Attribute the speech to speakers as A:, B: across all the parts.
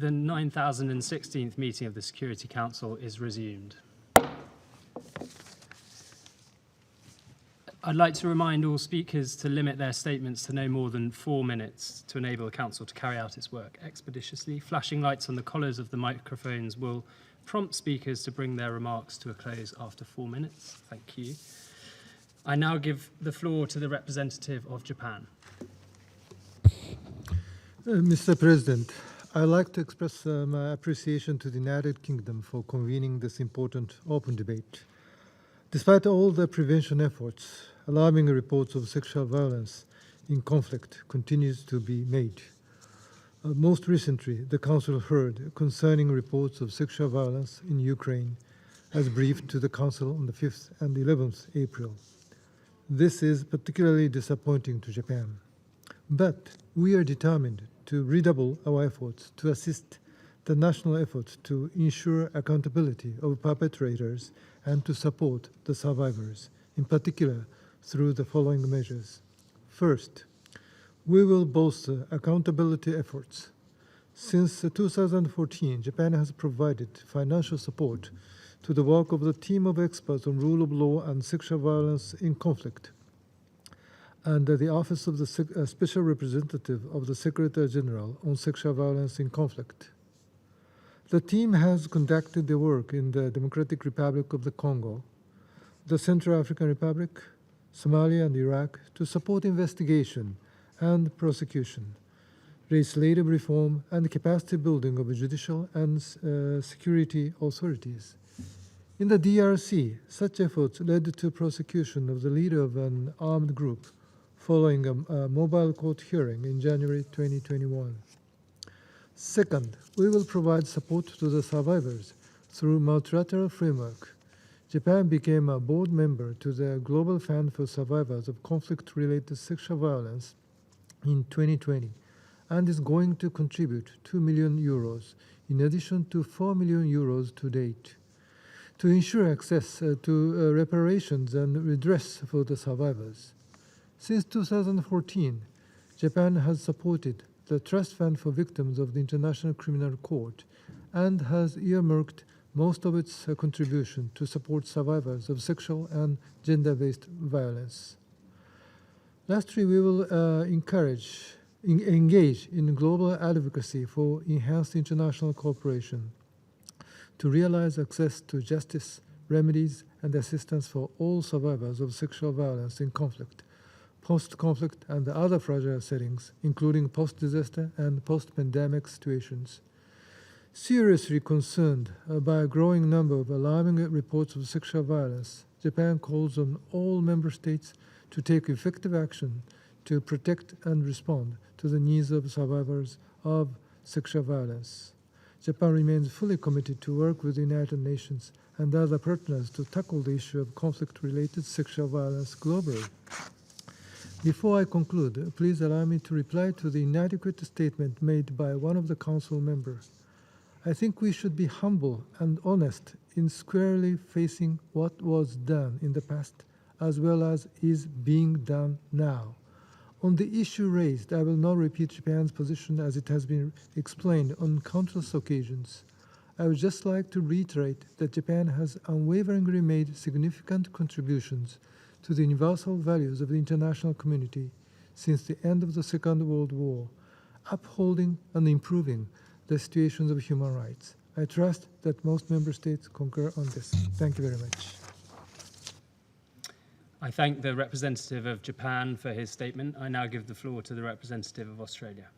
A: The 9016th meeting of the Security Council is resumed. I'd like to remind all speakers to limit their statements to no more than 4 minutes to enable the Council to carry out its work expeditiously. Flashing lights on the collars of the microphones will prompt speakers to bring their remarks to a close after 4 minutes. Thank you. I now give the floor to the representative of Japan.
B: Mr. President, I'd like to express my appreciation to the United Kingdom for convening this important open debate. Despite all the prevention efforts, alarming reports of sexual violence in conflict continues to be made. Most recently, the Council heard concerning reports of sexual violence in Ukraine as briefed to the Council on the 5th and 11th April. This is particularly disappointing to Japan. But we are determined to redouble our efforts to assist the national efforts to ensure accountability of perpetrators and to support the survivors, in particular through the following measures. First, we will bolster accountability efforts. Since 2014, Japan has provided financial support to the work of the team of experts on rule of law and sexual violence in conflict, and the Office of the Special Representative of the Secretary General on Sexual Violence in Conflict. The team has conducted the work in the Democratic Republic of the Congo, the Central African Republic, Somalia, and Iraq to support investigation and prosecution, legislative reform, and capacity building of judicial and security authorities. In the DRC, such efforts led to prosecution of the leader of an armed group following a mobile court hearing in January 2021. Second, we will provide support to the survivors through multilateral framework. Japan became a board member to the Global Fund for Survivors of Conflict-Related Sexual Violence in 2020 and is going to contribute 2 million euros in addition to 4 million euros to date to ensure access to reparations and redress for the survivors. Since 2014, Japan has supported the Trust Fund for Victims of the International Criminal Court and has earmarked most of its contribution to support survivors of sexual and gender-based violence. Lastly, we will engage in global advocacy for enhanced international cooperation to realize access to justice, remedies, and assistance for all survivors of sexual violence in conflict, post-conflict, and other fragile settings, including post-disaster and post-pandemic situations. Seriously concerned by a growing number of alarming reports of sexual violence, Japan calls on all member states to take effective action to protect and respond to the needs of survivors of sexual violence. Japan remains fully committed to work with the United Nations and other partners to tackle the issue of conflict-related sexual violence globally. Before I conclude, please allow me to reply to the inadequate statement made by one of the Council members. I think we should be humble and honest in squarely facing what was done in the past as well as is being done now. On the issue raised, I will not repeat Japan's position as it has been explained on countless occasions. I would just like to reiterate that Japan has unwaveringly made significant contributions to the universal values of the international community since the end of the Second World War, upholding and improving the situations of human rights. I trust that most member states concur on this. Thank you very much.
A: I thank the representative of Japan for his statement. I now give the floor to the representative of Australia.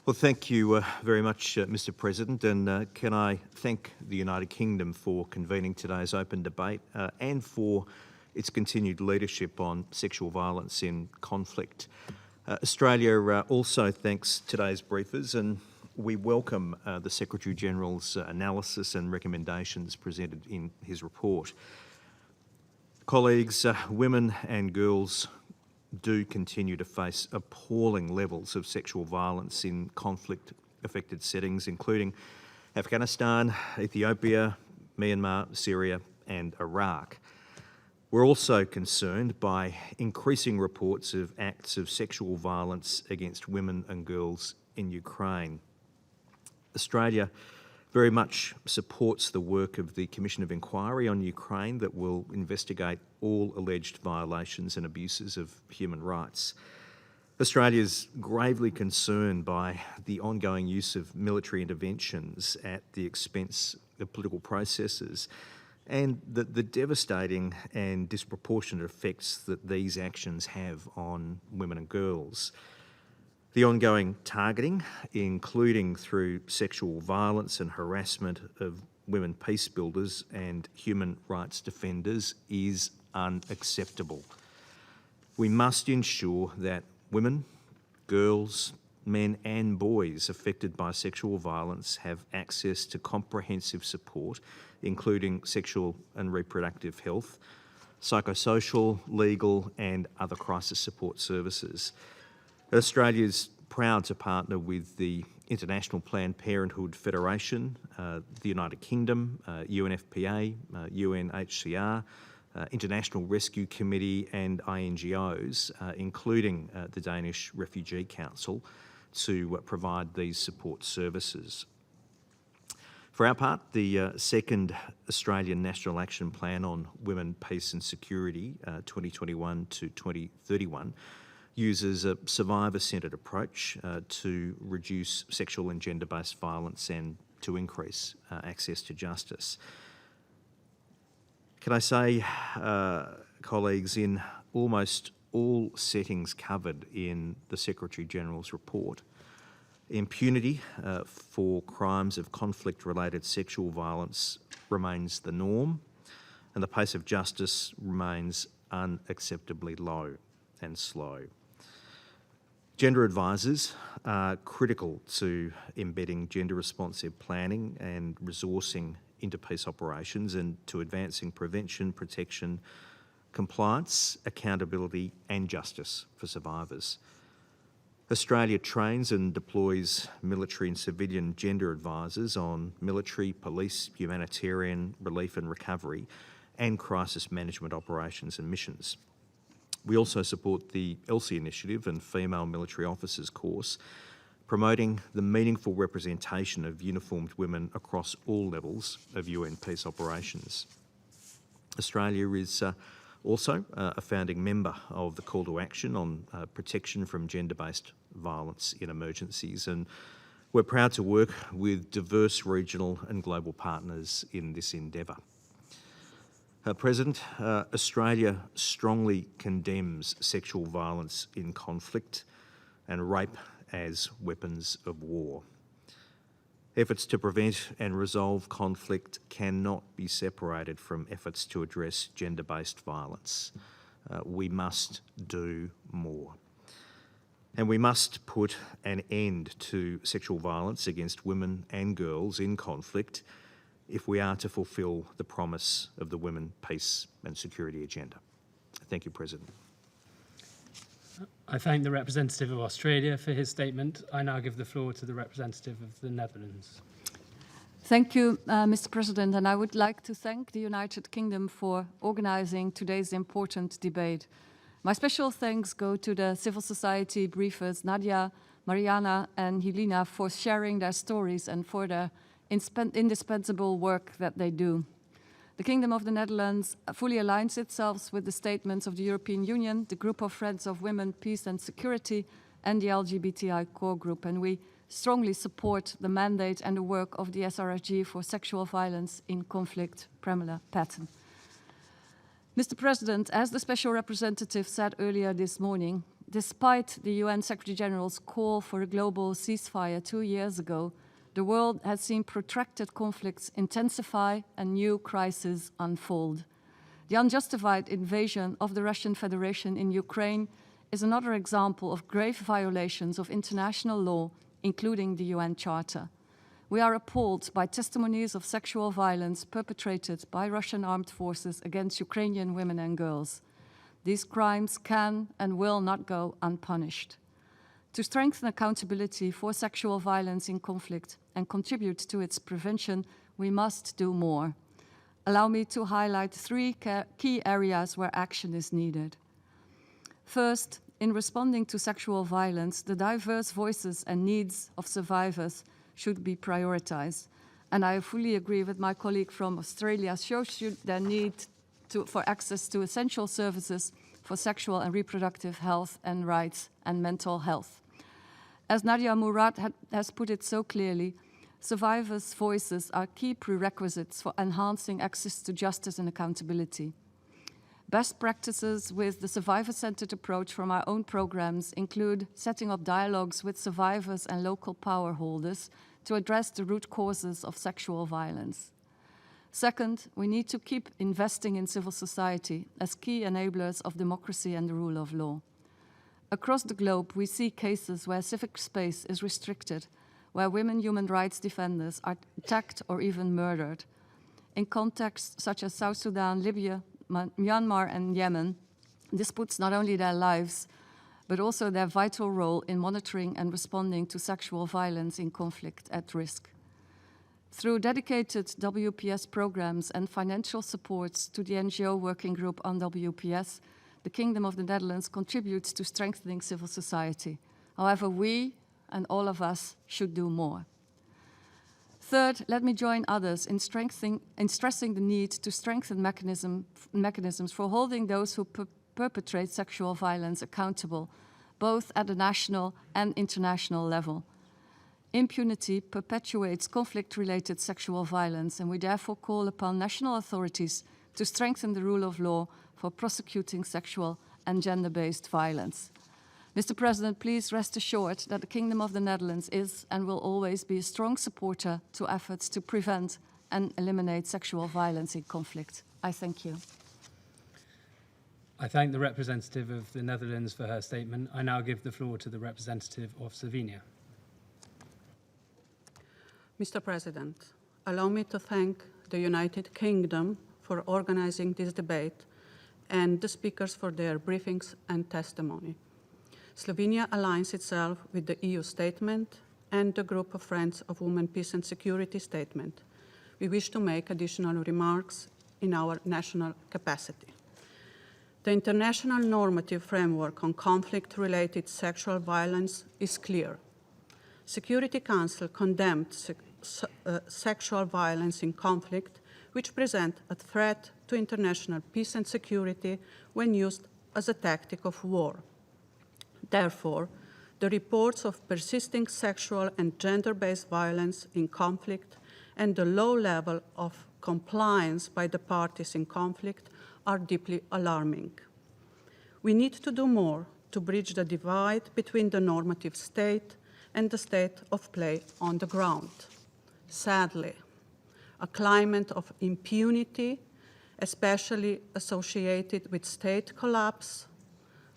C: Well, thank you very much, Mr. President, and can I thank the United Kingdom for convening today's open debate and for its continued leadership on sexual violence in conflict. Australia also thanks today's briefers, and we welcome the Secretary-General's analysis and recommendations presented in his report. Colleagues, women and girls do continue to face appalling levels of sexual violence in conflict-affected settings, including Afghanistan, Ethiopia, Myanmar, Syria, and Iraq. We're also concerned by increasing reports of acts of sexual violence against women and girls in Ukraine. Australia very much supports the work of the Commission of Inquiry on Ukraine that will investigate all alleged violations and abuses of human rights. Australia is gravely concerned by the ongoing use of military interventions at the expense of political processes and the devastating and disproportionate effects that these actions have on women and girls. The ongoing targeting, including through sexual violence and harassment of women peace builders and human rights defenders, is unacceptable. We must ensure that women, girls, men and boys affected by sexual violence have access to comprehensive support, including sexual and reproductive health, psychosocial, legal and other crisis support services. Australia is proud to partner with the International Planned Parenthood Federation, the United Kingdom, UNFPA, UNHCR, International Rescue Committee and INGOs, including the Danish Refugee Council, to provide these support services. For our part, the second Australian National Action Plan on Women, Peace and Security 2021 to 2031 uses a survivor-centred approach to reduce sexual and gender-based violence and to increase access to justice. Can I say, colleagues, in almost all settings covered in the Secretary-General's report, impunity for crimes of conflict-related sexual violence remains the norm, and the pace of justice remains unacceptably low and slow. Gender advisors are critical to embedding gender-responsive planning and resourcing into peace operations and to advancing prevention, protection, compliance, accountability and justice for survivors. Australia trains and deploys military and civilian gender advisors on military, police, humanitarian, relief and recovery and crisis management operations and missions. We also support the ELSI initiative and Female Military Officers course, promoting the meaningful representation of uniformed women across all levels of UN peace operations. Australia is also a founding member of the Call to Action on protection from gender-based violence in emergencies, and we're proud to work with diverse regional and global partners in this endeavour. President, Australia strongly condemns sexual violence in conflict and rape as weapons of war. Efforts to prevent and resolve conflict cannot be separated from efforts to address gender-based violence. We must do more. And we must put an end to sexual violence against women and girls in conflict if we are to fulfil the promise of the Women, Peace and Security agenda. Thank you, President.
A: I thank the representative of Australia for his statement. I now give the floor to the representative of the Netherlands.
D: Thank you, Mr. President, and I would like to thank the United Kingdom for organising today's important debate. My special thanks go to the civil society briefers Nadia, Mariana and Helena for sharing their stories and for their indispensable work that they do. The Kingdom of the Netherlands fully aligns itself with the statements of the European Union, the Group of Friends of Women, Peace and Security, and the LGBTI core group, and we strongly support the mandate and the work of the SRSG for sexual violence in conflict, Pamela Patton. Mr. President, as the Special Representative said earlier this morning, despite the UN Secretary-General's call for a global ceasefire 2 years ago, the world has seen protracted conflicts intensify and new crises unfold. The unjustified invasion of the Russian Federation in Ukraine is another example of grave violations of international law, including the UN Charter. We are appalled by testimonies of sexual violence perpetrated by Russian armed forces against Ukrainian women and girls. These crimes can and will not go unpunished. To strengthen accountability for sexual violence in conflict and contribute to its prevention, we must do more. Allow me to highlight 3 key areas where action is needed. First, in responding to sexual violence, the diverse voices and needs of survivors should be prioritized. And I fully agree with my colleague from Australia, so should their need for access to essential services for sexual and reproductive health and rights and mental health. As Nadia Murad has put it so clearly, survivors' voices are key prerequisites for enhancing access to justice and accountability. Best practices with the survivor-centered approach from our own programs include setting up dialogues with survivors and local power holders to address the root causes of sexual violence. Second, we need to keep investing in civil society as key enablers of democracy and the rule of law. Across the globe, we see cases where civic space is restricted, where women human rights defenders are attacked or even murdered. In contexts such as South Sudan, Libya, Myanmar and Yemen, this puts not only their lives, but also their vital role in monitoring and responding to sexual violence in conflict at risk. Through dedicated WPS programs and financial supports to the NGO working group on WPS, the Kingdom of the Netherlands contributes to strengthening civil society. However, we and all of us should do more. Third, let me join others in stressing the need to strengthen mechanisms for holding those who perpetrate sexual violence accountable, both at the national and international level. Impunity perpetuates conflict-related sexual violence, and we therefore call upon national authorities to strengthen the rule of law for prosecuting sexual and gender-based violence. Mr. President, please rest assured that the Kingdom of the Netherlands is and will always be a strong supporter to efforts to prevent and eliminate sexual violence in conflict. I thank you.
A: I thank the representative of the Netherlands for her statement. I now give the floor to the representative of Slovenia.
E: Mr. President, allow me to thank the United Kingdom for organizing this debate and the speakers for their briefings and testimony. Slovenia aligns itself with the EU statement and the Group of Friends of Women, Peace and Security statement. We wish to make additional remarks in our national capacity. The international normative framework on conflict-related sexual violence is clear. Security Council condemned sexual violence in conflict, which present a threat to international peace and security when used as a tactic of war. Therefore, the reports of persisting sexual and gender-based violence in conflict and the low level of compliance by the parties in conflict are deeply alarming. We need to do more to bridge the divide between the normative state and the state of play on the ground. Sadly, a climate of impunity, especially associated with state collapse,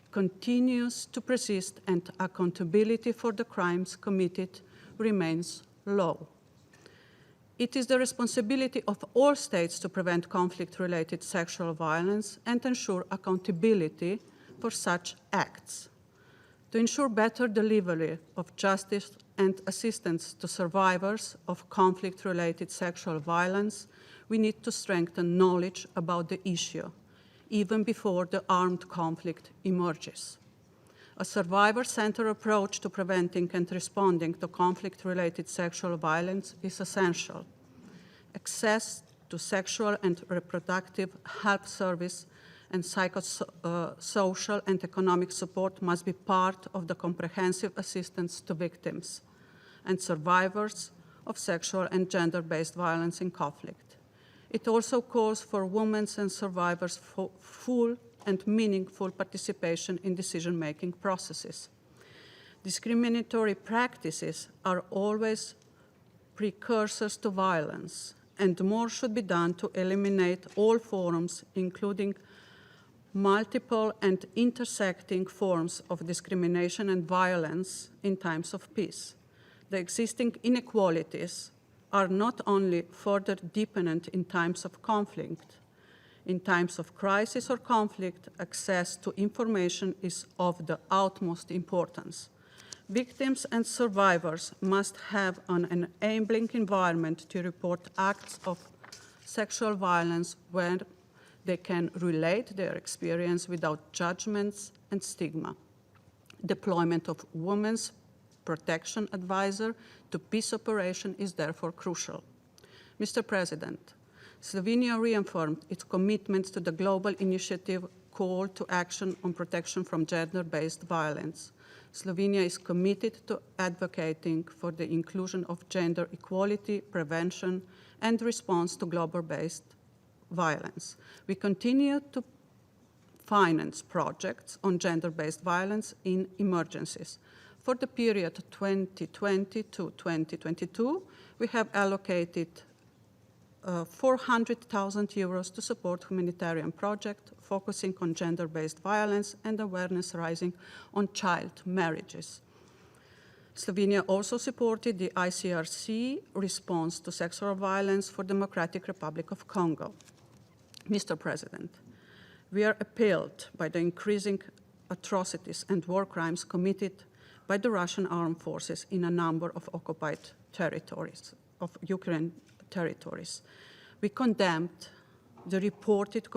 E: continues to persist and accountability for the crimes committed remains low. It is the responsibility of all states to prevent conflict-related sexual violence and ensure accountability for such acts. To ensure better delivery of justice and assistance to survivors of conflict-related sexual violence, we need to strengthen knowledge about the issue, even before the armed conflict emerges. A survivor-centered approach to preventing and responding to conflict-related sexual violence is essential. Access to sexual and reproductive health service and psychosocial and economic support must be part of the comprehensive assistance to victims and survivors of sexual and gender-based violence in conflict. It also calls for women's and survivors' full and meaningful participation in decision-making processes. Discriminatory practices are always precursors to violence, and more should be done to eliminate all forms, including multiple and intersecting forms of discrimination and violence in times of peace. The existing inequalities are not only further deepened in times of conflict. In times of crisis or conflict, access to information is of the utmost importance. Victims and survivors must have an enabling environment to report acts of sexual violence where they can relate their experience without judgments and stigma. Deployment of Women's Protection Advisor to peace operation is therefore crucial. Mr. President, Slovenia reaffirmed its commitment to the global initiative Call to Action on Protection from Gender-Based Violence. Slovenia is committed to advocating for the inclusion of gender equality, prevention, and response to global-based violence. We continue to finance projects on gender-based violence in emergencies. For the period 2020 to 2022, we have allocated 400,000 euros to support humanitarian projects focusing on gender-based violence and awareness raising on child marriages. Slovenia also supported the ICRC response to sexual violence for Democratic Republic of Congo. Mr. President, we are appalled by the increasing atrocities and war crimes committed by the Russian armed forces in a number of occupied territories, of Ukraine territories. We condemned the reported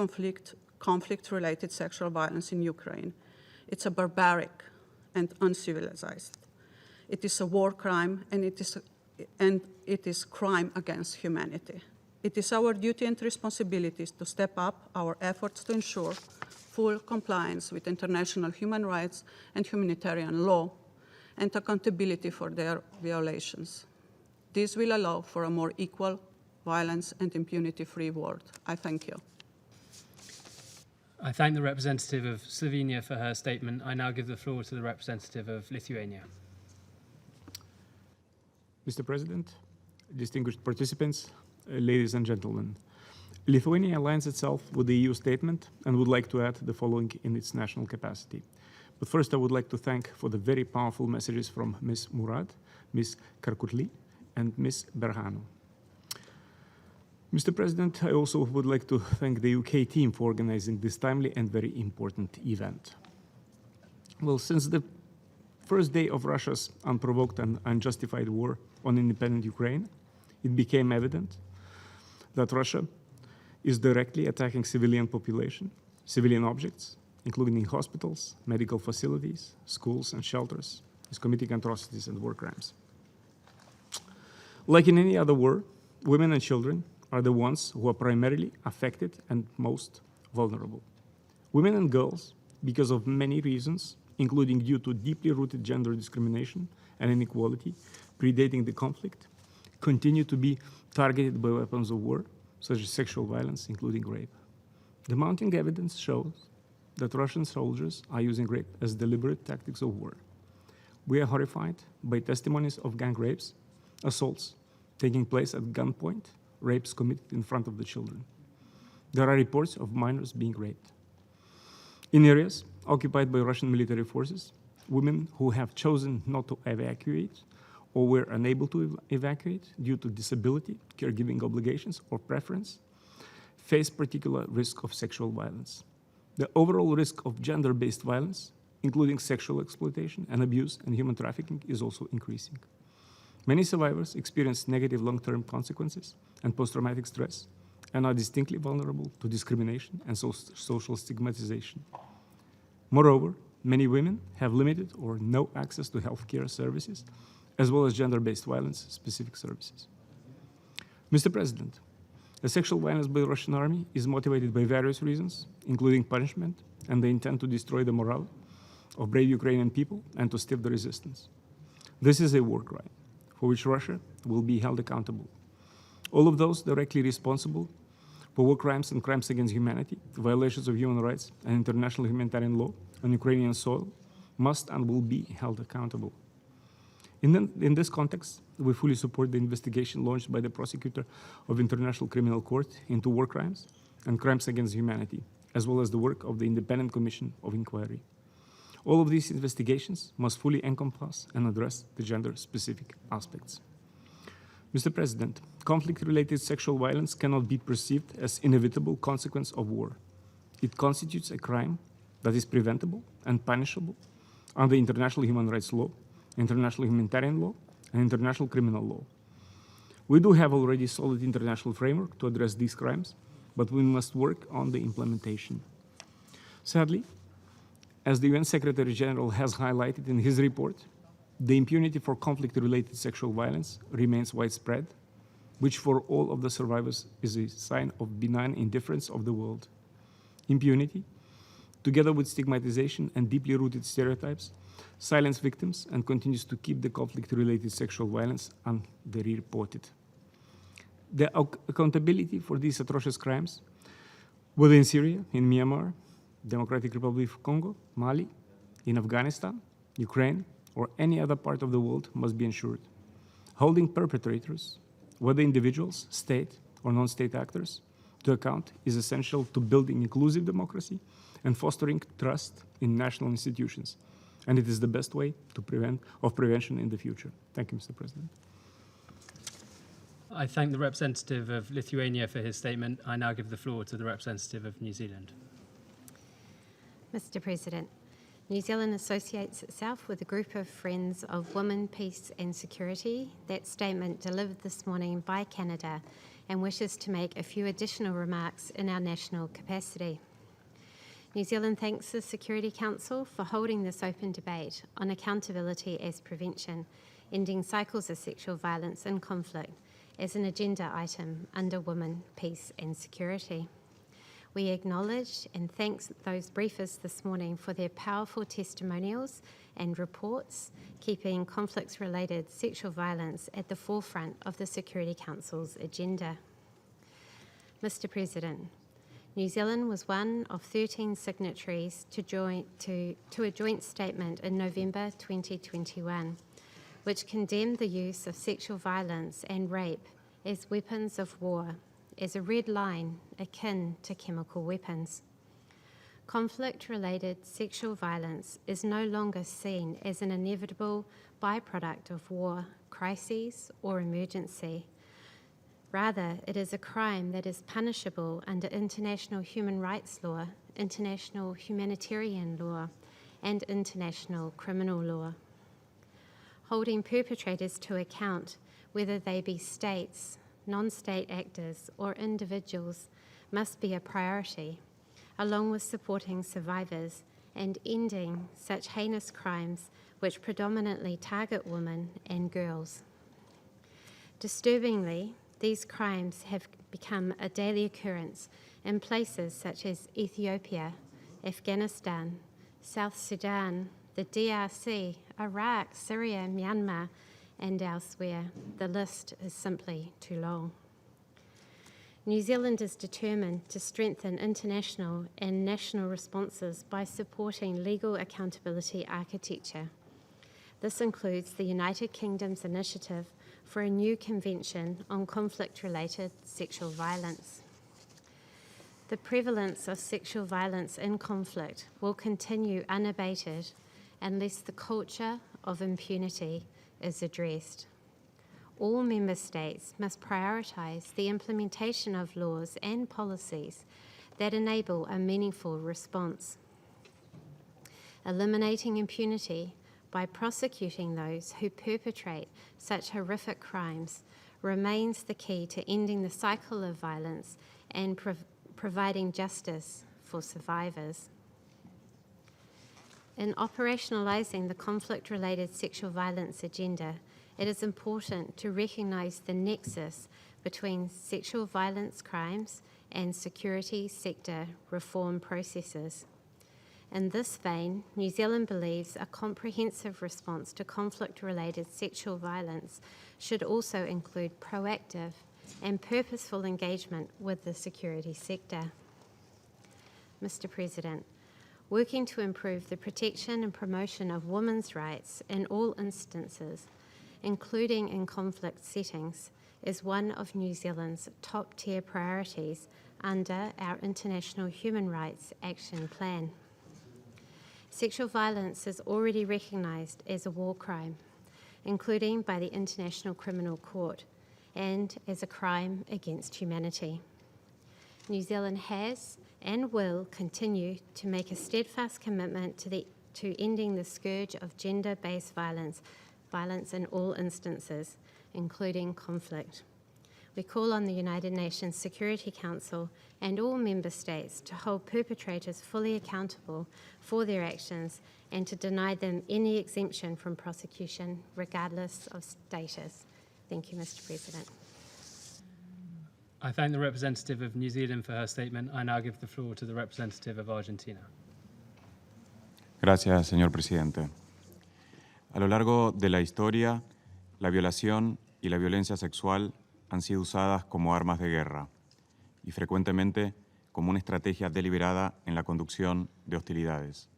E: conflict-related sexual violence in Ukraine. It's a barbaric and uncivilized. It is a war crime, and it is crime against humanity. It is our duty and responsibilities to step up our efforts to ensure full compliance with international human rights and humanitarian law and accountability for their violations. This will allow for a more equal, violence and impunity-free world. I thank you.
A: I thank the representative of Slovenia for her statement. I now give the floor to the representative of Lithuania.
F: Mr. President, distinguished participants, ladies and gentlemen, Lithuania aligns itself with the EU statement and would like to add the following in its national capacity. But first, I would like to thank for the very powerful messages from Ms. Murad, Ms. Karkutli, and Ms. Berhanu. Mr. President, I also would like to thank the UK team for organizing this timely and very important event. Well, since the first day of Russia's unprovoked and unjustified war on independent Ukraine, it became evident that Russia is directly attacking civilian population, civilian objects, including hospitals, medical facilities, schools, and shelters, is committing atrocities and war crimes. Like in any other war, women and children are the ones who are primarily affected and most vulnerable. Women and girls, because of many reasons, including due to deeply rooted gender discrimination and inequality predating the conflict, continue to be targeted by weapons of war, such as sexual violence, including rape. The mounting evidence shows that Russian soldiers are using rape as deliberate tactics of war. We are horrified by testimonies of gang rapes, assaults taking place at gunpoint, rapes committed in front of the children. There are reports of minors being raped. In areas occupied by Russian military forces, women who have chosen not to evacuate or were unable to evacuate due to disability, caregiving obligations, or preference, face particular risk of sexual violence. The overall risk of gender-based violence, including sexual exploitation and abuse and human trafficking, is also increasing. Many survivors experience negative long-term consequences and post-traumatic stress and are distinctly vulnerable to discrimination and social stigmatization. Moreover, many women have limited or no access to healthcare services, as well as gender-based violence-specific services. Mr. President, the sexual violence by the Russian army is motivated by various reasons, including punishment and the intent to destroy the morale of brave Ukrainian people and to stiff the resistance. This is a war crime for which Russia will be held accountable. All of those directly responsible for war crimes and crimes against humanity, violations of human rights and international humanitarian law on Ukrainian soil must and will be held accountable. In this context, we fully support the investigation launched by the prosecutor of International Criminal Court into war crimes and crimes against humanity, as well as the work of the Independent Commission of Inquiry. All of these investigations must fully encompass and address the gender-specific aspects. Mr. President, conflict-related sexual violence cannot be perceived as an inevitable consequence of war. It constitutes a crime that is preventable and punishable under international human rights law, international humanitarian law, and international criminal law. We do have already solid international framework to address these crimes, but we must work on the implementation. Sadly, As the UN Secretary General has highlighted in his report, the impunity for conflict-related sexual violence remains widespread, which for all of the survivors is a sign of benign indifference of the world. Impunity, together with stigmatization and deeply rooted stereotypes, silence victims and continues to keep the conflict-related sexual violence underreported. The accountability for these atrocious crimes, whether in Syria, in Myanmar, Democratic Republic of Congo, Mali, in Afghanistan, Ukraine, or any other part of the world must be ensured. Holding perpetrators, whether individuals, state, or non-state actors, to account is essential to building inclusive democracy and fostering trust in national institutions. And it is the best way to prevention in the future. Thank you, Mr. President.
A: I thank the representative of Lithuania for his statement. I now give the floor to the representative of New Zealand.
G: Mr. President, New Zealand associates itself with a group of friends of women, peace and security. That statement delivered this morning by Canada, and wishes to make a few additional remarks in our national capacity. New Zealand thanks the Security Council for holding this open debate on accountability as prevention, ending cycles of sexual violence and conflict as an agenda item under Women, Peace and Security. We acknowledge and thank those briefers this morning for their powerful testimonials and reports, keeping conflicts-related sexual violence at the forefront of the Security Council's agenda. Mr. President, New Zealand was one of 13 signatories to a joint statement in November 2021, which condemned the use of sexual violence and rape as weapons of war, as a red line akin to chemical weapons. Conflict-related sexual violence is no longer seen as an inevitable byproduct of war, crises, or emergency. Rather, it is a crime that is punishable under international human rights law, international humanitarian law, and international criminal law. Holding perpetrators to account, whether they be states, non-state actors, or individuals, must be a priority, along with supporting survivors and ending such heinous crimes which predominantly target women and girls. Disturbingly, these crimes have become a daily occurrence in places such as Ethiopia, Afghanistan, South Sudan, the DRC, Iraq, Syria, Myanmar, and elsewhere. The list is simply too long. New Zealand is determined to strengthen international and national responses by supporting legal accountability architecture. This includes the United Kingdom's initiative for a new convention on conflict-related sexual violence. The prevalence of sexual violence in conflict will continue unabated unless the culture of impunity is addressed. All member states must prioritise the implementation of laws and policies that enable a meaningful response. Eliminating impunity by prosecuting those who perpetrate such horrific crimes remains the key to ending the cycle of violence and providing justice for survivors. In operationalising the conflict-related sexual violence agenda, it is important to recognise the nexus between sexual violence crimes and security sector reform processes. In this vein, New Zealand believes a comprehensive response to conflict-related sexual violence should also include proactive and purposeful engagement with the security sector. Mr. President, working to improve the protection and promotion of women's rights in all instances, including in conflict settings, is one of New Zealand's top-tier priorities under our International Human Rights Action Plan. Sexual violence is already recognised as a war crime, including by the International Criminal Court, and as a crime against humanity. New Zealand has and will continue to make a steadfast commitment to ending the scourge of gender-based violence in all instances, including conflict. we call on the United Nations Security Council and all member states to hold perpetrators fully accountable for their actions and to deny them any exemption from prosecution, regardless of status. Thank you, Mr. President.
A: I thank the representative of New Zealand for her statement. I now give the floor to the representative of Argentina.
H: Gracias, señor presidente. A lo largo de la historia, la violación y la violencia sexual han sido usadas como armas de guerra y frecuentemente como una estrategia deliberada en la conducción de hostilidades.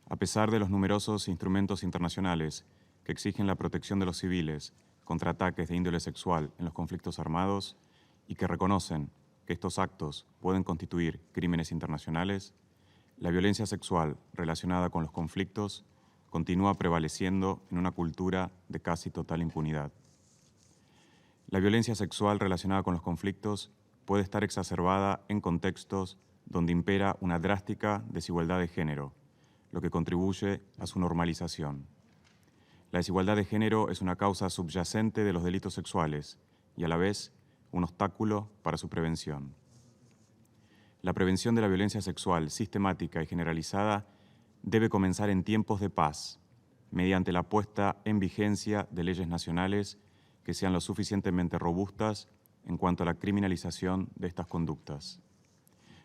H: A pesar de los numerosos instrumentos internacionales que exigen la protección de los civiles contra ataques de índole sexual en los conflictos armados y que reconocen que estos actos pueden constituir crímenes internacionales, la violencia sexual relacionada con los conflictos continúa prevaleciendo en una cultura de casi total impunidad. La violencia sexual relacionada con los conflictos puede estar exacerbada en contextos donde impera una drástica desigualdad de género, lo que contribuye a su normalización. La desigualdad de género es una causa subyacente de los delitos sexuales y a la vez un obstáculo para su prevención. La prevención de la violencia sexual sistemática y generalizada debe comenzar en tiempos de paz, mediante la puesta en vigencia de leyes nacionales que sean lo suficientemente robustas en cuanto a la criminalización de estas conductas.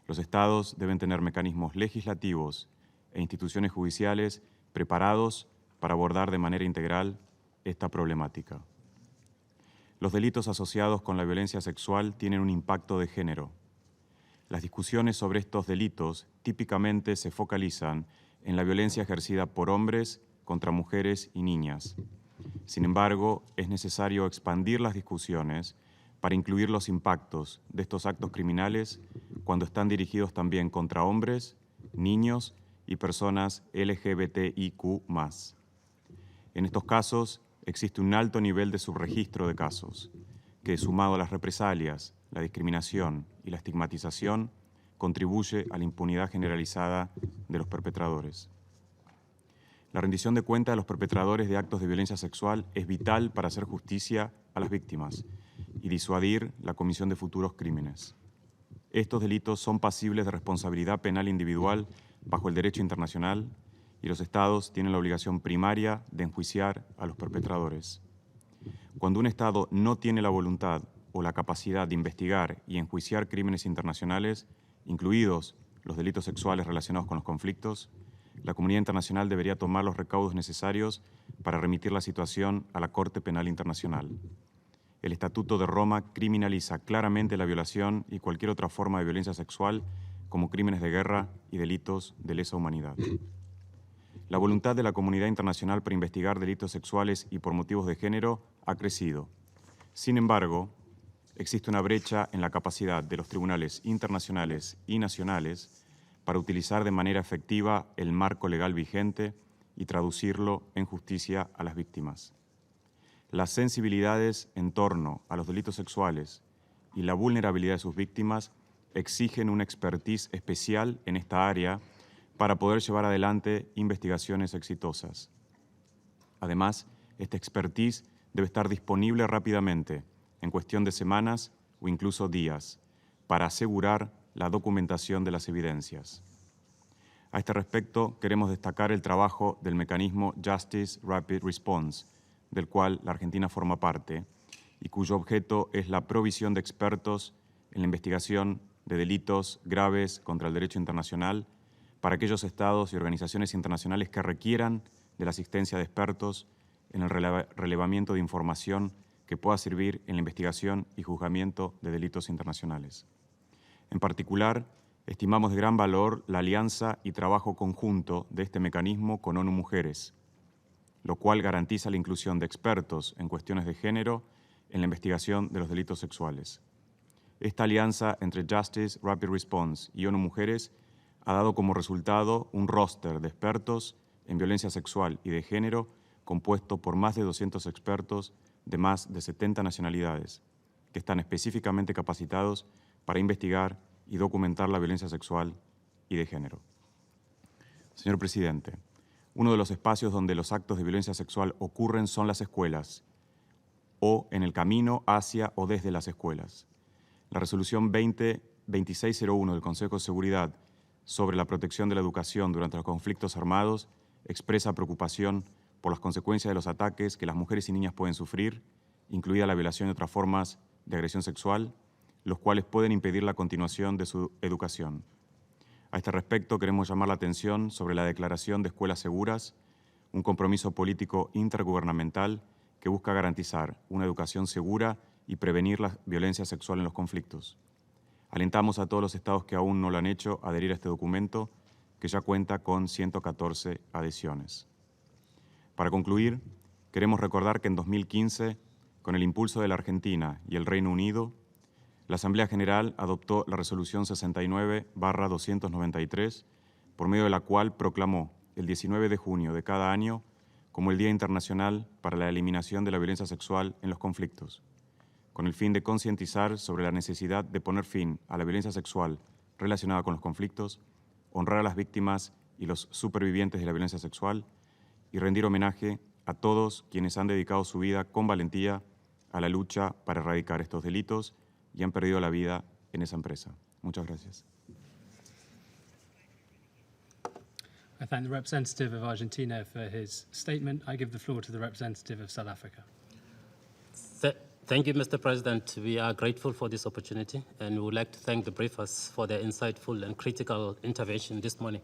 H: Los Estados deben tener mecanismos legislativos e instituciones judiciales preparados para abordar de manera integral esta problemática. Los delitos asociados con la violencia sexual tienen un impacto de género. Las discusiones sobre estos delitos típicamente se focalizan en la violencia ejercida por hombres contra mujeres y niñas. Sin embargo, es necesario expandir las discusiones para incluir los impactos de estos actos criminales cuando están dirigidos también contra hombres, niños y personas LGBTIQ+. En estos casos, existe un alto nivel de subregistro de casos, que sumado a las represalias, la discriminación y la estigmatización, contribuye a la impunidad generalizada de los perpetradores. La rendición de cuentas de los perpetradores de actos de violencia sexual es vital para hacer justicia a las víctimas y disuadir la comisión de futuros crímenes. Estos delitos son pasibles de responsabilidad penal individual bajo el derecho internacional y los Estados tienen la obligación primaria de enjuiciar a los perpetradores. Cuando un Estado no tiene la voluntad o la capacidad de investigar y enjuiciar crímenes internacionales, incluidos los delitos sexuales relacionados con los conflictos, la comunidad internacional debería tomar los recaudos necesarios para remitir la situación a la Corte Penal Internacional. El Estatuto de Roma criminaliza claramente la violación y cualquier otra forma de violencia sexual como crímenes de guerra y delitos de lesa humanidad. La voluntad de la comunidad internacional para investigar delitos sexuales y por motivos de género ha crecido. Sin embargo, existe una brecha en la capacidad de los tribunales internacionales y nacionales para utilizar de manera efectiva el marco legal vigente y traducirlo en justicia a las víctimas. Las sensibilidades en torno a los delitos sexuales y la vulnerabilidad de sus víctimas exigen una expertise especial en esta área para poder llevar adelante investigaciones exitosas. Además, esta expertise debe estar disponible rápidamente, en cuestión de semanas o incluso días, para asegurar la documentación de las evidencias. A este respecto, queremos destacar el trabajo del mecanismo Justice Rapid Response, del cual la Argentina forma parte, y cuyo objeto es la provisión de expertos en la investigación de delitos graves contra el derecho internacional para aquellos estados y organizaciones internacionales que requieran de la asistencia de expertos en el relevamiento de información que pueda servir en la investigación y juzgamiento de delitos internacionales. En particular, estimamos de gran valor la alianza y trabajo conjunto de este mecanismo con ONU Mujeres, lo cual garantiza la inclusión de expertos en cuestiones de género en la investigación de los delitos sexuales. Esta alianza entre Justice Rapid Response y ONU Mujeres ha dado como resultado un roster de expertos en violencia sexual y de género compuesto por más de 200 expertos de más de 70 nacionalidades, que están específicamente capacitados para investigar y documentar la violencia sexual y de género. Señor Presidente, uno de los espacios donde los actos de violencia sexual ocurren son las escuelas, o en el camino hacia o desde las escuelas. La resolución 2601 del Consejo de Seguridad sobre la protección de la educación durante los conflictos armados expresa preocupación por las consecuencias de los ataques que las mujeres y niñas pueden sufrir, incluida la violación y otras formas de agresión sexual, los cuales pueden impedir la continuación de su educación. A este respecto, queremos llamar la atención sobre la Declaración de Escuelas Seguras, un compromiso político intergubernamental que busca garantizar una educación segura y prevenir la violencia sexual en los conflictos. Alentamos a todos los estados que aún no lo han hecho a adherir a este documento, que ya cuenta con 114 adhesiones. Para concluir, queremos recordar que en 2015, con el impulso de la Argentina y el Reino Unido, la Asamblea General adoptó la Resolución 69/293, por medio de la cual proclamó el 19 de junio de cada año como el Día Internacional para la Eliminación de la Violencia Sexual en los Conflictos, con el fin de concientizar sobre la necesidad de poner fin a la violencia sexual relacionada con los conflictos, honrar a las víctimas y los supervivientes de la violencia sexual y rendir homenaje a todos quienes han dedicado su vida con valentía a la lucha para erradicar estos delitos y han perdido la vida en esa empresa. Muchas gracias.
A: I thank the representative of Argentina for his statement. I give the floor to the representative of South Africa.
I: Thank you, Mr. President. We are grateful for this opportunity, and we would like to thank the briefers for their insightful and critical intervention this morning.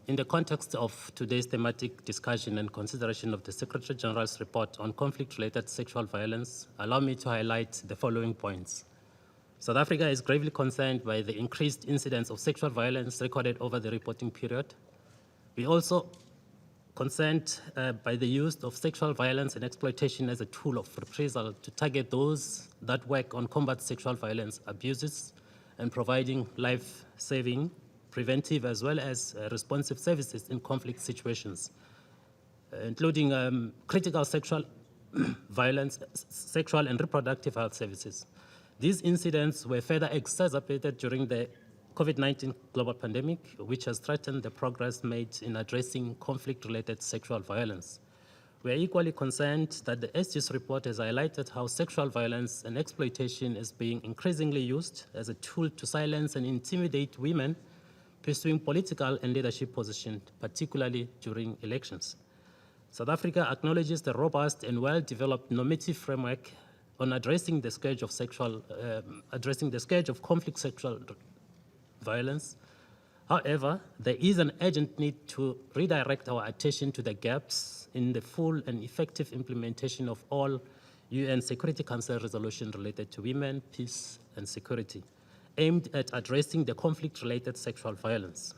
I: In the context of today's thematic discussion and consideration of the Secretary General's report on conflict-related sexual violence, allow me to highlight the following points. South Africa is gravely concerned by the increased incidence of sexual violence recorded over the reporting period. We also concerned by the use of sexual violence and exploitation as a tool of reprisal to target those that work on combat sexual violence abuses and providing life-saving, preventive, as well as responsive services in conflict situations, including critical sexual violence, sexual and reproductive health services. These incidents were further exacerbated during the COVID-19 global pandemic, which has threatened the progress made in addressing conflict-related sexual violence. We are equally concerned that the SG's report has highlighted how sexual violence and exploitation is being increasingly used as a tool to silence and intimidate women pursuing political and leadership positions, particularly during elections. South Africa acknowledges the robust and well-developed normative framework on addressing the scourge of conflict sexual violence. However, there is an urgent need to redirect our attention to the gaps in the full and effective implementation of all UN Security Council resolutions related to women, peace, and security, aimed at addressing the conflict-related sexual violence.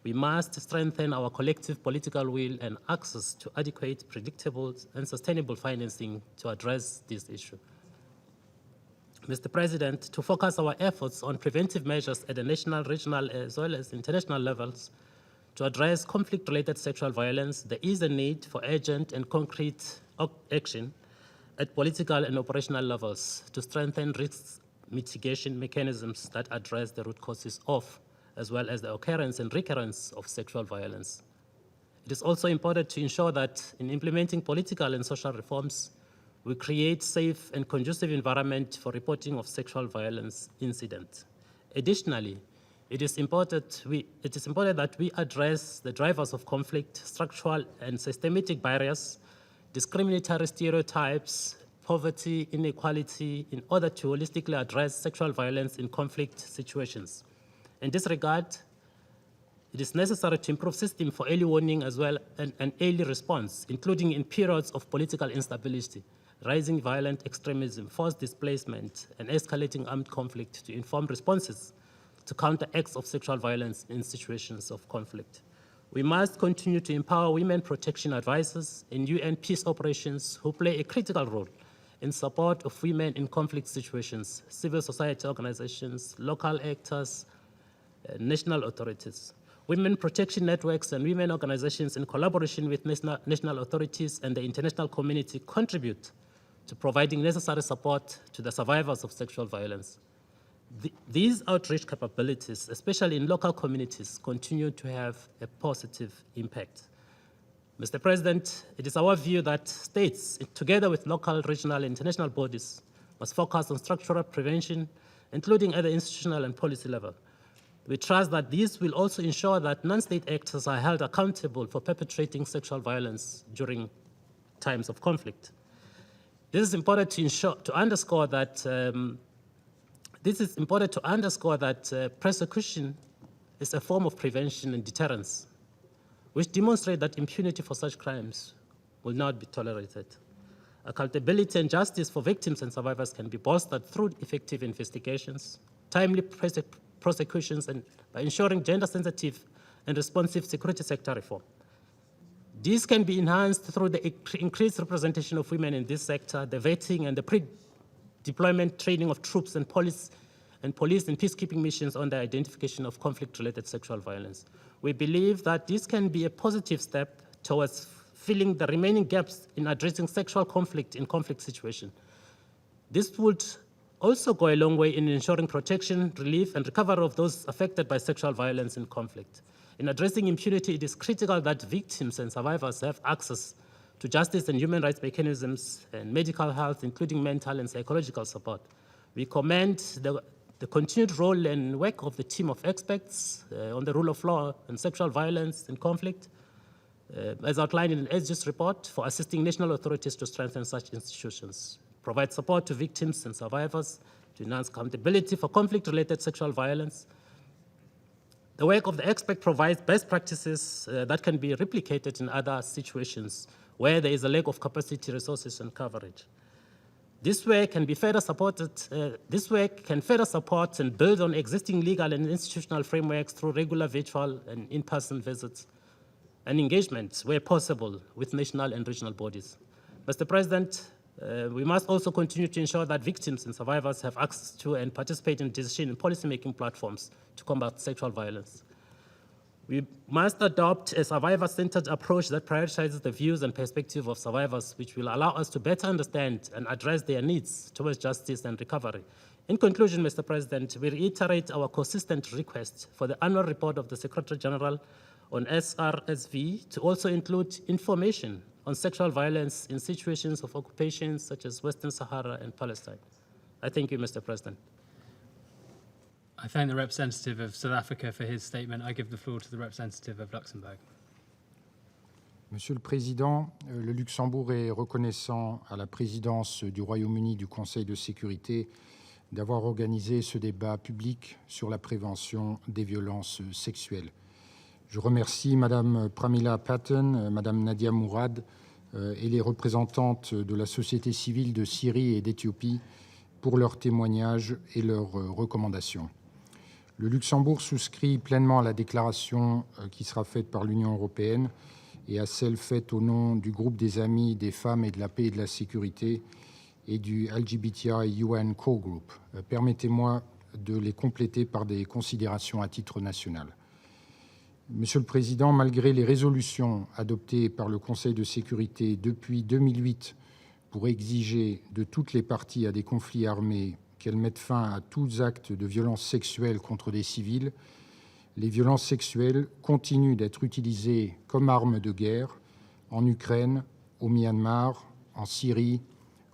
I: We must strengthen our collective political will and access to adequate, predictable, and sustainable financing to address this issue. Mr. President, to focus our efforts on preventive measures at the national, regional, as well as international levels to address conflict-related sexual violence, there is a need for urgent and concrete action at political and operational levels to strengthen risk mitigation mechanisms that address the root causes of, as well as the occurrence and recurrence of sexual violence. It is also important to ensure that in implementing political and social reforms, we create safe and conducive environment for reporting of sexual violence incidents. Additionally, it is important that we address the drivers of conflict, structural and systematic barriers, discriminatory stereotypes, poverty, inequality, in order to holistically address sexual violence in conflict situations. In this regard, it is necessary to improve systems for early warning as well and early response, including in periods of political instability, rising violent extremism, forced displacement, and escalating armed conflict to inform responses to counter acts of sexual violence in situations of conflict. We must continue to empower women protection advisors in UN peace operations who play a critical role in support of women in conflict situations, civil society organizations, local actors, national authorities. Women protection networks and women organizations in collaboration with national authorities and the international community contribute to providing necessary support to the survivors of sexual violence. These outreach capabilities, especially in local communities, continue to have a positive impact. Mr. President, it is our view that states, together with local, regional, and international bodies, must focus on structural prevention, including at the institutional and policy level. We trust that this will also ensure that non-state actors are held accountable for perpetrating sexual violence during times of conflict. This is important to underscore that prosecution is a form of prevention and deterrence, which demonstrate that impunity for such crimes will not be tolerated. Accountability and justice for victims and survivors can be bolstered through effective investigations, timely prosecutions, and by ensuring gender-sensitive and responsive security sector reform. This can be enhanced through the increased representation of women in this sector, the vetting and the pre-deployment training of troops and police and peacekeeping missions on the identification of conflict-related sexual violence. We believe that this can be a positive step towards filling the remaining gaps in addressing sexual conflict in conflict situations. This would also go a long way in ensuring protection, relief, and recovery of those affected by sexual violence in conflict. In addressing impunity, it is critical that victims and survivors have access to justice and human rights mechanisms and medical health, including mental and psychological support. We commend the continued role and work of the team of experts on the rule of law and sexual violence in conflict, as outlined in the SG's report, for assisting national authorities to strengthen such institutions, provide support to victims and survivors, to enhance accountability for conflict-related sexual violence. The work of the expert provides best practices that can be replicated in other situations where there is a lack of capacity, resources, and coverage. This work can be further supported. This work can further support and build on existing legal and institutional frameworks through regular virtual and in-person visits and engagements where possible with national and regional bodies. Mr. President, we must also continue to ensure that victims and survivors have access to and participate in decision and policy-making platforms to combat sexual violence. We must adopt a survivor-centered approach that prioritizes the views and perspectives of survivors, which will allow us to better understand and address their needs towards justice and recovery. In conclusion, Mr. President, we reiterate our consistent request for the annual report of the Secretary General on CRSV to also include information on sexual violence in situations of occupations such as Western Sahara and Palestine. I thank you, Mr. President.
A: I thank the representative of South Africa for his statement. I give the floor to the representative of Luxembourg.
J: Monsieur le Président, le Luxembourg est reconnaissant à la présidence du Royaume-Uni du Conseil de sécurité d'avoir organisé ce débat public sur la prévention des violences sexuelles. Je remercie Madame Pramila Patten, Madame Nadia Mourad et les représentantes de la société civile de Syrie et d'Éthiopie pour leurs témoignages et leurs recommandations. Le Luxembourg souscrit pleinement à la déclaration qui sera faite par l'Union européenne et à celle faite au nom du groupe des Amis des femmes et de la paix et de la sécurité et du LGBTI UN Core Group. Permettez-moi de les compléter par des considérations à titre national. Monsieur le Président, malgré les résolutions adoptées par le Conseil de sécurité depuis 2008 pour exiger de toutes les parties à des conflits armés qu'elles mettent fin à tous actes de violence sexuelle contre des civils, les violences sexuelles continuent d'être utilisées comme armes de guerre en Ukraine, au Myanmar, en Syrie,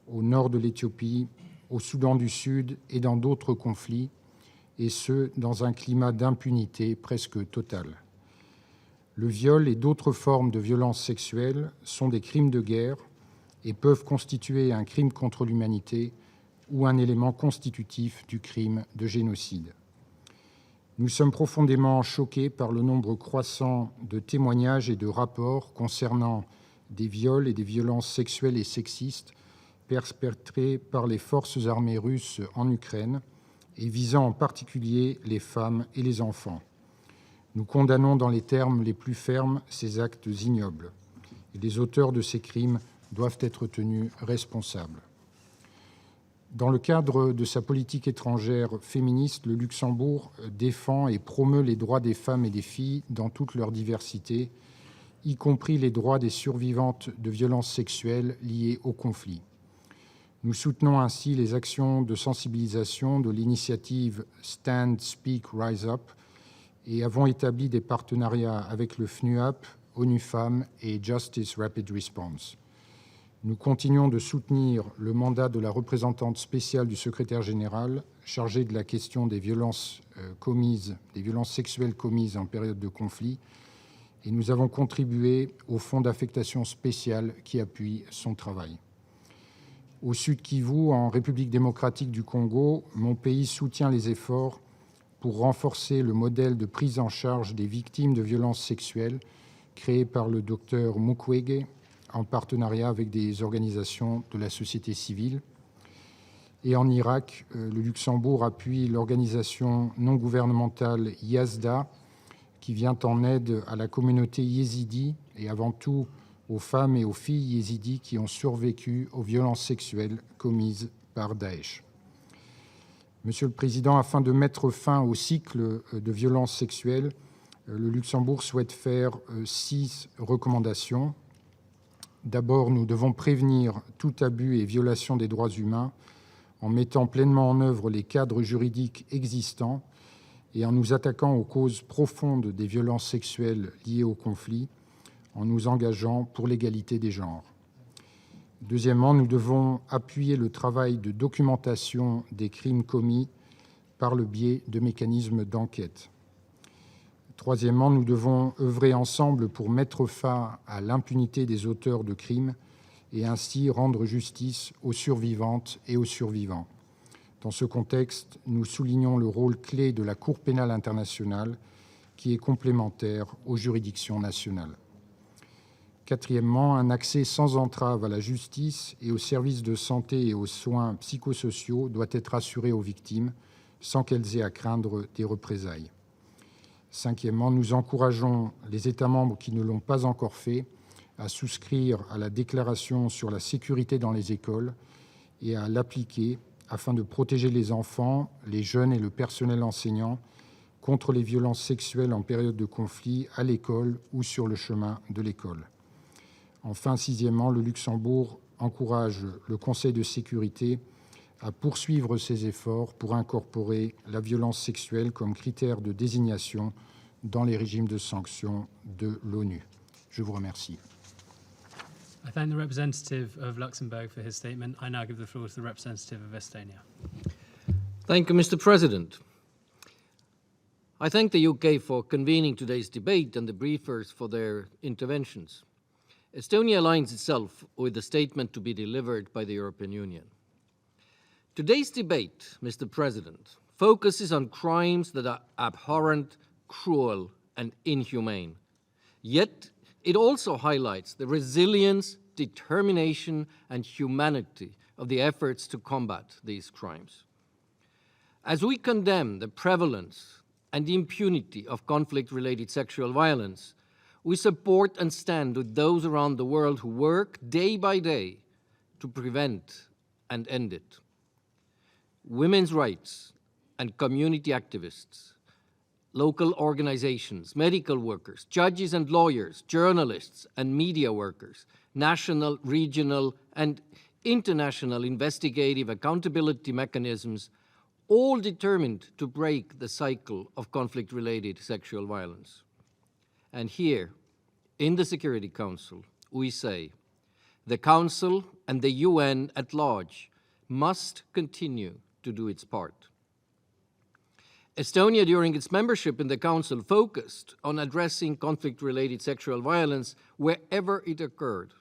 J: au nord de l'Éthiopie, au Soudan du Sud et dans d'autres conflits, et ce, dans un climat d'impunité presque totale. Le viol et d'autres formes de violences sexuelles sont des crimes de guerre et peuvent constituer un crime contre l'humanité ou un élément constitutif du crime de génocide. Nous sommes profondément choqués par le nombre croissant de témoignages et de rapports concernant des viols et des violences sexuelles et sexistes perpétrés par les forces armées russes en Ukraine et visant en particulier les femmes et les enfants. Nous condamnons dans les termes les plus fermes ces actes ignobles. Et les auteurs de ces crimes doivent être tenus responsables. Dans le cadre de sa politique étrangère féministe, le Luxembourg défend et promeut les droits des femmes et des filles dans toute leur diversité, y compris les droits des survivantes de violences sexuelles liées au conflit. Nous soutenons ainsi les actions de sensibilisation de l'initiative Stand, Speak, Rise Up et avons établi des partenariats avec le FNUAP ONU Femmes et Justice Rapid Response. Nous continuons de soutenir le mandat de la représentante spéciale du secrétaire général chargée de la question des violences sexuelles commises en période de conflit, et nous avons contribué au fonds d'affectation spéciale qui appuie son travail. Au Sud Kivu, en République démocratique du Congo, mon pays soutient les efforts pour renforcer le modèle de prise en charge des victimes de violences sexuelles créé par le docteur Mukwege en partenariat avec des organisations de la société civile. Et en Irak, le Luxembourg appuie l'organisation non gouvernementale Yazda qui vient en aide à la communauté yézidi et avant tout aux femmes et aux filles yézidis qui ont survécu aux violences sexuelles commises par Daesh. Monsieur le Président, afin de mettre fin au cycle de violences sexuelles, le Luxembourg souhaite faire 6 recommandations. D'abord, nous devons prévenir tout abus et violation des droits humains en mettant pleinement en œuvre les cadres juridiques existants et en nous attaquant aux causes profondes des violences sexuelles liées au conflit, en nous engageant pour l'égalité des genres. Deuxièmement, nous devons appuyer le travail de documentation des crimes commis par le biais de mécanismes d'enquête. Troisièmement, nous devons œuvrer ensemble pour mettre fin à l'impunité des auteurs de crimes et ainsi rendre justice aux survivantes et aux survivants. Dans ce contexte, nous soulignons le rôle clé de la Cour pénale internationale qui est complémentaire aux juridictions nationales. Quatrièmement, un accès sans entrave à la justice et aux services de santé et aux soins psychosociaux doit être assuré aux victimes sans qu'elles aient à craindre des représailles. Cinquièmement, nous encourageons les États membres qui ne l'ont pas encore fait à souscrire à la déclaration sur la sécurité dans les écoles et à l'appliquer afin de protéger les enfants, les jeunes et le personnel enseignant contre les violences sexuelles en période de conflit à l'école ou sur le chemin de l'école. Enfin, sixièmement, le Luxembourg encourage le Conseil de sécurité à poursuivre ses efforts pour incorporer la violence sexuelle comme critère de désignation dans les régimes de sanctions de l'ONU. Je vous remercie.
A: I thank the representative of Luxembourg for his statement. I now give the floor to the representative of Estonia.
K: Thank you, Mr. President. I thank the UK for convening today's debate and the briefers for their interventions. Estonia aligns itself with the statement to be delivered by the European Union. Today's debate, Mr. President, focuses on crimes that are abhorrent, cruel, and inhumane. Yet, it also highlights the resilience, determination, and humanity of the efforts to combat these crimes. As we condemn the prevalence and the impunity of conflict-related sexual violence, we support and stand with those around the world who work day by day to prevent and end it. Women's rights and community activists, local organizations, medical workers, judges and lawyers, journalists and media workers, national, regional, and international investigative accountability mechanisms, all determined to break the cycle of conflict-related sexual violence. And here, in the Security Council, we say, the Council and the UN at large must continue to do its part. Estonia, during its membership in the Council, focused on addressing conflict-related sexual violence wherever it occurred,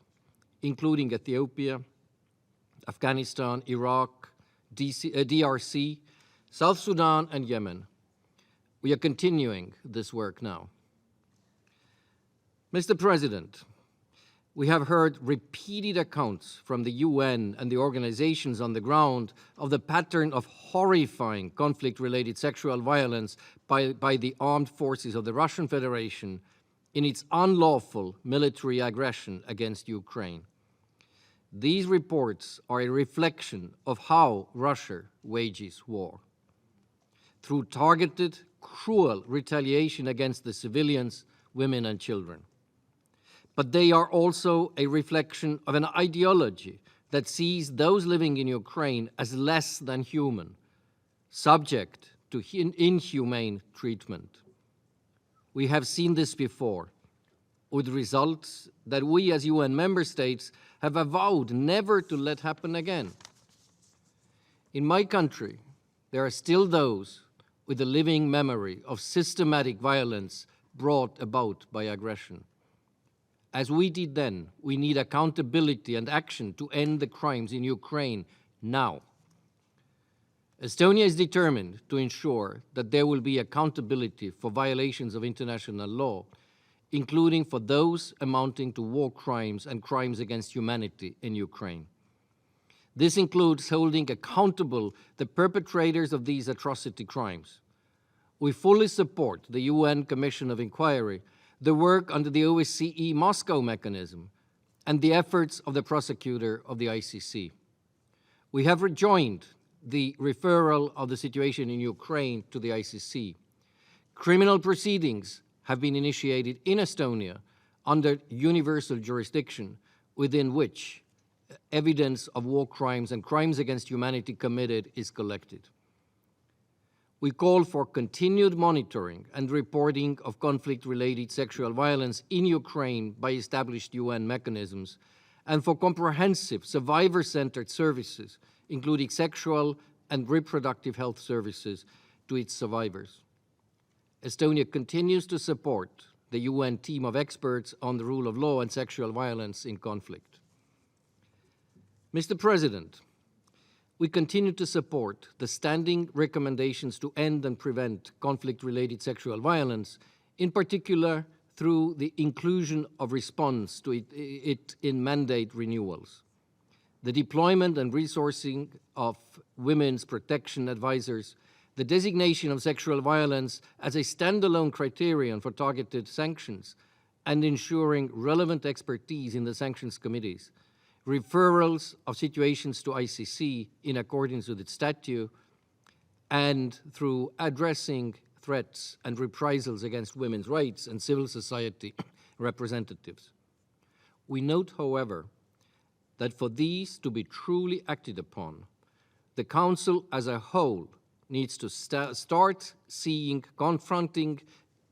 K: including Ethiopia, Afghanistan, Iraq, DRC, South Sudan, and Yemen. We are continuing this work now. Mr. President, we have heard repeated accounts from the UN and the organizations on the ground of the pattern of horrifying conflict-related sexual violence by the armed forces of the Russian Federation in its unlawful military aggression against Ukraine. These reports are a reflection of how Russia wages war. Through targeted, cruel retaliation against the civilians, women, and children. But they are also a reflection of an ideology that sees those living in Ukraine as less than human, subject to inhumane treatment. We have seen this before. with results that we as UN member states have vowed never to let happen again. In my country, there are still those with a living memory of systematic violence brought about by aggression. As we did then, we need accountability and action to end the crimes in Ukraine now. Estonia is determined to ensure that there will be accountability for violations of international law, including for those amounting to war crimes and crimes against humanity in Ukraine. This includes holding accountable the perpetrators of these atrocity crimes. We fully support the UN Commission of Inquiry, the work under the OSCE Moscow mechanism, and the efforts of the prosecutor of the ICC. We have rejoined the referral of the situation in Ukraine to the ICC. Criminal proceedings have been initiated in Estonia under universal jurisdiction, within which evidence of war crimes and crimes against humanity committed is collected. We call for continued monitoring and reporting of conflict-related sexual violence in Ukraine by established UN mechanisms, and for comprehensive survivor-centered services, including sexual and reproductive health services to its survivors. Estonia continues to support the UN team of experts on the rule of law and sexual violence in conflict. Mr. President, we continue to support the standing recommendations to end and prevent conflict-related sexual violence, in particular through the inclusion of response to it in mandate renewals, the deployment and resourcing of women's protection advisors, the designation of sexual violence as a standalone criterion for targeted sanctions, and ensuring relevant expertise in the sanctions committees, referrals of situations to ICC in accordance with its statute, and through addressing threats and reprisals against women's rights and civil society representatives. We note, however, that for these to be truly acted upon, the Council as a whole needs to start confronting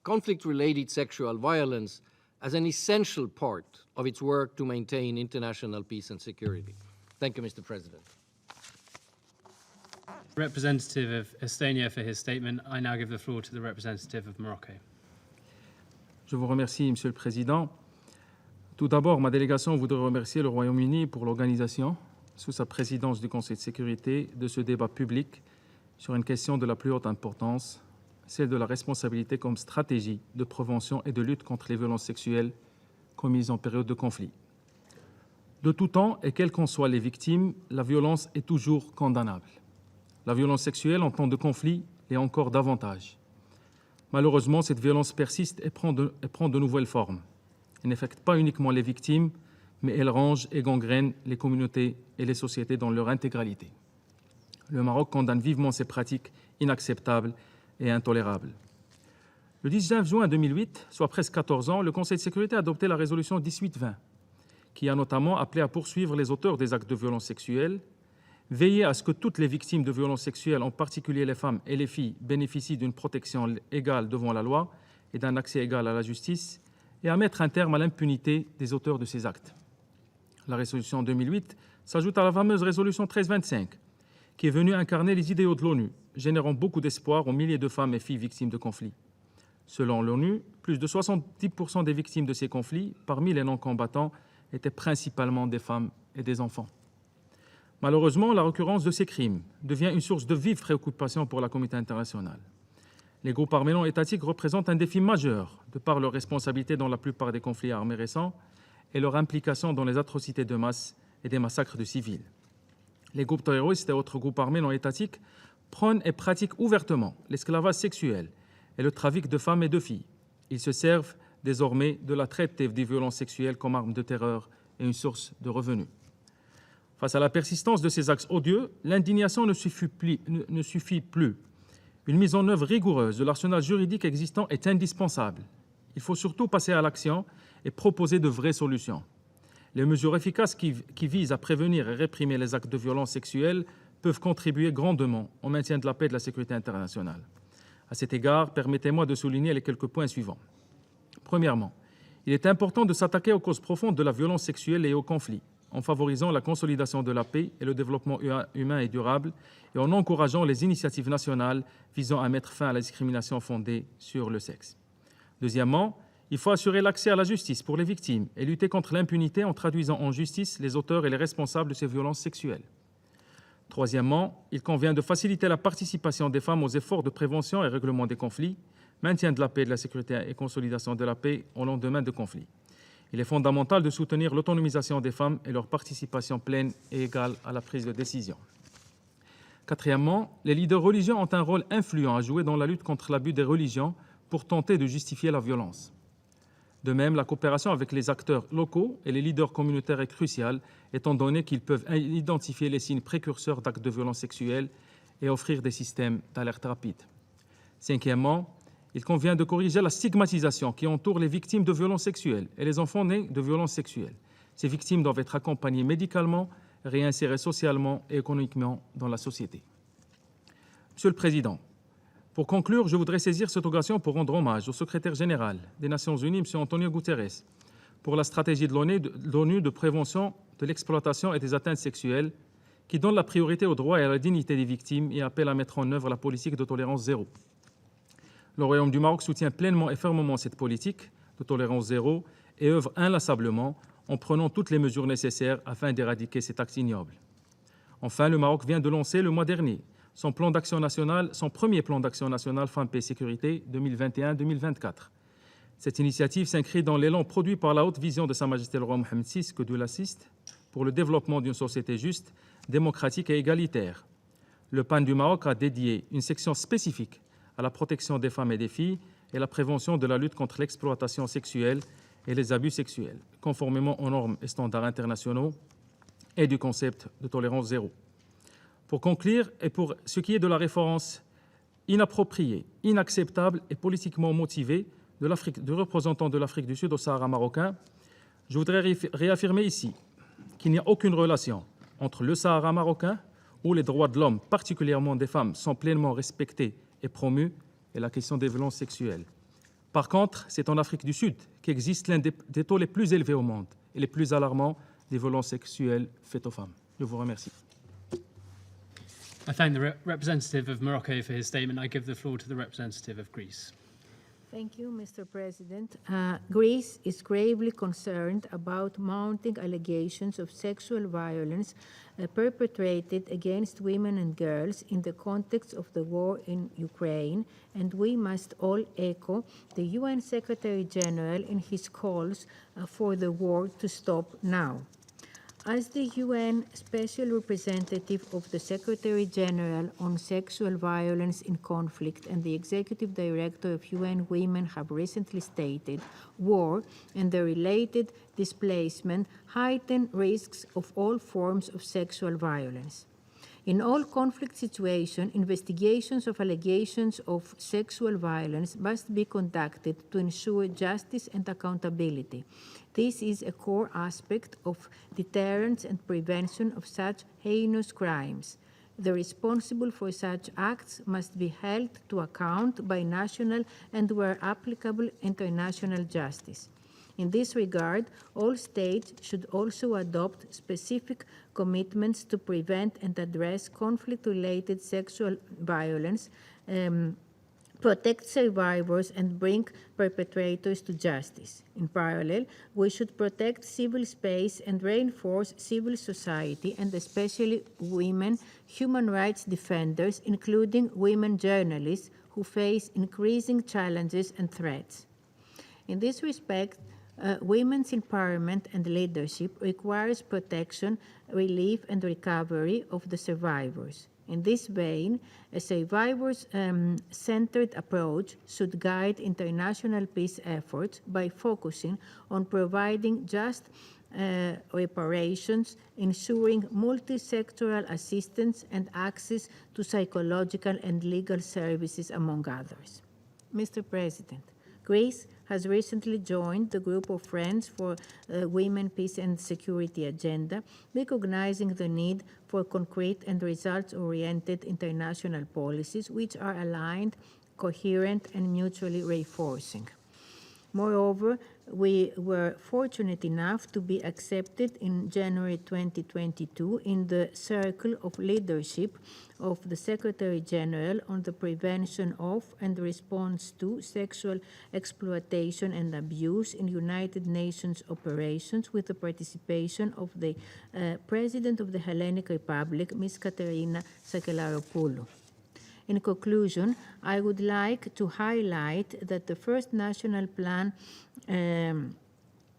K: conflict-related sexual violence as an essential part of its work to maintain international peace and security. Thank you, Mr. President.
A: Representative of Estonia for his statement. I now give the floor to the representative of Morocco.
F: Je vous remercie, Monsieur le Président. Tout d'abord, ma délégation voudrait remercier le Royaume-Uni pour l'organisation, sous sa présidence du Conseil de sécurité, de ce débat public sur une question de la plus haute importance, celle de la responsabilité comme stratégie de prévention et de lutte contre les violences sexuelles commises en période de conflit. De tout temps, et quelles qu'en soient les victimes, la violence est toujours condamnable. La violence sexuelle en temps de conflit l'est encore davantage. Malheureusement, cette violence persiste et prend de nouvelles formes. Elle n'affecte pas uniquement les victimes, mais elle ronge et gangrène les communautés et les sociétés dans leur intégralité. Le Maroc condamne vivement ces pratiques inacceptables et intolérables. Le 19 juin 2008, soit presque 14 ans, le Conseil de sécurité a adopté la résolution 1820, qui a notamment appelé à poursuivre les auteurs des actes de violence sexuelle, veiller à ce que toutes les victimes de violences sexuelles, en particulier les femmes et les filles, bénéficient d'une protection égale devant la loi et d'un accès égal à la justice, et à mettre un terme à l'impunité des auteurs de ces actes. La résolution 2008 s'ajoute à la fameuse résolution 1325, qui est venue incarner les idéaux de l'ONU, générant beaucoup d'espoir aux milliers de femmes et filles victimes de conflits. Selon l'ONU, plus de 70% des victimes de ces conflits, parmi les non-combattants, étaient principalement des femmes et des enfants. Malheureusement, la récurrence de ces crimes devient une source de vive préoccupation pour la communauté internationale. Les groupes armés non étatiques représentent un défi majeur de par leur responsabilité dans la plupart des conflits armés récents et leur implication dans les atrocités de masse et des massacres de civils. Les groupes terroristes et autres groupes armés non étatiques prônent et pratiquent ouvertement l'esclavage sexuel et le trafic de femmes et de filles. Ils se servent désormais de la traite et des violences sexuelles comme arme de terreur et une source de revenus. Face à la persistance de ces actes odieux, l'indignation ne suffit plus. Une mise en œuvre rigoureuse de l'arsenal juridique existant est indispensable. Il faut surtout passer à l'action et proposer de vraies solutions. Les mesures efficaces qui visent à prévenir et réprimer les actes de violence sexuelle peuvent contribuer grandement au maintien de la paix et de la sécurité internationale. À cet égard, permettez-moi de souligner les quelques points suivants. Premièrement,
L: Il est important de s'attaquer aux causes profondes de la violence sexuelle et aux conflits, en favorisant la consolidation de la paix et le développement humain et durable, et en encourageant les initiatives nationales visant à mettre fin à la discrimination fondée sur le sexe. Deuxièmement, il faut assurer l'accès à la justice pour les victimes et lutter contre l'impunité en traduisant en justice les auteurs et les responsables de ces violences sexuelles. Troisièmement, il convient de faciliter la participation des femmes aux efforts de prévention et règlement des conflits, maintien de la paix, de la sécurité et consolidation de la paix au lendemain de conflits. Il est fondamental de soutenir l'autonomisation des femmes et leur participation pleine et égale à la prise de décision. Quatrièmement, les leaders religieux ont un rôle influent à jouer dans la lutte contre l'abus des religions pour tenter de justifier la violence. De même, la coopération avec les acteurs locaux et les leaders communautaires est cruciale, étant donné qu'ils peuvent identifier les signes précurseurs d'actes de violence sexuelle et offrir des systèmes d'alerte rapide. Cinquièmement, il convient de corriger la stigmatisation qui entoure les victimes de violences sexuelles et les enfants nés de violences sexuelles. Ces victimes doivent être accompagnées médicalement, réinsérées socialement et économiquement dans la société. Monsieur le Président, pour conclure, je voudrais saisir cette occasion pour rendre hommage au secrétaire général des Nations Unies, M. Antonio Guterres, pour la stratégie de l'ONU de prévention de l'exploitation et des atteintes sexuelles, qui donne la priorité aux droits et à la dignité des victimes et appelle à mettre en œuvre la politique de tolérance zéro. Le Royaume du Maroc soutient pleinement et fermement cette politique de tolérance zéro et œuvre inlassablement en prenant toutes les mesures nécessaires afin d'éradiquer cet acte ignoble. Enfin, le Maroc vient de lancer le mois dernier son premier plan d'action national Femmes, Paix, Sécurité 2021-2024. Cette initiative s'inscrit dans l'élan produit par la haute vision de Sa Majesté le roi Mohammed VI, que Dieu l'assiste, pour le développement d'une société juste, démocratique et égalitaire. Le PAN du Maroc a dédié une section spécifique à la protection des femmes et des filles et la prévention de la lutte contre l'exploitation sexuelle et les abus sexuels, conformément aux normes et standards internationaux et du concept de tolérance zéro. Pour conclure, et pour ce qui est de la référence inappropriée, inacceptable et politiquement motivée du représentant de l'Afrique du Sud au Sahara marocain, je voudrais réaffirmer ici qu'il n'y a aucune relation entre le Sahara marocain, où les droits de l'homme, particulièrement des femmes, sont pleinement respectés et promus, et la question des violences sexuelles. Par contre, c'est en Afrique du Sud qu'existe l'un des taux les plus élevés au monde et les plus alarmants des violences sexuelles faites aux femmes. Je vous remercie.
A: I thank the representative of Morocco for his statement. I give the floor to the representative of Greece.
M: Thank you, Mr. President. Greece is gravely concerned about mounting allegations of sexual violence perpetrated against women and girls in the context of the war in Ukraine, and we must all echo the UN Secretary General in his calls for the war to stop now. As the UN Special Representative of the Secretary General on Sexual Violence in Conflict and the Executive Director of UN Women have recently stated, war and the related displacement heighten risks of all forms of sexual violence. In all conflict situations, investigations of allegations of sexual violence must be conducted to ensure justice and accountability. This is a core aspect of deterrence and prevention of such heinous crimes. The responsible for such acts must be held to account by national and, where applicable, international justice. In this regard, all states should also adopt specific commitments to prevent and address conflict-related sexual violence, protect survivors, and bring perpetrators to justice. In parallel, we should protect civil space and reinforce civil society, and especially women human rights defenders, including women journalists who face increasing challenges and threats. In this respect, women's empowerment and leadership requires protection, relief, and recovery of the survivors. In this vein, a survivors-centered approach should guide international peace efforts by focusing on providing just reparations, ensuring multi-sectoral assistance, and access to psychological and legal services, among others. Mr. President, Greece has recently joined the group of Friends for Women, Peace and Security agenda, recognizing the need for concrete and results-oriented international policies which are aligned, coherent, and mutually reinforcing. Moreover, we were fortunate enough to be accepted in January 2022 in the Circle of Leadership of the Secretary General on the Prevention of and Response to Sexual Exploitation and Abuse in United Nations operations, with the participation of the President of the Hellenic Republic, Ms. Katerina Sakelaropoulou. In conclusion, I would like to highlight that the first national plan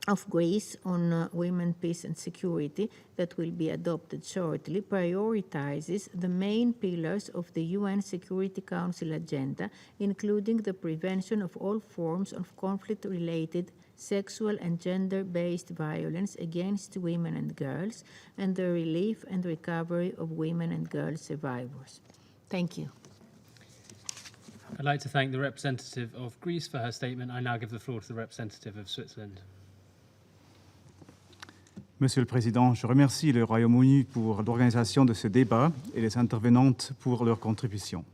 M: of Greece on women, peace and security that will be adopted shortly prioritizes the main pillars of the UN Security Council agenda, including the prevention of all forms of conflict-related sexual and gender-based violence against women and girls, and the relief and recovery of women and girl survivors. Thank you.
A: I'd like to thank the representative of Greece for her statement. I now give the floor to the representative of Switzerland.
N: Monsieur le Président, je remercie le Royaume-Uni pour l'organisation de ce débat et les intervenantes pour leur contribution.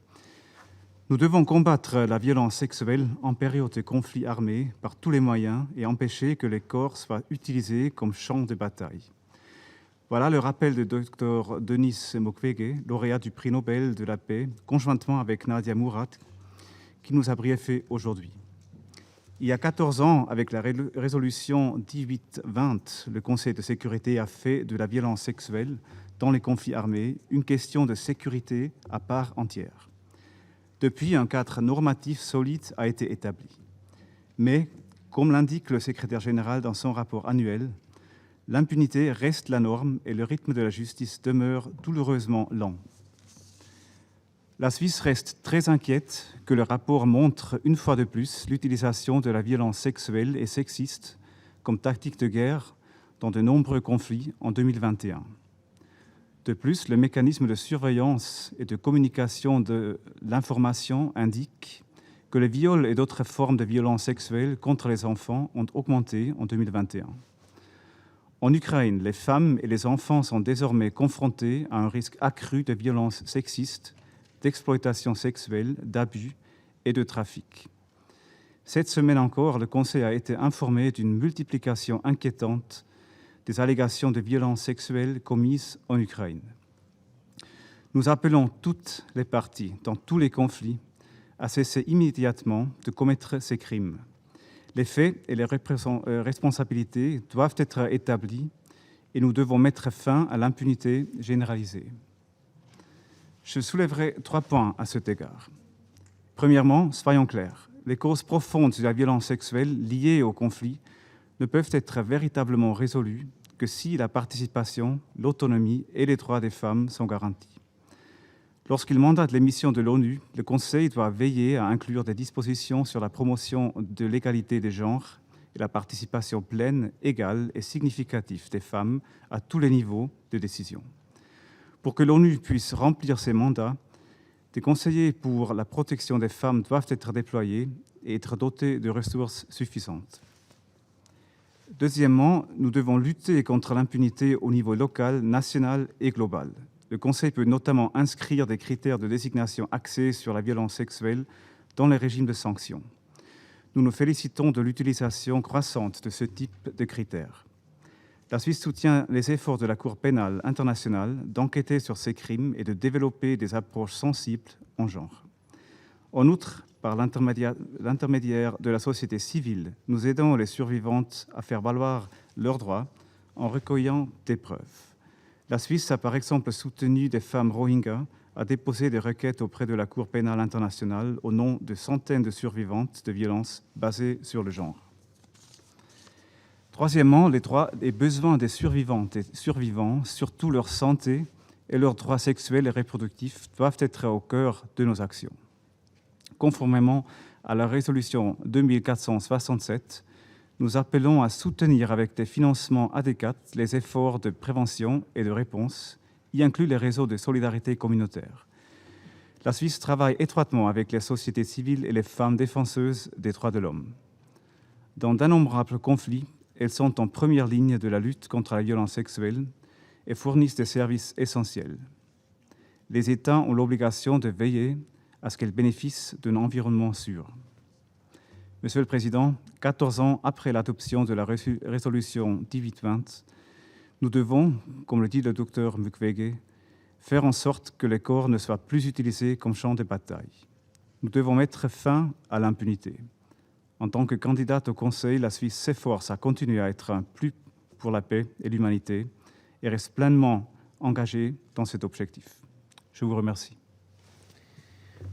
N: Nous devons combattre la violence sexuelle en période de conflit armé par tous les moyens et empêcher que les corps soient utilisés comme champ de bataille. Voilà le rappel de Dr Denis Mukwege, lauréat du prix Nobel de la paix, conjointement avec Nadia Mourad, qui nous a briefé aujourd'hui. Il y a 14 ans, avec la résolution 1820, le Conseil de sécurité a fait de la violence sexuelle dans les conflits armés une question de sécurité à part entière. Depuis, un cadre normatif solide a été établi. Mais, comme l'indique le secrétaire général dans son rapport annuel, l'impunité reste la norme et le rythme de la justice demeure douloureusement lent. La Suisse reste très inquiète que le rapport montre une fois de plus l'utilisation de la violence sexuelle et sexiste comme tactique de guerre dans de nombreux conflits en 2021. De plus, le mécanisme de surveillance et de communication de l'information indique que les viols et d'autres formes de violence sexuelle contre les enfants ont augmenté en 2021. En Ukraine, les femmes et les enfants sont désormais confrontés à un risque accru de violences sexistes, d'exploitation sexuelle, d'abus et de trafic. Cette semaine encore, le Conseil a été informé d'une multiplication inquiétante des allégations de violences sexuelles commises en Ukraine. Nous appelons toutes les parties dans tous les conflits à cesser immédiatement de commettre ces crimes. Les faits et les responsabilités doivent être établis et nous devons mettre fin à l'impunité généralisée. Je soulèverai 3 points à cet égard. Premièrement, soyons clairs, les causes profondes de la violence sexuelle liées au conflit ne peuvent être véritablement résolues que si la participation, l'autonomie et les droits des femmes sont garantis. Lorsqu'il mandate les missions de l'ONU, le Conseil doit veiller à inclure des dispositions sur la promotion de l'égalité des genres et la participation pleine, égale et significative des femmes à tous les niveaux de décision. Pour que l'ONU puisse remplir ses mandats, des conseillers pour la protection des femmes doivent être déployés et être dotés de ressources suffisantes. Deuxièmement, nous devons lutter contre l'impunité au niveau local, national et global. Le Conseil peut notamment inscrire des critères de désignation axés sur la violence sexuelle dans les régimes de sanctions. Nous nous félicitons de l'utilisation croissante de ce type de critères. La Suisse soutient les efforts de la Cour pénale internationale d'enquêter sur ces crimes et de développer des approches sensibles en genre. En outre, par l'intermédiaire de la société civile, nous aidons les survivantes à faire valoir leurs droits en recueillant des preuves. La Suisse a par exemple soutenu des femmes Rohingyas à déposer des requêtes auprès de la Cour pénale internationale au nom de centaines de survivantes de violences basées sur le genre. Troisièmement, les droits et besoins des survivantes et survivants, surtout leur santé et leurs droits sexuels et reproductifs, doivent être au cœur de nos actions. Conformément à la résolution 2467, nous appelons à soutenir avec des financements adéquats les efforts de prévention et de réponse, y inclus les réseaux de solidarité communautaire. La Suisse travaille étroitement avec les sociétés civiles et les femmes défenseuses des droits de l'homme. Dans d'innombrables conflits, elles sont en première ligne de la lutte contre la violence sexuelle et fournissent des services essentiels. Les États ont l'obligation de veiller à ce qu'elles bénéficient d'un environnement sûr. Monsieur le Président, 14 ans après l'adoption de la résolution 1820, nous devons, comme le dit le docteur Mukwege, faire en sorte que les corps ne soient plus utilisés comme champ de bataille. Nous devons mettre fin à l'impunité. En tant que candidate au Conseil, la Suisse s'efforce à continuer à être un plus pour la paix et l'humanité et reste pleinement engagée dans cet objectif. Je vous remercie.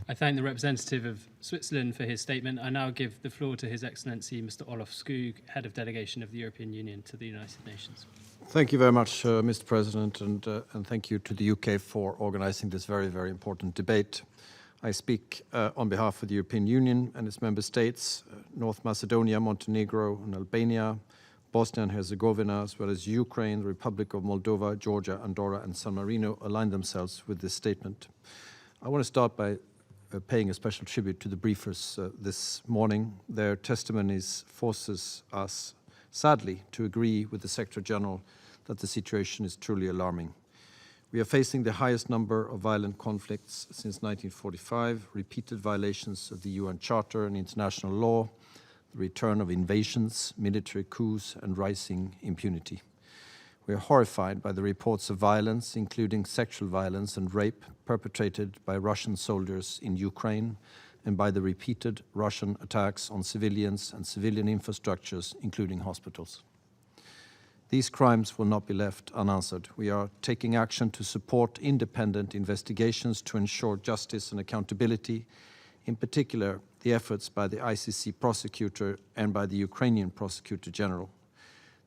A: I thank the representative of Switzerland for his statement. I now give the floor to His Excellency Mr. Olof Skog, Head of Delegation of the European Union to the United Nations.
O: Thank you very much, Mr. President, and thank you to the UK for organising this very, very important debate. I speak on behalf of the European Union and its member states, North Macedonia, Montenegro, and Albania, Bosnia and Herzegovina, as well as Ukraine, the Republic of Moldova, Georgia, Andorra, and San Marino align themselves with this statement. I want to start by paying a special tribute to the briefers this morning. Their testimonies forces us, sadly, to agree with the Secretary General that the situation is truly alarming. We are facing the highest number of violent conflicts since 1945, repeated violations of the UN Charter and international law, the return of invasions, military coups, and rising impunity. We are horrified by the reports of violence, including sexual violence and rape, perpetrated by Russian soldiers in Ukraine, and by the repeated Russian attacks on civilians and civilian infrastructures, including hospitals. These crimes will not be left unanswered. We are taking action to support independent investigations to ensure justice and accountability, in particular the efforts by the ICC prosecutor and by the Ukrainian prosecutor general.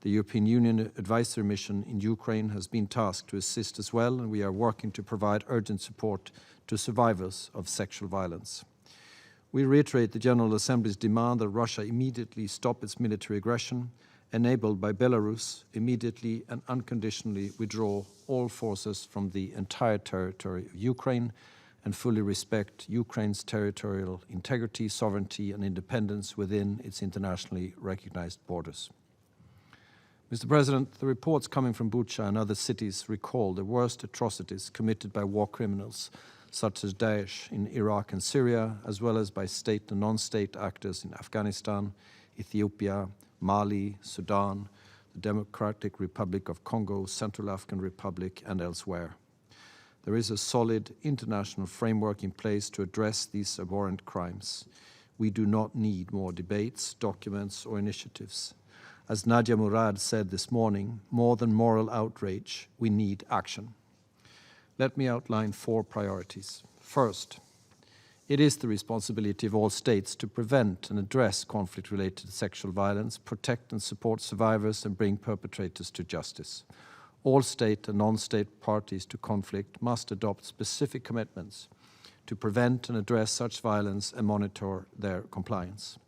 O: The European Union Advisory Mission in Ukraine has been tasked to assist as well, and we are working to provide urgent support to survivors of sexual violence. We reiterate the General Assembly's demand that Russia immediately stop its military aggression, enabled by Belarus, immediately and unconditionally withdraw all forces from the entire territory of Ukraine and fully respect Ukraine's territorial integrity, sovereignty, and independence within its internationally recognized borders. Mr. President, the reports coming from Bucha and other cities recall the worst atrocities committed by war criminals such as Daesh in Iraq and Syria, as well as by state and non-state actors in Afghanistan, Ethiopia, Mali, Sudan, the Democratic Republic of Congo, Central African Republic, and elsewhere. There is a solid international framework in place to address these abhorrent crimes. We do not need more debates, documents, or initiatives. As Nadia Murad said this morning, more than moral outrage, we need action. Let me outline 4 priorities. First, it is the responsibility of all states to prevent and address conflict-related sexual violence, protect and support survivors, and bring perpetrators to justice. All state and non-state parties to conflict must adopt specific commitments to prevent and address such violence and monitor their compliance.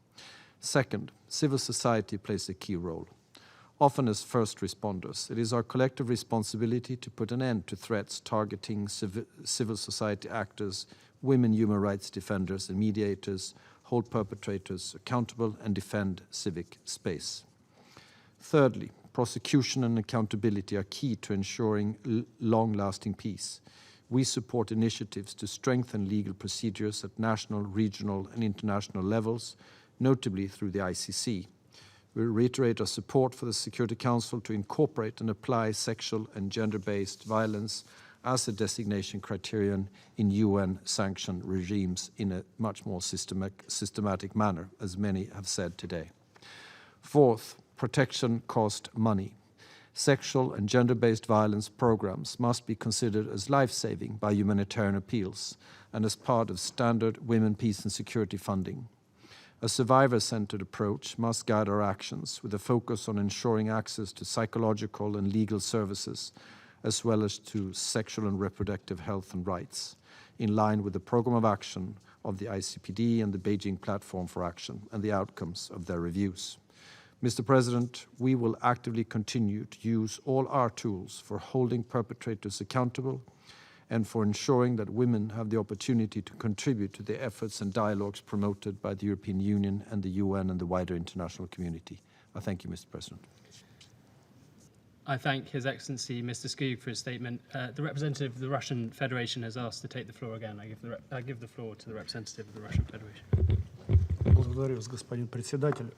O: Second, civil society plays a key role. Often as first responders, it is our collective responsibility to put an end to threats targeting civil society actors, women human rights defenders and mediators, hold perpetrators accountable, and defend civic space. Thirdly, prosecution and accountability are key to ensuring long-lasting peace. We support initiatives to strengthen legal procedures at national, regional, and international levels, notably through the ICC. We reiterate our support for the Security Council to incorporate and apply sexual and gender-based violence as a designation criterion in UN-sanctioned regimes in a much more systematic manner, as many have said today. Fourth, protection costs money. Sexual and gender-based violence programs must be considered as life-saving by humanitarian appeals and as part of standard women, peace and security funding. A survivor-centered approach must guide our actions with a focus on ensuring access to psychological and legal services, as well as to sexual and reproductive health and rights, in line with the program of action of the ICPD and the Beijing Platform for Action and the outcomes of their reviews. Mr. President, we will actively continue to use all our tools for holding perpetrators accountable and for ensuring that women have the opportunity to contribute to the efforts and dialogues promoted by the European Union and the UN and the wider international community. I thank you, Mr. President.
A: I thank His Excellency Mr. Skog for his statement. The representative of the Russian Federation has asked to take the floor again. I give the floor to the representative of the Russian Federation.
P: Благодарю вас, господин председатель.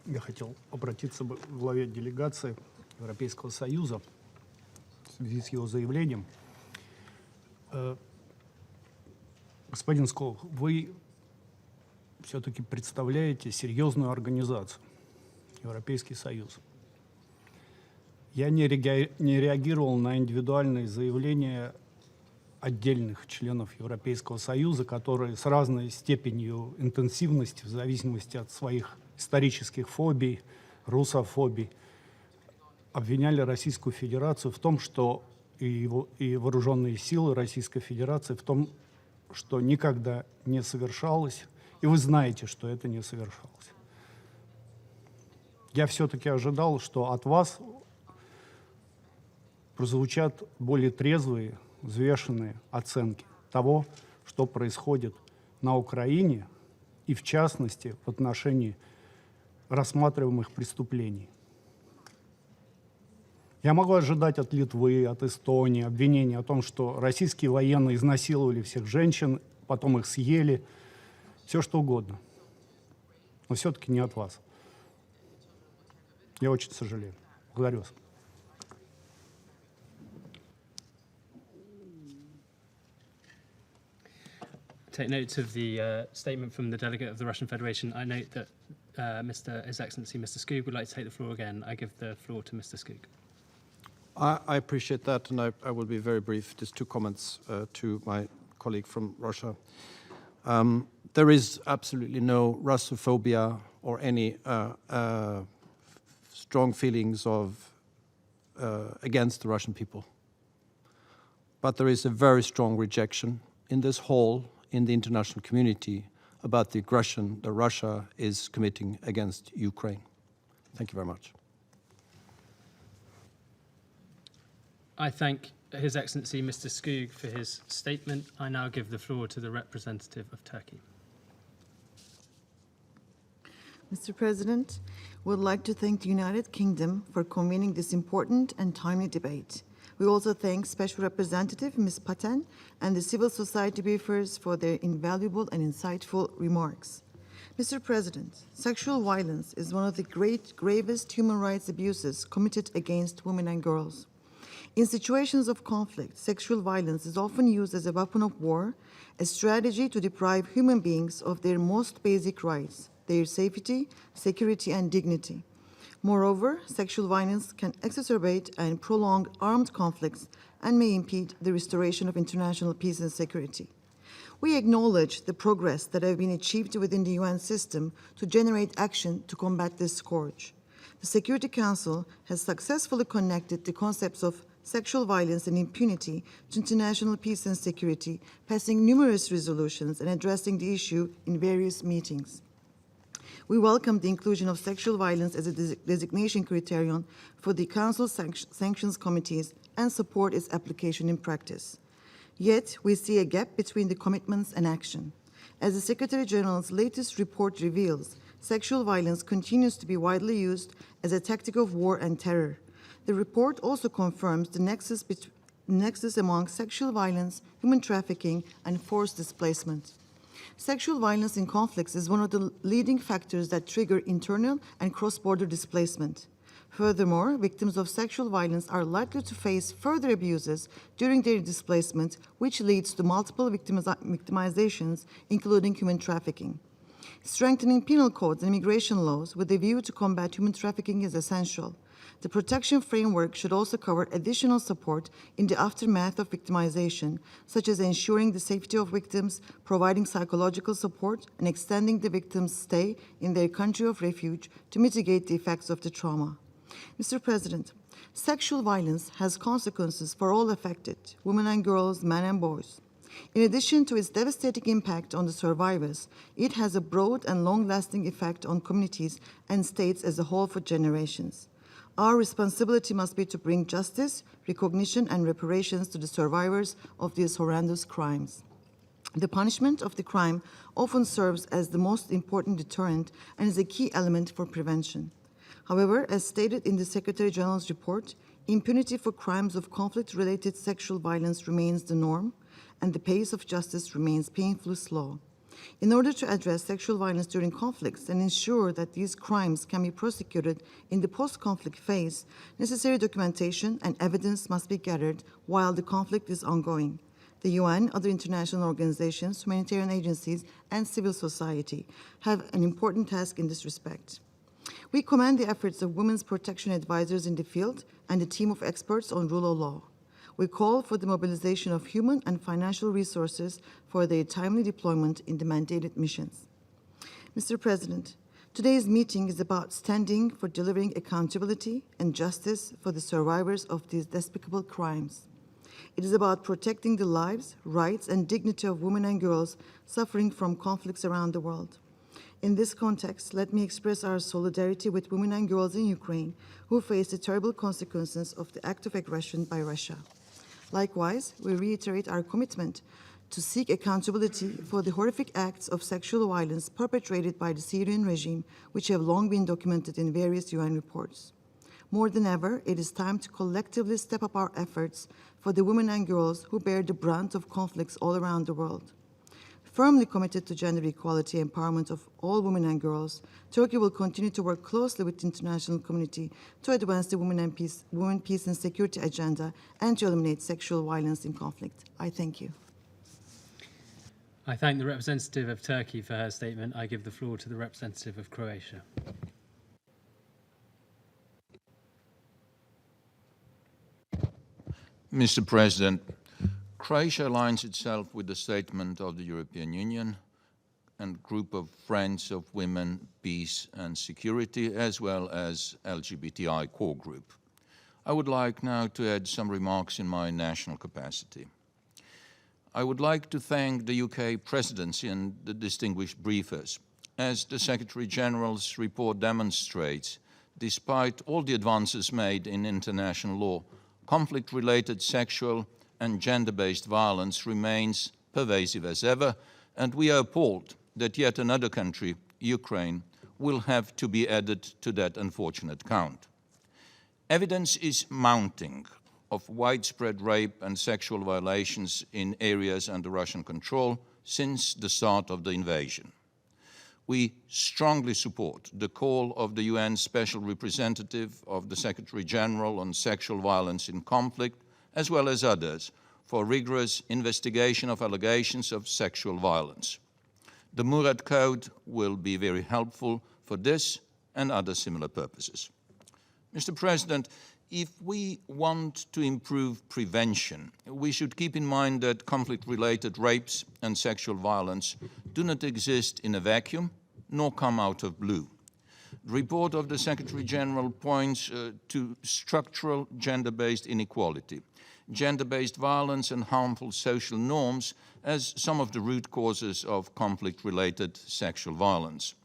P: Я хотел обратиться к главе делегации Европейского Союза в связи с его заявлением. Господин Сколок, вы все-таки представляете серьезную организацию, Европейский Союз. Я не реагировал на индивидуальные заявления отдельных членов Европейского Союза, которые с разной степенью интенсивности, в зависимости от своих исторических фобий, русофобий, обвиняли Российскую Федерацию в том, что и вооруженные силы Российской Федерации в том, что никогда не совершалось, и вы знаете, что это не совершалось. Я все-таки ожидал, что от вас прозвучат более трезвые, взвешенные оценки того, что происходит на Украине, и в частности в отношении рассматриваемых преступлений. Я могу ожидать от Литвы, от Эстонии обвинений о том, что российские военные изнасиловали всех женщин, потом их съели, все что угодно. Но все-таки не от вас. Я очень сожалею. Благодарю вас.
A: Take note of the statement from the delegate of the Russian Federation. I note that His Excellency Mr. Skoog would like to take the floor again. I give the floor to Mr. Skoog.
O: I appreciate that, and I will be very brief. Just two comments to my colleague from Russia. There is absolutely no Russophobia or any strong feelings of against the Russian people. But there is a very strong rejection in this hall, in the international community, about the aggression that Russia is committing against Ukraine. Thank you very much.
A: I thank His Excellency Mr. Skoog for his statement. I now give the floor to the representative of Turkey.
Q: Mr. President, we would like to thank the United Kingdom for convening this important and timely debate. We also thank Special Representative Ms. Paten and the civil society briefers for their invaluable and insightful remarks. Mr. President, sexual violence is one of the gravest human rights abuses committed against women and girls. In situations of conflict, sexual violence is often used as a weapon of war, a strategy to deprive human beings of their most basic rights, their safety, security, and dignity. Moreover, sexual violence can exacerbate and prolong armed conflicts and may impede the restoration of international peace and security. We acknowledge the progress that has been achieved within the UN system to generate action to combat this scourge. The Security Council has successfully connected the concepts of sexual violence and impunity to international peace and security, passing numerous resolutions and addressing the issue in various meetings. We welcome the inclusion of sexual violence as a designation criterion for the Council sanctions committees and support its application in practice. Yet, we see a gap between the commitments and action. As the Secretary General's latest report reveals, sexual violence continues to be widely used as a tactic of war and terror. The report also confirms the nexus among sexual violence, human trafficking, and forced displacement. Sexual violence in conflicts is one of the leading factors that trigger internal and cross-border displacement. Furthermore, victims of sexual violence are likely to face further abuses during their displacement, which leads to multiple victimizations, including human trafficking. Strengthening penal codes and immigration laws with a view to combat human trafficking is essential. The protection framework should also cover additional support in the aftermath of victimization, such as ensuring the safety of victims, providing psychological support, and extending the victim's stay in their country of refuge to mitigate the effects of the trauma. Mr. President, sexual violence has consequences for all affected, women and girls, men and boys. In addition to its devastating impact on the survivors, it has a broad and long-lasting effect on communities and states as a whole for generations. Our responsibility must be to bring justice, recognition, and reparations to the survivors of these horrendous crimes. The punishment of the crime often serves as the most important deterrent and is a key element for prevention. However, as stated in the Secretary General's report, impunity for crimes of conflict-related sexual violence remains the norm, and the pace of justice remains painfully slow. In order to address sexual violence during conflicts and ensure that these crimes can be prosecuted in the post-conflict phase, necessary documentation and evidence must be gathered while the conflict is ongoing. The UN, other international organizations, humanitarian agencies, and civil society have an important task in this respect. We commend the efforts of women's protection advisors in the field and a team of experts on rule of law. We call for the mobilization of human and financial resources for their timely deployment in the mandated missions. Mr. President, today's meeting is about standing for delivering accountability and justice for the survivors of these despicable crimes. It is about protecting the lives, rights, and dignity of women and girls suffering from conflicts around the world. In this context, let me express our solidarity with women and girls in Ukraine who face the terrible consequences of the act of aggression by Russia. Likewise, we reiterate our commitment to seek accountability for the horrific acts of sexual violence perpetrated by the Syrian regime, which have long been documented in various UN reports. More than ever, it is time to collectively step up our efforts for the women and girls who bear the brunt of conflicts all around the world. Firmly committed to gender equality and empowerment of all women and girls, Turkey will continue to work closely with the international community to advance the women, peace and security agenda and to eliminate sexual violence in conflict. I thank you.
A: I thank the representative of Turkey for her statement. I give the floor to the representative of Croatia.
R: Mr. President, Croatia aligns itself with the statement of the European Union and group of friends of women, peace and security, as well as LGBTI core group. I would like now to add some remarks in my national capacity. I would like to thank the UK Presidency and the distinguished briefers. As the Secretary-General's report demonstrates, despite all the advances made in international law, conflict-related sexual and gender-based violence remains pervasive as ever, and we are appalled that yet another country, Ukraine, will have to be added to that unfortunate count. Evidence is mounting of widespread rape and sexual violations in areas under Russian control since the start of the invasion. We strongly support the call of the UN Special Representative of the Secretary-General on Sexual Violence in Conflict, as well as others, for rigorous investigation of allegations of sexual violence. The Murad Code will be very helpful for this and other similar purposes. Mr. President, if we want to improve prevention, we should keep in mind that conflict-related rapes and sexual violence do not exist in a vacuum, nor come out of blue. The report of the Secretary-General points to structural gender-based inequality, gender-based violence and harmful social norms as some of the root causes of conflict-related sexual violence.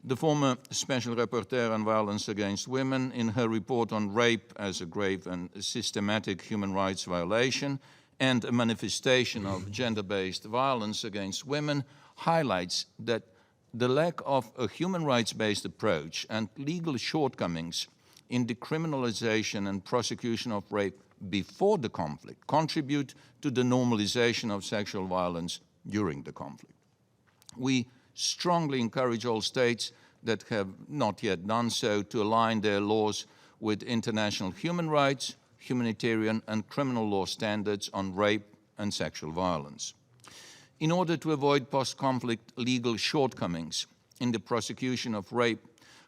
R: The former Special Rapporteur on Violence Against Women, in her report on rape as a grave and systematic human rights violation and a manifestation of gender-based violence against women, highlights that the lack of a human rights-based approach and legal shortcomings in the criminalization and prosecution of rape before the conflict contribute to the normalization of sexual violence during the conflict. We strongly encourage all states that have not yet done so to align their laws with international human rights, humanitarian and criminal law standards on rape and sexual violence. In order to avoid post-conflict legal shortcomings in the prosecution of rape,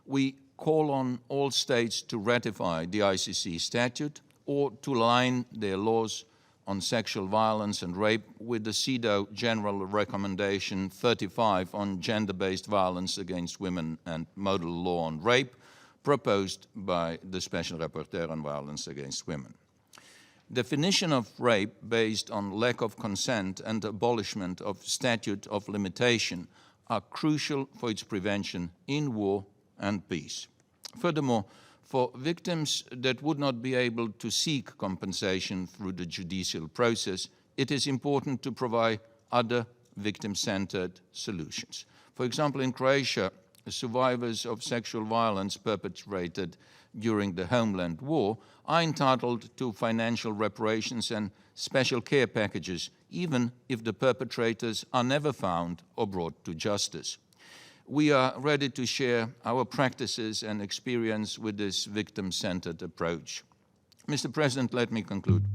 R: we call on all states to ratify the ICC statute or to align their laws on sexual violence and rape with the CEDAW General Recommendation 35 on gender-based violence against women and model law on rape, proposed by the Special Rapporteur on Violence Against Women. Definition of rape based on lack of consent and abolishment of statute of limitation are crucial for its prevention in war and peace. Furthermore, for victims that would not be able to seek compensation through the judicial process, it is important to provide other victim-centered solutions. For example, in Croatia, survivors of sexual violence perpetrated during the Homeland War are entitled to financial reparations and special care packages, even if the perpetrators are never found or brought to justice. We are ready to share our practices and experience with this victim-centered approach. Mr. President, let me conclude.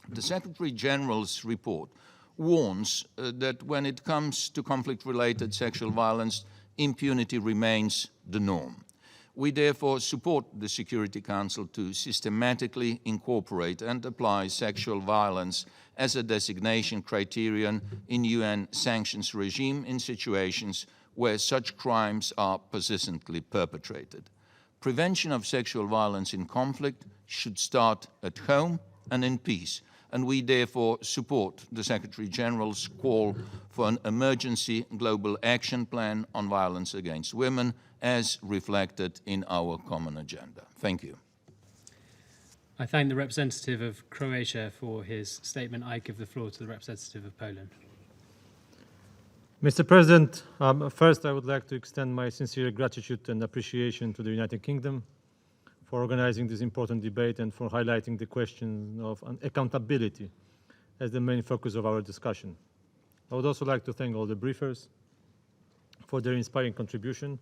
R: The Secretary General's report warns that when it comes to conflict-related sexual violence, impunity remains the norm. We therefore support the Security Council to systematically incorporate and apply sexual violence as a designation criterion in UN sanctions regime in situations where such crimes are persistently perpetrated. Prevention of sexual violence in conflict should start at home and in peace, and we therefore support the Secretary General's call for an emergency global action plan on violence against women as reflected in our common agenda. Thank you.
A: I thank the representative of Croatia for his statement. I give the floor to the representative of Poland.
S: Mr. President, first I would like to extend my sincere gratitude and appreciation to the United Kingdom for organizing this important debate and for highlighting the question of accountability as the main focus of our discussion. I would also like to thank all the briefers for their inspiring contribution.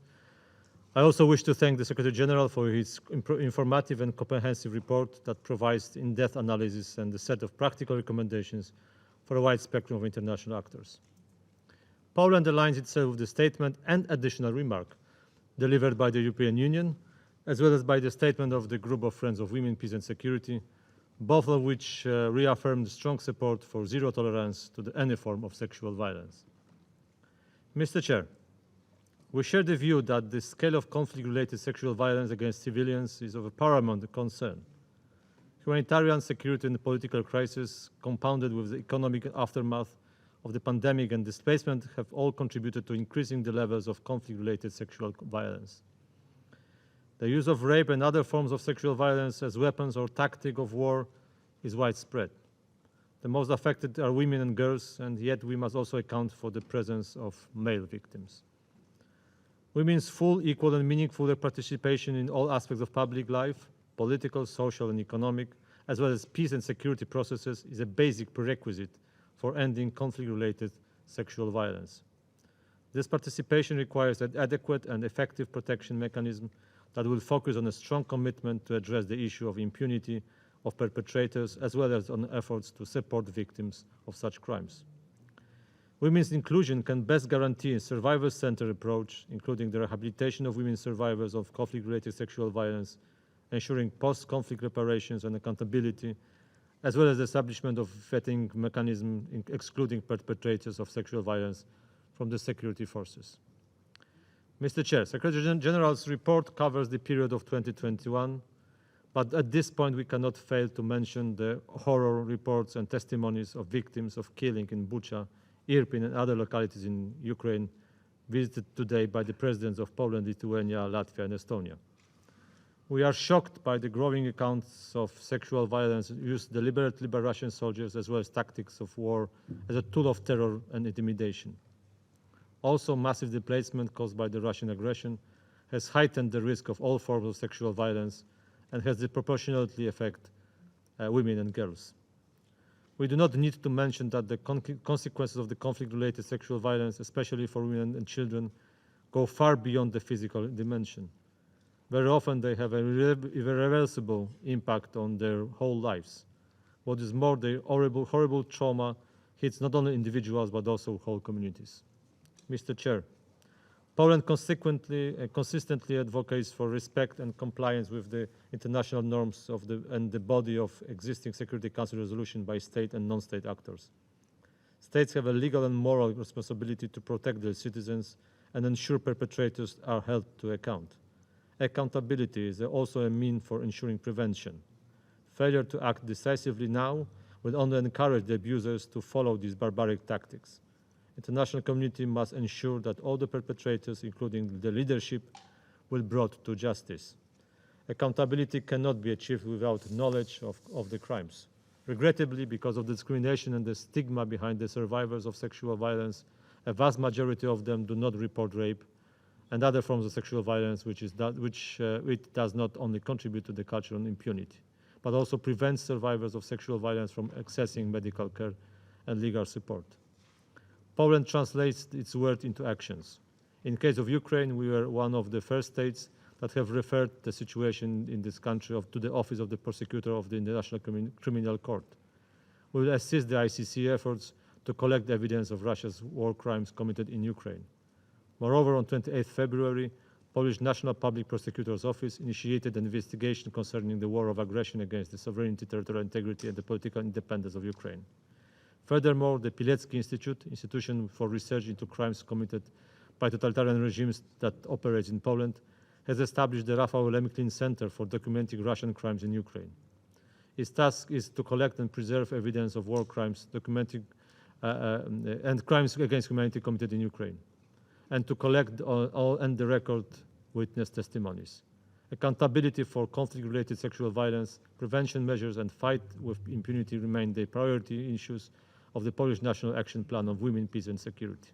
S: I also wish to thank the Secretary General for his informative and comprehensive report that provides in-depth analysis and a set of practical recommendations for a wide spectrum of international actors. Poland aligns itself with the statement and additional remark delivered by the European Union, as well as by the statement of the Group of Friends of Women, Peace and Security, both of which reaffirmed strong support for zero tolerance to any form of sexual violence. Mr. Chair, we share the view that the scale of conflict-related sexual violence against civilians is of a paramount concern. Humanitarian, security and political crisis, compounded with the economic aftermath of the pandemic and displacement, have all contributed to increasing the levels of conflict-related sexual violence. The use of rape and other forms of sexual violence as weapons or tactic of war is widespread. The most affected are women and girls, and yet we must also account for the presence of male victims. Women's full, equal and meaningful participation in all aspects of public life, political, social and economic, as well as peace and security processes, is a basic prerequisite for ending conflict-related sexual violence. This participation requires an adequate and effective protection mechanism that will focus on a strong commitment to address the issue of impunity of perpetrators, as well as on efforts to support victims of such crimes. Women's inclusion can best guarantee a survivor-centered approach, including the rehabilitation of women survivors of conflict-related sexual violence, ensuring post-conflict reparations and accountability, as well as the establishment of vetting mechanism excluding perpetrators of sexual violence from the security forces. Mr. Chair, Secretary General's report covers the period of 2021, but at this point we cannot fail to mention the horror reports and testimonies of victims of killing in Bucha, Irpin and other localities in Ukraine visited today by the presidents of Poland, Lithuania, Latvia and Estonia. We are shocked by the growing accounts of sexual violence used deliberately by Russian soldiers, as well as tactics of war as a tool of terror and intimidation. Also, massive displacement caused by the Russian aggression has heightened the risk of all forms of sexual violence and has disproportionately affected women and girls. We do not need to mention that the consequences of the conflict-related sexual violence, especially for women and children, go far beyond the physical dimension. Very often they have an irreversible impact on their whole lives. What is more, the horrible trauma hits not only individuals but also whole communities. Mr. Chair, Poland consequently and consistently advocates for respect and compliance with the international norms of and the body of existing Security Council resolution by state and non-state actors. States have a legal and moral responsibility to protect their citizens and ensure perpetrators are held to account. Accountability is also a means for ensuring prevention. Failure to act decisively now will only encourage the abusers to follow these barbaric tactics. International community must ensure that all the perpetrators, including the leadership, will be brought to justice. Accountability cannot be achieved without knowledge of the crimes. Regrettably, because of the discrimination and the stigma behind the survivors of sexual violence, a vast majority of them do not report rape, and other forms of sexual violence, which it does not only contribute to the culture of impunity, but also prevents survivors of sexual violence from accessing medical care and legal support. Poland translates its word into actions. In case of Ukraine, we were one of the first states that have referred the situation in this country to the Office of the Prosecutor of the International Criminal Court. We will assist the ICC efforts to collect evidence of Russia's war crimes committed in Ukraine. Moreover, on 28 February, Polish National Public Prosecutor's Office initiated an investigation concerning the war of aggression against the sovereignty, territorial integrity, and the political independence of Ukraine. Furthermore, the Pilecki Institute, Institution for Research into Crimes Committed by Totalitarian Regimes that operates in Poland, has established the Rafał Lemklin Center for Documenting Russian Crimes in Ukraine. Its task is to collect and preserve evidence of war crimes, documenting and crimes against humanity committed in Ukraine, and to collect all and the record witness testimonies. Accountability for conflict-related sexual violence, prevention measures, and fight with impunity remain the priority issues of the Polish National Action Plan on Women, Peace and Security.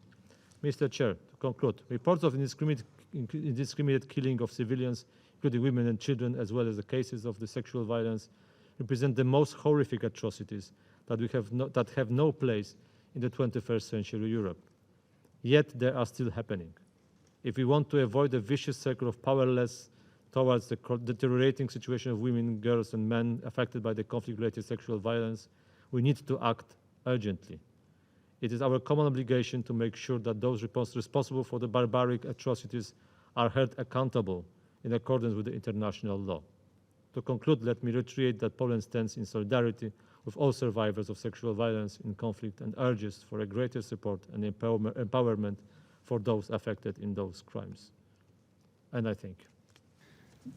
S: Mr. Chair, to conclude, reports of indiscriminate killing of civilians, including women and children, as well as the cases of the sexual violence, represent the most horrific atrocities that have no place in the 21st century Europe. Yet they are still happening. If we want to avoid a vicious circle of powerlessness towards the deteriorating situation of women, girls, and men affected by the conflict-related sexual violence, we need to act urgently. It is our common obligation to make sure that those responsible for the barbaric atrocities are held accountable in accordance with the international law. To conclude, let me reiterate that Poland stands in solidarity with all survivors of sexual violence in conflict and urges for a greater support and empowerment for those affected in those crimes. And I thank you.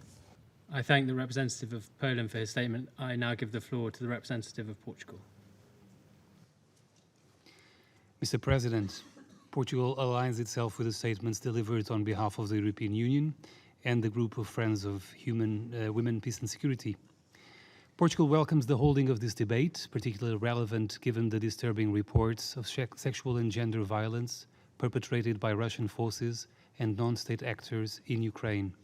A: I thank the representative of Poland for his statement. I now give the floor to the representative of Portugal.
T: Mr. President, Portugal aligns itself with the statements delivered on behalf of the European Union and the group of Friends of Women, Peace and Security. Portugal welcomes the holding of this debate, particularly relevant given the disturbing reports of sexual and gender violence perpetrated by Russian forces and non-state actors in Ukraine.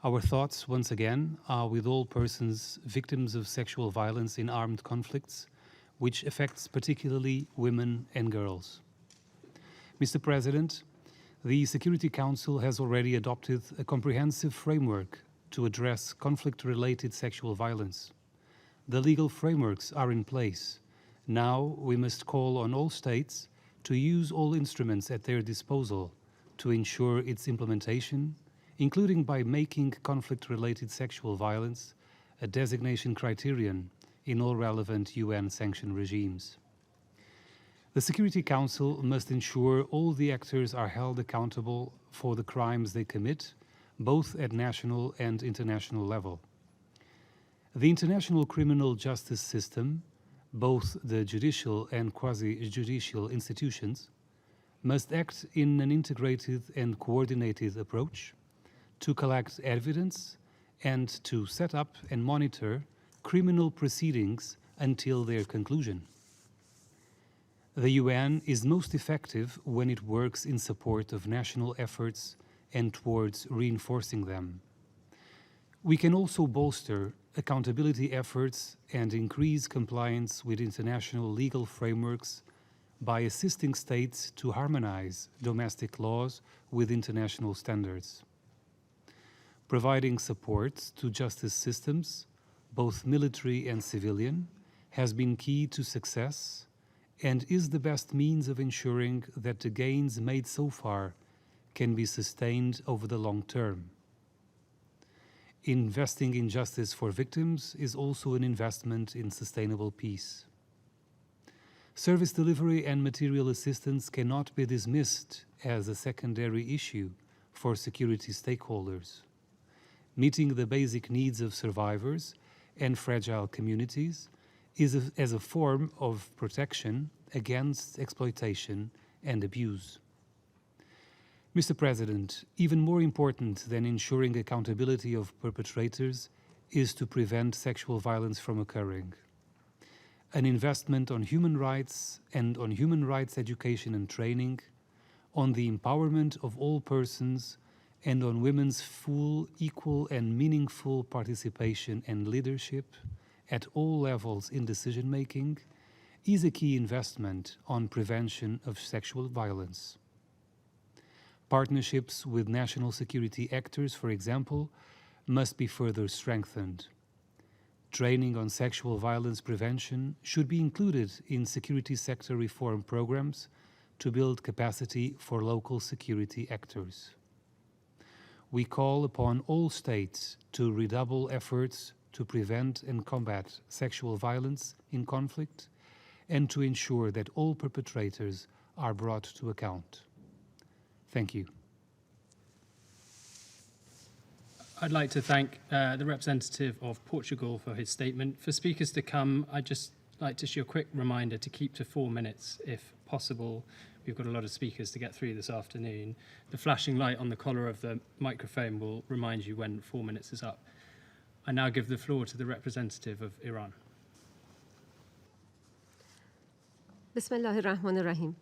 T: Our thoughts, once again, are with all persons victims of sexual violence in armed conflicts, which affects particularly women and girls. Mr. President, the Security Council has already adopted a comprehensive framework to address conflict-related sexual violence. The legal frameworks are in place. Now we must call on all states to use all instruments at their disposal to ensure its implementation, including by making conflict-related sexual violence a designation criterion in all relevant UN-sanctioned regimes. The Security Council must ensure all the actors are held accountable for the crimes they commit, both at national and international level. The international criminal justice system, both the judicial and quasi-judicial institutions, must act in an integrated and coordinated approach to collect evidence and to set up and monitor criminal proceedings until their conclusion. The UN is most effective when it works in support of national efforts and towards reinforcing them. We can also bolster accountability efforts and increase compliance with international legal frameworks by assisting states to harmonize domestic laws with international standards. Providing support to justice systems, both military and civilian, has been key to success and is the best means of ensuring that the gains made so far can be sustained over the long term. Investing in justice for victims is also an investment in sustainable peace. Service delivery and material assistance cannot be dismissed as a secondary issue for security stakeholders. Meeting the basic needs of survivors and fragile communities is as a form of protection against exploitation and abuse. Mr. President, even more important than ensuring accountability of perpetrators is to prevent sexual violence from occurring. An investment on human rights and on human rights education and training, on the empowerment of all persons and on women's full, equal, and meaningful participation and leadership at all levels in decision-making is a key investment on prevention of sexual violence. Partnerships with national security actors, for example, must be further strengthened. Training on sexual violence prevention should be included in security sector reform programs to build capacity for local security actors. We call upon all states to redouble efforts to prevent and combat sexual violence in conflict and to ensure that all perpetrators are brought to account. Thank you.
A: I'd like to thank the representative of Portugal for his statement. For speakers to come, I'd just like to issue a quick reminder to keep to 4 minutes if possible. We've got a lot of speakers to get through this afternoon. The flashing light on the collar of the microphone will remind you when 4 minutes is up. I now give the floor to the representative of Iran.
U: Bismillahir Rahmanir Rahim.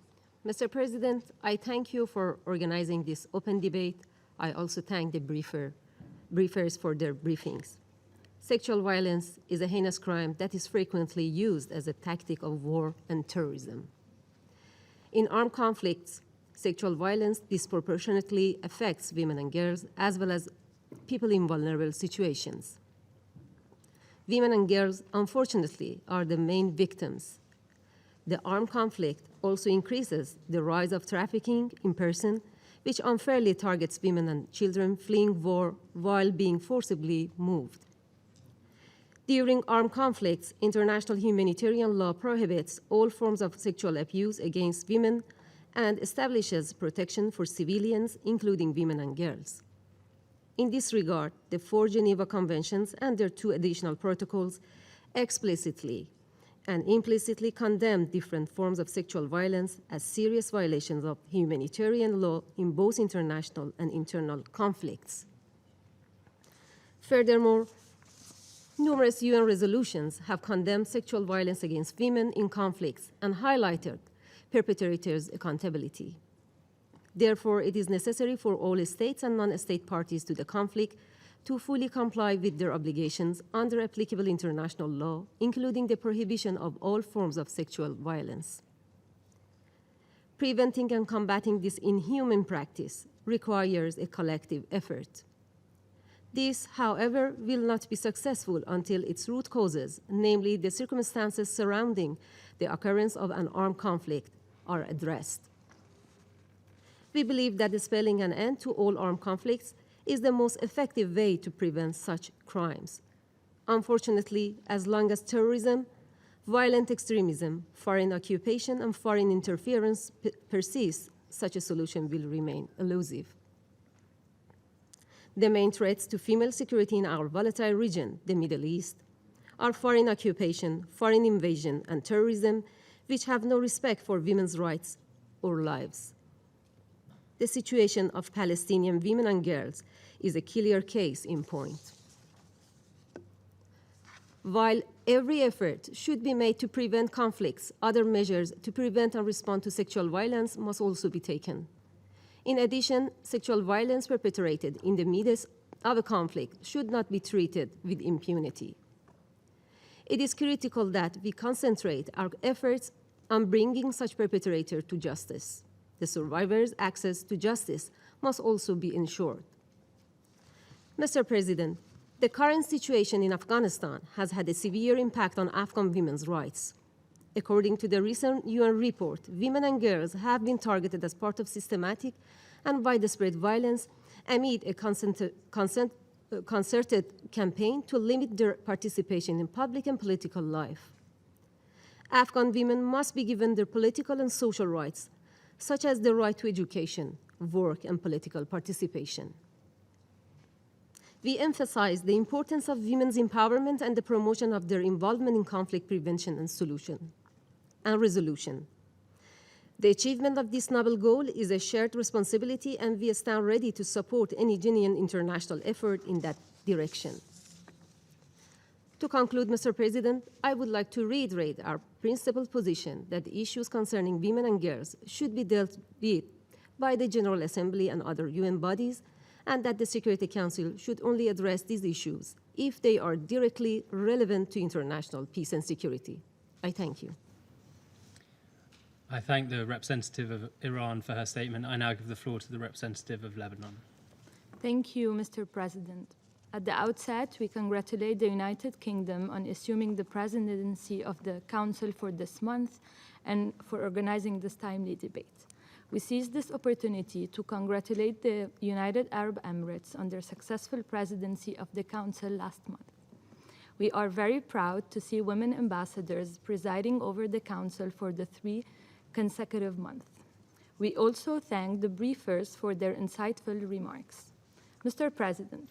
U: Mr. President, I thank you for organizing this open debate. I also thank the briefers for their briefings. Sexual violence is a heinous crime that is frequently used as a tactic of war and terrorism. In armed conflicts, sexual violence disproportionately affects women and girls, as well as people in vulnerable situations. Women and girls, unfortunately, are the main victims. The armed conflict also increases the rise of trafficking in person, which unfairly targets women and children fleeing war while being forcibly moved. During armed conflicts, international humanitarian law prohibits all forms of sexual abuse against women and establishes protection for civilians, including women and girls. In this regard, the 4 Geneva Conventions and their 2 additional protocols explicitly and implicitly condemn different forms of sexual violence as serious violations of humanitarian law in both international and internal conflicts. Furthermore, numerous UN resolutions have condemned sexual violence against women in conflicts and highlighted perpetrators' accountability. Therefore, it is necessary for all states and non-state parties to the conflict to fully comply with their obligations under applicable international law, including the prohibition of all forms of sexual violence. Preventing and combating this inhuman practice requires a collective effort. This, however, will not be successful until its root causes, namely the circumstances surrounding the occurrence of an armed conflict, are addressed. We believe that spelling an end to all armed conflicts is the most effective way to prevent such crimes. Unfortunately, as long as terrorism, violent extremism, foreign occupation, and foreign interference persist, such a solution will remain elusive. The main threats to female security in our volatile region, the Middle East, are foreign occupation, foreign invasion, and terrorism, which have no respect for women's rights or lives. The situation of Palestinian women and girls is a clear case in point. While every effort should be made to prevent conflicts, other measures to prevent and respond to sexual violence must also be taken. In addition, sexual violence perpetrated in the midst of a conflict should not be treated with impunity. It is critical that we concentrate our efforts on bringing such perpetrators to justice. The survivors' access to justice must also be ensured. Mr. President, the current situation in Afghanistan has had a severe impact on Afghan women's rights. According to the recent UN report, women and girls have been targeted as part of systematic and widespread violence amid a concerted campaign to limit their participation in public and political life. Afghan women must be given their political and social rights, such as the right to education, work, and political participation. We emphasize the importance of women's empowerment and the promotion of their involvement in conflict prevention and resolution. The achievement of this noble goal is a shared responsibility, and we stand ready to support any genuine international effort in that direction. To conclude, Mr. President, I would like to reiterate our principled position that the issues concerning women and girls should be dealt with by the General Assembly and other UN bodies, and that the Security Council should only address these issues if they are directly relevant to international peace and security. I thank you.
A: I thank the representative of Iran for her statement. I now give the floor to the representative of Lebanon.
B: Thank you, Mr. President. At the outset, we congratulate the United Kingdom on assuming the presidency of the Council for this month and for organizing this timely debate. We seize this opportunity to congratulate the United Arab Emirates on their successful presidency of the Council last month. We are very proud to see women ambassadors presiding over the Council for the 3 consecutive months. We also thank the briefers for their insightful remarks. Mr. President,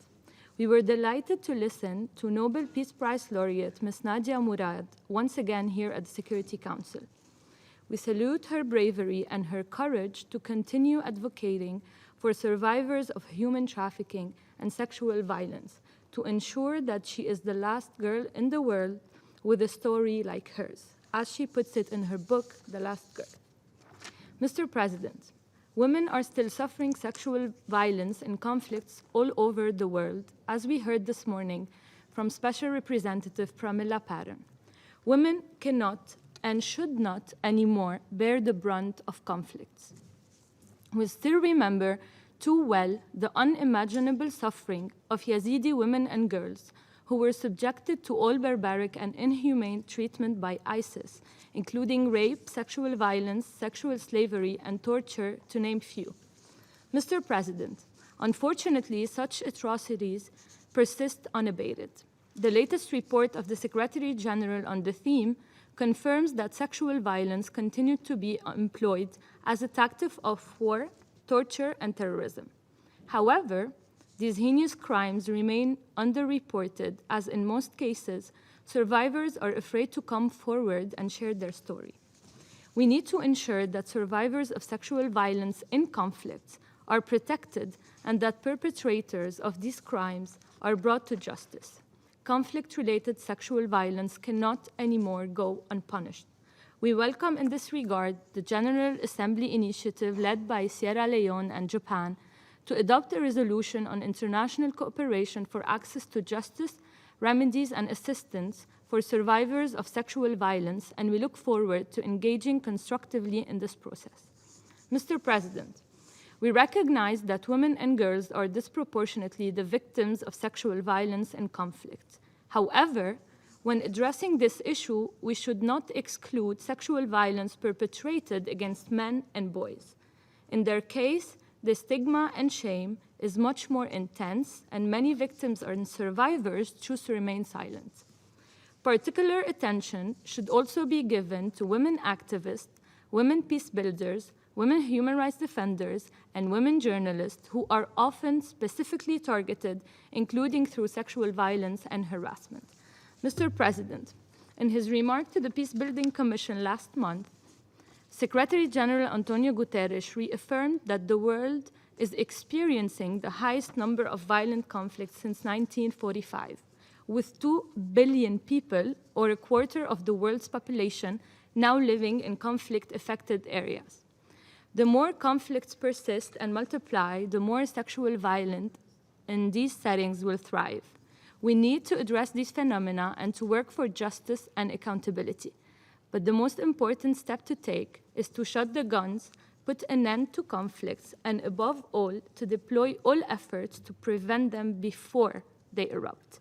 B: we were delighted to listen to Nobel Peace Prize laureate Ms. Nadia Murad once again here at the Security Council. We salute her bravery and her courage to continue advocating for survivors of human trafficking and sexual violence, to ensure that she is the last girl in the world with a story like hers, as she puts it in her book, The Last Girl. Mr. President, women are still suffering sexual violence in conflicts all over the world, as we heard this morning from Special Representative Pramila Paran. Women cannot and should not anymore bear the brunt of conflicts. We still remember too well the unimaginable suffering of Yazidi women and girls who were subjected to all barbaric and inhumane treatment by ISIS, including rape, sexual violence, sexual slavery, and torture, to name few. Mr. President, unfortunately, such atrocities persist unabated. The latest report of the Secretary General on the theme confirms that sexual violence continued to be employed as a tactic of war, torture, and terrorism. However, these heinous crimes remain underreported, as in most cases, survivors are afraid to come forward and share their story. We need to ensure that survivors of sexual violence in conflicts are protected and that perpetrators of these crimes are brought to justice. Conflict-related sexual violence cannot anymore go unpunished. We welcome in this regard the General Assembly initiative led by Sierra Leone and Japan to adopt a resolution on international cooperation for access to justice, remedies, and assistance for survivors of sexual violence, and we look forward to engaging constructively in this process. Mr. President, we recognize that women and girls are disproportionately the victims of sexual violence and conflict. However, when addressing this issue, we should not exclude sexual violence perpetrated against men and boys. In their case, the stigma and shame is much more intense, and many victims and survivors choose to remain silent. Particular attention should also be given to women activists, women peace builders, women human rights defenders, and women journalists who are often specifically targeted, including through sexual violence and harassment. Mr. President, in his remark to the Peacebuilding Commission last month, Secretary General Antonio Guterres reaffirmed that the world is experiencing the highest number of violent conflicts since 1945, with 2 billion people, or a quarter of the world's population, now living in conflict-affected areas. The more conflicts persist and multiply, the more sexual violence in these settings will thrive. We need to address these phenomena and to work for justice and accountability. But the most important step to take is to shut the guns, put an end to conflicts, and above all, to deploy all efforts to prevent them before they erupt.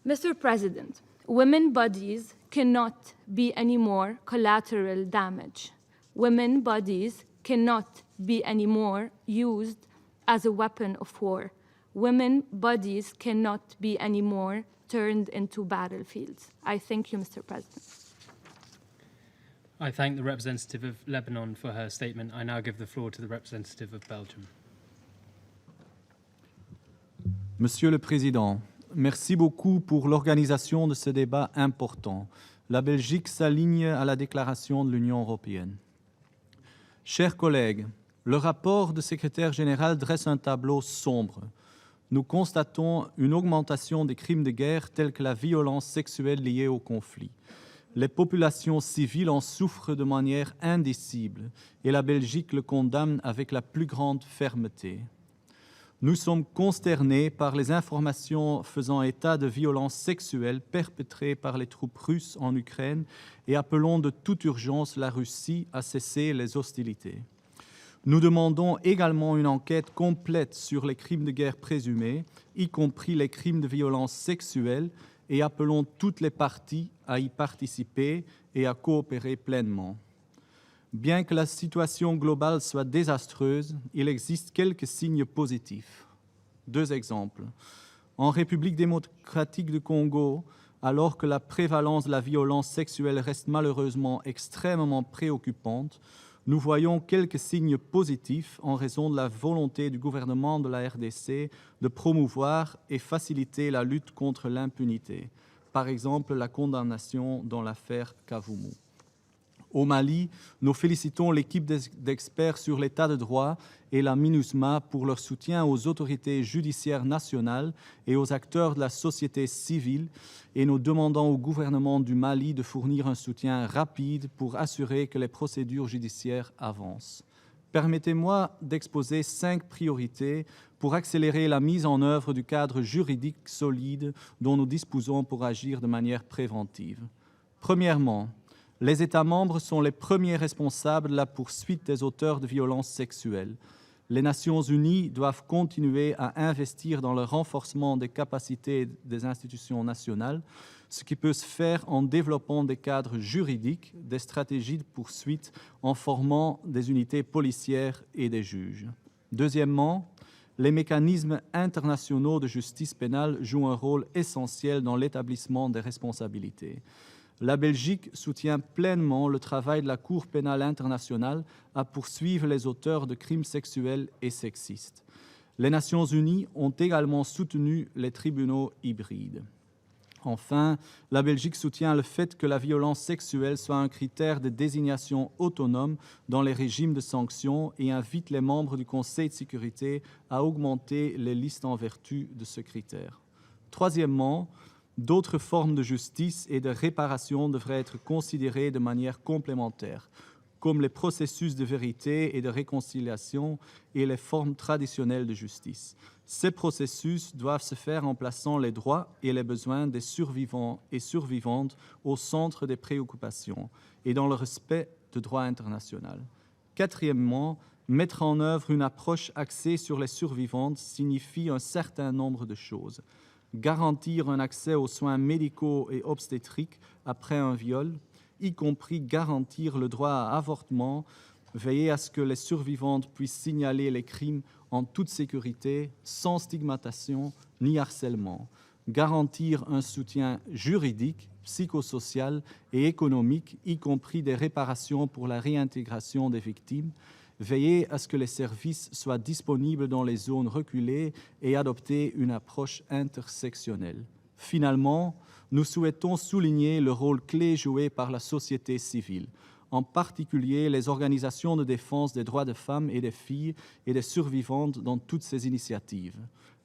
B: Mr. President, women's bodies cannot be any more collateral damage. Women's bodies cannot be anymore used as a weapon of war. Women's bodies cannot be anymore turned into battlefields. I thank you, Mr. President.
A: I thank the representative of Lebanon for her statement. I now give the floor to the representative of Belgium.
V: Monsieur le Président, merci beaucoup pour l'organisation de ce débat important. La Belgique s'aligne à la déclaration de l'Union européenne. Chers collègues, le rapport du secrétaire général dresse un tableau sombre. Nous constatons une augmentation des crimes de guerre tels que la violence sexuelle liée au conflit. Les populations civiles en souffrent de manière indicible et la Belgique le condamne avec la plus grande fermeté. Nous sommes consternés par les informations faisant état de violences sexuelles perpétrées par les troupes russes en Ukraine et appelons de toute urgence la Russie à cesser les hostilités. Nous demandons également une enquête complète sur les crimes de guerre présumés, y compris les crimes de violence sexuelle, et appelons toutes les parties à y participer et à coopérer pleinement. Bien que la situation globale soit désastreuse, il existe quelques signes positifs. 2 exemples. En République démocratique du Congo, alors que la prévalence de la violence sexuelle reste malheureusement extrêmement préoccupante, nous voyons quelques signes positifs en raison de la volonté du gouvernement de la RDC de promouvoir et faciliter la lutte contre l'impunité. Par exemple, la condamnation dans l'affaire Kavumu. Au Mali, nous félicitons l'équipe d'experts sur l'état de droit et la MINUSMA pour leur soutien aux autorités judiciaires nationales et aux acteurs de la société civile et nous demandons au gouvernement du Mali de fournir un soutien rapide pour assurer que les procédures judiciaires avancent. Permettez-moi d'exposer 5 priorités pour accélérer la mise en œuvre du cadre juridique solide dont nous disposons pour agir de manière préventive. Premièrement, les États membres sont les premiers responsables de la poursuite des auteurs de violences sexuelles. Les Nations unies doivent continuer à investir dans le renforcement des capacités des institutions nationales, ce qui peut se faire en développant des cadres juridiques, des stratégies de poursuite, en formant des unités policières et des juges. Deuxièmement, les mécanismes internationaux de justice pénale jouent un rôle essentiel dans l'établissement des responsabilités. La Belgique soutient pleinement le travail de la Cour pénale internationale à poursuivre les auteurs de crimes sexuels et sexistes. Les Nations unies ont également soutenu les tribunaux hybrides. Enfin, la Belgique soutient le fait que la violence sexuelle soit un critère de désignation autonome dans les régimes de sanctions et invite les membres du Conseil de sécurité à augmenter les listes en vertu de ce critère. Troisièmement, d'autres formes de justice et de réparation devraient être considérées de manière complémentaire, comme les processus de vérité et de réconciliation et les formes traditionnelles de justice. Ces processus doivent se faire en plaçant les droits et les besoins des survivants et survivantes au centre des préoccupations et dans le respect du droit international. Quatrièmement, mettre en œuvre une approche axée sur les survivantes signifie un certain nombre de choses. Garantir un accès aux soins médicaux et obstétriques après un viol, y compris garantir le droit à avortement, veiller à ce que les survivantes puissent signaler les crimes en toute sécurité, sans stigmatisation ni harcèlement, garantir un soutien juridique, psychosocial et économique, y compris des réparations pour la réintégration des victimes, veiller à ce que les services soient disponibles dans les zones reculées et adopter une approche intersectionnelle. Finalement, nous souhaitons souligner le rôle clé joué par la société civile, en particulier les organisations de défense des droits des femmes et des filles et des survivantes dans toutes ces initiatives.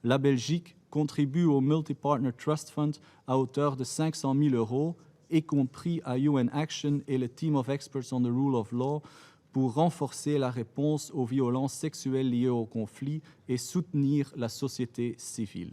V: La Belgique contribue au Multi-Partner Trust Fund à hauteur de 500 000 €, y compris à UN Action et le Team of Experts on the Rule of Law, pour renforcer la réponse aux violences sexuelles liées au conflit et soutenir la société civile.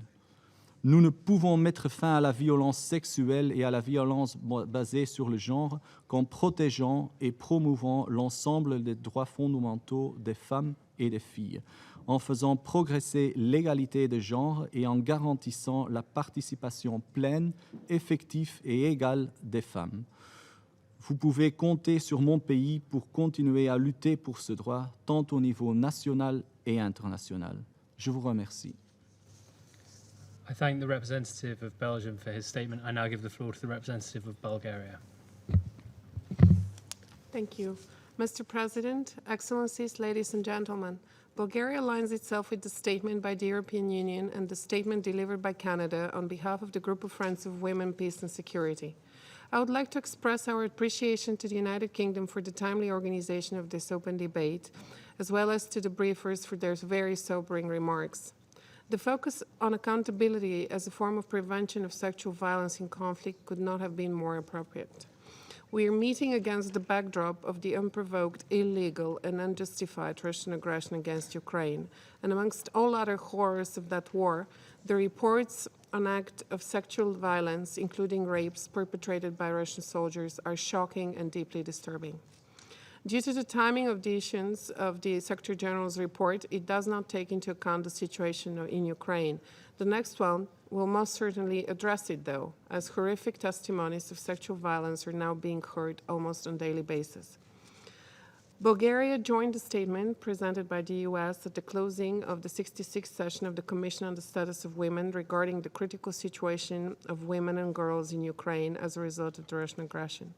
V: Nous ne pouvons mettre fin à la violence sexuelle et à la violence basée sur le genre qu'en protégeant et promouvant l'ensemble des droits fondamentaux des femmes et des filles, en faisant progresser l'égalité de genre et en garantissant la participation pleine, effective et égale des femmes. Vous pouvez compter sur mon pays pour continuer à lutter pour ce droit, tant au niveau national et international. Je vous remercie.
A: I thank the representative of Belgium for his statement. I now give the floor to the representative of Bulgaria.
C: Thank you. Mr. President, Excellencies, ladies and gentlemen, Bulgaria aligns itself with the statement by the European Union and the statement delivered by Canada on behalf of the Group of Friends of Women, Peace and Security. I would like to express our appreciation to the United Kingdom for the timely organization of this open debate, as well as to the briefers for their very sobering remarks. The focus on accountability as a form of prevention of sexual violence in conflict could not have been more appropriate. We are meeting against the backdrop of the unprovoked, illegal, and unjustified Russian aggression against Ukraine. And amongst all other horrors of that war, the reports on acts of sexual violence, including rapes perpetrated by Russian soldiers, are shocking and deeply disturbing. Due to the timing of the issuance of the Secretary General's report, it does not take into account the situation in Ukraine. The next one will most certainly address it, though, as horrific testimonies of sexual violence are now being heard almost on a daily basis. Bulgaria joined the statement presented by the US at the closing of the 66th session of the Commission on the Status of Women regarding the critical situation of women and girls in Ukraine as a result of the Russian aggression.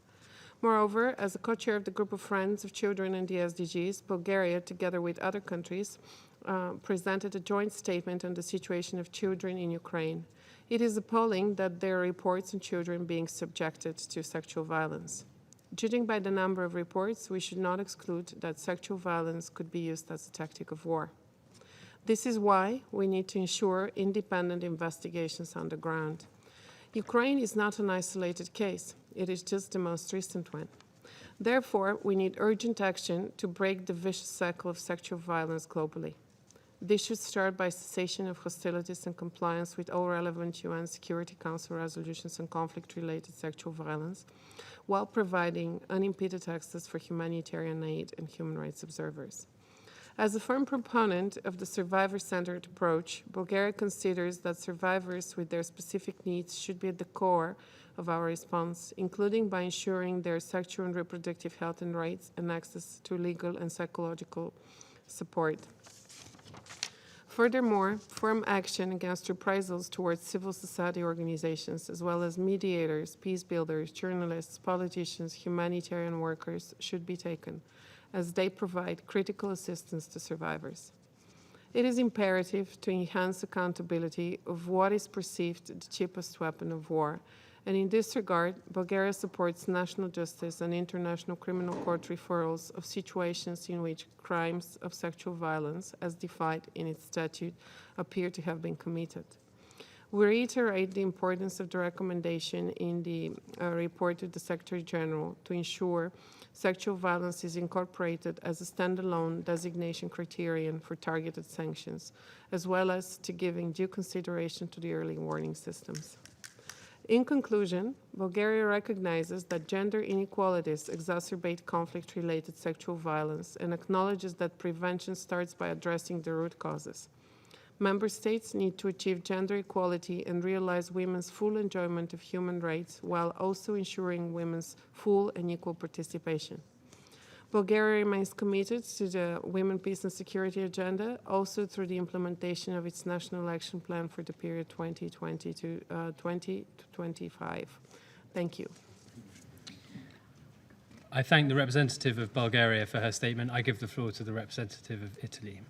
C: Moreover, as a co-chair of the Group of Friends of Children and the SDGs, Bulgaria, together with other countries, presented a joint statement on the situation of children in Ukraine. It is appalling that there are reports on children being subjected to sexual violence. Judging by the number of reports, we should not exclude that sexual violence could be used as a tactic of war. This is why we need to ensure independent investigations on the ground. Ukraine is not an isolated case. It is just the most recent one. Therefore, we need urgent action to break the vicious cycle of sexual violence globally. This should start by cessation of hostilities and compliance with all relevant UN Security Council resolutions on conflict-related sexual violence, while providing unimpeded access for humanitarian aid and human rights observers. As a firm proponent of the survivor-centered approach, Bulgaria considers that survivors with their specific needs should be at the core of our response, including by ensuring their sexual and reproductive health and rights and access to legal and psychological support. Furthermore, firm action against reprisals towards civil society organizations, as well as mediators, peace builders, journalists, politicians, humanitarian workers, should be taken, as they provide critical assistance to survivors. It is imperative to enhance accountability of what is perceived the cheapest weapon of war, and in this regard, Bulgaria supports national justice and international criminal court referrals of situations in which crimes of sexual violence, as defined in its statute, appear to have been committed. We reiterate the importance of the recommendation in the report to the Secretary General to ensure sexual violence is incorporated as a standalone designation criterion for targeted sanctions, as well as to giving due consideration to the early warning systems. In conclusion, Bulgaria recognizes that gender inequalities exacerbate conflict-related sexual violence and acknowledges that prevention starts by addressing the root causes. Member states need to achieve gender equality and realize women's full enjoyment of human rights while also ensuring women's full and equal participation. Bulgaria remains committed to the Women, Peace and Security agenda, also through the implementation of its National Action Plan for the period 2020 to 2025. Thank you.
A: I thank the representative of Bulgaria for her statement. I give the floor to the representative of Italy.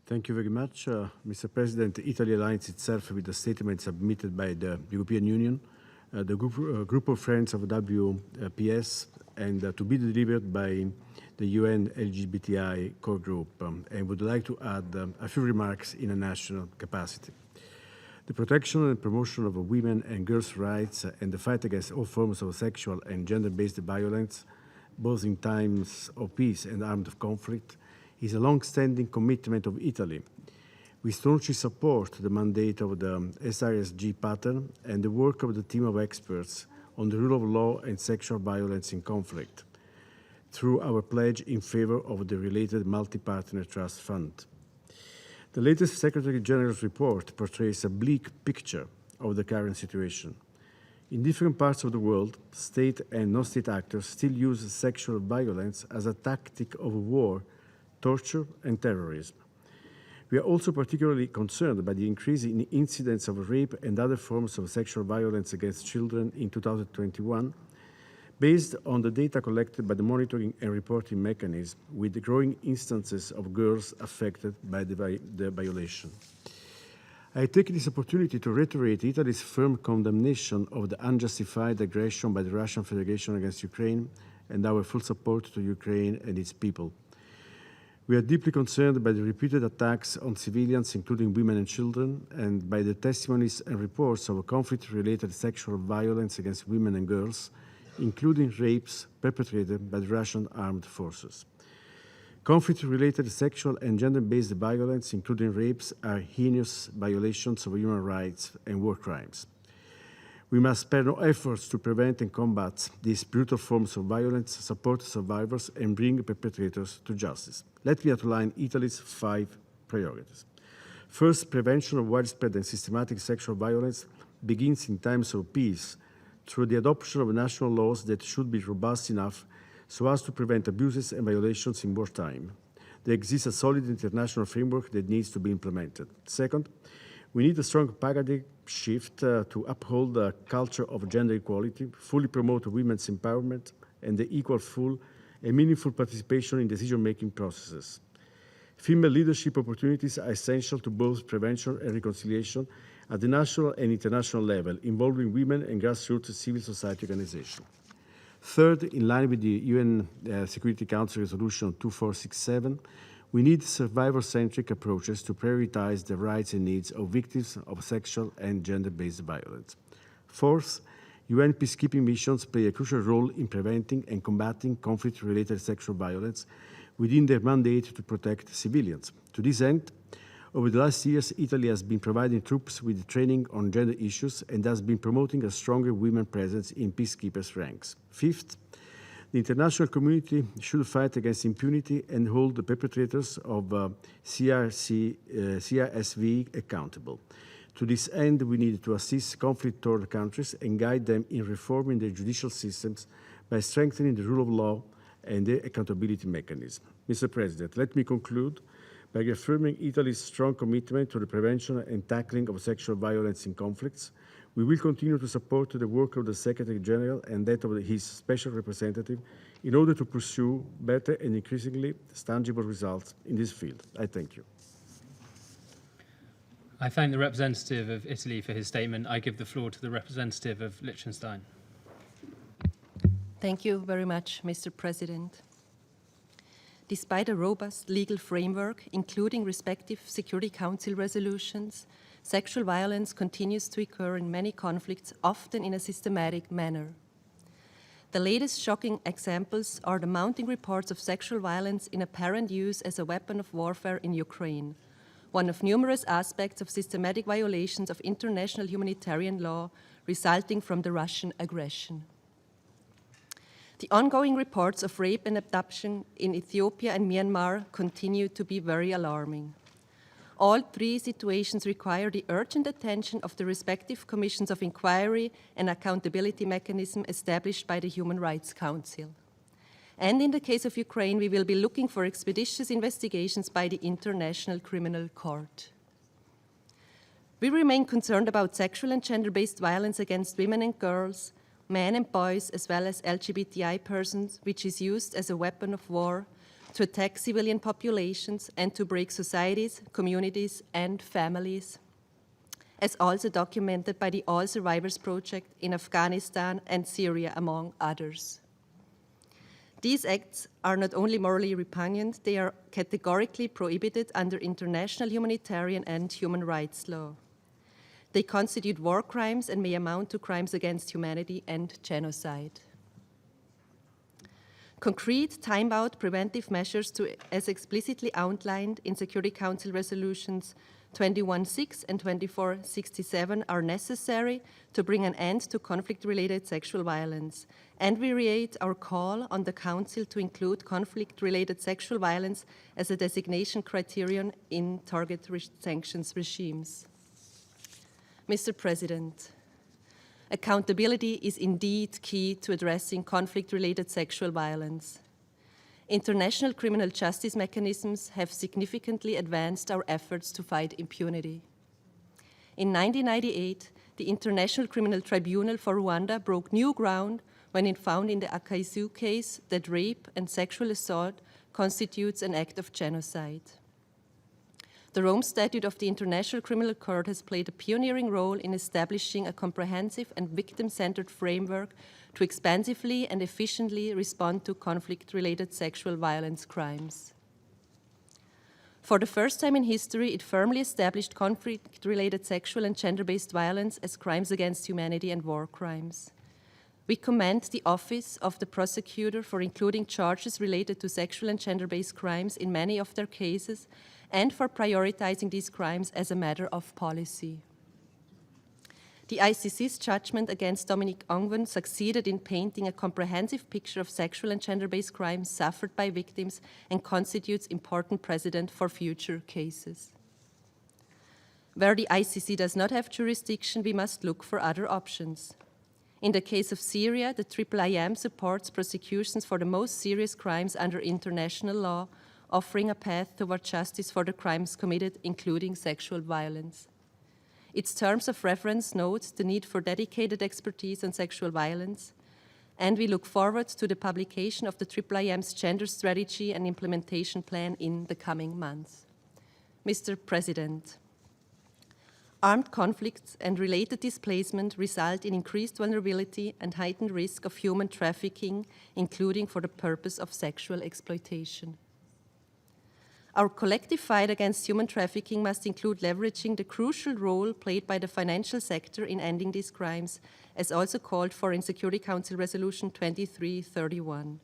D: Thank you very much. Mr. President, Italy aligns itself with the statement submitted by the European Union, the group of friends of WPS, and to be delivered by the UN LGBTI core group, and would like to add a few remarks in a national capacity. The protection and promotion of women and girls' rights and the fight against all forms of sexual and gender-based violence, both in times of peace and armed conflict, is a long-standing commitment of Italy. We strongly support the mandate of the CRSV pattern and the work of the team of experts on the rule of law and sexual violence in conflict, through our pledge in favor of the related multi-partner trust fund. The latest Secretary General's report portrays a bleak picture of the current situation. In different parts of the world, state and non-state actors still use sexual violence as a tactic of war, torture, and terrorism. We are also particularly concerned by the increase in incidents of rape and other forms of sexual violence against children in 2021, based on the data collected by the monitoring and reporting mechanism, with the growing instances of girls affected by the violation. I take this opportunity to reiterate Italy's firm condemnation of the unjustified aggression by the Russian Federation against Ukraine and our full support to Ukraine and its people. We are deeply concerned by the repeated attacks on civilians, including women and children, and by the testimonies and reports of conflict-related sexual violence against women and girls, including rapes perpetrated by the Russian armed forces. Conflict-related sexual and gender-based violence, including rapes, are heinous violations of human rights and war crimes. We must spare no efforts to prevent and combat these brutal forms of violence, support survivors, and bring perpetrators to justice. Let me outline Italy's 5 priorities. First, prevention of widespread and systematic sexual violence begins in times of peace through the adoption of national laws that should be robust enough so as to prevent abuses and violations in wartime. There exists a solid international framework that needs to be implemented. Second, we need a strong paradigm shift to uphold the culture of gender equality, fully promote women's empowerment, and the equal, full, and meaningful participation in decision-making processes. Female leadership opportunities are essential to both prevention and reconciliation at the national and international level, involving women and grassroots civil society organizations. Third, in line with the UN Security Council Resolution 2467, we need survivor-centric approaches to prioritize the rights and needs of victims of sexual and gender-based violence. Fourth, UN peacekeeping missions play a crucial role in preventing and combating conflict-related sexual violence within their mandate to protect civilians. To this end, over the last years, Italy has been providing troops with training on gender issues and has been promoting a stronger women presence in peacekeepers' ranks. Fifth, the international community should fight against impunity and hold the perpetrators of CRSV accountable. To this end, we need to assist conflict-torn countries and guide them in reforming their judicial systems by strengthening the rule of law and the accountability mechanism. Mr. President, let me conclude by reaffirming Italy's strong commitment to the prevention and tackling of sexual violence in conflicts. We will continue to support the work of the Secretary General and that of his Special Representative in order to pursue better and increasingly tangible results in this field. I thank you.
A: I thank the representative of Italy for his statement. I give the floor to the representative of Liechtenstein.
E: Thank you very much, Mr. President. Despite a robust legal framework, including respective Security Council resolutions, sexual violence continues to occur in many conflicts, often in a systematic manner. The latest shocking examples are the mounting reports of sexual violence in apparent use as a weapon of warfare in Ukraine, one of numerous aspects of systematic violations of international humanitarian law resulting from the Russian aggression. The ongoing reports of rape and abduction in Ethiopia and Myanmar continue to be very alarming. All 3 situations require the urgent attention of the respective commissions of inquiry and accountability mechanism established by the Human Rights Council. And in the case of Ukraine, we will be looking for expeditious investigations by the International Criminal Court. We remain concerned about sexual and gender-based violence against women and girls, men and boys, as well as LGBTI persons, which is used as a weapon of war to attack civilian populations and to break societies, communities, and families, as also documented by the All Survivors Project in Afghanistan and Syria, among others. These acts are not only morally repugnant, they are categorically prohibited under international humanitarian and human rights law. They constitute war crimes and may amount to crimes against humanity and genocide. Concrete, time-bound preventive measures, as explicitly outlined in Security Council resolutions 21.6 and 24.67, are necessary to bring an end to conflict-related sexual violence, and we reiterate our call on the Council to include conflict-related sexual violence as a designation criterion in target sanctions regimes. Mr. President, accountability is indeed key to addressing conflict-related sexual violence. International criminal justice mechanisms have significantly advanced our efforts to fight impunity. In 1998, the International Criminal Tribunal for Rwanda broke new ground when it found in the Akaizu case that rape and sexual assault constitutes an act of genocide. The Rome Statute of the International Criminal Court has played a pioneering role in establishing a comprehensive and victim-centered framework to expansively and efficiently respond to conflict-related sexual violence crimes. For the first time in history, it firmly established conflict-related sexual and gender-based violence as crimes against humanity and war crimes. We commend the Office of the Prosecutor for including charges related to sexual and gender-based crimes in many of their cases and for prioritizing these crimes as a matter of policy. The ICC's judgment against Dominic Ongwen succeeded in painting a comprehensive picture of sexual and gender-based crimes suffered by victims and constitutes important precedent for future cases. Where the ICC does not have jurisdiction, we must look for other options. In the case of Syria, the IIIM supports prosecutions for the most serious crimes under international law, offering a path toward justice for the crimes committed, including sexual violence. Its terms of reference note the need for dedicated expertise on sexual violence, and we look forward to the publication of the IIIM's gender strategy and implementation plan in the coming months. Mr. President, armed conflicts and related displacement result in increased vulnerability and heightened risk of human trafficking, including for the purpose of sexual exploitation. Our collective fight against human trafficking must include leveraging the crucial role played by the financial sector in ending these crimes, as also called for in Security Council Resolution 2331.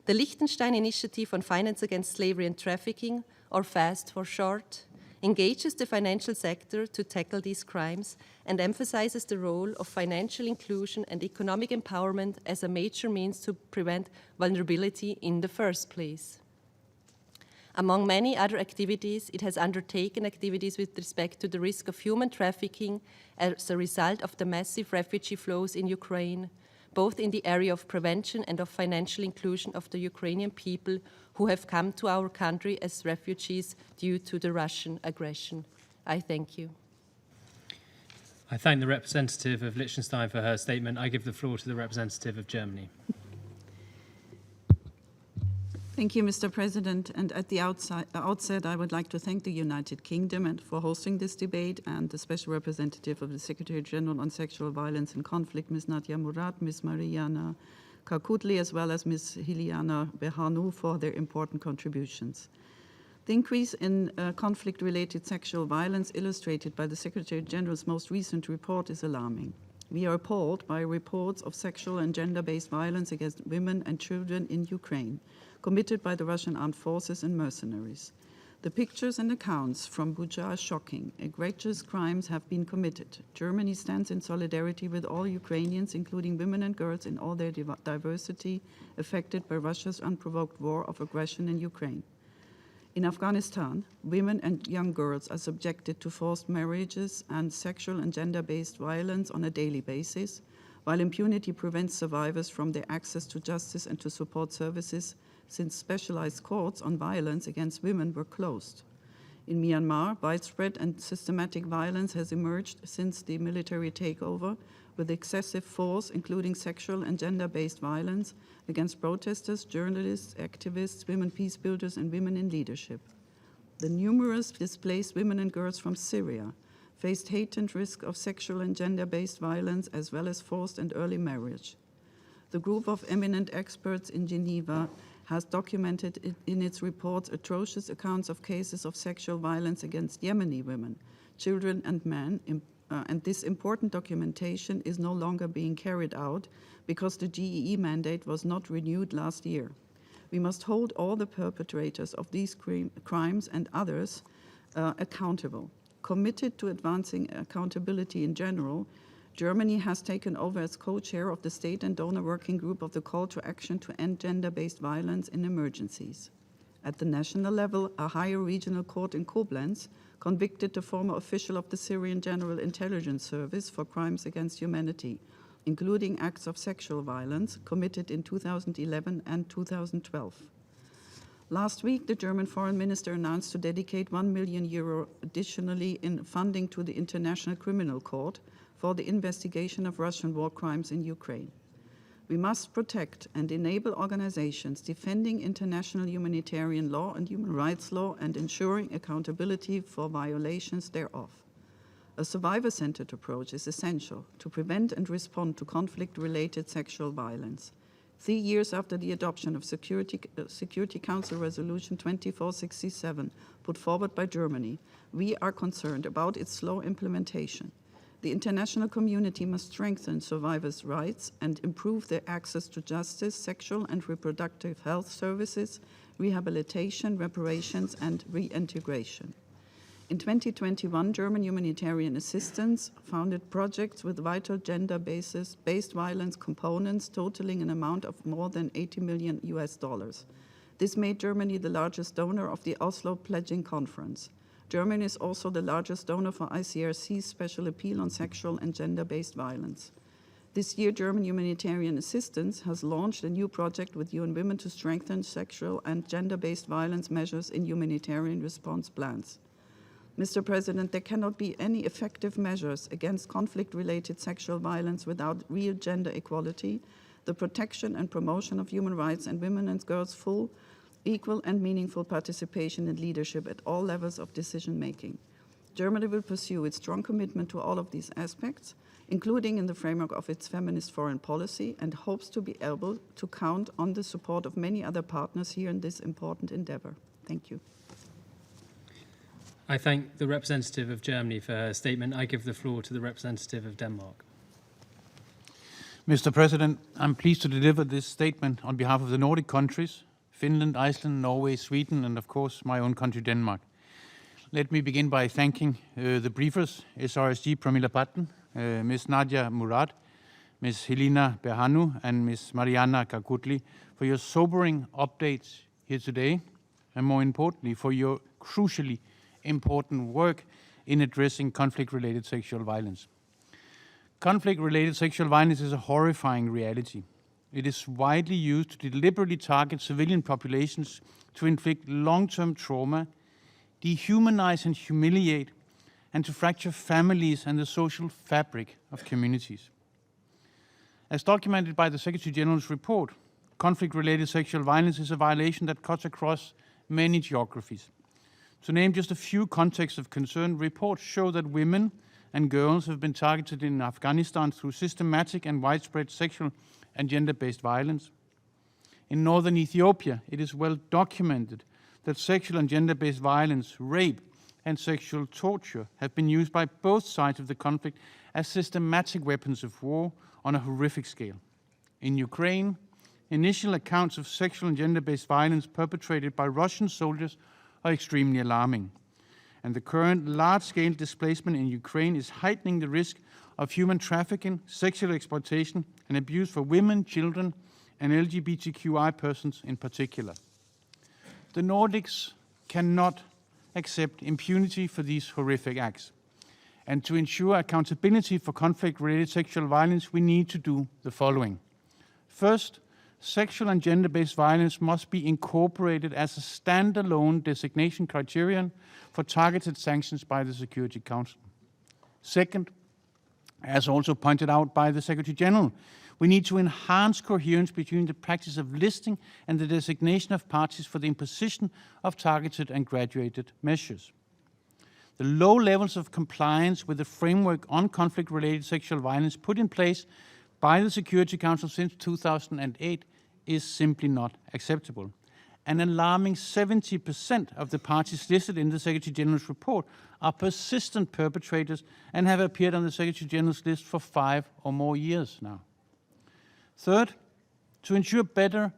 E: The Liechtenstein Initiative on Finance Against Slavery and Trafficking, or FAST for short, engages the financial sector to tackle these crimes and emphasizes the role of financial inclusion and economic empowerment as a major means to prevent vulnerability in the first place. Among many other activities, it has undertaken activities with respect to the risk of human trafficking as a result of the massive refugee flows in Ukraine, both in the area of prevention and of financial inclusion of the Ukrainian people who have come to our country as refugees due to the Russian aggression. I thank you.
A: I thank the representative of Liechtenstein for her statement. I give the floor to the representative of Germany.
G: Thank you, Mr. President. And at the outset, I would like to thank the United Kingdom for hosting this debate and the Special Representative of the Secretary General on Sexual Violence and Conflict, Ms. Nadia Murad, Ms. Mariana Kakutli, as well as Ms. Hiliana Behanu for their important contributions. The increase in conflict-related sexual violence illustrated by the Secretary General's most recent report is alarming. We are appalled by reports of sexual and gender-based violence against women and children in Ukraine, committed by the Russian armed forces and mercenaries. The pictures and accounts from Bucha are shocking. Egregious crimes have been committed. Germany stands in solidarity with all Ukrainians, including women and girls in all their diversity, affected by Russia's unprovoked war of aggression in Ukraine. In Afghanistan, women and young girls are subjected to forced marriages and sexual and gender-based violence on a daily basis, while impunity prevents survivors from their access to justice and to support services, since specialized courts on violence against women were closed. In Myanmar, widespread and systematic violence has emerged since the military takeover, with excessive force, including sexual and gender-based violence against protesters, journalists, activists, women peace builders, and women in leadership. The numerous displaced women and girls from Syria faced heightened risk of sexual and gender-based violence, as well as forced and early marriage. The group of eminent experts in Geneva has documented in its reports atrocious accounts of cases of sexual violence against Yemeni women, children, and men, and this important documentation is no longer being carried out because the GEE mandate was not renewed last year. We must hold all the perpetrators of these crimes and others accountable. Committed to advancing accountability in general, Germany has taken over as co-chair of the State and Donor Working Group of the Call to Action to End Gender-Based Violence in Emergencies. At the national level, a higher regional court in Koblenz convicted the former official of the Syrian General Intelligence Service for crimes against humanity, including acts of sexual violence committed in 2011 and 2012. Last week, the German foreign minister announced to dedicate €1 million additionally in funding to the International Criminal Court for the investigation of Russian war crimes in Ukraine. We must protect and enable organizations defending international humanitarian law and human rights law and ensuring accountability for violations thereof. A survivor-centered approach is essential to prevent and respond to conflict-related sexual violence. 3 years after the adoption of Security Council Resolution 2467, put forward by Germany, we are concerned about its slow implementation. The international community must strengthen survivors' rights and improve their access to justice, sexual and reproductive health services, rehabilitation, reparations, and reintegration. In 2021, German humanitarian assistance funded projects with vital gender-based violence components totaling an amount of more than $80 million. This made Germany the largest donor of the Oslo Pledging Conference. Germany is also the largest donor for ICRC's Special Appeal on Sexual and Gender-Based Violence. This year, German humanitarian assistance has launched a new project with UN Women to strengthen sexual and gender-based violence measures in humanitarian response plans. Mr. President, there cannot be any effective measures against conflict-related sexual violence without real gender equality, the protection and promotion of human rights, and women and girls' full, equal, and meaningful participation and leadership at all levels of decision-making. Germany will pursue its strong commitment to all of these aspects, including in the framework of its feminist foreign policy, and hopes to be able to count on the support of many other partners here in this important endeavor. Thank you.
A: I thank the representative of Germany for her statement. I give the floor to the representative of Denmark.
H: Mr. President, I'm pleased to deliver this statement on behalf of the Nordic countries, Finland, Iceland, Norway, Sweden, and of course my own country, Denmark. Let me begin by thanking the briefers, SRSG Pramila Patten, Ms. Nadia Murad, Ms. Helena Berhanu, and Ms. Mariana Kakutli for your sobering updates here today, and more importantly, for your crucially important work in addressing conflict-related sexual violence. Conflict-related sexual violence is a horrifying reality. It is widely used to deliberately target civilian populations to inflict long-term trauma, dehumanize and humiliate, and to fracture families and the social fabric of communities. As documented by the Secretary General's report, conflict-related sexual violence is a violation that cuts across many geographies. To name just a few contexts of concern, reports show that women and girls have been targeted in Afghanistan through systematic and widespread sexual and gender-based violence. In northern Ethiopia, it is well documented that sexual and gender-based violence, rape, and sexual torture have been used by both sides of the conflict as systematic weapons of war on a horrific scale. In Ukraine, initial accounts of sexual and gender-based violence perpetrated by Russian soldiers are extremely alarming. And the current large-scale displacement in Ukraine is heightening the risk of human trafficking, sexual exploitation, and abuse for women, children, and LGBTQI persons in particular. The Nordics cannot accept impunity for these horrific acts. And to ensure accountability for conflict-related sexual violence, we need to do the following. First, sexual and gender-based violence must be incorporated as a standalone designation criterion for targeted sanctions by the Security Council. Second, as also pointed out by the Secretary General, we need to enhance coherence between the practice of listing and the designation of parties for the imposition of targeted and graduated measures. The low levels of compliance with the framework on conflict-related sexual violence put in place by the Security Council since 2008 is simply not acceptable. An alarming 70% of the parties listed in the Secretary General's report are persistent perpetrators and have appeared on the Secretary General's list for 5 or more years now. Third, to ensure better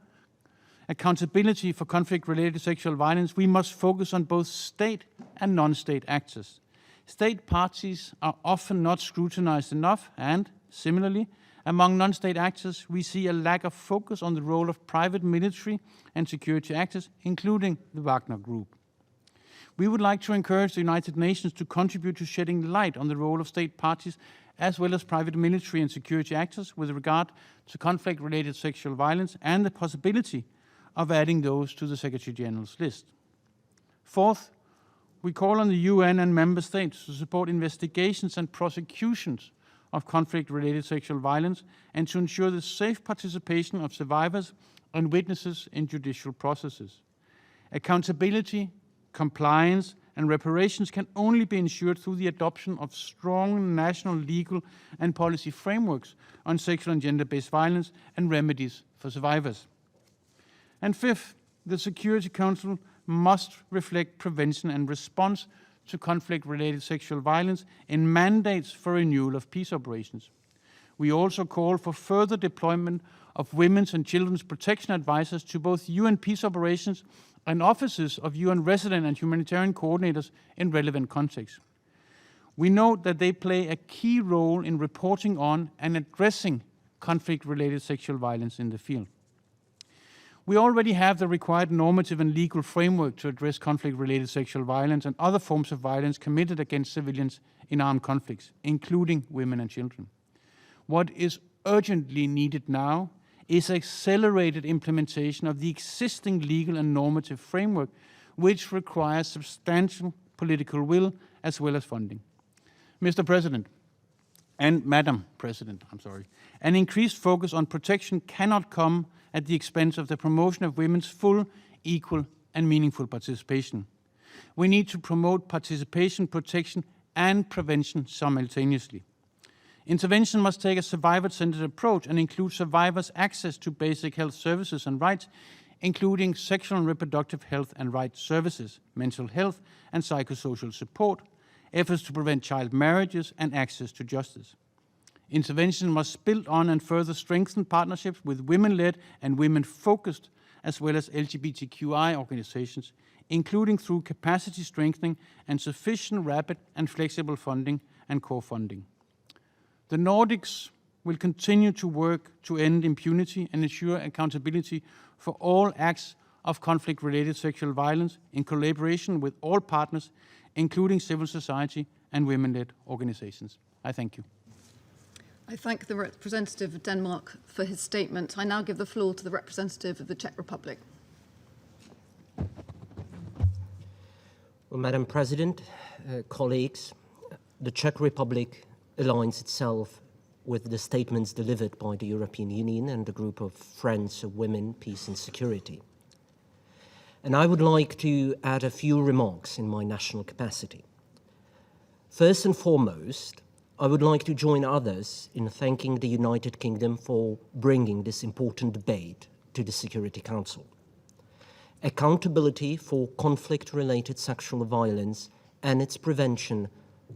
H: accountability for conflict-related sexual violence, we must focus on both state and non-state actors. State parties are often not scrutinized enough, and similarly, among non-state actors, we see a lack of focus on the role of private military and security actors, including the Wagner Group. We would like to encourage the United Nations to contribute to shedding light on the role of state parties as well as private military and security actors with regard to conflict-related sexual violence and the possibility of adding those to the Secretary General's list. Fourth, we call on the UN and member states to support investigations and prosecutions of conflict-related sexual violence and to ensure the safe participation of survivors and witnesses in judicial processes. Accountability, compliance, and reparations can only be ensured through the adoption of strong national legal and policy frameworks on sexual and gender-based violence and remedies for survivors. And fifth, the Security Council must reflect prevention and response to conflict-related sexual violence in mandates for renewal of peace operations. We also call for further deployment of women's and children's protection advisors to both UN peace operations and offices of UN resident and humanitarian coordinators in relevant contexts. We note that they play a key role in reporting on and addressing conflict-related sexual violence in the field. We already have the required normative and legal framework to address conflict-related sexual violence and other forms of violence committed against civilians in armed conflicts, including women and children. What is urgently needed now is accelerated implementation of the existing legal and normative framework, which requires substantial political will as well as funding. Mr. President, and Madam President, an increased focus on protection cannot come at the expense of the promotion of women's full, equal, and meaningful participation. We need to promote participation, protection, and prevention simultaneously. Intervention must take a survivor-centered approach and include survivors' access to basic health services and rights, including sexual and reproductive health and rights services, mental health and psychosocial support, efforts to prevent child marriages, and access to justice. Intervention must build on and further strengthen partnerships with women-led and women-focused, as well as LGBTQI organizations, including through capacity strengthening and sufficient rapid and flexible funding and co-funding. The Nordics will continue to work to end impunity and ensure accountability for all acts of conflict-related sexual violence in collaboration with all partners, including civil society and women-led organizations. I thank you.
I: I thank the representative of Denmark for his statement. I now give the floor to the representative of the Czech Republic.
J: Well, Madam President, colleagues, the Czech Republic aligns itself with the statements delivered by the European Union and the group of Friends of Women, Peace and Security. And I would like to add a few remarks in my national capacity. First and foremost, I would like to join others in thanking the United Kingdom for bringing this important debate to the Security Council. Accountability for conflict-related sexual violence and its prevention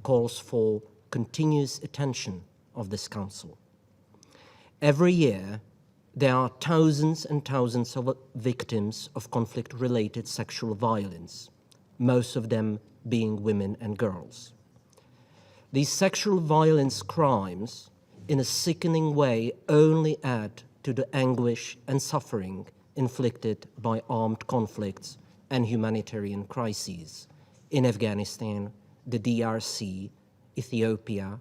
J: calls for continuous attention of this Council. Every year, there are thousands and thousands of victims of conflict-related sexual violence, most of them being women and girls. These sexual violence crimes, in a sickening way, only add to the anguish and suffering inflicted by armed conflicts and humanitarian crises in Afghanistan, the DRC, Ethiopia,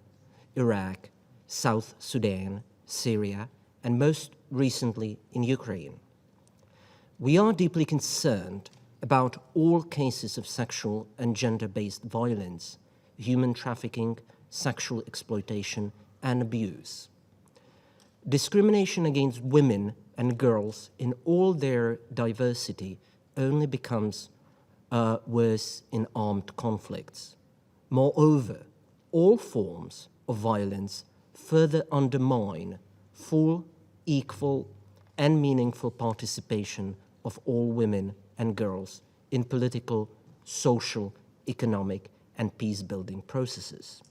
J: Iraq, South Sudan, Syria, and most recently in Ukraine. We are deeply concerned about all cases of sexual and gender-based violence, human trafficking, sexual exploitation, and abuse. Discrimination against women and girls in all their diversity only becomes worse in armed conflicts. Moreover, all forms of violence further undermine full, equal, and meaningful participation of all women and girls in political, social, economic, and peace-building processes.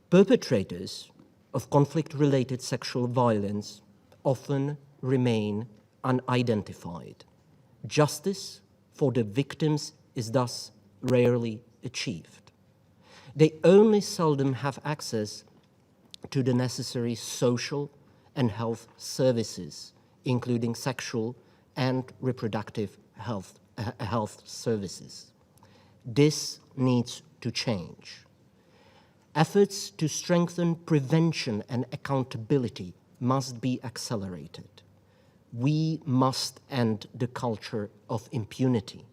J: Perpetrators of conflict-related sexual violence often remain unidentified. Justice for the victims is thus rarely achieved. They only seldom have access to the necessary social and health services, including sexual and reproductive health services. This needs to change. Efforts to strengthen prevention and accountability must be accelerated. We must end the culture of impunity.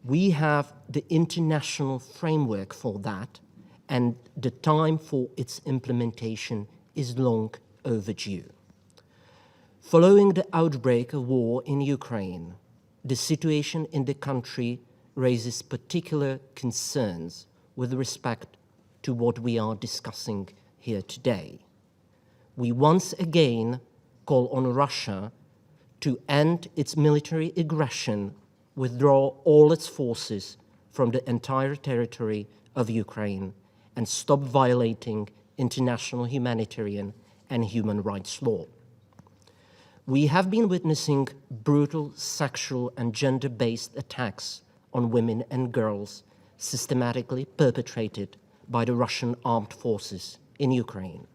J: We have the international framework for that, and the time for its implementation is long overdue. Following the outbreak of war in Ukraine, the situation in the country raises particular concerns with respect to what we are discussing here today. We once again call on Russia to end its military aggression, withdraw all its forces from the entire territory of Ukraine, and stop violating international humanitarian and human rights law. We have been witnessing brutal sexual and gender-based attacks on women and girls systematically perpetrated by the Russian armed forces in Ukraine.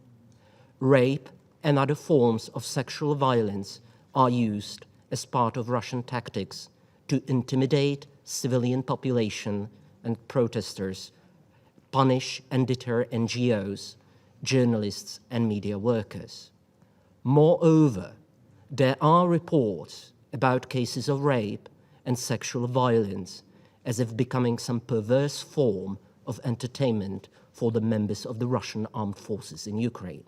J: Rape and other forms of sexual violence are used as part of Russian tactics to intimidate civilian population and protesters, punish and deter NGOs, journalists, and media workers. Moreover, there are reports about cases of rape and sexual violence as if becoming some perverse form of entertainment for the members of the Russian armed forces in Ukraine.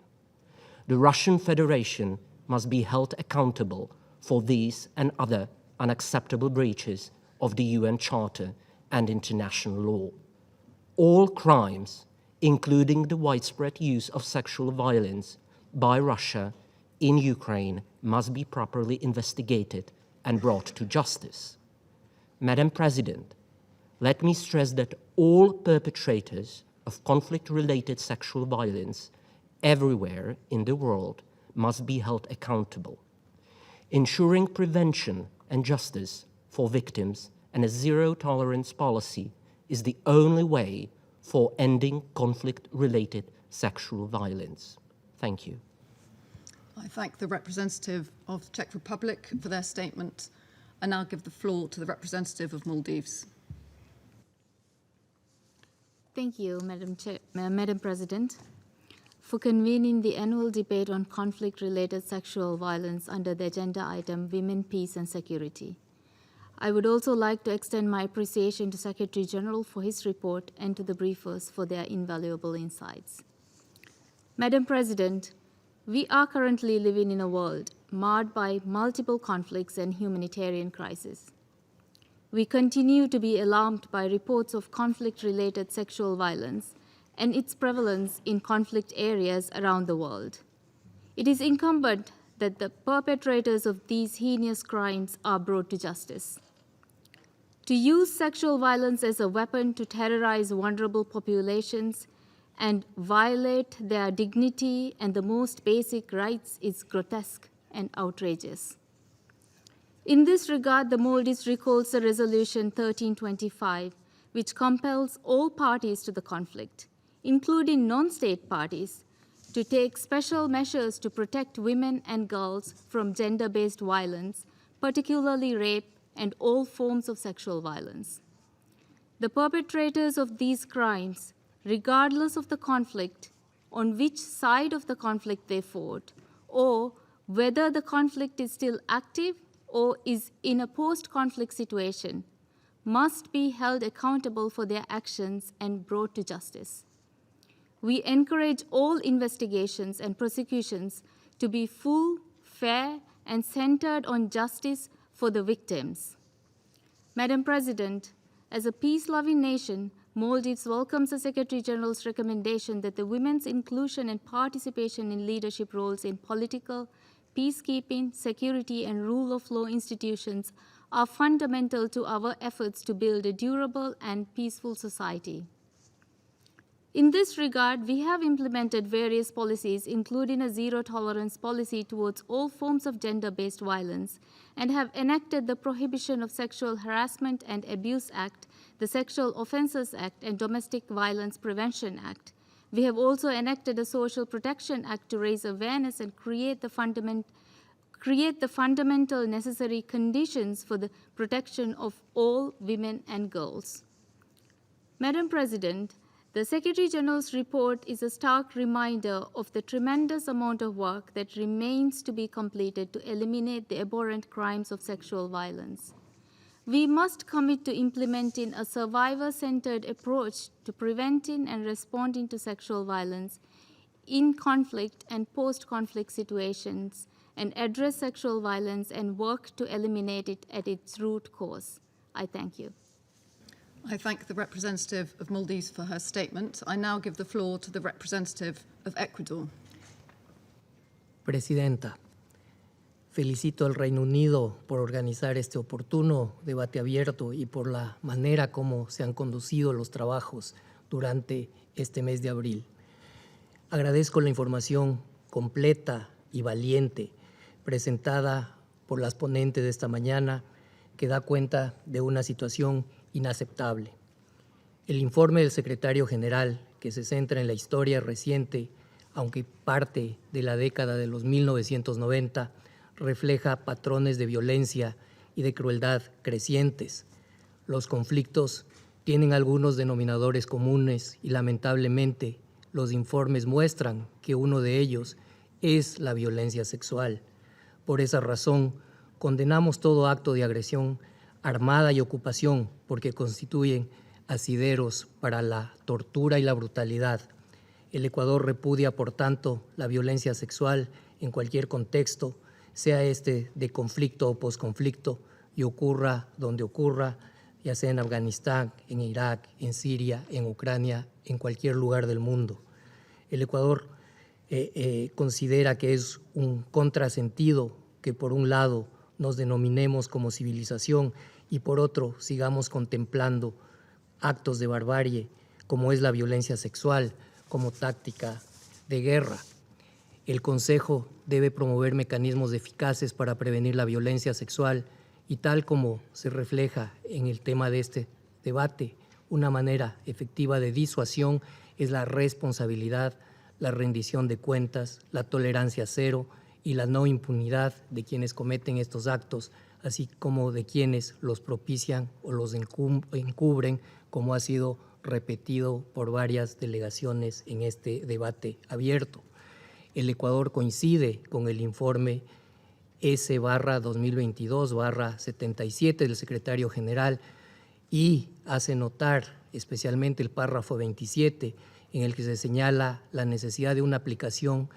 J: The Russian Federation must be held accountable for these and other unacceptable breaches of the UN Charter and international law. All crimes, including the widespread use of sexual violence by Russia in Ukraine, must be properly investigated and brought to justice. Madam President, let me stress that all perpetrators of conflict-related sexual violence everywhere in the world must be held accountable. Ensuring prevention and justice for victims and a zero-tolerance policy is the only way for ending conflict-related sexual violence. Thank you.
I: I thank the representative of the Czech Republic for their statement. I now give the floor to the representative of Maldives.
B: Thank you, Madam President, for convening the annual debate on conflict-related sexual violence under the agenda item Women, Peace and Security. I would also like to extend my appreciation to Secretary General for his report and to the briefers for their invaluable insights. Madam President, we are currently living in a world marred by multiple conflicts and humanitarian crises. We continue to be alarmed by reports of conflict-related sexual violence and its prevalence in conflict areas around the world. It is incumbent that the perpetrators of these heinous crimes are brought to justice. To use sexual violence as a weapon to terrorize vulnerable populations and violate their dignity and the most basic rights is grotesque and outrageous. In this regard, the Maldives recalls the Resolution 1325, which compels all parties to the conflict, including non-state parties, to take special measures to protect women and girls from gender-based violence, particularly rape and all forms of sexual violence. The perpetrators of these crimes, regardless of the conflict, on which side of the conflict they fought, or whether the conflict is still active or is in a post-conflict situation, must be held accountable for their actions and brought to justice. We encourage all investigations and prosecutions to be full, fair, and centered on justice for the victims. Madam President, as a peace-loving nation, Maldives welcomes the Secretary General's recommendation that the women's inclusion and participation in leadership roles in political, peacekeeping, security, and rule of law institutions are fundamental to our efforts to build a durable and peaceful society. In this regard, we have implemented various policies, including a zero-tolerance policy towards all forms of gender-based violence, and have enacted the Prohibition of Sexual Harassment and Abuse Act, the Sexual Offences Act, and Domestic Violence Prevention Act. We have also enacted a Social Protection Act to raise awareness and create the fundamental necessary conditions for the protection of all women and girls. Madam President, the Secretary General's report is a stark reminder of the tremendous amount of work that remains to be completed to eliminate the abhorrent crimes of sexual violence. We must commit to implementing a survivor-centered approach to preventing and responding to sexual violence in conflict and post-conflict situations, and address sexual violence and work to eliminate it at its root cause. I thank you.
I: I thank the representative of Maldives for her statement. I now give the floor to the representative of Ecuador.
F: Presidenta, felicito al Reino Unido por organizar este oportuno debate abierto y por la manera como se han conducido los trabajos durante este mes de abril. Agradezco la información completa y valiente presentada por las ponentes de esta mañana, que da cuenta de una situación inaceptable. El informe del secretario general, que se centra en la historia reciente, aunque parte de la década de los 1990, refleja patrones de violencia y de crueldad crecientes. Los conflictos tienen algunos denominadores comunes y, lamentablemente, los informes muestran que uno de ellos es la violencia sexual. Por esa razón, condenamos todo acto de agresión armada y ocupación porque constituyen asideros para la tortura y la brutalidad. El Ecuador repudia, por tanto, la violencia sexual en cualquier contexto, sea este de conflicto o posconflicto, y ocurra donde ocurra, ya sea en Afganistán, en Irak, en Siria, en Ucrania, en cualquier lugar del mundo. El Ecuador considera que es un contrasentido que, por un lado, nos denominemos como civilización y, por otro, sigamos contemplando actos de barbarie, como es la violencia sexual, como táctica de guerra. El Consejo debe promover mecanismos eficaces para prevenir la violencia sexual y, tal como se refleja en el tema de este debate, una manera efectiva de disuasión es la responsabilidad, la rendición de cuentas, la tolerancia cero y la no impunidad de quienes cometen estos actos, así como de quienes los propician o los encubren, como ha sido repetido por varias delegaciones en este debate abierto. El Ecuador coincide con el informe S/2022/77 del secretario general y hace notar especialmente el párrafo 27, en el que se señala la necesidad de una aplicación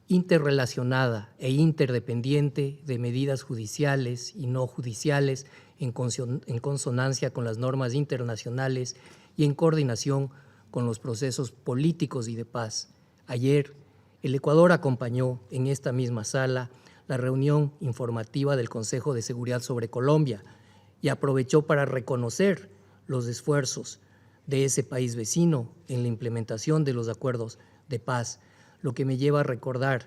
F: interrelacionada e interdependiente de medidas judiciales y no judiciales en consonancia con las normas internacionales y en coordinación con los procesos políticos y de paz. Ayer, el Ecuador acompañó en esta misma sala la reunión informativa del Consejo de Seguridad sobre Colombia y aprovechó para reconocer los esfuerzos de ese país vecino en la implementación de los acuerdos de paz, lo que me lleva a recordar,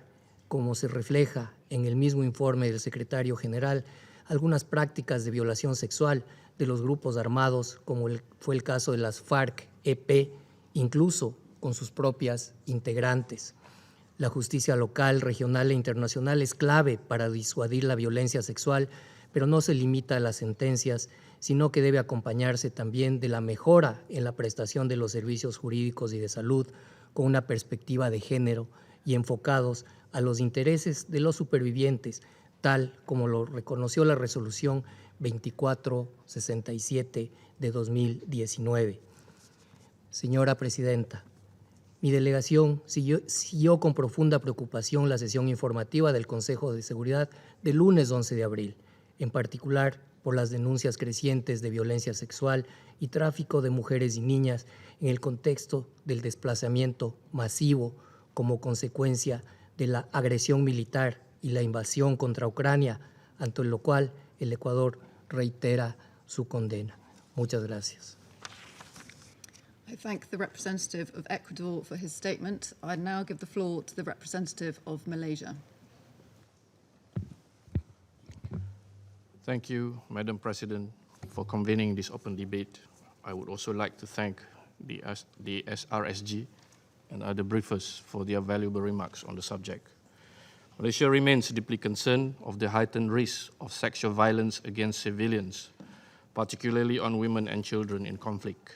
F: como se refleja en el mismo informe del secretario general, algunas prácticas de violación sexual de los grupos armados, como fue el caso de las FARC-EP, incluso con sus propias integrantes. La justicia local, regional e internacional es clave para disuadir la violencia sexual, pero no se limita a las sentencias, sino que debe acompañarse también de la mejora en la prestación de los servicios jurídicos y de salud, con una perspectiva de género y enfocados a los intereses de los supervivientes, tal como lo reconoció la resolución 2467 de 2019. Señora Presidenta, mi delegación siguió con profunda preocupación la sesión informativa del Consejo de Seguridad del lunes 11 de abril, en particular por las denuncias crecientes de violencia sexual y tráfico de mujeres y niñas en el contexto del desplazamiento masivo como consecuencia de la agresión militar y la invasión contra Ucrania, ante lo cual el Ecuador reitera su condena. Muchas gracias.
I: I thank the representative of Ecuador for his statement. I now give the floor to the representative of Malaysia.
K: Thank you, Madam President, for convening this open debate. I would also like to thank the CRSV and other briefers for their valuable remarks on the subject. Malaysia remains deeply concerned of the heightened risk of sexual violence against civilians, particularly on women and children in conflict.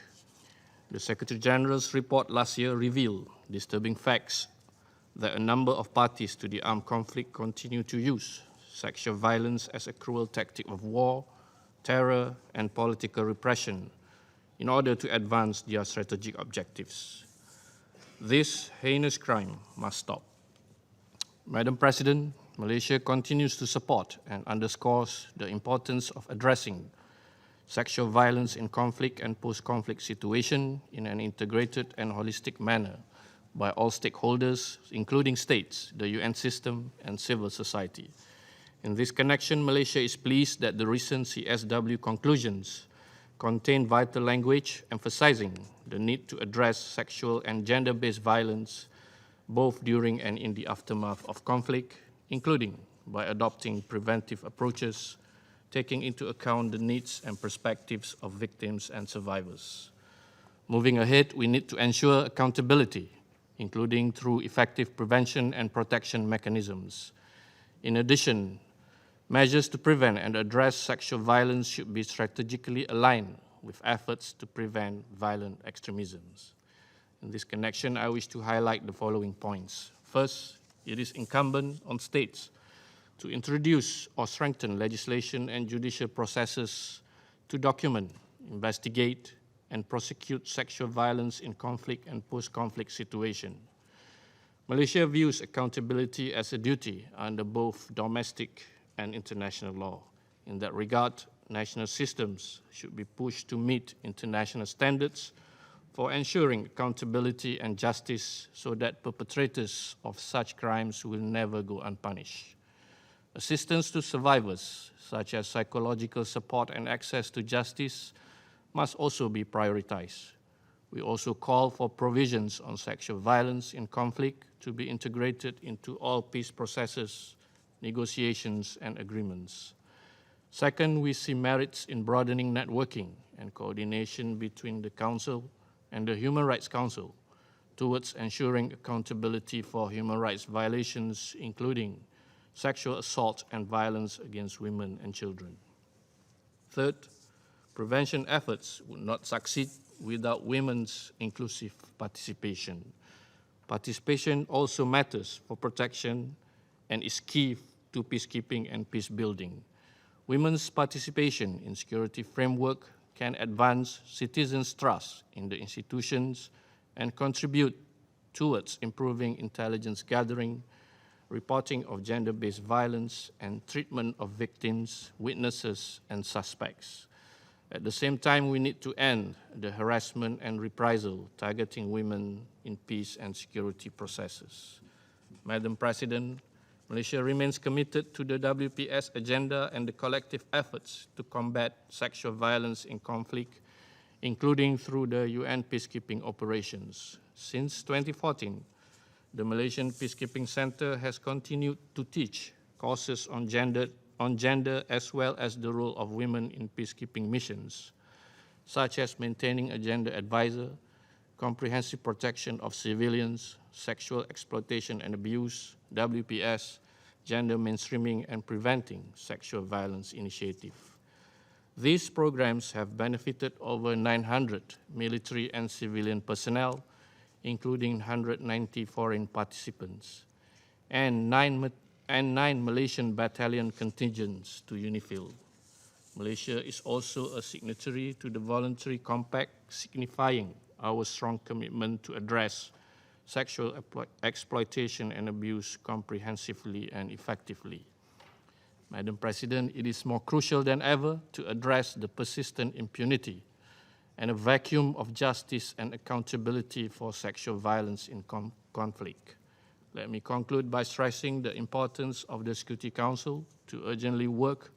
K: The Secretary General's report last year revealed disturbing facts that a number of parties to the armed conflict continue to use sexual violence as a cruel tactic of war, terror, and political repression in order to advance their strategic objectives. This heinous crime must stop. Madam President, Malaysia continues to support and underscores the importance of addressing sexual violence in conflict and post-conflict situation in an integrated and holistic manner by all stakeholders, including states, the UN system, and civil society. In this connection, Malaysia is pleased that the recent CSW conclusions contain vital language emphasizing the need to address sexual and gender-based violence both during and in the aftermath of conflict, including by adopting preventive approaches, taking into account the needs and perspectives of victims and survivors. Moving ahead, we need to ensure accountability, including through effective prevention and protection mechanisms. In addition, measures to prevent and address sexual violence should be strategically aligned with efforts to prevent violent extremisms. In this connection, I wish to highlight the following points. First, it is incumbent on states to introduce or strengthen legislation and judicial processes to document, investigate, and prosecute sexual violence in conflict and post-conflict situations. Malaysia views accountability as a duty under both domestic and international law. In that regard, national systems should be pushed to meet international standards for ensuring accountability and justice so that perpetrators of such crimes will never go unpunished. Assistance to survivors, such as psychological support and access to justice, must also be prioritized. We also call for provisions on sexual violence in conflict to be integrated into all peace processes, negotiations, and agreements. Second, we see merits in broadening networking and coordination between the Council and the Human Rights Council towards ensuring accountability for human rights violations, including sexual assault and violence against women and children. Third, prevention efforts would not succeed without women's inclusive participation. Participation also matters for protection and is key to peacekeeping and peace building. Women's participation in security framework can advance citizens' trust in the institutions and contribute towards improving intelligence gathering, reporting of gender-based violence, and treatment of victims, witnesses, and suspects. At the same time, we need to end the harassment and reprisal targeting women in peace and security processes. Madam President, Malaysia remains committed to the WPS agenda and the collective efforts to combat sexual violence in conflict, including through the UN peacekeeping operations. Since 2014, the Malaysian Peacekeeping Center has continued to teach courses on gender as well as the role of women in peacekeeping missions, such as maintaining a gender advisor, comprehensive protection of civilians, sexual exploitation and abuse, WPS, gender mainstreaming, and preventing sexual violence initiative. These programs have benefited over 900 military and civilian personnel, including 190 foreign participants, and nine Malaysian battalion contingents to UNIFIL. Malaysia is also a signatory to the Voluntary Compact, signifying our strong commitment to address sexual exploitation and abuse comprehensively and effectively. Madam President, it is more crucial than ever to address the persistent impunity and a vacuum of justice and accountability for sexual violence in conflict. Let me conclude by stressing the importance of the Security Council to urgently work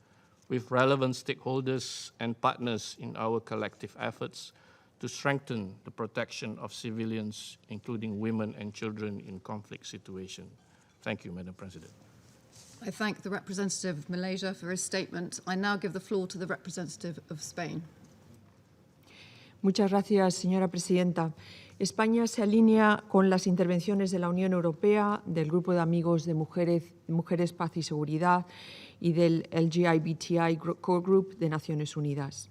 K: with relevant stakeholders and partners in our collective efforts to strengthen the protection of civilians, including women and children in conflict situations. Thank you, Madam President.
I: I thank the representative of Malaysia for his statement. I now give the floor to the representative of Spain.
L: Muchas gracias, señora presidenta. España se alinea con las intervenciones de la Unión Europea, del Grupo de Amigos de Mujeres, Paz y Seguridad y del LGBTI Core Group de Naciones Unidas.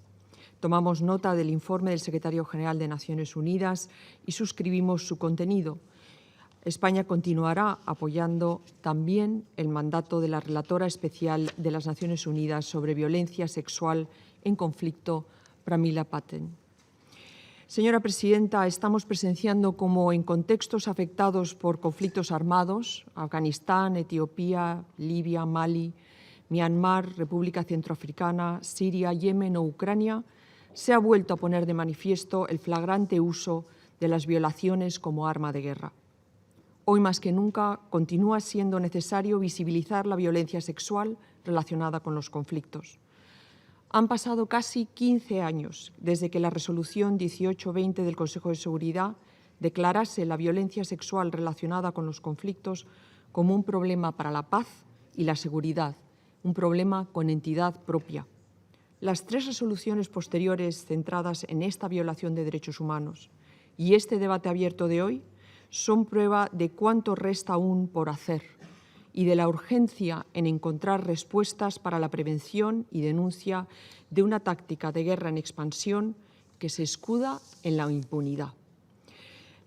L: Tomamos nota del informe del Secretario General de Naciones Unidas y suscribimos su contenido. España continuará apoyando también el mandato de la Relatora Especial de las Naciones Unidas sobre violencia sexual en conflicto, Pramila Patten. Señora presidenta, estamos presenciando cómo en contextos afectados por conflictos armados, Afganistán, Etiopía, Libia, Mali, Myanmar, República Centroafricana, Siria, Yemen o Ucrania, se ha vuelto a poner de manifiesto el flagrante uso de las violaciones como arma de guerra. Hoy más que nunca continúa siendo necesario visibilizar la violencia sexual relacionada con los conflictos. Han pasado casi 15 años desde que la resolución 1820 del Consejo de Seguridad declarase la violencia sexual relacionada con los conflictos como un problema para la paz y la seguridad, un problema con entidad propia. Las 3 resoluciones posteriores centradas en esta violación de derechos humanos y este debate abierto de hoy son prueba de cuánto resta aún por hacer y de la urgencia en encontrar respuestas para la prevención y denuncia de una táctica de guerra en expansión que se escuda en la impunidad.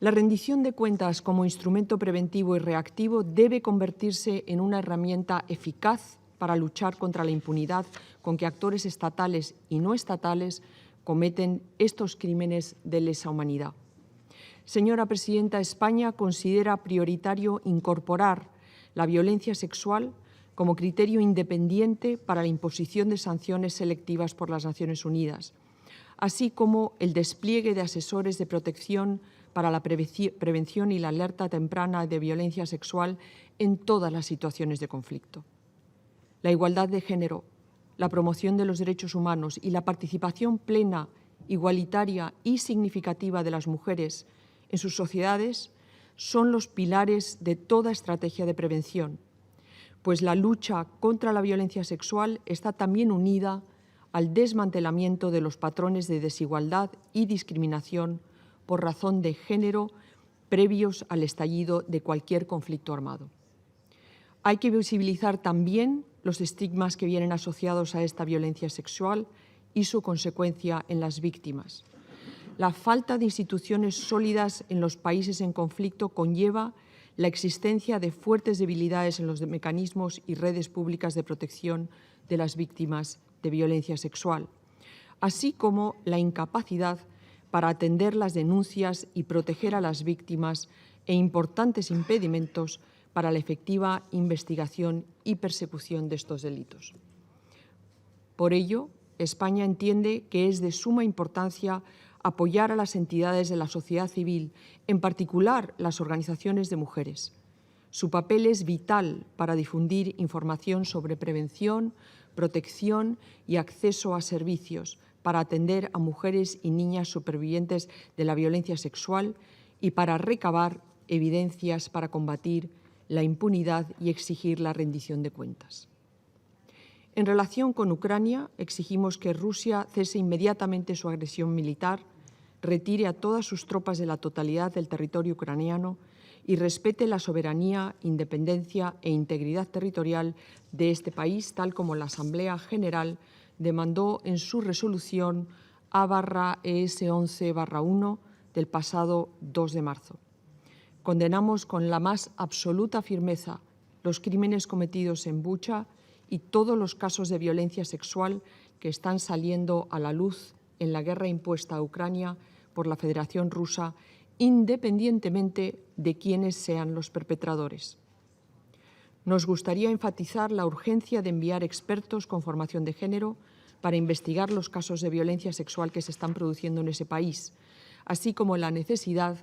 L: La rendición de cuentas como instrumento preventivo y reactivo debe convertirse en una herramienta eficaz para luchar contra la impunidad con que actores estatales y no estatales cometen estos crímenes de lesa humanidad. Señora Presidenta, España considera prioritario incorporar la violencia sexual como criterio independiente para la imposición de sanciones selectivas por las Naciones Unidas, así como el despliegue de asesores de protección para la prevención y la alerta temprana de violencia sexual en todas las situaciones de conflicto. La igualdad de género, la promoción de los derechos humanos y la participación plena, igualitaria y significativa de las mujeres en sus sociedades son los pilares de toda estrategia de prevención, pues la lucha contra la violencia sexual está también unida al desmantelamiento de los patrones de desigualdad y discriminación por razón de género previos al estallido de cualquier conflicto armado. Hay que visibilizar también los estigmas que vienen asociados a esta violencia sexual y su consecuencia en las víctimas. La falta de instituciones sólidas en los países en conflicto conlleva la existencia de fuertes debilidades en los mecanismos y redes públicas de protección de las víctimas de violencia sexual, así como la incapacidad para atender las denuncias y proteger a las víctimas e importantes impedimentos para la efectiva investigación y persecución de estos delitos. Por ello, España entiende que es de suma importancia apoyar a las entidades de la sociedad civil, en particular las organizaciones de mujeres. Su papel es vital para difundir información sobre prevención, protección y acceso a servicios para atender a mujeres y niñas supervivientes de la violencia sexual y para recabar evidencias para combatir la impunidad y exigir la rendición de cuentas. En relación con Ucrania, exigimos que Rusia cese inmediatamente su agresión militar, retire a todas sus tropas de la totalidad del territorio ucraniano y respete la soberanía, independencia e integridad territorial de este país, tal como la Asamblea General demandó en su resolución A/ES 11/1 del pasado 2 de marzo. Condenamos con la más absoluta firmeza los crímenes cometidos en Bucha y todos los casos de violencia sexual que están saliendo a la luz en la guerra impuesta a Ucrania por la Federación Rusa, independientemente de quiénes sean los perpetradores. Nos gustaría enfatizar la urgencia de enviar expertos con formación de género para investigar los casos de violencia sexual que se están produciendo en ese país, así como la necesidad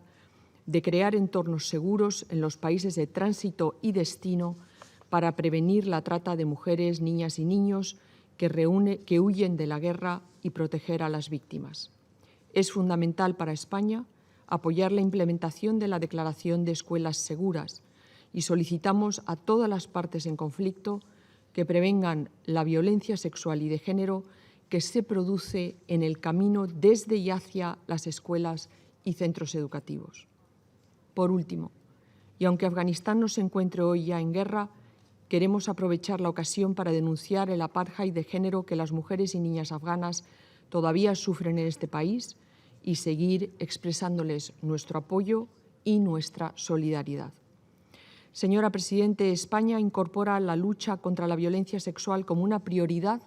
L: de crear entornos seguros en los países de tránsito y destino para prevenir la trata de mujeres, niñas y niños que huyen de la guerra y proteger a las víctimas. Es fundamental para España apoyar la implementación de la Declaración de Escuelas Seguras y solicitamos a todas las partes en conflicto que prevengan la violencia sexual y de género que se produce en el camino desde y hacia las escuelas y centros educativos. Por último, y aunque Afganistán no se encuentre hoy ya en guerra, queremos aprovechar la ocasión para denunciar el apartheid de género que las mujeres y niñas afganas todavía sufren en este país y seguir expresándoles nuestro apoyo y nuestra solidaridad. Señora Presidenta, España incorpora la lucha contra la violencia sexual como una prioridad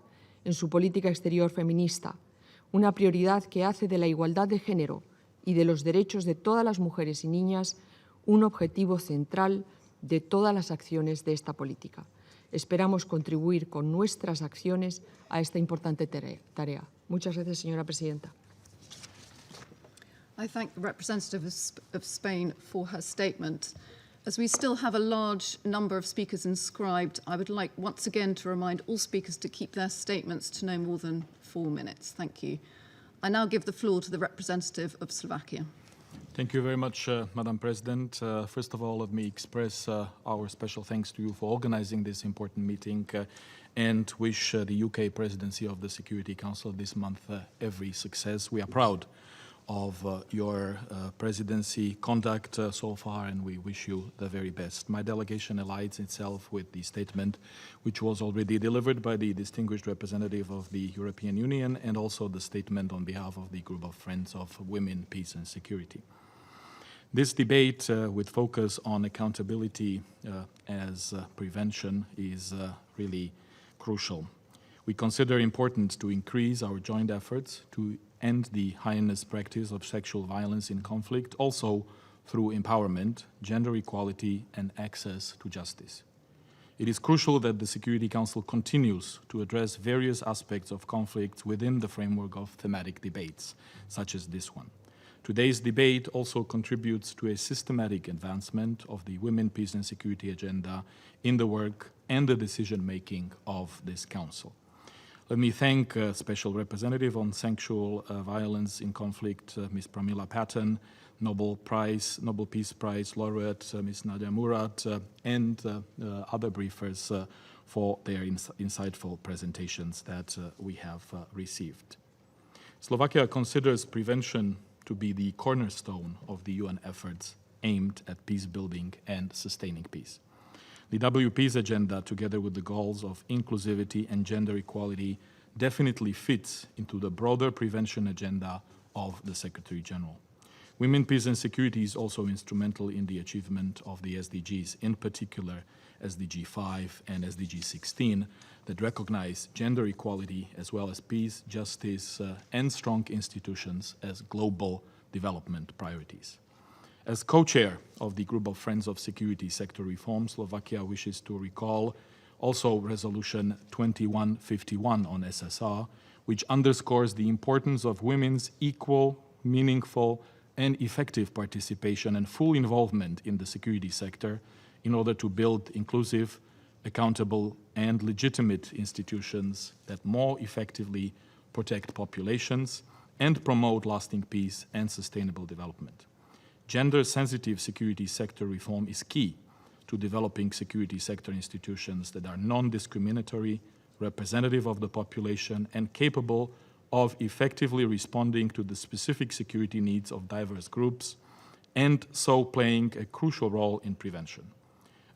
L: en su política exterior feminista, una prioridad que hace de la igualdad de género y de los derechos de todas las mujeres y niñas un objetivo central de todas las acciones de esta política. Esperamos contribuir con nuestras acciones a esta importante tarea. Muchas gracias, señora presidenta.
I: I thank the representative of Spain for her statement. As we still have a large number of speakers inscribed, I would like once again to remind all speakers to keep their statements to no more than 4 minutes. Thank you. I now give the floor to the representative of Slovakia.
M: Thank you very much, Madam President. First of all, let me express our special thanks to you for organizing this important meeting and wish the UK presidency of the Security Council this month every success. We are proud of your presidency conduct so far, and we wish you the very best. My delegation aligns itself with the statement which was already delivered by the distinguished representative of the European Union, and also the statement on behalf of the group of Friends of Women, Peace and Security. This debate with focus on accountability as prevention is really crucial. We consider important to increase our joint efforts to end the heinous practice of sexual violence in conflict, also through empowerment, gender equality, and access to justice. It is crucial that the Security Council continues to address various aspects of conflicts within the framework of thematic debates, such as this one. Today's debate also contributes to a systematic advancement of the Women, Peace and Security agenda in the work and the decision-making of this Council. Let me thank Special Representative on Sexual Violence in Conflict, Ms. Pramila Patten, Nobel Peace Prize laureate, Ms. Nadia Murad, and other briefers for their insightful presentations that we have received. Slovakia considers prevention to be the cornerstone of the UN efforts aimed at peace building and sustaining peace. The WP's agenda, together with the goals of inclusivity and gender equality, definitely fits into the broader prevention agenda of the Secretary General. Women, Peace and Security is also instrumental in the achievement of the SDGs, in particular SDG 5 and SDG 16, that recognize gender equality as well as peace, justice, and strong institutions as global development priorities. As co-chair of the Group of Friends of Security Sector Reform, Slovakia wishes to recall also Resolution 2151 on SSR, which underscores the importance of women's equal, meaningful, and effective participation and full involvement in the security sector in order to build inclusive, accountable, and legitimate institutions that more effectively protect populations and promote lasting peace and sustainable development. Gender-sensitive security sector reform is key to developing security sector institutions that are non-discriminatory, representative of the population, and capable of effectively responding to the specific security needs of diverse groups, and so playing a crucial role in prevention.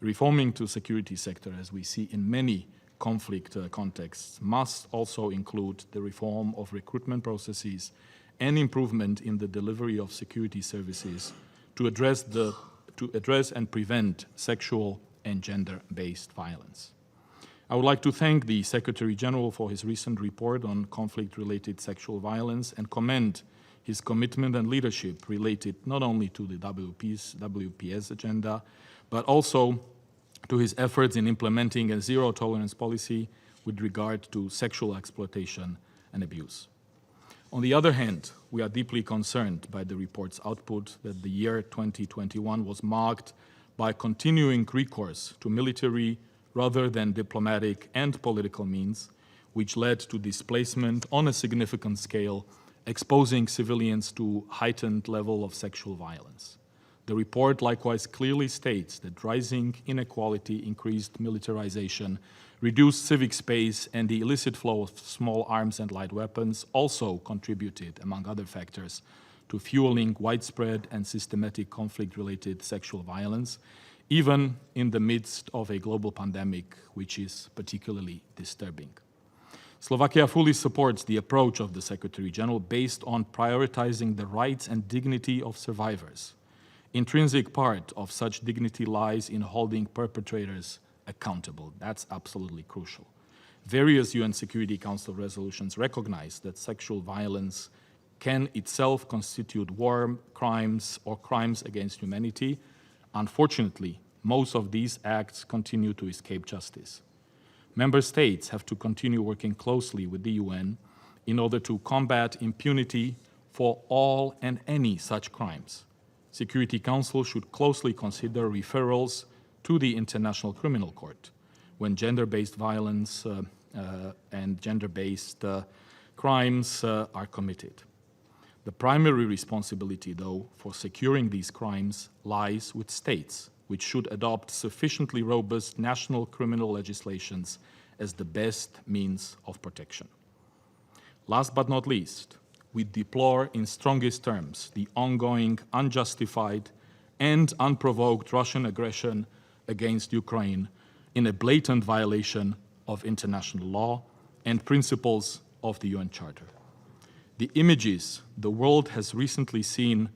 M: Reforming to security sector, as we see in many conflict contexts, must also include the reform of recruitment processes and improvement in the delivery of security services to address and prevent sexual and gender-based violence. I would like to thank the Secretary General for his recent report on conflict-related sexual violence and commend his commitment and leadership related not only to the WPS agenda, but also to his efforts in implementing a zero-tolerance policy with regard to sexual exploitation and abuse. On the other hand, we are deeply concerned by the report's output that the year 2021 was marked by continuing recourse to military rather than diplomatic and political means, which led to displacement on a significant scale, exposing civilians to heightened level of sexual violence. The report likewise clearly states that rising inequality, increased militarization, reduced civic space, and the illicit flow of small arms and light weapons also contributed, among other factors, to fueling widespread and systematic conflict-related sexual violence, even in the midst of a global pandemic, which is particularly disturbing. Slovakia fully supports the approach of the Secretary General based on prioritizing the rights and dignity of survivors. Intrinsic part of such dignity lies in holding perpetrators accountable. That's absolutely crucial. Various UN Security Council resolutions recognize that sexual violence can itself constitute war crimes or crimes against humanity. Unfortunately, most of these acts continue to escape justice. Member states have to continue working closely with the UN in order to combat impunity for all and any such crimes. Security Council should closely consider referrals to the International Criminal Court when gender-based violence and gender-based crimes are committed. The primary responsibility, though, for securing these crimes lies with states, which should adopt sufficiently robust national criminal legislations as the best means of protection. Last but not least, we deplore in strongest terms the ongoing, unjustified, and unprovoked Russian aggression against Ukraine in a blatant violation of international law and principles of the UN Charter. The images the world has recently seen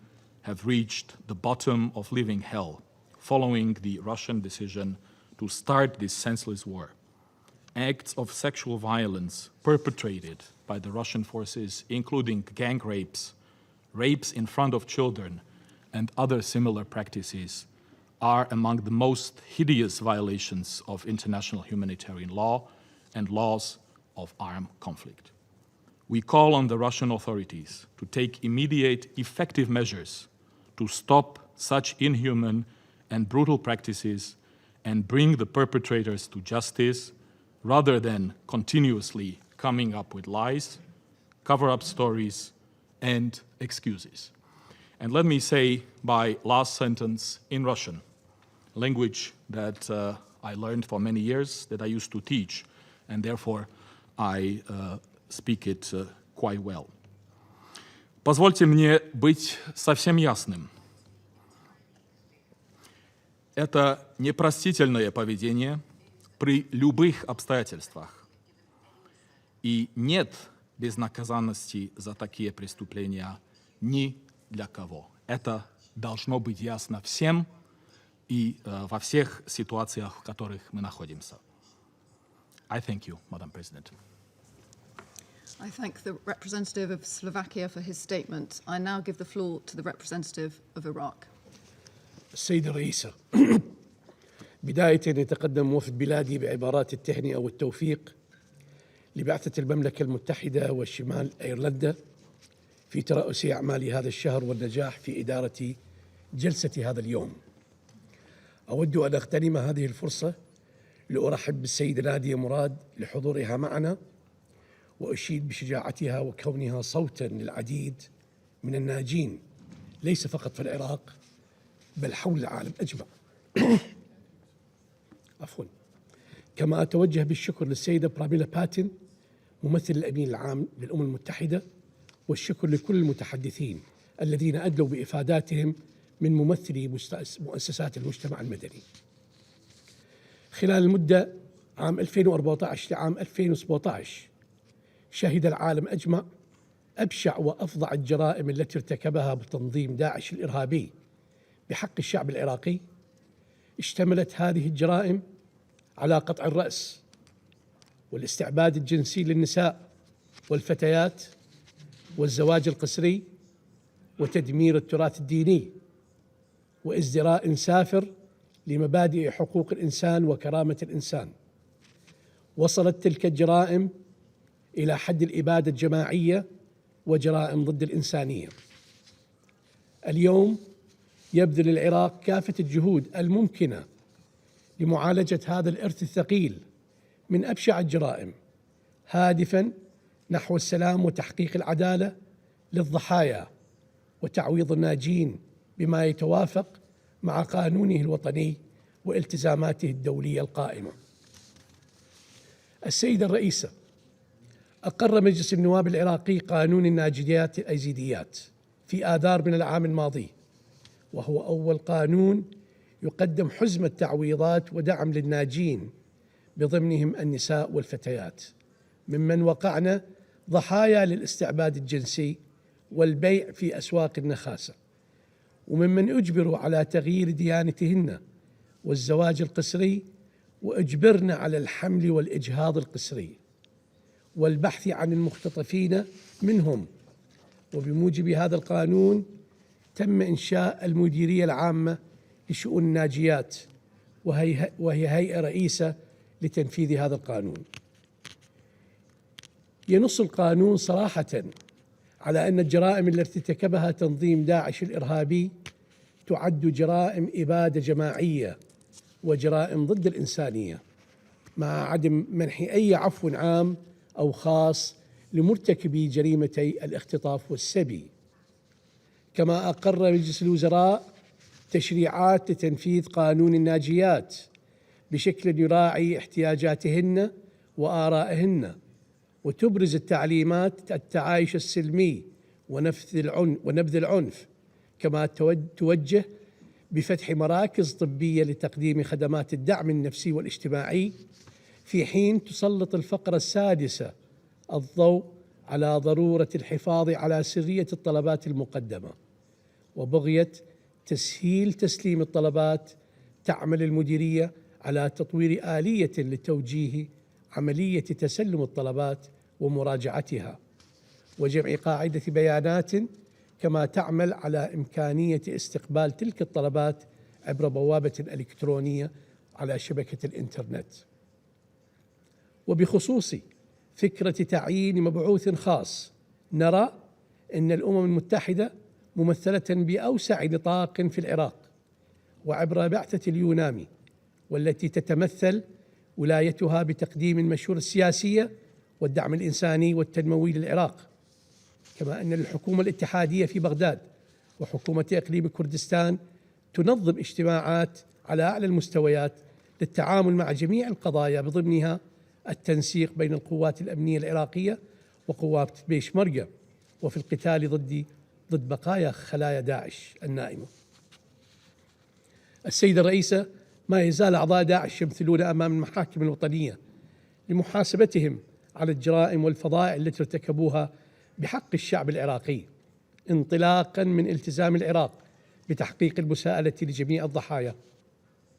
M: have reached the bottom of living hell following the Russian decision to start this senseless war. Acts of sexual violence perpetrated by the Russian forces, including gang rapes, rapes in front of children, and other similar practices, are among the most hideous violations of international humanitarian law and laws of armed conflict. We call on the Russian authorities to take immediate, effective measures to stop such inhuman and brutal practices and bring the perpetrators to justice, rather than continuously coming up with lies, cover-up stories, and excuses. And let me say my last sentence in Russian, language that I learned for many years, that I used to teach, and therefore I speak it quite well. Позвольте мне быть совсем ясным. Это непростительное поведение при любых обстоятельствах. И нет безнаказанности за такие преступления ни для кого. Это должно быть ясно всем и во всех ситуациях, в которых мы находимся. I thank you, Madam President.
I: I thank the representative of Slovakia for his statement. I now give the floor to the representative of Iraq.
N: السيدة الرئيسة، بداية يتقدم وفد بلادي بعبارات التهنئة والتوفيق لبعثة المملكة المتحدة وشمال أيرلندا في ترأس أعمال هذا الشهر والنجاح في إدارة جلسة هذا اليوم. أود أن أغتنم هذه الفرصة لأرحب بالسيدة نادية مراد لحضورها معنا، وأشيد بشجاعتها وكونها صوتا للعديد من الناجين ليس فقط في العراق بل حول العالم أجمع. عفوا. كما أتوجه بالشكر للسيدة براميلا باتن ممثل الأمين العام للأمم المتحدة، والشكر لكل المتحدثين الذين أدلوا بإفاداتهم من ممثلي مؤسسات المجتمع المدني. خلال المدة عام 2014 لعام 2017 شهد العالم أجمع أبشع وأفظع الجرائم التي ارتكبها بتنظيم داعش الإرهابي بحق الشعب العراقي. اشتملت هذه الجرائم على قطع الرأس والاستعباد الجنسي للنساء والفتيات والزواج القسري وتدمير التراث الديني وازدراء سافر لمبادئ حقوق الإنسان وكرامة الإنسان. وصلت تلك الجرائم إلى حد الإبادة الجماعية وجرائم ضد الإنسانية. اليوم يبذل العراق كافة الجهود الممكنة لمعالجة هذا الإرث الثقيل من أبشع الجرائم، هادفاً نحو السلام وتحقيق العدالة للضحايا وتعويض الناجين بما يتوافق مع قانونه الوطني والتزاماته الدولية القائمة. السيدة الرئيسة، أقر مجلس النواب العراقي قانون الناجيات الأيزيديات في آذار من العام الماضي، وهو أول قانون يقدم حزمة تعويضات ودعم للناجين بضمنهم النساء والفتيات ممن وقعن ضحايا للاستعباد الجنسي والبيع في أسواق النخاسة، وممن أجبروا على تغيير ديانتهن والزواج القسري، وأجبرن على الحمل والإجهاض القسري والبحث عن المختطفين منهم. وبموجب هذا القانون تم إنشاء المديرية العامة لشؤون الناجيات، وهي هيئة رئيسة لتنفيذ هذا القانون. ينص القانون صراحة على أن الجرائم التي ارتكبها تنظيم داعش الإرهابي تعد جرائم إبادة جماعية وجرائم ضد الإنسانية، مع عدم منح أي عفو عام أو خاص لمرتكبي جريمتي الاختطاف والسبي. كما أقر مجلس الوزراء تشريعات لتنفيذ قانون الناجيات بشكل يراعي احتياجاتهن وآرائهن، وتبرز التعليمات التعايش السلمي ونبذ العنف، كما توجه بفتح مراكز طبية لتقديم خدمات الدعم النفسي والاجتماعي، في حين تسلط الفقرة السادسة الضوء على ضرورة الحفاظ على سرية الطلبات المقدمة، وبغية تسهيل تسليم الطلبات. تعمل المديرية على تطوير آلية لتوجيه عملية تسلم الطلبات ومراجعتها وجمع قاعدة بيانات، كما تعمل على إمكانية استقبال تلك الطلبات عبر بوابة إلكترونية على شبكة الإنترنت. وبخصوص فكرة تعيين مبعوث خاص، نرى أن الأمم المتحدة ممثلة بأوسع نطاق في العراق وعبر بعثة اليونامي، والتي تتمثل ولايتها بتقديم المشورة السياسية والدعم الإنساني والتنموي للعراق، كما أن الحكومة الاتحادية في بغداد وحكومة إقليم كردستان تنظم اجتماعات على أعلى المستويات للتعامل مع جميع القضايا، بضمنها التنسيق بين القوات الأمنية العراقية وقوات بيشمركة، وفي القتال ضد بقايا خلايا داعش النائمة. السيدة الرئيسة، ما يزال أعضاء داعش يمثلون أمام المحاكم الوطنية لمحاسبتهم على الجرائم والفظائع التي ارتكبوها بحق الشعب العراقي، انطلاقا من التزام العراق بتحقيق المساءلة لجميع الضحايا.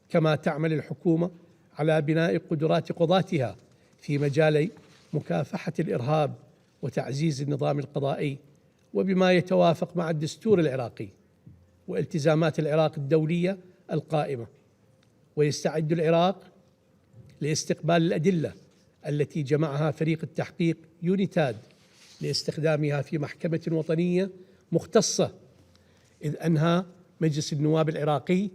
N: كما تعمل الحكومة على بناء قدرات قضاتها في مجال مكافحة الإرهاب وتعزيز النظام القضائي، وبما يتوافق مع الدستور العراقي والتزامات العراق الدولية القائمة. ويستعد العراق لاستقبال الأدلة التي جمعها فريق التحقيق يونيتاد لاستخدامها في محكمة وطنية مختصة، إذ أنهى مجلس النواب العراقي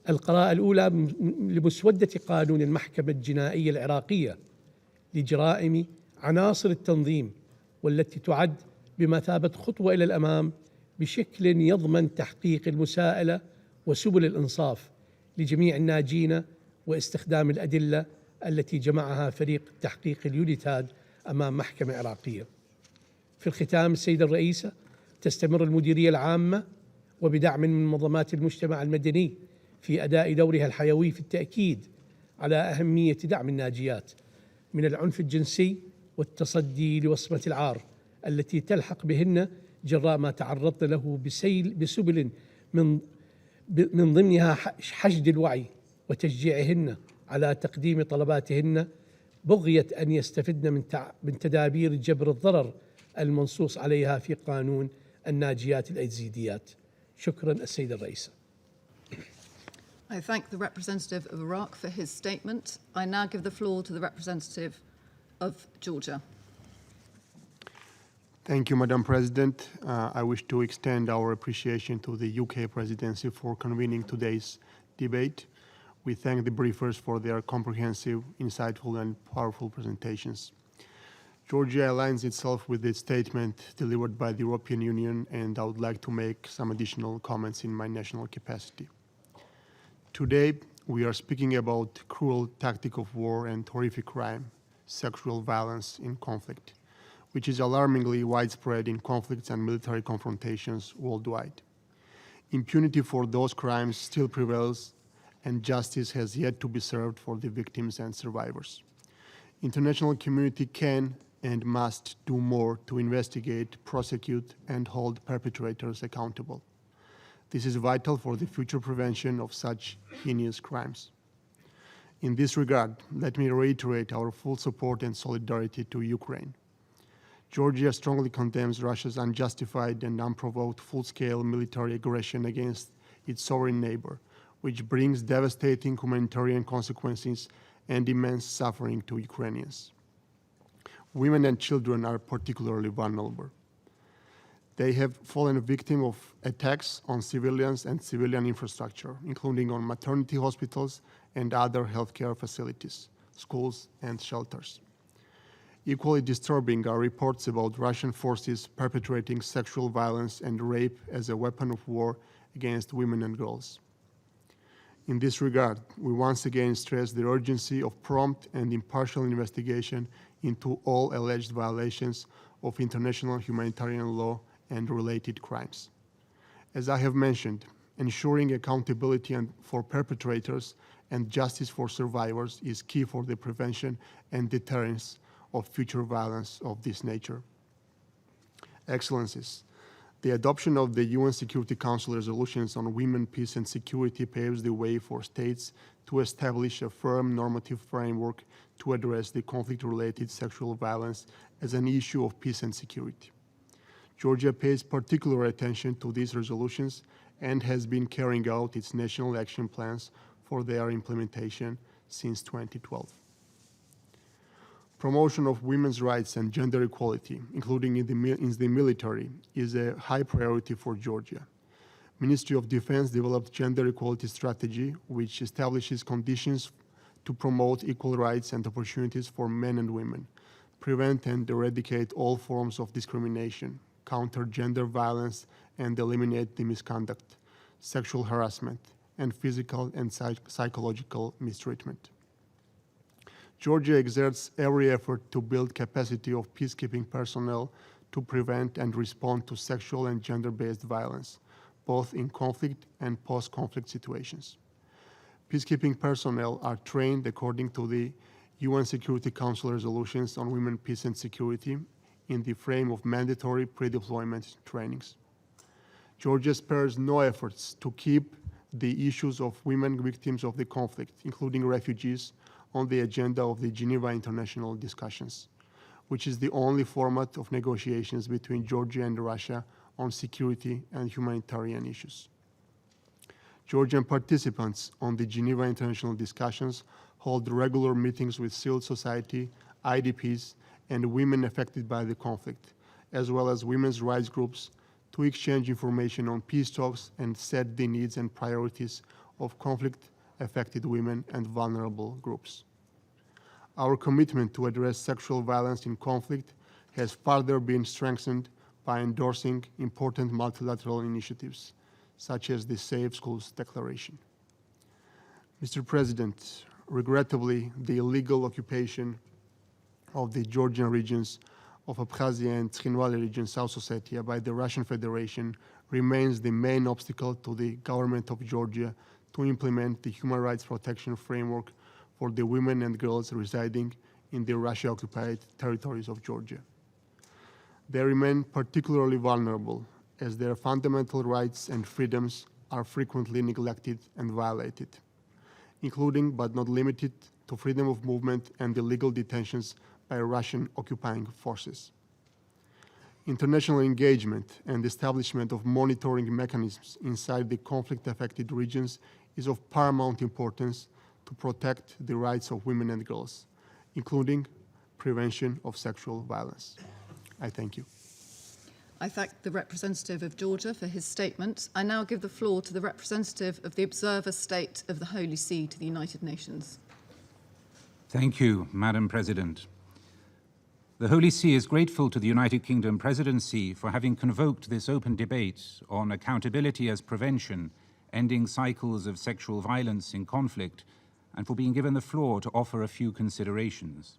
N: القراءة الأولى لمسودة قانون المحكمة الجنائية العراقية لجرائم عناصر التنظيم، والتي تعد بمثابة خطوة إلى الأمام بشكل يضمن تحقيق المساءلة وسبل الإنصاف لجميع الناجين، واستخدام الأدلة التي جمعها فريق التحقيق اليونيتاد أمام محكمة عراقية. في الختام، السيدة الرئيسة، تستمر المديرية العامة وبدعم من منظمات المجتمع المدني في أداء دورها الحيوي في التأكيد على أهمية دعم الناجيات من العنف الجنسي والتصدي لوصمة العار التي تلحق بهن جراء ما تعرضن له بسبل من ضمنها حشد الوعي وتشجيعهن على تقديم طلباتهن، بغية أن يستفدن من تدابير جبر الضرر المنصوص عليها في قانون الناجيات الأيزيديات. شكرا السيدة الرئيسة.
I: I thank the representative of Iraq for his statement. I now give the floor to the representative of Georgia.
O: Thank you, Madam President. I wish to extend our appreciation to the UK presidency for convening today's debate. We thank the briefers for their comprehensive, insightful, and powerful presentations. Georgia aligns itself with the statement delivered by the European Union, and I would like to make some additional comments in my national capacity. Today, we are speaking about cruel tactic of war and horrific crime, sexual violence in conflict, which is alarmingly widespread in conflicts and military confrontations worldwide. Impunity for those crimes still prevails, and justice has yet to be served for the victims and survivors. International community can and must do more to investigate, prosecute, and hold perpetrators accountable. This is vital for the future prevention of such heinous crimes. In this regard, let me reiterate our full support and solidarity to Ukraine. Georgia strongly condemns Russia's unjustified and unprovoked full-scale military aggression against its sovereign neighbor, which brings devastating humanitarian consequences and immense suffering to Ukrainians. Women and children are particularly vulnerable. They have fallen victim of attacks on civilians and civilian infrastructure, including on maternity hospitals and other healthcare facilities, schools, and shelters. Equally disturbing are reports about Russian forces perpetrating sexual violence and rape as a weapon of war against women and girls. In this regard, we once again stress the urgency of prompt and impartial investigation into all alleged violations of international humanitarian law and related crimes. As I have mentioned, ensuring accountability for perpetrators and justice for survivors is key for the prevention and deterrence of future violence of this nature. Excellencies, the adoption of the UN Security Council resolutions on women, peace, and security paves the way for states to establish a firm normative framework to address the conflict-related sexual violence as an issue of peace and security. Georgia pays particular attention to these resolutions and has been carrying out its national action plans for their implementation since 2012. Promotion of women's rights and gender equality, including in the military, is a high priority for Georgia. Ministry of Defense developed gender equality strategy, which establishes conditions to promote equal rights and opportunities for men and women, prevent and eradicate all forms of discrimination, counter gender violence, and eliminate the misconduct, sexual harassment, and physical and psychological mistreatment. Georgia exerts every effort to build capacity of peacekeeping personnel to prevent and respond to sexual and gender-based violence, both in conflict and post-conflict situations. Peacekeeping personnel are trained according to the UN Security Council resolutions on women, peace, and security in the frame of mandatory pre-deployment trainings. Georgia spares no efforts to keep the issues of women victims of the conflict, including refugees, on the agenda of the Geneva International Discussions, which is the only format of negotiations between Georgia and Russia on security and humanitarian issues. Georgian participants on the Geneva International Discussions hold regular meetings with civil society, IDPs, and women affected by the conflict, as well as women's rights groups, to exchange information on peace talks and set the needs and priorities of conflict-affected women and vulnerable groups. Our commitment to address sexual violence in conflict has further been strengthened by endorsing important multilateral initiatives, such as the Safe Schools Declaration. Mr. President, regrettably, the illegal occupation of the Georgian regions of Abkhazia and Tskhinvali region, South Ossetia, by the Russian Federation remains the main obstacle to the government of Georgia to implement the human rights protection framework for the women and girls residing in the Russia-occupied territories of Georgia. They remain particularly vulnerable as their fundamental rights and freedoms are frequently neglected and violated, including but not limited to freedom of movement and illegal detentions by Russian occupying forces. International engagement and establishment of monitoring mechanisms inside the conflict-affected regions is of paramount importance to protect the rights of women and girls, including prevention of sexual violence. I thank you.
I: I thank the representative of Georgia for his statement. I now give the floor to the representative of the Observer State of the Holy See to the United Nations.
P: Thank you, Madam President. The Holy See is grateful to the United Kingdom Presidency for having convoked this open debate on accountability as prevention, ending cycles of sexual violence in conflict, and for being given the floor to offer a few considerations.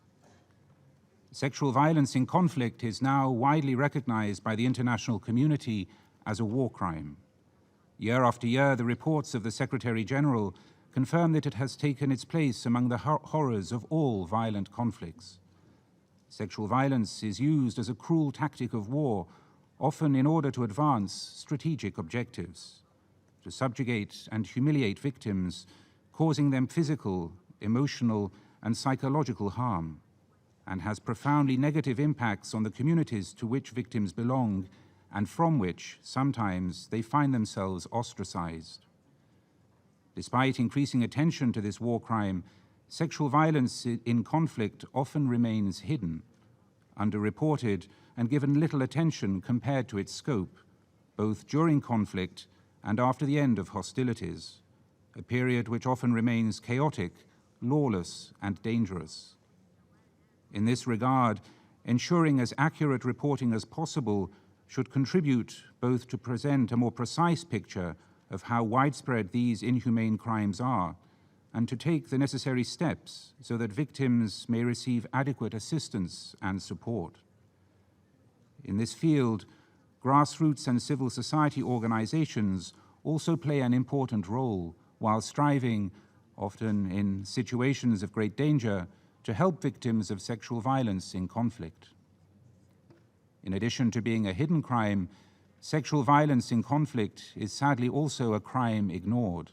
P: Sexual violence in conflict is now widely recognized by the international community as a war crime. Year after year, the reports of the Secretary General confirm that it has taken its place among the horrors of all violent conflicts. Sexual violence is used as a cruel tactic of war, often in order to advance strategic objectives, to subjugate and humiliate victims, causing them physical, emotional, and psychological harm, and has profoundly negative impacts on the communities to which victims belong and from which, sometimes, they find themselves ostracized. Despite increasing attention to this war crime, sexual violence in conflict often remains hidden, underreported, and given little attention compared to its scope, both during conflict and after the end of hostilities, a period which often remains chaotic, lawless, and dangerous. In this regard, ensuring as accurate reporting as possible should contribute both to present a more precise picture of how widespread these inhumane crimes are, and to take the necessary steps so that victims may receive adequate assistance and support. In this field, grassroots and civil society organizations also play an important role while striving, often in situations of great danger, to help victims of sexual violence in conflict. In addition to being a hidden crime, sexual violence in conflict is sadly also a crime ignored,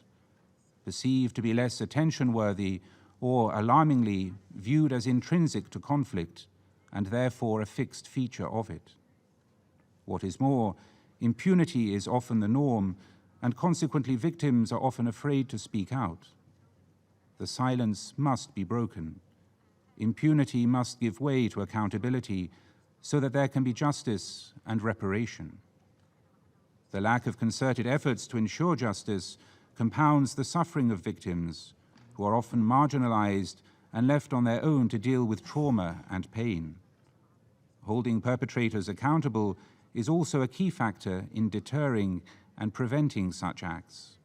P: perceived to be less attention-worthy or, alarmingly, viewed as intrinsic to conflict and therefore a fixed feature of it. What is more, impunity is often the norm, and consequently victims are often afraid to speak out. The silence must be broken. Impunity must give way to accountability so that there can be justice and reparation. The lack of concerted efforts to ensure justice compounds the suffering of victims, who are often marginalized and left on their own to deal with trauma and pain. Holding perpetrators accountable is also a key factor in deterring and preventing such acts.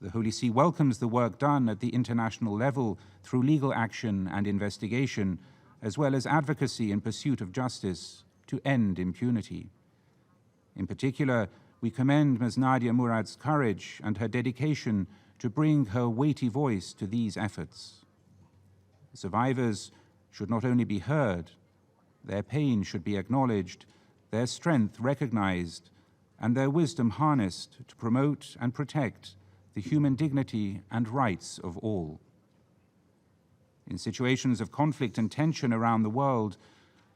P: The Holy See welcomes the work done at the international level through legal action and investigation, as well as advocacy in pursuit of justice to end impunity. In particular, we commend Ms. Nadia Murad's courage and her dedication to bring her weighty voice to these efforts. Survivors should not only be heard, their pain should be acknowledged, their strength recognized, and their wisdom harnessed to promote and protect the human dignity and rights of all. In situations of conflict and tension around the world,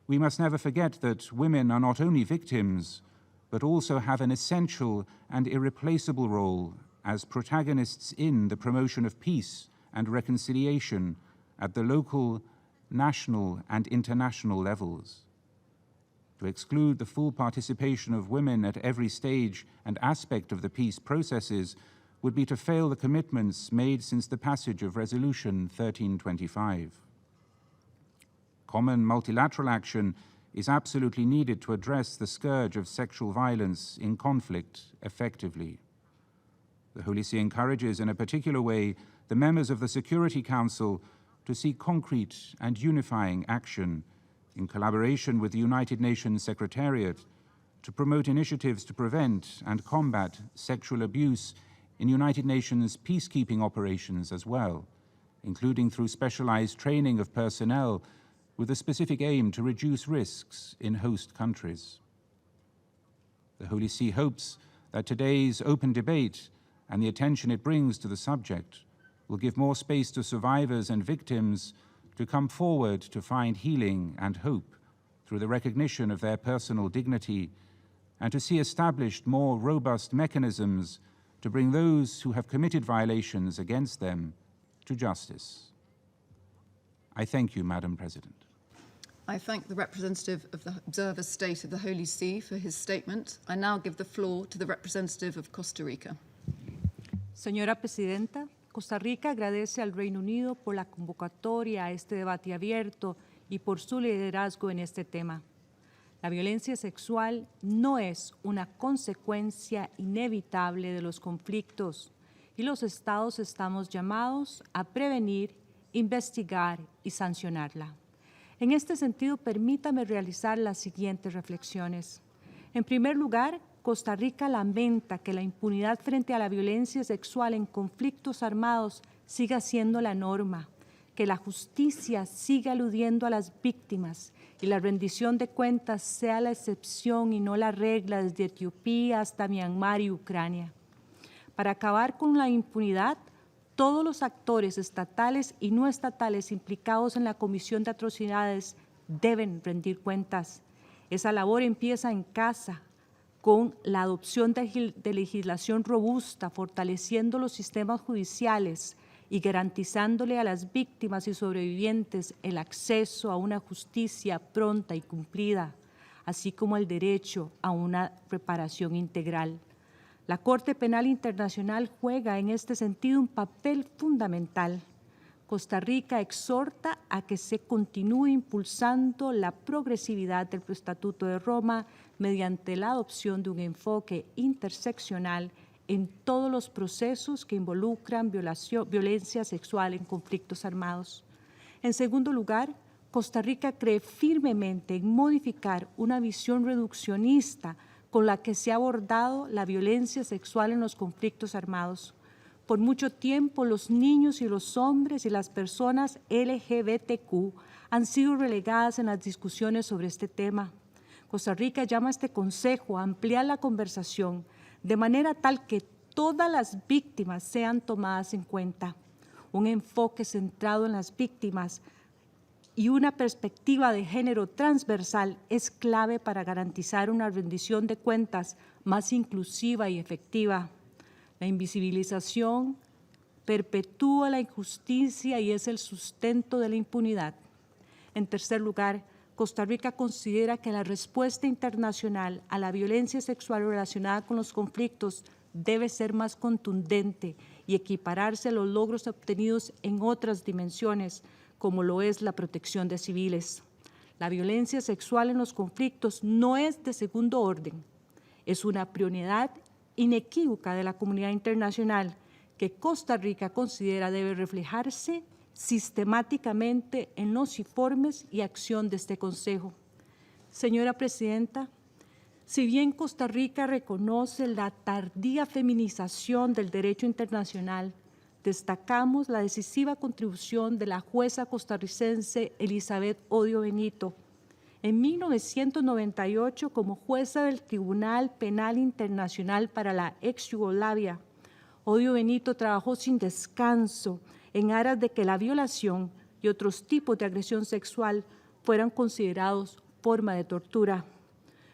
P: we must never forget that women are not only victims, but also have an essential and irreplaceable role as protagonists in the promotion of peace and reconciliation at the local, national, and international levels. To exclude the full participation of women at every stage and aspect of the peace processes would be to fail the commitments made since the passage of Resolution 1325. Common multilateral action is absolutely needed to address the scourge of sexual violence in conflict effectively. The Holy See encourages in a particular way the members of the Security Council to seek concrete and unifying action in collaboration with the United Nations Secretariat to promote initiatives to prevent and combat sexual abuse in United Nations peacekeeping operations as well, including through specialized training of personnel with a specific aim to reduce risks in host countries. The Holy See hopes that today's open debate and the attention it brings to the subject will give more space to survivors and victims to come forward to find healing and hope through the recognition of their personal dignity, and to see established more robust mechanisms to bring those who have committed violations against them to justice. I thank you, Madam President.
I: I thank the representative of the Observer State of the Holy See for his statement. I now give the floor to the representative of Costa Rica.
Q: Señora Presidenta, Costa Rica agradece al Reino Unido por la convocatoria a este debate abierto y por su liderazgo en este tema. La violencia sexual no es una consecuencia inevitable de los conflictos y los Estados estamos llamados a prevenir, investigar y sancionarla. En este sentido, permítame realizar las siguientes reflexiones. En primer lugar, Costa Rica lamenta que la impunidad frente a la violencia sexual en conflictos armados siga siendo la norma, que la justicia siga eludiendo a las víctimas y la rendición de cuentas sea la excepción y no la regla desde Etiopía hasta Myanmar y Ucrania. Para acabar con la impunidad, todos los actores estatales y no estatales implicados en la comisión de atrocidades deben rendir cuentas. Esa labor empieza en casa, con la adopción de legislación robusta, fortaleciendo los sistemas judiciales y garantizándole a las víctimas y sobrevivientes el acceso a una justicia pronta y cumplida, así como el derecho a una reparación integral. La Corte Penal Internacional juega en este sentido un papel fundamental. Costa Rica exhorta a que se continúe impulsando la progresividad del Estatuto de Roma mediante la adopción de un enfoque interseccional en todos los procesos que involucran violencia sexual en conflictos armados. En segundo lugar, Costa Rica cree firmemente en modificar una visión reduccionista con la que se ha abordado la violencia sexual en los conflictos armados. Por mucho tiempo, los niños y los hombres y las personas LGBTQ han sido relegadas en las discusiones sobre este tema. Costa Rica llama a este Consejo a ampliar la conversación de manera tal que todas las víctimas sean tomadas en cuenta. Un enfoque centrado en las víctimas y una perspectiva de género transversal es clave para garantizar una rendición de cuentas más inclusiva y efectiva. La invisibilización perpetúa la injusticia y es el sustento de la impunidad. En tercer lugar, Costa Rica considera que la respuesta internacional a la violencia sexual relacionada con los conflictos debe ser más contundente y equipararse a los logros obtenidos en otras dimensiones, como lo es la protección de civiles. La violencia sexual en los conflictos no es de segundo orden, es una prioridad inequívoca de la comunidad internacional que Costa Rica considera debe reflejarse sistemáticamente en los informes y acción de este Consejo. Señora Presidenta, si bien Costa Rica reconoce la tardía feminización del derecho internacional, destacamos la decisiva contribución de la jueza costarricense Elizabeth Odio Benito. En 1998, como jueza del Tribunal Penal Internacional para la ex Yugoslavia, Odio Benito trabajó sin descanso en aras de que la violación y otros tipos de agresión sexual fueran considerados forma de tortura.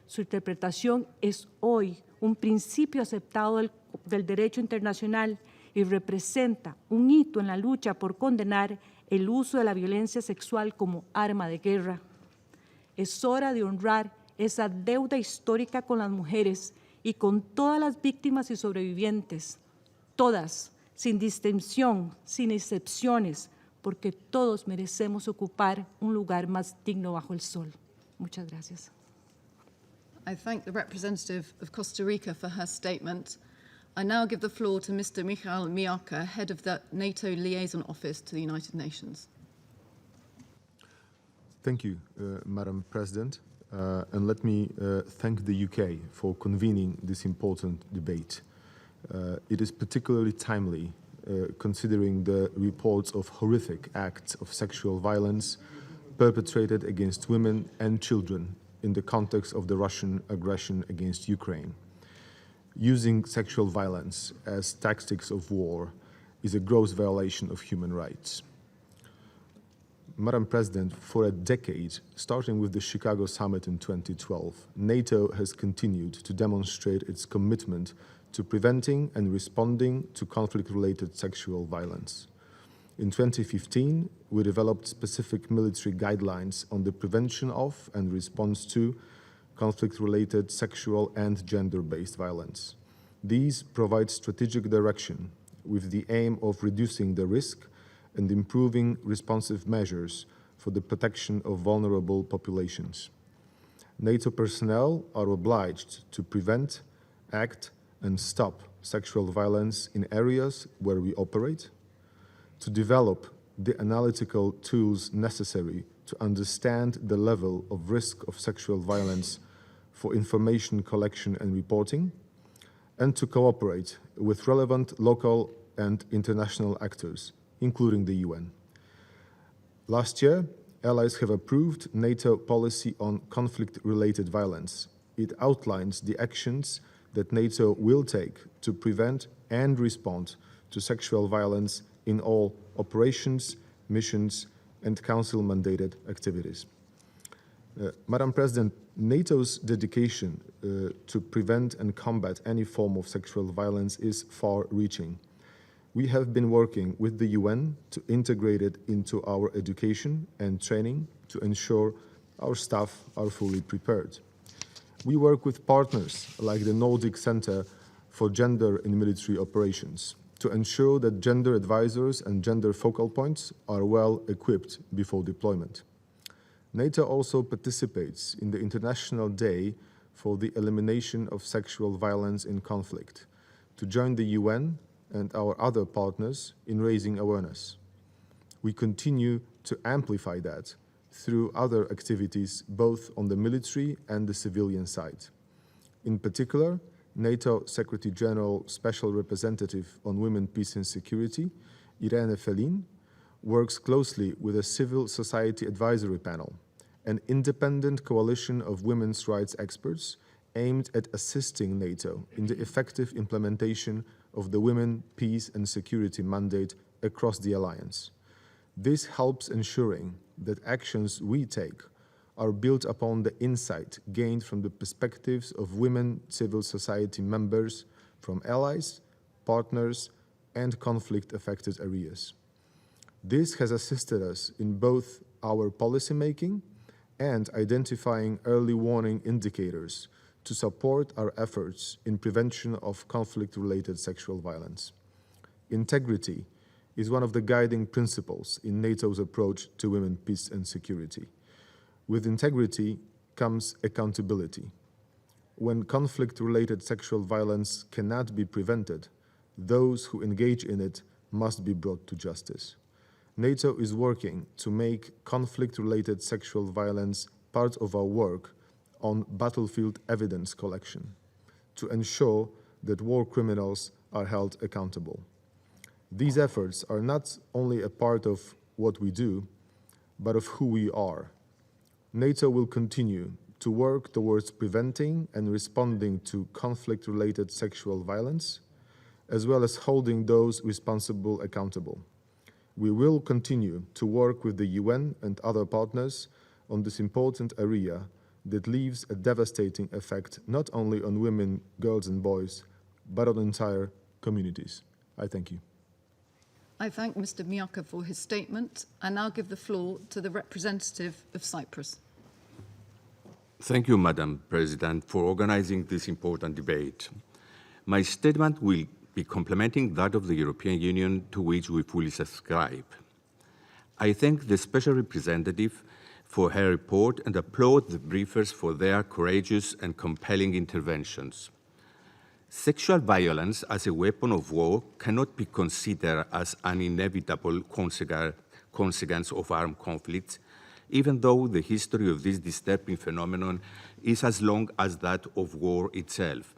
Q: Su interpretación es hoy un principio aceptado del derecho internacional y representa un hito en la lucha por condenar el uso de la violencia sexual como arma de guerra. Es hora de honrar esa deuda histórica con las mujeres y con todas las víctimas y sobrevivientes, todas, sin distinción, sin excepciones, porque todos merecemos ocupar un lugar más digno bajo el sol. Muchas gracias.
I: I thank the representative of Costa Rica for her statement. I now give the floor to Mr. Michal Miarka, head of the NATO Liaison Office to the United Nations.
R: Thank you, Madam President, and let me thank the UK for convening this important debate. It is particularly timely, considering the reports of horrific acts of sexual violence perpetrated against women and children in the context of the Russian aggression against Ukraine. Using sexual violence as tactics of war is a gross violation of human rights. Madam President, for a decade, starting with the Chicago summit in 2012, NATO has continued to demonstrate its commitment to preventing and responding to conflict-related sexual violence. In 2015, we developed specific military guidelines on the prevention of and response to conflict-related sexual and gender-based violence. These provide strategic direction with the aim of reducing the risk and improving responsive measures for the protection of vulnerable populations. NATO personnel are obliged to prevent, act, and stop sexual violence in areas where we operate, to develop the analytical tools necessary to understand the level of risk of sexual violence for information collection and reporting, and to cooperate with relevant local and international actors, including the UN. Last year, allies have approved NATO policy on conflict-related violence. It outlines the actions that NATO will take to prevent and respond to sexual violence in all operations, missions, and Council-mandated activities. Madam President, NATO's dedication to prevent and combat any form of sexual violence is far-reaching. we have been working with the UN to integrate it into our education and training to ensure our staff are fully prepared. We work with partners like the Nordic Center for Gender in Military Operations to ensure that gender advisors and gender focal points are well equipped before deployment. NATO also participates in the International Day for the Elimination of Sexual Violence in Conflict to join the UN and our other partners in raising awareness. We continue to amplify that through other activities both on the military and the civilian side. In particular, NATO Secretary General Special Representative on Women, Peace and Security, Irene Felin, works closely with a civil society advisory panel, an independent coalition of women's rights experts aimed at assisting NATO in the effective implementation of the Women, Peace and Security mandate across the alliance. This helps ensuring that actions we take are built upon the insight gained from the perspectives of women civil society members from allies, partners, and conflict-affected areas. This has assisted us in both our policymaking and identifying early warning indicators to support our efforts in prevention of conflict-related sexual violence. Integrity is one of the guiding principles in NATO's approach to women, peace and security. With integrity comes accountability. When conflict-related sexual violence cannot be prevented, those who engage in it must be brought to justice. NATO is working to make conflict-related sexual violence part of our work on battlefield evidence collection to ensure that war criminals are held accountable. These efforts are not only a part of what we do, but of who we are. NATO will continue to work towards preventing and responding to conflict-related sexual violence, as well as holding those responsible accountable. We will continue to work with the UN and other partners on this important area that leaves a devastating effect not only on women, girls and boys, but on entire communities. I thank you.
I: I thank Mr. Miaka for his statement. I now give the floor to the representative of Cyprus.
S: Thank you, Madam President, for organizing this important debate. My statement will be complementing that of the European Union, to which we fully subscribe. I thank the Special Representative for her report and applaud the briefers for their courageous and compelling interventions. Sexual violence as a weapon of war cannot be considered as an inevitable consequence of armed conflicts, even though the history of this disturbing phenomenon is as long as that of war itself.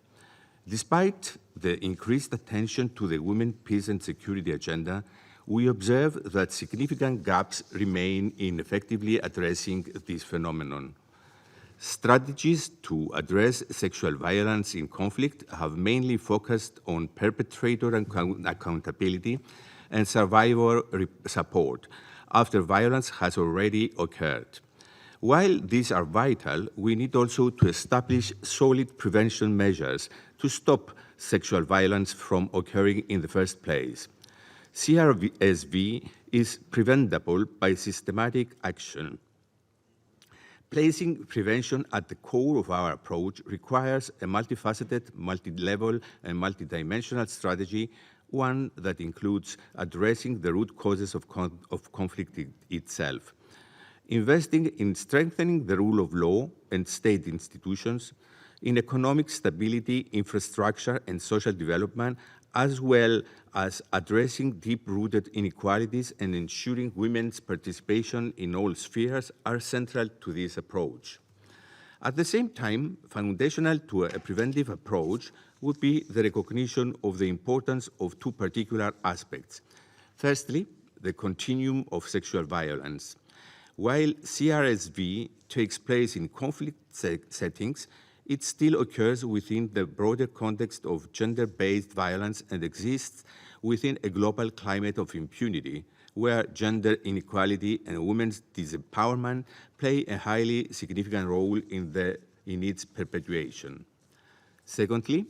S: Despite the increased attention to the women, peace and security agenda, we observe that significant gaps remain in effectively addressing this phenomenon. Strategies to address sexual violence in conflict have mainly focused on perpetrator accountability and survivor support after violence has already occurred. While these are vital, we need also to establish solid prevention measures to stop sexual violence from occurring in the first place. CRSV is preventable by systematic action. Placing prevention at the core of our approach requires a multifaceted, multi-level, and multidimensional strategy, one that includes addressing the root causes of conflict itself, investing in strengthening the rule of law and state institutions, in economic stability, infrastructure, and social development, as well as addressing deep-rooted inequalities and ensuring women's participation in all spheres are central to this approach. At the same time, foundational to a preventive approach would be the recognition of the importance of two particular aspects. Firstly, the continuum of sexual violence. While CRSV takes place in conflict settings, it still occurs within the broader context of gender-based violence and exists within a global climate of impunity, where gender inequality and women's disempowerment play a highly significant role in its perpetuation. Secondly,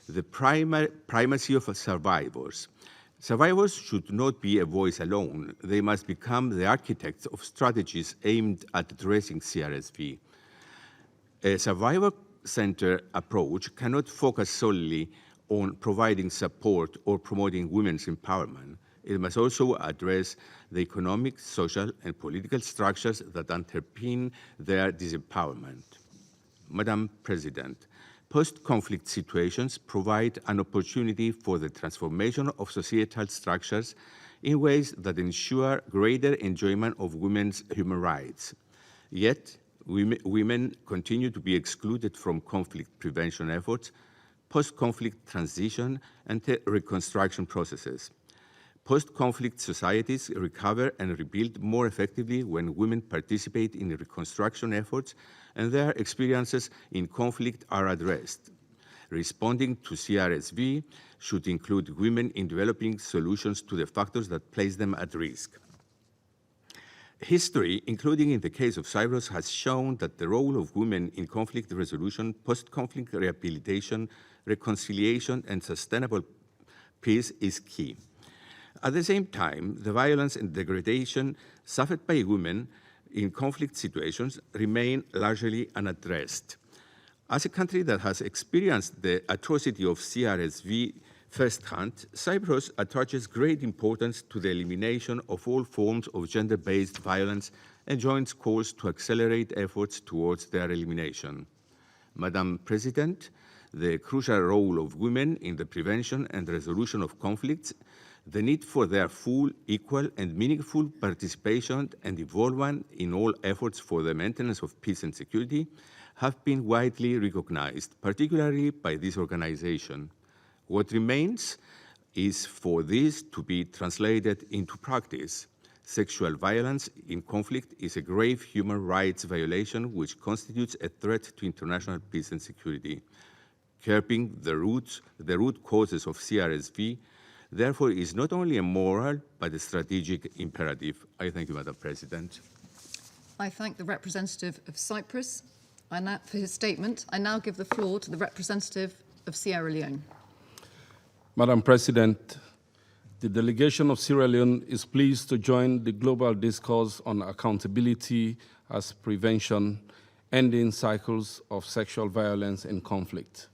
S: the primacy of survivors. Survivors should not be a voice alone. They must become the architects of strategies aimed at addressing CRSV. A survivor-centered approach cannot focus solely on providing support or promoting women's empowerment. It must also address the economic, social, and political structures that underpin their disempowerment. Madam President, post-conflict situations provide an opportunity for the transformation of societal structures in ways that ensure greater enjoyment of women's human rights. Yet, women continue to be excluded from conflict prevention efforts, post-conflict transition, and reconstruction processes. Post-conflict societies recover and rebuild more effectively when women participate in reconstruction efforts and their experiences in conflict are addressed. Responding to CRSV should include women in developing solutions to the factors that place them at risk. History, including in the case of Cyprus, has shown that the role of women in conflict resolution, post-conflict rehabilitation, reconciliation, and sustainable peace is key. At the same time, the violence and degradation suffered by women in conflict situations remain largely unaddressed. As a country that has experienced the atrocity of CRSV firsthand, Cyprus attaches great importance to the elimination of all forms of gender-based violence and joins calls to accelerate efforts towards their elimination. Madam President, the crucial role of women in the prevention and resolution of conflicts, the need for their full, equal, and meaningful participation and involvement in all efforts for the maintenance of peace and security have been widely recognized, particularly by this organization. What remains is for this to be translated into practice. Sexual violence in conflict is a grave human rights violation which constitutes a threat to international peace and security. Curbing the root causes of CRSV therefore is not only a moral, but a strategic imperative. I thank you, Madam President.
I: I thank the representative of Cyprus for his statement. I now give the floor to the representative of Sierra Leone.
T: Madam President, the delegation of Sierra Leone is pleased to join the global discourse on accountability as prevention, ending cycles of sexual violence and conflict.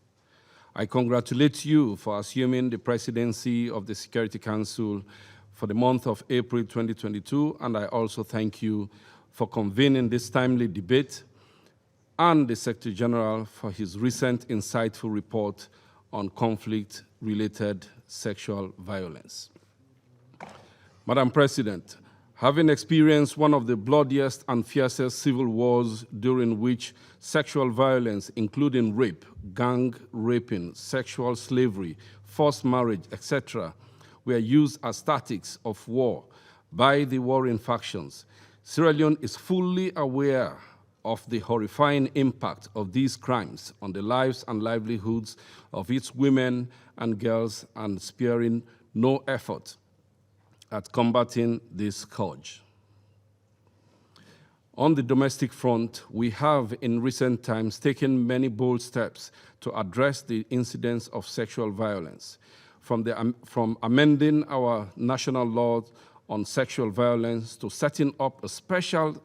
T: I congratulate you for assuming the presidency of the Security Council for the month of April 2022, and I also thank you for convening this timely debate and the Secretary General for his recent insightful report on conflict-related sexual violence. Madam President, having experienced one of the bloodiest and fiercest civil wars during which sexual violence, including rape, gang raping, sexual slavery, forced marriage, etc., were used as tactics of war by the warring factions, Sierra Leone is fully aware of the horrifying impact of these crimes on the lives and livelihoods of its women and girls, and sparing no effort at combating this scourge. On the domestic front, we have in recent times taken many bold steps to address the incidence of sexual violence, from amending our national law on sexual violence to setting up a special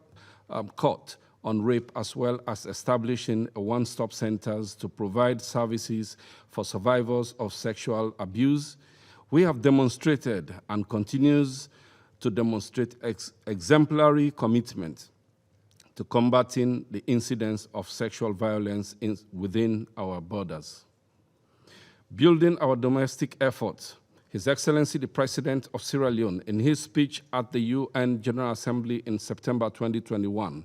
T: court on rape, as well as establishing one-stop centers to provide services for survivors of sexual abuse. We have demonstrated and continues to demonstrate exemplary commitment to combating the incidence of sexual violence within our borders. Building our domestic efforts, His Excellency the President of Sierra Leone, in his speech at the UN General Assembly in September 2021,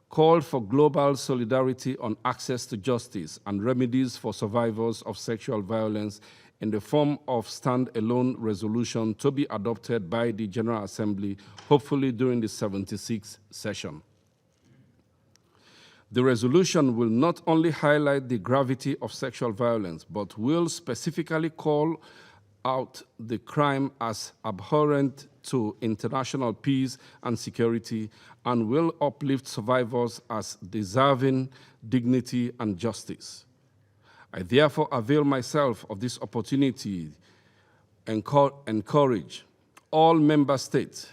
T: called for global solidarity on access to justice and remedies for survivors of sexual violence in the form of stand-alone resolution to be adopted by the General Assembly, hopefully during the 76th session. The resolution will not only highlight the gravity of sexual violence, but will specifically call out the crime as abhorrent to international peace and security, and will uplift survivors as deserving dignity and justice. I therefore avail myself of this opportunity encourage all member states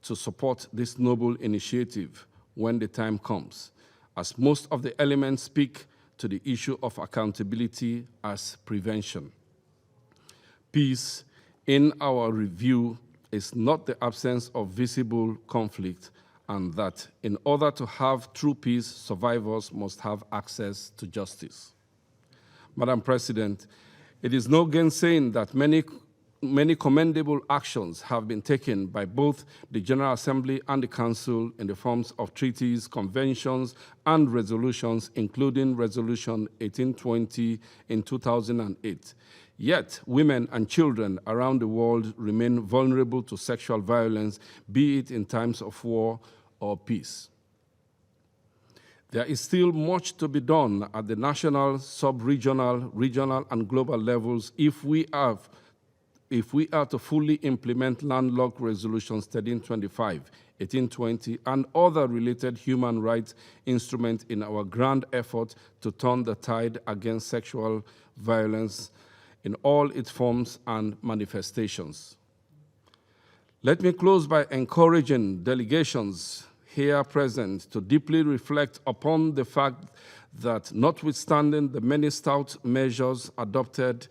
T: to support this noble initiative when the time comes, as most of the elements speak to the issue of accountability as prevention. Peace, in our review, is not the absence of visible conflict, and that in order to have true peace, survivors must have access to justice. Madam President, it is no gainsaying that many commendable actions have been taken by both the General Assembly and the Council in the forms of treaties, conventions, and resolutions, including Resolution 1820 in 2008. Yet, women and children around the world remain vulnerable to sexual violence, be it in times of war or peace. There is still much to be done at the national, sub-regional, regional, and global levels if we are to fully implement landlocked resolutions 1325, 1820, and other related human rights instruments in our grand effort to turn the tide against sexual violence in all its forms and manifestations. Let me close by encouraging delegations here present to deeply reflect upon the fact that, notwithstanding the many stout measures adopted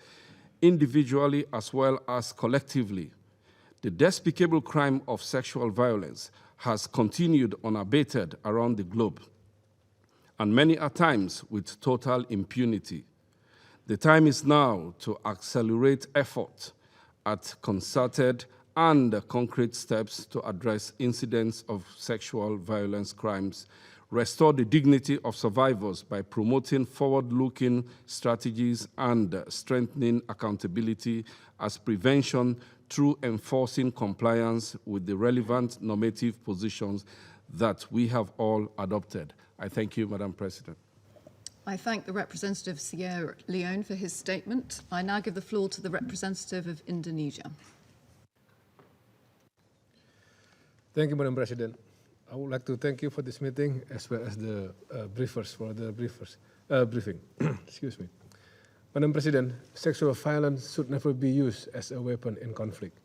T: individually as well as collectively, the despicable crime of sexual violence has continued unabated around the globe, and many a times with total impunity. The time is now to accelerate effort at concerted and concrete steps to address incidents of sexual violence crimes, restore the dignity of survivors by promoting forward-looking strategies and strengthening accountability as prevention through enforcing compliance with the relevant normative positions that we have all adopted. I thank you, Madam President.
I: I thank the representative of Sierra Leone for his statement. I now give the floor to the representative of Indonesia.
U: Thank you, Madam President. I would like to thank you for this meeting as well as the briefers for the briefing. Excuse me. Madam President, sexual violence should never be used as a weapon in conflict.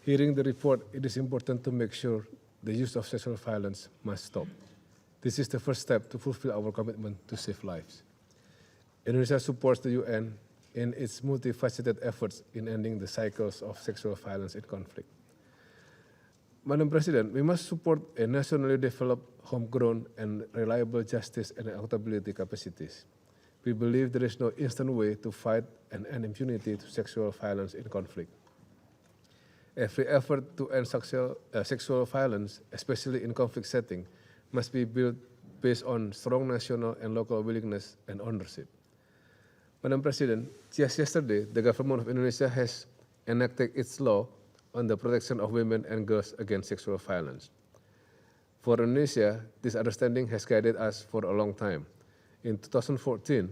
U: Hearing the report, it is important to make sure the use of sexual violence must stop. This is the first step to fulfill our commitment to save lives. Indonesia supports the UN in its multifaceted efforts in ending the cycles of sexual violence in conflict. Madam President, we must support a nationally developed, homegrown, and reliable justice and accountability capacities. We believe there is no instant way to fight and end impunity to sexual violence in conflict. Every effort to end sexual violence, especially in conflict setting, must be built based on strong national and local willingness and ownership. Madam President, just yesterday, the government of Indonesia has enacted its law on the protection of women and girls against sexual violence. For Indonesia, this understanding has guided us for a long time. In 2014,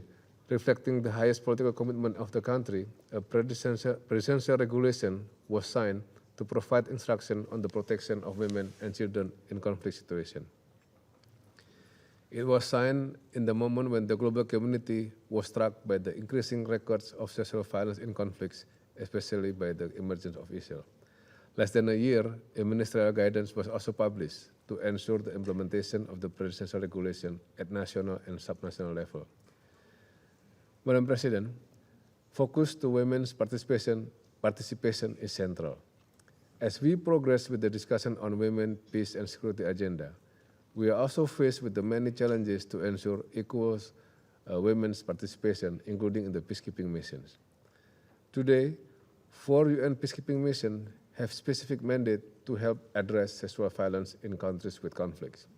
U: reflecting the highest political commitment of the country, a presidential regulation was signed to provide instruction on the protection of women and children in conflict situations. It was signed in the moment when the global community was struck by the increasing records of sexual violence in conflicts, especially by the emergence of Israel. Less than a year, a ministerial guidance was also published to ensure the implementation of the presidential regulation at national and subnational level. Madam President, focus to women's participation is central. As we progress with the discussion on women, peace, and security agenda, we are also faced with the many challenges to ensure equal women's participation, including in the peacekeeping missions. Today, 4 UN peacekeeping missions have specific mandate to help address sexual violence in countries with conflicts.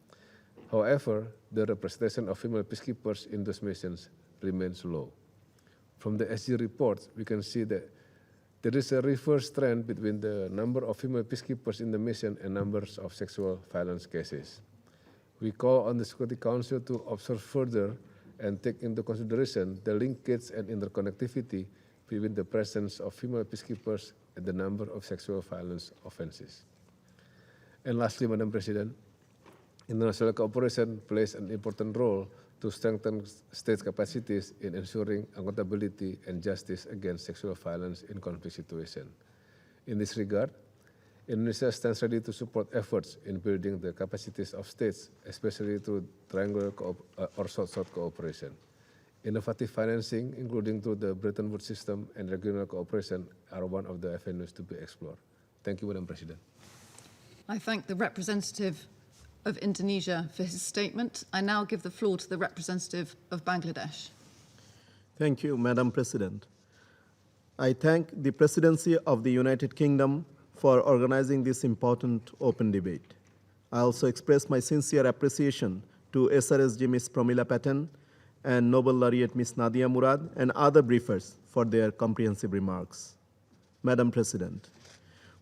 U: However, the representation of female peacekeepers in those missions remains low. From the SG reports, we can see that there is a reverse trend between the number of female peacekeepers in the mission and numbers of sexual violence cases. We call on the Security Council to observe further and take into consideration the linkage and interconnectivity between the presence of female peacekeepers and the number of sexual violence offenses. And lastly, Madam President, International cooperation plays an important role to strengthen state capacities in ensuring accountability and justice against sexual violence in conflict situations. In this regard, Indonesia stands ready to support efforts in building the capacities of states, especially through triangular or South-South cooperation. Innovative financing, including through the Bretton Woods system and regional cooperation, are one of the avenues to be explored. Thank you, Madam President.
I: I thank the representative of Indonesia for his statement. I now give the floor to the representative of Bangladesh.
C: Thank you, Madam President. I thank the Presidency of the United Kingdom for organizing this important open debate. I also express my sincere appreciation to SRSG Ms. Pramila Patten and Nobel Laureate Ms. Nadia Murad and other briefers for their comprehensive remarks. Madam President,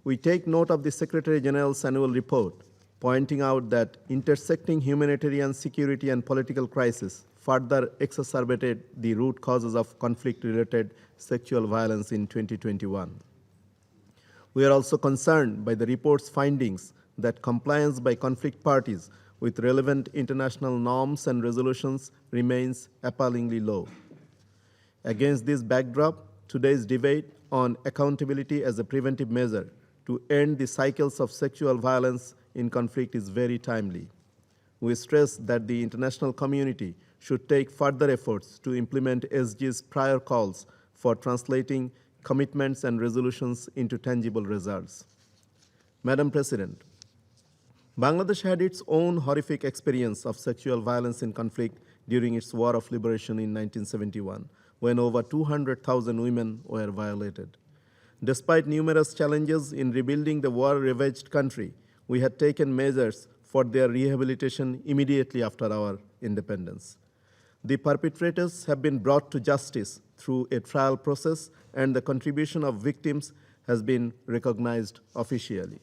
C: we take note of the Secretary General's annual report pointing out that intersecting humanitarian, security, and political crisis further exacerbated the root causes of conflict-related sexual violence in 2021. We are also concerned by the report's findings that compliance by conflict parties with relevant international norms and resolutions remains appallingly low. Against this backdrop, today's debate on accountability as a preventive measure to end the cycles of sexual violence in conflict is very timely. We stress that the international community should take further efforts to implement SG's prior calls for translating commitments and resolutions into tangible results. Madam President, Bangladesh had its own horrific experience of sexual violence in conflict during its War of Liberation in 1971, when over 200,000 women were violated. Despite numerous challenges in rebuilding the war-ravaged country, we had taken measures for their rehabilitation immediately after our independence. The perpetrators have been brought to justice through a trial process, and the contribution of victims has been recognized officially.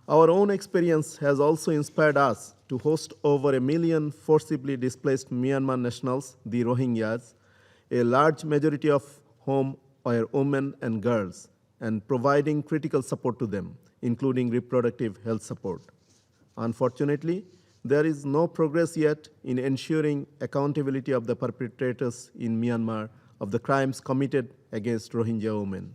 C: Our own experience has also inspired us to host over 1 million forcibly displaced Myanmar nationals, the Rohingyas, a large majority of whom are women and girls, and providing critical support to them, including reproductive health support. Unfortunately, there is no progress yet in ensuring accountability of the perpetrators in Myanmar of the crimes committed against Rohingya women.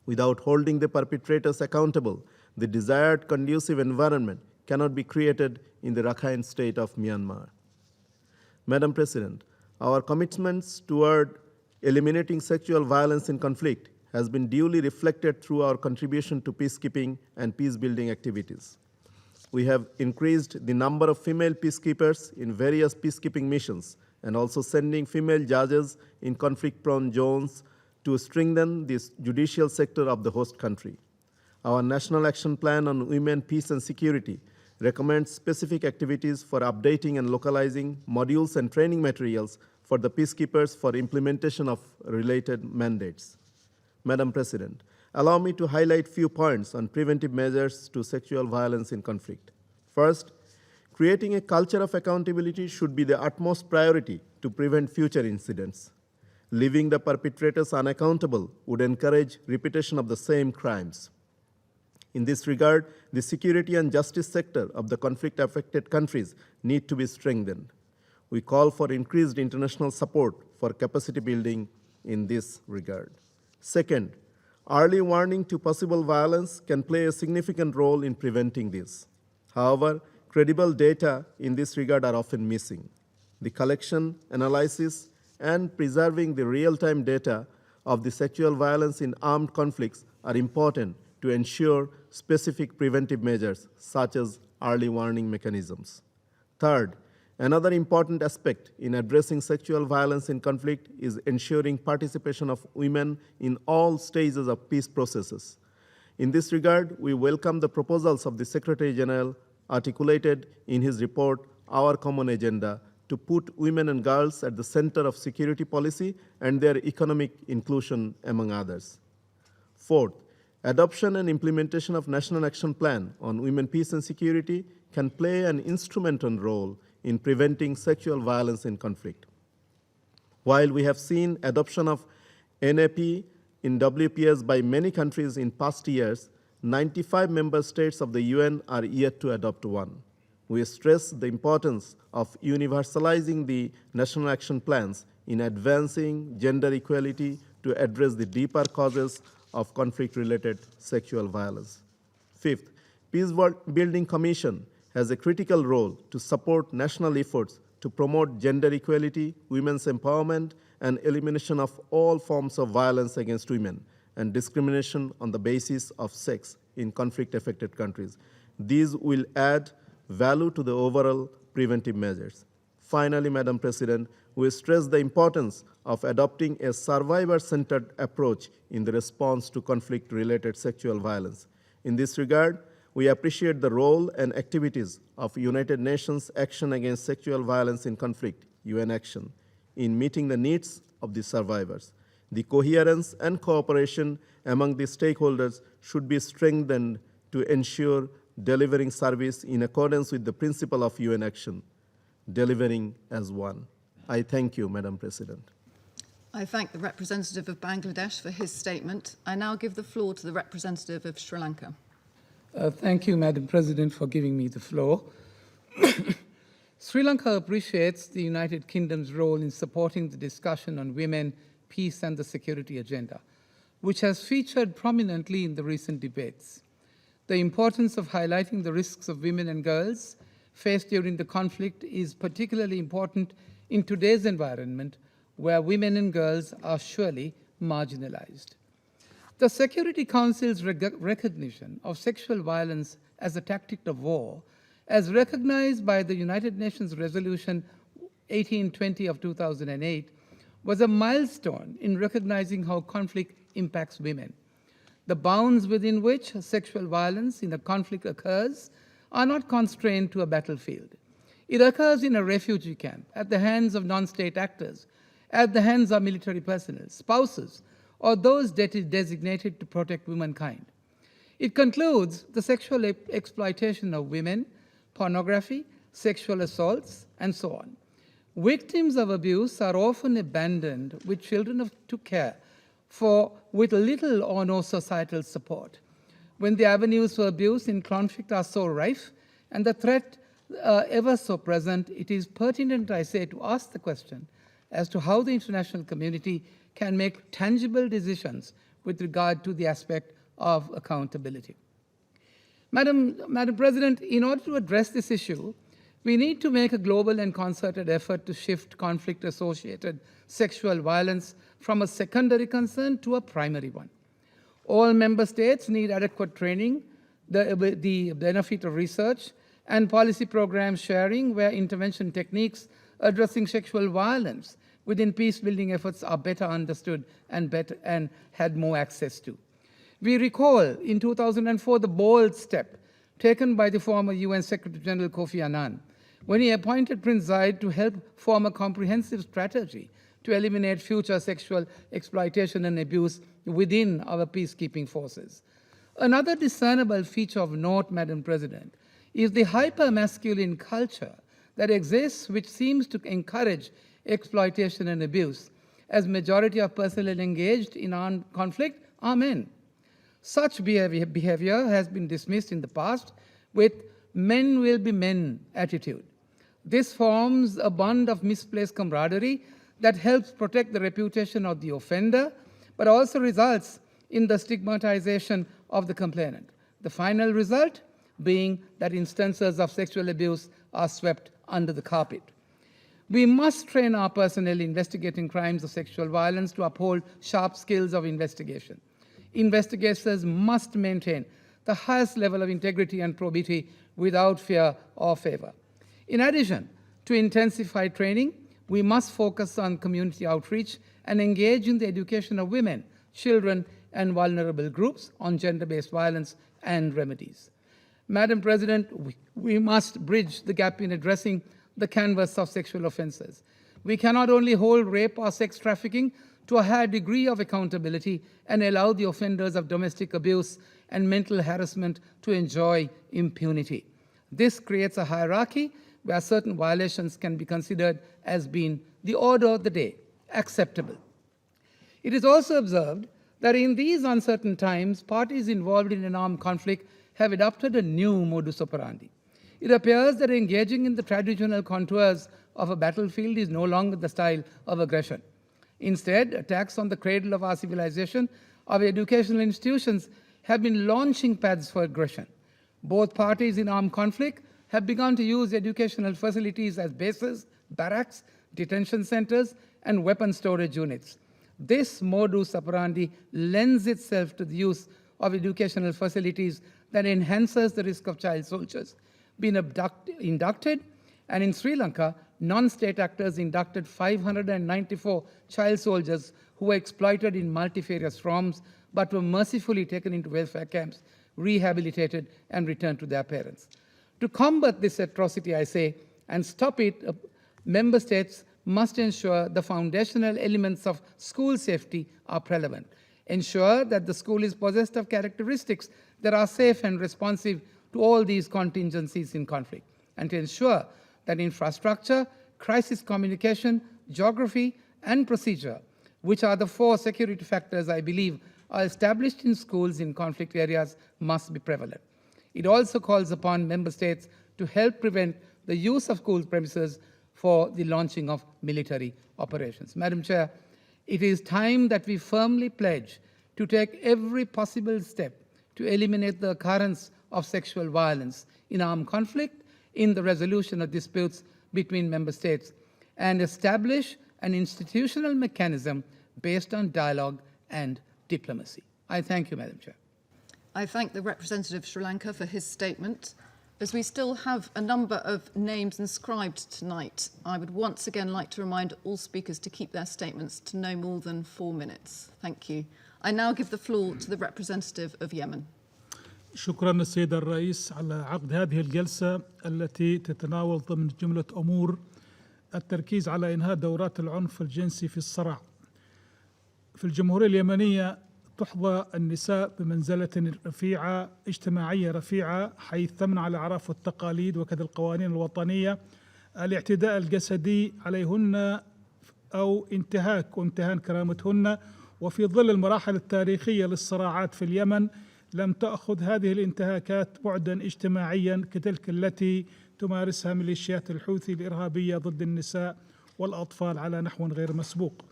C: Without holding the perpetrators accountable, the desired conducive environment cannot be created in the Rakhine state of Myanmar. Madam President, our commitments toward eliminating sexual violence in conflict has been duly reflected through our contribution to peacekeeping and peace-building activities. We have increased the number of female peacekeepers in various peacekeeping missions and also sending female judges in conflict-prone zones to strengthen the judicial sector of the host country. Our National Action Plan on Women, Peace and Security recommends specific activities for updating and localizing modules and training materials for the peacekeepers for implementation of related mandates. Madam President, allow me to highlight few points on preventive measures to sexual violence in conflict. First, creating a culture of accountability should be the utmost priority to prevent future incidents. Leaving the perpetrators unaccountable would encourage repetition of the same crimes. In this regard, the security and justice sector of the conflict-affected countries need to be strengthened. We call for increased international support for capacity building in this regard. Second, early warning to possible violence can play a significant role in preventing this. However, credible data in this regard are often missing. The collection, analysis, and preserving the real-time data of the sexual violence in armed conflicts are important to ensure specific preventive measures, such as early warning mechanisms. Third, another important aspect in addressing sexual violence in conflict is ensuring participation of women in all stages of peace processes. In this regard, we welcome the proposals of the Secretary General articulated in his report, Our Common Agenda, to put women and girls at the center of security policy and their economic inclusion, among others. Fourth, adoption and implementation of National Action Plan on Women, Peace and Security can play an instrumental role in preventing sexual violence in conflict. While we have seen adoption of NAP in WPS by many countries in past years, 95 member states of the UN are yet to adopt one. We stress the importance of universalizing the national action plans in advancing gender equality to address the deeper causes of conflict-related sexual violence. Fifth, Peace Building Commission has a critical role to support national efforts to promote gender equality, women's empowerment, and elimination of all forms of violence against women and discrimination on the basis of sex in conflict-affected countries. These will add value to the overall preventive measures. Finally, Madam President, we stress the importance of adopting a survivor-centered approach in the response to conflict-related sexual violence. In this regard, we appreciate the role and activities of United Nations Action Against Sexual Violence in Conflict, UN Action, in meeting the needs of the survivors. The coherence and cooperation among the stakeholders should be strengthened to ensure delivering service in accordance with the principle of UN Action, delivering as one. I thank you, Madam President.
I: I thank the representative of Bangladesh for his statement. I now give the floor to the representative of Sri Lanka.
D: Thank you, Madam President, for giving me the floor. Sri Lanka appreciates the United Kingdom's role in supporting the discussion on women, peace, and the security agenda, which has featured prominently in the recent debates. The importance of highlighting the risks of women and girls faced during the conflict is particularly important in today's environment, where women and girls are surely marginalized. The Security Council's recognition of sexual violence as a tactic of war, as recognized by the United Nations Resolution 1820 of 2008, was a milestone in recognizing how conflict impacts women. The bounds within which sexual violence in a conflict occurs are not constrained to a battlefield. It occurs in a refugee camp, at the hands of non-state actors, at the hands of military personnel, spouses, or those designated to protect womankind. It concludes the sexual exploitation of women, pornography, sexual assaults, and so on. Victims of abuse are often abandoned with children to care for with little or no societal support. When the avenues for abuse in conflict are so rife and the threat ever so present, it is pertinent, I say, to ask the question as to how the international community can make tangible decisions with regard to the aspect of accountability. Madam President, in order to address this issue, we need to make a global and concerted effort to shift conflict-associated sexual violence from a secondary concern to a primary one. All member states need adequate training, the benefit of research, and policy program sharing where intervention techniques addressing sexual violence within peace-building efforts are better understood and had more access to. We recall in 2004 the bold step taken by the former UN Secretary General Kofi Annan when he appointed Prince Zayed to help form a comprehensive strategy to eliminate future sexual exploitation and abuse within our peacekeeping forces. Another discernible feature of note, Madam President, is the hyper-masculine culture that exists, which seems to encourage exploitation and abuse, as majority of personnel engaged in armed conflict are men. Such behavior has been dismissed in the past with men will be men attitude. This forms a bond of misplaced camaraderie that helps protect the reputation of the offender, but also results in the stigmatization of the complainant. The final result being that instances of sexual abuse are swept under the carpet. We must train our personnel investigating crimes of sexual violence to uphold sharp skills of investigation. Investigators must maintain the highest level of integrity and probity without fear or favor. In addition to intensified training, we must focus on community outreach and engage in the education of women, children, and vulnerable groups on gender-based violence and remedies. Madam President, we must bridge the gap in addressing the canvas of sexual offenses. We cannot only hold rape or sex trafficking to a higher degree of accountability and allow the offenders of domestic abuse and mental harassment to enjoy impunity. This creates a hierarchy where certain violations can be considered as being the order of the day, acceptable. It is also observed that in these uncertain times, parties involved in an armed conflict have adopted a new modus operandi. It appears that engaging in the traditional contours of a battlefield is no longer the style of aggression. Instead, attacks on the cradle of our civilization, our educational institutions, have been launching pads for aggression. Both parties in armed conflict have begun to use educational facilities as bases, barracks, detention centers, and weapon storage units. This modus operandi lends itself to the use of educational facilities that enhances the risk of child soldiers being inducted, and in Sri Lanka, non-state actors inducted 594 child soldiers who were exploited in multifarious forms but were mercifully taken into welfare camps, rehabilitated, and returned to their parents. To combat this atrocity, I say, and stop it, member states must ensure the foundational elements of school safety are prevalent. Ensure that the school is possessed of characteristics that are safe and responsive to all these contingencies in conflict, and to ensure that infrastructure, crisis communication, geography, and procedure, which are the 4 security factors I believe are established in schools in conflict areas, must be prevalent. It also calls upon member states to help prevent the use of school premises for the launching of military operations. Madam Chair, it is time that we firmly pledge to take every possible step to eliminate the occurrence of sexual violence in armed conflict, in the resolution of disputes between member states, and establish an institutional mechanism based on dialogue and diplomacy. I thank you, Madam Chair.
I: I thank the representative of Sri Lanka for his statement. As we still have a number of names inscribed tonight, I would once again like to remind all speakers to keep their statements to no more than 4 minutes. Thank you. I now give the floor to the representative of Yemen.
E: شكرا السيد الرئيس على عقد هذه الجلسة التي تتناول ضمن جملة أمور التركيز على إنهاء دورات العنف الجنسي في الصراع. في الجمهورية اليمنية تحظى النساء بمنزلة رفيعة اجتماعية رفيعة، حيث تمنع الأعراف والتقاليد وكذا القوانين الوطنية الاعتداء الجسدي عليهن أو انتهاك وامتهان كرامتهن. وفي ظل المراحل التاريخية للصراعات في اليمن لم تأخذ هذه الانتهاكات بعدا اجتماعيا كتلك التي تمارسها ميليشيات الحوثي الإرهابية ضد النساء والأطفال على نحو غير مسبوق.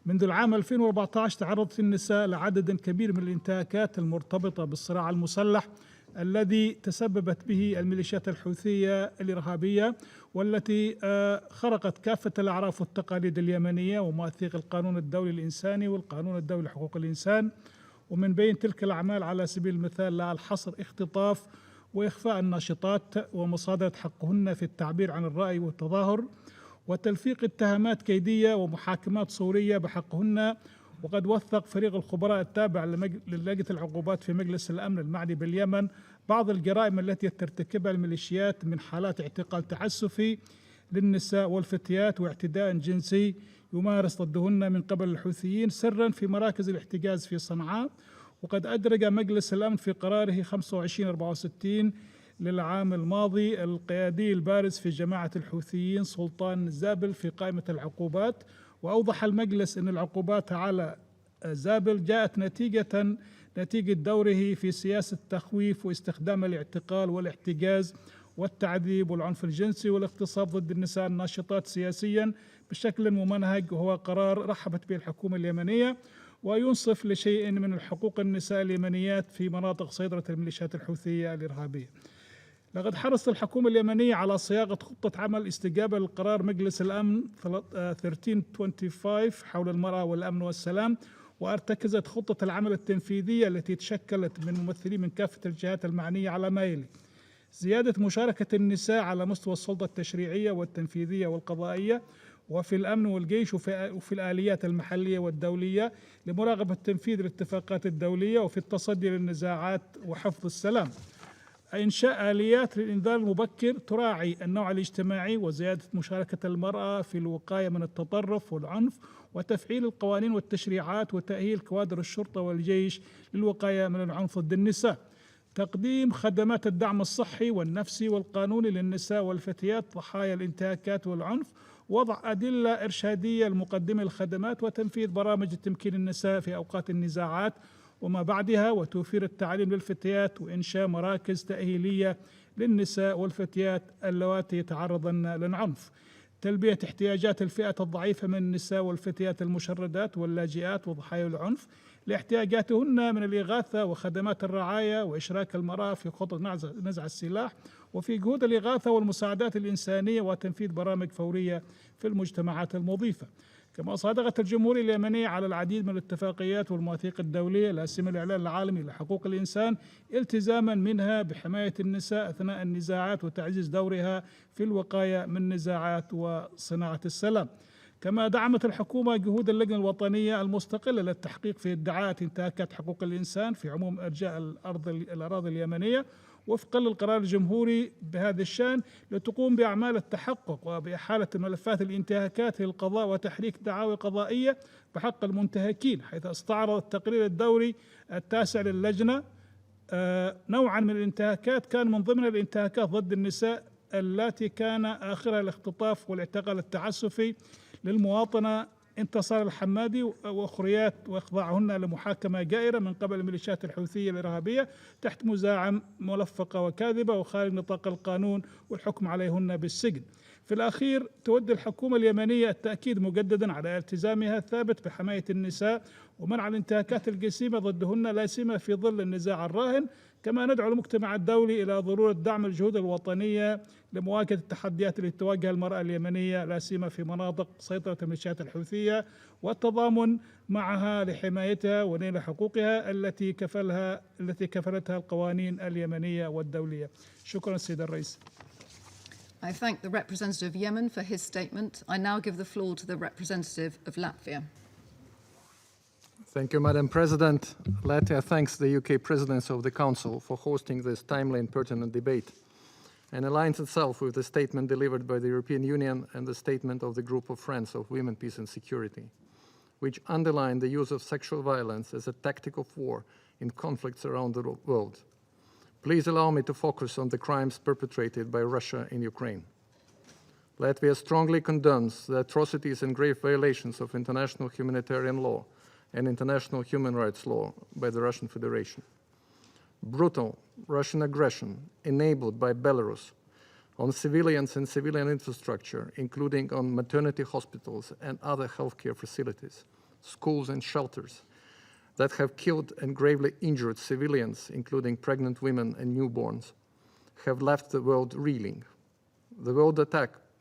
E: منذ العام 2014 تعرضت النساء لعدد كبير من الانتهاكات المرتبطة بالصراع المسلح الذي تسببت به الميليشيات الحوثية الإرهابية، والتي خرقت كافة الأعراف والتقاليد اليمنية ومواثيق القانون الدولي الإنساني والقانون الدولي لحقوق الإنسان. ومن بين تلك الأعمال على سبيل المثال لا الحصر اختطاف وإخفاء الناشطات ومصادرة حقهن في التعبير عن الرأي والتظاهر، وتلفيق اتهامات كيدية ومحاكمات صورية بحقهن. وقد وثق فريق الخبراء التابع للجنة العقوبات في مجلس الأمن المعني باليمن بعض الجرائم التي ترتكبها الميليشيات من حالات اعتقال تعسفي للنساء والفتيات واعتداء جنسي يمارس ضدهن من قبل الحوثيين سرا في مراكز الاحتجاز في صنعاء. وقد أدرج مجلس الأمن في قراره 2564 للعام الماضي القيادي البارز في جماعة الحوثيين سلطان زابل في قائمة العقوبات. وأوضح المجلس أن العقوبات على زابل جاءت نتيجة دوره في سياسة تخويف واستخدام الاعتقال والاحتجاز والتعذيب والعنف الجنسي والاغتصاب ضد النساء الناشطات سياسيا بشكل ممنهج، وهو قرار رحبت به الحكومة اليمنية وينصف لشيء من الحقوق النساء اليمنيات في مناطق سيطرة الميليشيات الحوثية الإرهابية. لقد حرصت الحكومة اليمنية على صياغة خطة عمل استجابة للقرار مجلس الأمن 1325 حول المرأة والأمن والسلام، وارتكزت خطة العمل التنفيذية التي تشكلت من ممثلين من كافة الجهات المعنية على ما يلي: زيادة مشاركة النساء على مستوى السلطة التشريعية والتنفيذية والقضائية وفي الأمن والجيش وفي الآليات المحلية والدولية لمراقبة تنفيذ الاتفاقات الدولية وفي التصدي للنزاعات وحفظ السلام. إنشاء آليات للإنذار المبكر تراعي النوع الاجتماعي وزيادة مشاركة المرأة في الوقاية من التطرف والعنف وتفعيل القوانين والتشريعات وتأهيل كوادر الشرطة والجيش للوقاية من العنف ضد النساء. تقديم خدمات الدعم الصحي والنفسي والقانوني للنساء والفتيات ضحايا الانتهاكات والعنف، وضع أدلة إرشادية لمقدمي الخدمات وتنفيذ برامج تمكين النساء في أوقات النزاعات وما بعدها، وتوفير التعليم للفتيات وإنشاء مراكز تأهيلية للنساء والفتيات اللواتي يتعرضن للعنف، تلبية احتياجات الفئة الضعيفة من النساء والفتيات المشردات واللاجئات وضحايا العنف لاحتياجاتهن من الإغاثة وخدمات الرعاية وإشراك المرأة في خطط نزع السلاح وفي جهود الإغاثة والمساعدات الإنسانية وتنفيذ برامج فورية في المجتمعات المضيفة. كما صادقت الجمهورية اليمنية على العديد من الاتفاقيات والمواثيق الدولية لا سيما الإعلان العالمي لحقوق الإنسان، التزاما منها بحماية النساء أثناء النزاعات وتعزيز دورها في الوقاية من النزاعات وصناعة السلام. كما دعمت الحكومة جهود اللجنة الوطنية المستقلة للتحقيق في ادعاءات انتهاكات حقوق الإنسان في عموم أرجاء الأراضي اليمنية وفقا للقرار الجمهوري بهذا الشأن، لتقوم بأعمال التحقق وبإحالة ملفات الانتهاكات للقضاء وتحريك دعاوى قضائية بحق المنتهكين، حيث استعرض التقرير الدوري التاسع للجنة نوعا من الانتهاكات كان من ضمن الانتهاكات ضد النساء التي كان آخرها الاختطاف والاعتقال التعسفي للمواطنة انتصار الحمادي وأخريات وإخضاعهن لمحاكمة جائرة من قبل الميليشيات الحوثية الإرهابية تحت مزاعم ملفقة وكاذبة وخارج نطاق القانون والحكم عليهن بالسجن. في الأخير تود الحكومة اليمنية التأكيد مجددا على التزامها الثابت بحماية النساء ومنع الانتهاكات الجسيمة ضدهن لا سيما في ظل النزاع الراهن. كما ندعو المجتمع الدولي إلى ضرورة دعم الجهود الوطنية لمواجهة التحديات التي تواجه المرأة اليمنية لا سيما في مناطق سيطرة الميليشيات الحوثية والتضامن معها لحمايتها ونيل حقوقها التي كفلتها القوانين اليمنية والدولية. شكرا سيد الرئيس.
I: I thank the representative of Yemen for his statement. I now give the floor to the representative of Latvia.
G: Thank you, Madam President. Latvia thanks the UK Presidency of the Council for hosting this timely and pertinent debate and aligns itself with the statement delivered by the European Union and the statement of the Group of Friends of Women, Peace and Security, which underline the use of sexual violence as a tactic of war in conflicts around the world. Please allow me to focus on the crimes perpetrated by Russia in Ukraine. Latvia strongly condemns the atrocities and grave violations of international humanitarian law and international human rights law by the Russian Federation. Brutal Russian aggression enabled by Belarus on civilians and civilian infrastructure, including on maternity hospitals and other healthcare facilities, schools and shelters, that have killed and gravely injured civilians, including pregnant women and newborns, have left the world reeling. The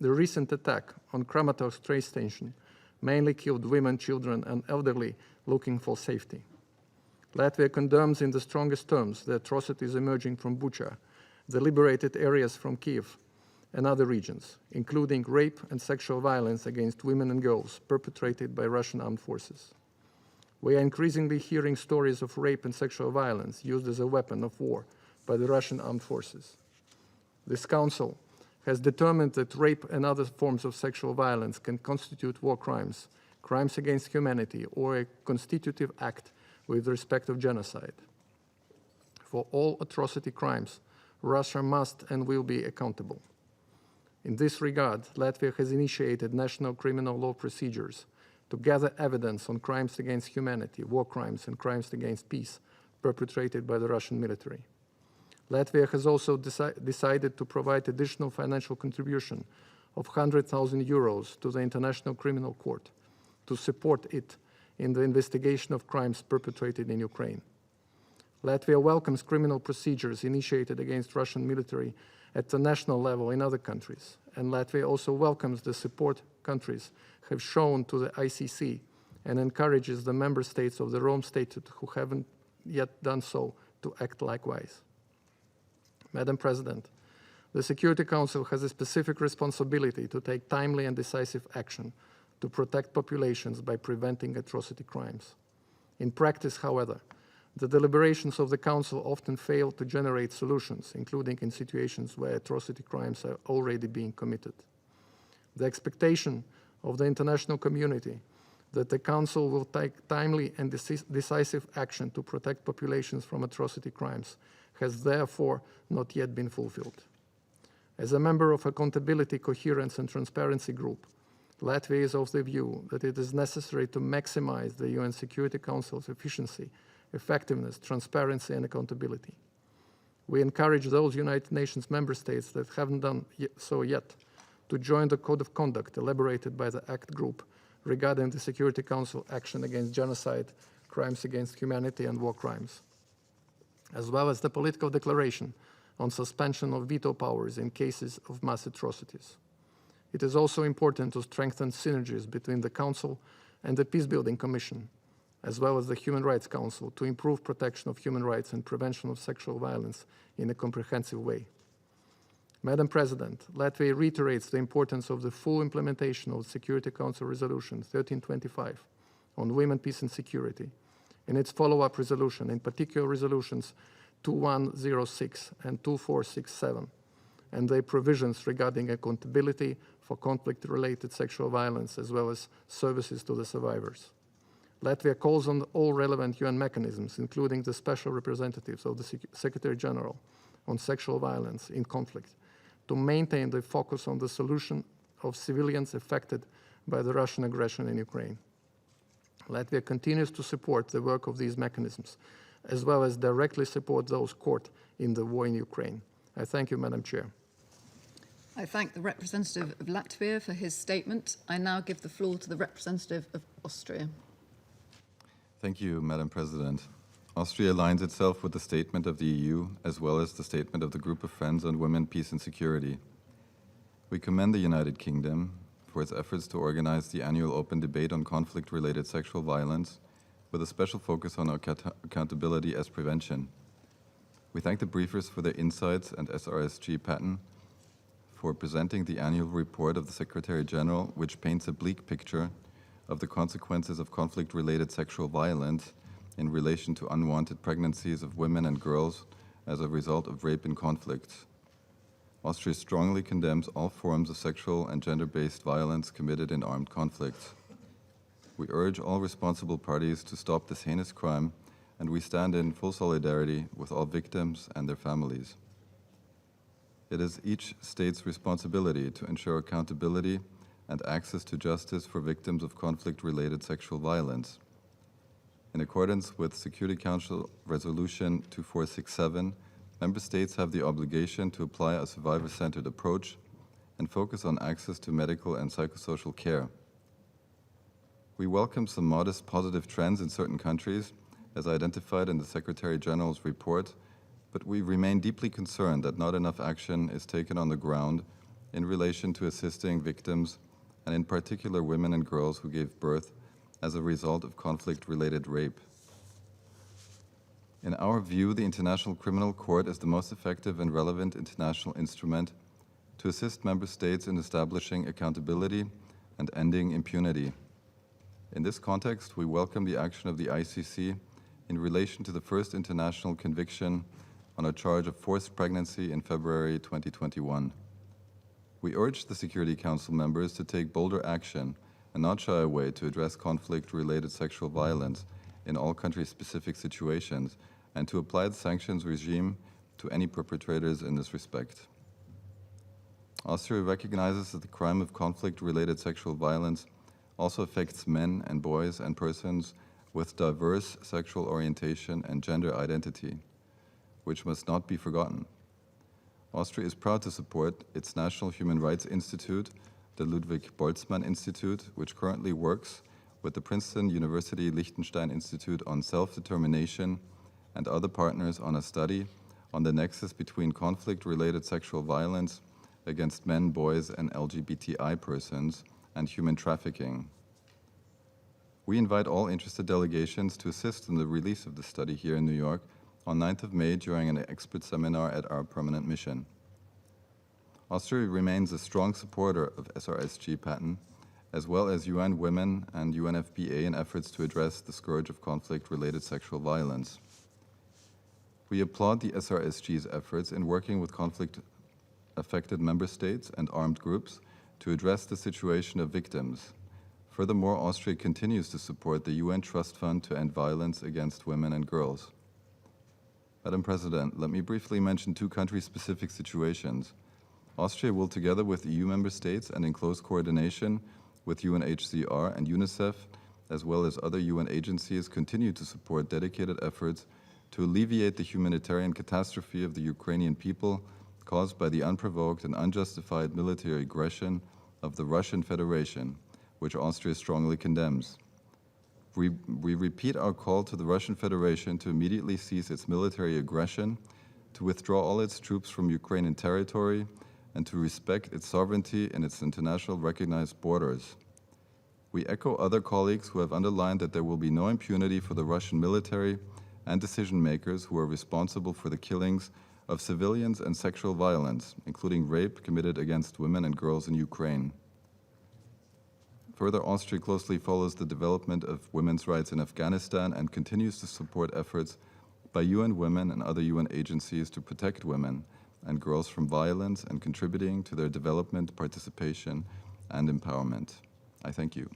G: recent attack on Kramatorsk train station mainly killed women, children, and elderly looking for safety. Latvia condemns in the strongest terms the atrocities emerging from Bucha, the liberated areas from Kiev and other regions, including rape and sexual violence against women and girls perpetrated by Russian armed forces. We are increasingly hearing stories of rape and sexual violence used as a weapon of war by the Russian armed forces. This Council has determined that rape and other forms of sexual violence can constitute war crimes, crimes against humanity, or a constitutive act with respect of genocide. For all atrocity crimes, Russia must and will be accountable. In this regard, Latvia has initiated national criminal law procedures to gather evidence on crimes against humanity, war crimes, and crimes against peace perpetrated by the Russian military. Latvia has also decided to provide additional financial contribution of 100,000 euros to the International Criminal Court to support it in the investigation of crimes perpetrated in Ukraine. Latvia welcomes criminal procedures initiated against Russian military at the national level in other countries, and Latvia also welcomes the support countries have shown to the ICC and encourages the member states of the Rome Statute who haven't yet done so to act likewise. Madam President, the Security Council has a specific responsibility to take timely and decisive action to protect populations by preventing atrocity crimes. In practice, however, the deliberations of the Council often fail to generate solutions, including in situations where atrocity crimes are already being committed. The expectation of the international community that the Council will take timely and decisive action to protect populations from atrocity crimes has therefore not yet been fulfilled. As a member of Accountability, Coherence and Transparency Group, Latvia is of the view that it is necessary to maximize the UN Security Council's efficiency, effectiveness, transparency, and accountability. We encourage those United Nations member states that haven't done so yet to join the Code of Conduct elaborated by the ACT group regarding the Security Council action against genocide, crimes against humanity, and war crimes, as well as the political declaration on suspension of veto powers in cases of mass atrocities. It is also important to strengthen synergies between the Council and the Peacebuilding Commission, as well as the Human Rights Council, to improve protection of human rights and prevention of sexual violence in a comprehensive way. Madam President, Latvia reiterates the importance of the full implementation of the Security Council Resolution 1325 on women, peace and security, and its follow-up resolution, in particular resolutions 2106 and 2467, and their provisions regarding accountability for conflict-related sexual violence, as well as services to the survivors. Latvia calls on all relevant UN mechanisms, including the special representatives of the Secretary General on sexual violence in conflict, to maintain the focus on the solution of civilians affected by the Russian aggression in Ukraine. Latvia continues to support the work of these mechanisms, as well as directly support those caught in the war in Ukraine. I thank you, Madam Chair.
I: I thank the representative of Latvia for his statement. I now give the floor to the representative of Austria.
A: Thank you, Madam President. Austria aligns itself with the statement of the EU, as well as the statement of the Group of Friends on Women, Peace and Security. We commend the United Kingdom for its efforts to organize the annual open debate on conflict-related sexual violence, with a special focus on accountability as prevention. We thank the briefers for their insights and SRSG Patton for presenting the annual report of the Secretary General, which paints a bleak picture of the consequences of conflict-related sexual violence in relation to unwanted pregnancies of women and girls as a result of rape in conflicts. Austria strongly condemns all forms of sexual and gender-based violence committed in armed conflicts. We urge all responsible parties to stop this heinous crime, and we stand in full solidarity with all victims and their families. It is each state's responsibility to ensure accountability and access to justice for victims of conflict-related sexual violence. In accordance with Security Council Resolution 2467, member states have the obligation to apply a survivor-centered approach and focus on access to medical and psychosocial care. We welcome some modest positive trends in certain countries, as identified in the Secretary General's report, but we remain deeply concerned that not enough action is taken on the ground in relation to assisting victims, and in particular women and girls who gave birth as a result of conflict-related rape. In our view, the International Criminal Court is the most effective and relevant international instrument to assist member states in establishing accountability and ending impunity. In this context, we welcome the action of the ICC in relation to the first international conviction on a charge of forced pregnancy in February 2021. We urge the Security Council members to take bolder action and not shy away to address conflict-related sexual violence in all country-specific situations, and to apply the sanctions regime to any perpetrators in this respect. Austria recognizes that the crime of conflict-related sexual violence also affects men and boys and persons with diverse sexual orientation and gender identity, which must not be forgotten. Austria is proud to support its National Human Rights Institute, the Ludwig Boltzmann Institute, which currently works with the Princeton University Liechtenstein Institute on Self-Determination and other partners on a study on the nexus between conflict-related sexual violence against men, boys, and LGBTI persons and human trafficking. We invite all interested delegations to assist in the release of the study here in New York on 9th of May during an expert seminar at our permanent mission. Austria remains a strong supporter of SRSG Patton, as well as UN Women and UNFPA in efforts to address the scourge of conflict-related sexual violence. We applaud the SRSG's efforts in working with conflict-affected member states and armed groups to address the situation of victims. Furthermore, Austria continues to support the UN Trust Fund to end violence against women and girls. Madam President, let me briefly mention two country-specific situations. Austria will, together with EU member states and in close coordination with UNHCR and UNICEF, as well as other UN agencies, continue to support dedicated efforts to alleviate the humanitarian catastrophe of the Ukrainian people caused by the unprovoked and unjustified military aggression of the Russian Federation, which Austria strongly condemns. We repeat our call to the Russian Federation to immediately cease its military aggression, to withdraw all its troops from Ukrainian territory, and to respect its sovereignty and its international recognized borders. We echo other colleagues who have underlined that there will be no impunity for the Russian military and decision makers who are responsible for the killings of civilians and sexual violence, including rape committed against women and girls in Ukraine. Further, Austria closely follows the development of women's rights in Afghanistan and continues to support efforts by UN Women and other UN agencies to protect women and girls from violence and contributing to their development, participation, and empowerment. I thank you.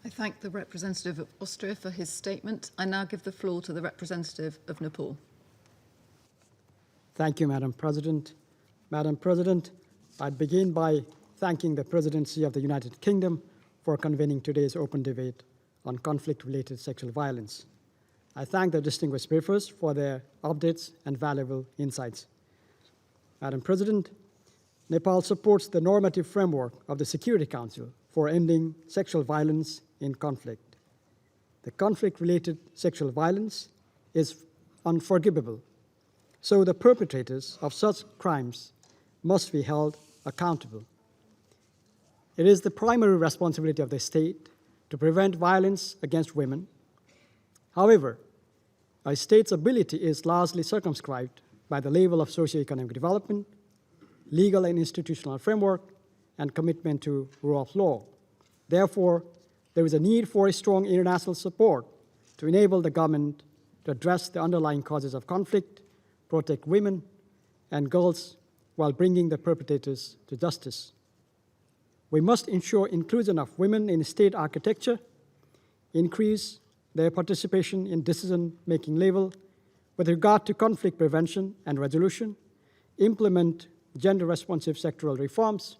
I: I thank the representative of Austria for his statement. I now give the floor to the representative of Nepal.
H: Thank you, Madam President. Madam President, I'd begin by thanking the Presidency of the United Kingdom for convening today's open debate on conflict-related sexual violence. I thank the distinguished briefers for their updates and valuable insights. Madam President, Nepal supports the normative framework of the Security Council for ending sexual violence in conflict. The conflict-related sexual violence is unforgivable, so the perpetrators of such crimes must be held accountable. It is the primary responsibility of the state to prevent violence against women. However, a state's ability is largely circumscribed by the level of socioeconomic development, legal and institutional framework, and commitment to rule of law. Therefore, there is a need for a strong international support to enable the government to address the underlying causes of conflict, protect women and girls while bringing the perpetrators to justice. We must ensure inclusion of women in state architecture, increase their participation in decision-making level with regard to conflict prevention and resolution, implement gender-responsive sectoral reforms,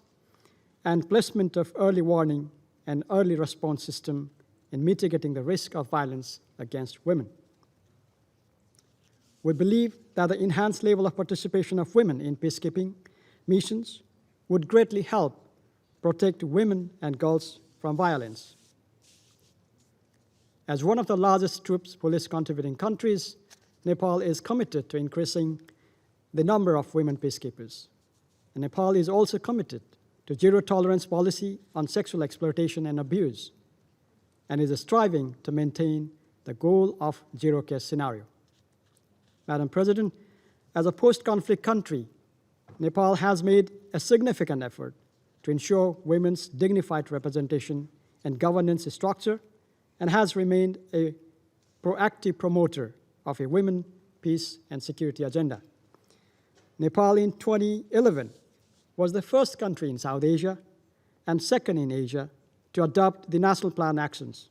H: and placement of early warning and early response system in mitigating the risk of violence against women. We believe that the enhanced level of participation of women in peacekeeping missions would greatly help protect women and girls from violence. As one of the largest troops police contributing countries, Nepal is committed to increasing the number of women peacekeepers. And Nepal is also committed to zero tolerance policy on sexual exploitation and abuse, and is striving to maintain the goal of zero case scenario. Madam President, as a post-conflict country, Nepal has made a significant effort to ensure women's dignified representation and governance structure, and has remained a proactive promoter of a women, peace, and security agenda. Nepal in 2011 was the first country in South Asia and second in Asia to adopt the National Plan actions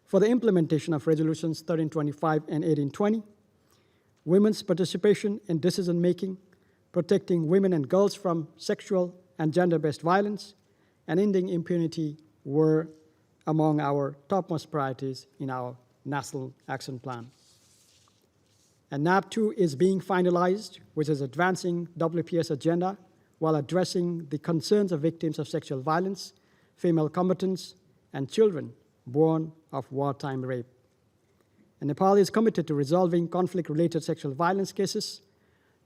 H: for the implementation of Resolutions 1325 and 1820, women's participation in decision-making, protecting women and girls from sexual and gender-based violence, and ending impunity were among our topmost priorities in our National Action Plan. And NAP 2 is being finalized, which is advancing WPS agenda while addressing the concerns of victims of sexual violence, female combatants, and children born of wartime rape. And Nepal is committed to resolving conflict-related sexual violence cases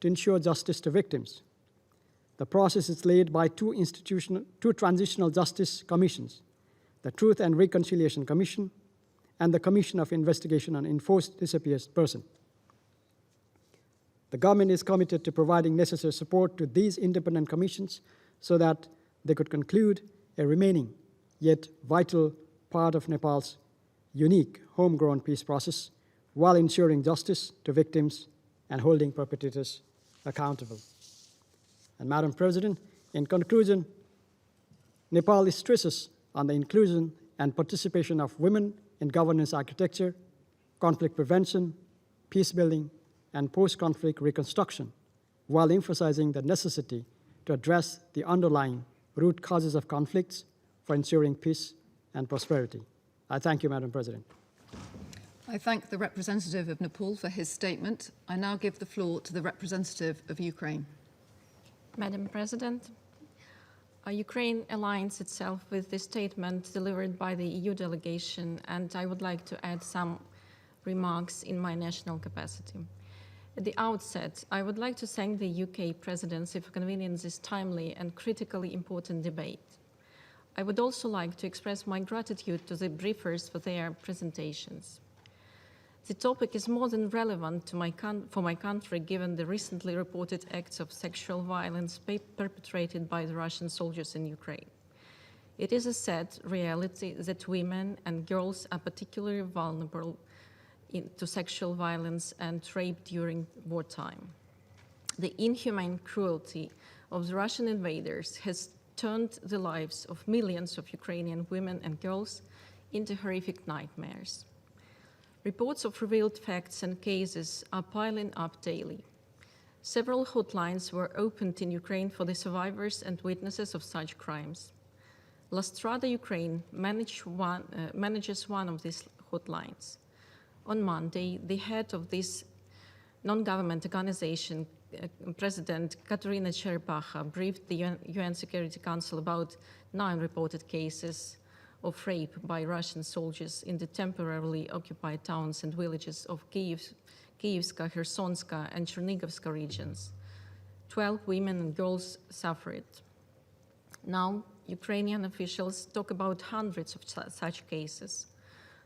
H: to ensure justice to victims. The process is led by two transitional justice commissions, the Truth and Reconciliation Commission and the Commission of Investigation on Enforced Disappeared Persons. The government is committed to providing necessary support to these independent commissions so that they could conclude a remaining yet vital part of Nepal's unique homegrown peace process while ensuring justice to victims and holding perpetrators accountable. And Madam President, in conclusion, Nepal stresses on the inclusion and participation of women in governance architecture, conflict prevention, peace building, and post-conflict reconstruction, while emphasizing the necessity to address the underlying root causes of conflicts for ensuring peace and prosperity. I thank you, Madam President.
I: I thank the representative of Nepal for his statement. I now give the floor to the representative of Ukraine.
J: Madam President, Ukraine aligns itself with the statement delivered by the EU delegation, and I would like to add some remarks in my national capacity. At the outset, I would like to thank the UK presidency for convening this timely and critically important debate. I would also like to express my gratitude to the briefers for their presentations. The topic is more than relevant for my country, given the recently reported acts of sexual violence perpetrated by the Russian soldiers in Ukraine. It is a sad reality that women and girls are particularly vulnerable to sexual violence and rape during wartime. The inhumane cruelty of the Russian invaders has turned the lives of millions of Ukrainian women and girls into horrific nightmares. Reports of revealed facts and cases are piling up daily. Several hotlines were opened in Ukraine for the survivors and witnesses of such crimes. La Strada Ukraine manages one of these hotlines. On Monday, the head of this non-government organization, President Katerina Cherepakha, briefed the UN Security Council about 9 reported cases of rape by Russian soldiers in the temporarily occupied towns and villages of Kievska, Khersonska, and Chernigovska regions. 12 women and girls suffered. Now, Ukrainian officials talk about hundreds of such cases.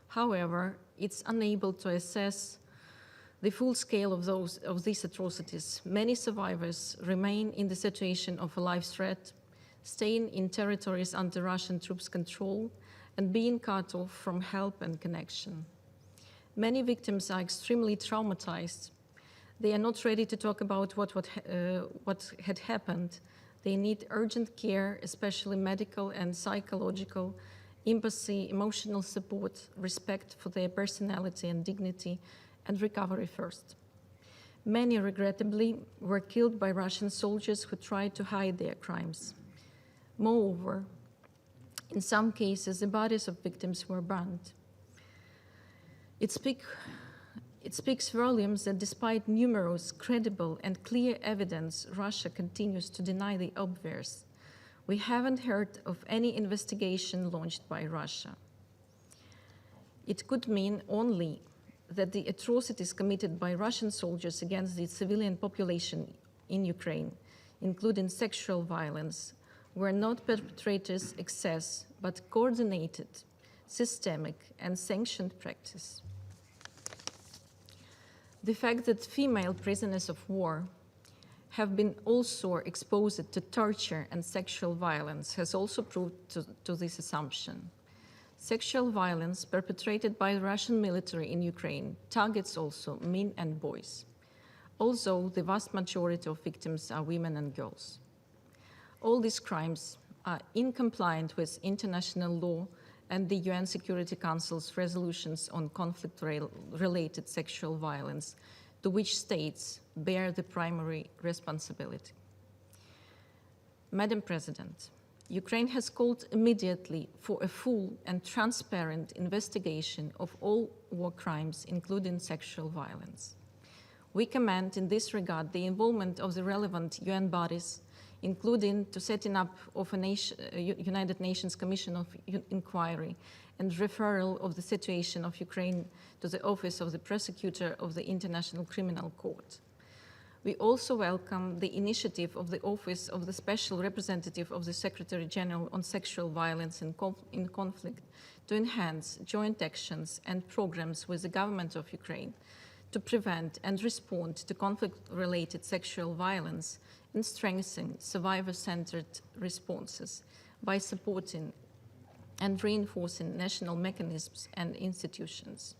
J: However, it's unable to assess the full scale of these atrocities. Many survivors remain in the situation of a life threat, staying in territories under Russian troops' control, and being cut off from help and connection. Many victims are extremely traumatized. They are not ready to talk about what had happened. They need urgent care, especially medical and psychological, empathy, emotional support, respect for their personality and dignity, and recovery first. Many, regrettably, were killed by Russian soldiers who tried to hide their crimes. Moreover, in some cases, the bodies of victims were burned. It speaks volumes that despite numerous, credible, and clear evidence, Russia continues to deny the obvious. We haven't heard of any investigation launched by Russia. It could mean only that the atrocities committed by Russian soldiers against the civilian population in Ukraine, including sexual violence, were not perpetrators' excess, but coordinated, systemic, and sanctioned practice. The fact that female prisoners of war have been also exposed to torture and sexual violence has also proved to this assumption. Sexual violence perpetrated by the Russian military in Ukraine targets also men and boys, although the vast majority of victims are women and girls. All these crimes are incompliant with international law and the UN Security Council's resolutions on conflict-related sexual violence, to which states bear the primary responsibility. Madam President, Ukraine has called immediately for a full and transparent investigation of all war crimes, including sexual violence. We commend in this regard the involvement of the relevant UN bodies, including the setting up of a United Nations Commission of Inquiry and referral of the situation of Ukraine to the Office of the Prosecutor of the International Criminal Court. We also welcome the initiative of the Office of the Special Representative of the Secretary General on Sexual Violence in Conflict to enhance joint actions and programs with the government of Ukraine to prevent and respond to conflict-related sexual violence and strengthen survivor-centered responses by supporting and reinforcing national mechanisms and institutions.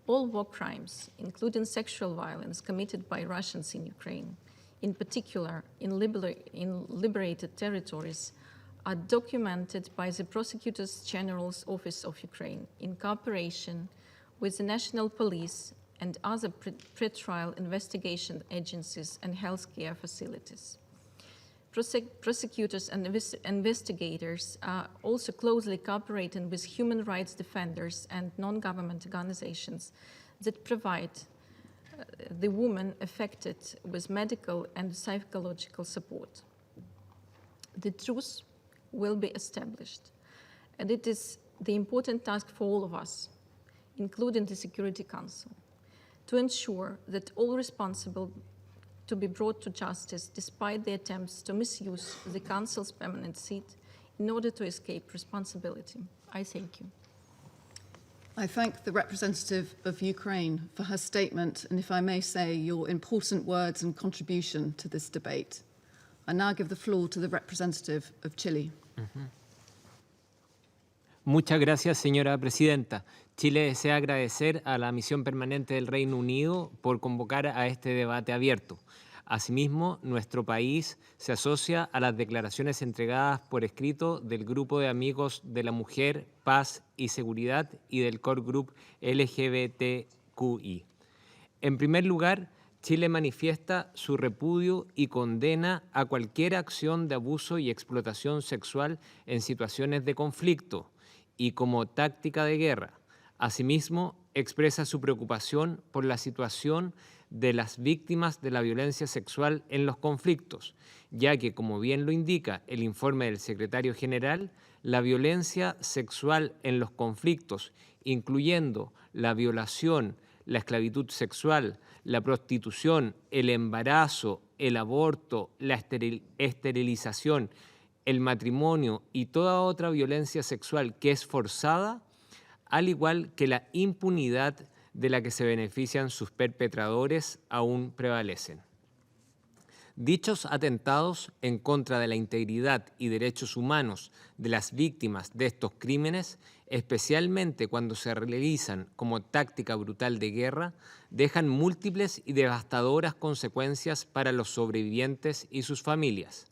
J: All war crimes, including sexual violence committed by Russians in Ukraine, in particular in liberated territories, are documented by the Prosecutor General's Office of Ukraine in cooperation with the National Police and other pre-trial investigation agencies and healthcare facilities. prosecutors and investigators are also closely cooperating with human rights defenders and non-government organizations that provide the woman affected with medical and psychological support. The truth will be established, and it is the important task for all of us, including the Security Council, to ensure that all responsible to be brought to justice despite the attempts to misuse the Council's permanent seat in order to escape responsibility. I thank you.
I: I thank the representative of Ukraine for her statement and, if I may say, your important words and contribution to this debate. I now give the floor to the representative of Chile.
B: Muchas gracias, señora presidenta. Chile desea agradecer a la Misión Permanente del Reino Unido por convocar a este debate abierto. Asimismo, nuestro país se asocia a las declaraciones entregadas por escrito del Grupo de Amigos de la Mujer, Paz y Seguridad y del Core Group LGBTQI. En primer lugar, Chile manifiesta su repudio y condena a cualquier acción de abuso y explotación sexual en situaciones de conflicto y como táctica de guerra. Asimismo, expresa su preocupación por la situación de las víctimas de la violencia sexual en los conflictos, ya que, como bien lo indica el informe del secretario general, la violencia sexual en los conflictos, incluyendo la violación, la esclavitud sexual, la prostitución, el embarazo, el aborto, la esterilización, el matrimonio y toda otra violencia sexual que es forzada, al igual que la impunidad de la que se benefician sus perpetradores, aún prevalecen. Dichos atentados en contra de la integridad y derechos humanos de las víctimas de estos crímenes, especialmente cuando se realizan como táctica brutal de guerra, dejan múltiples y devastadoras consecuencias para los sobrevivientes y sus familias.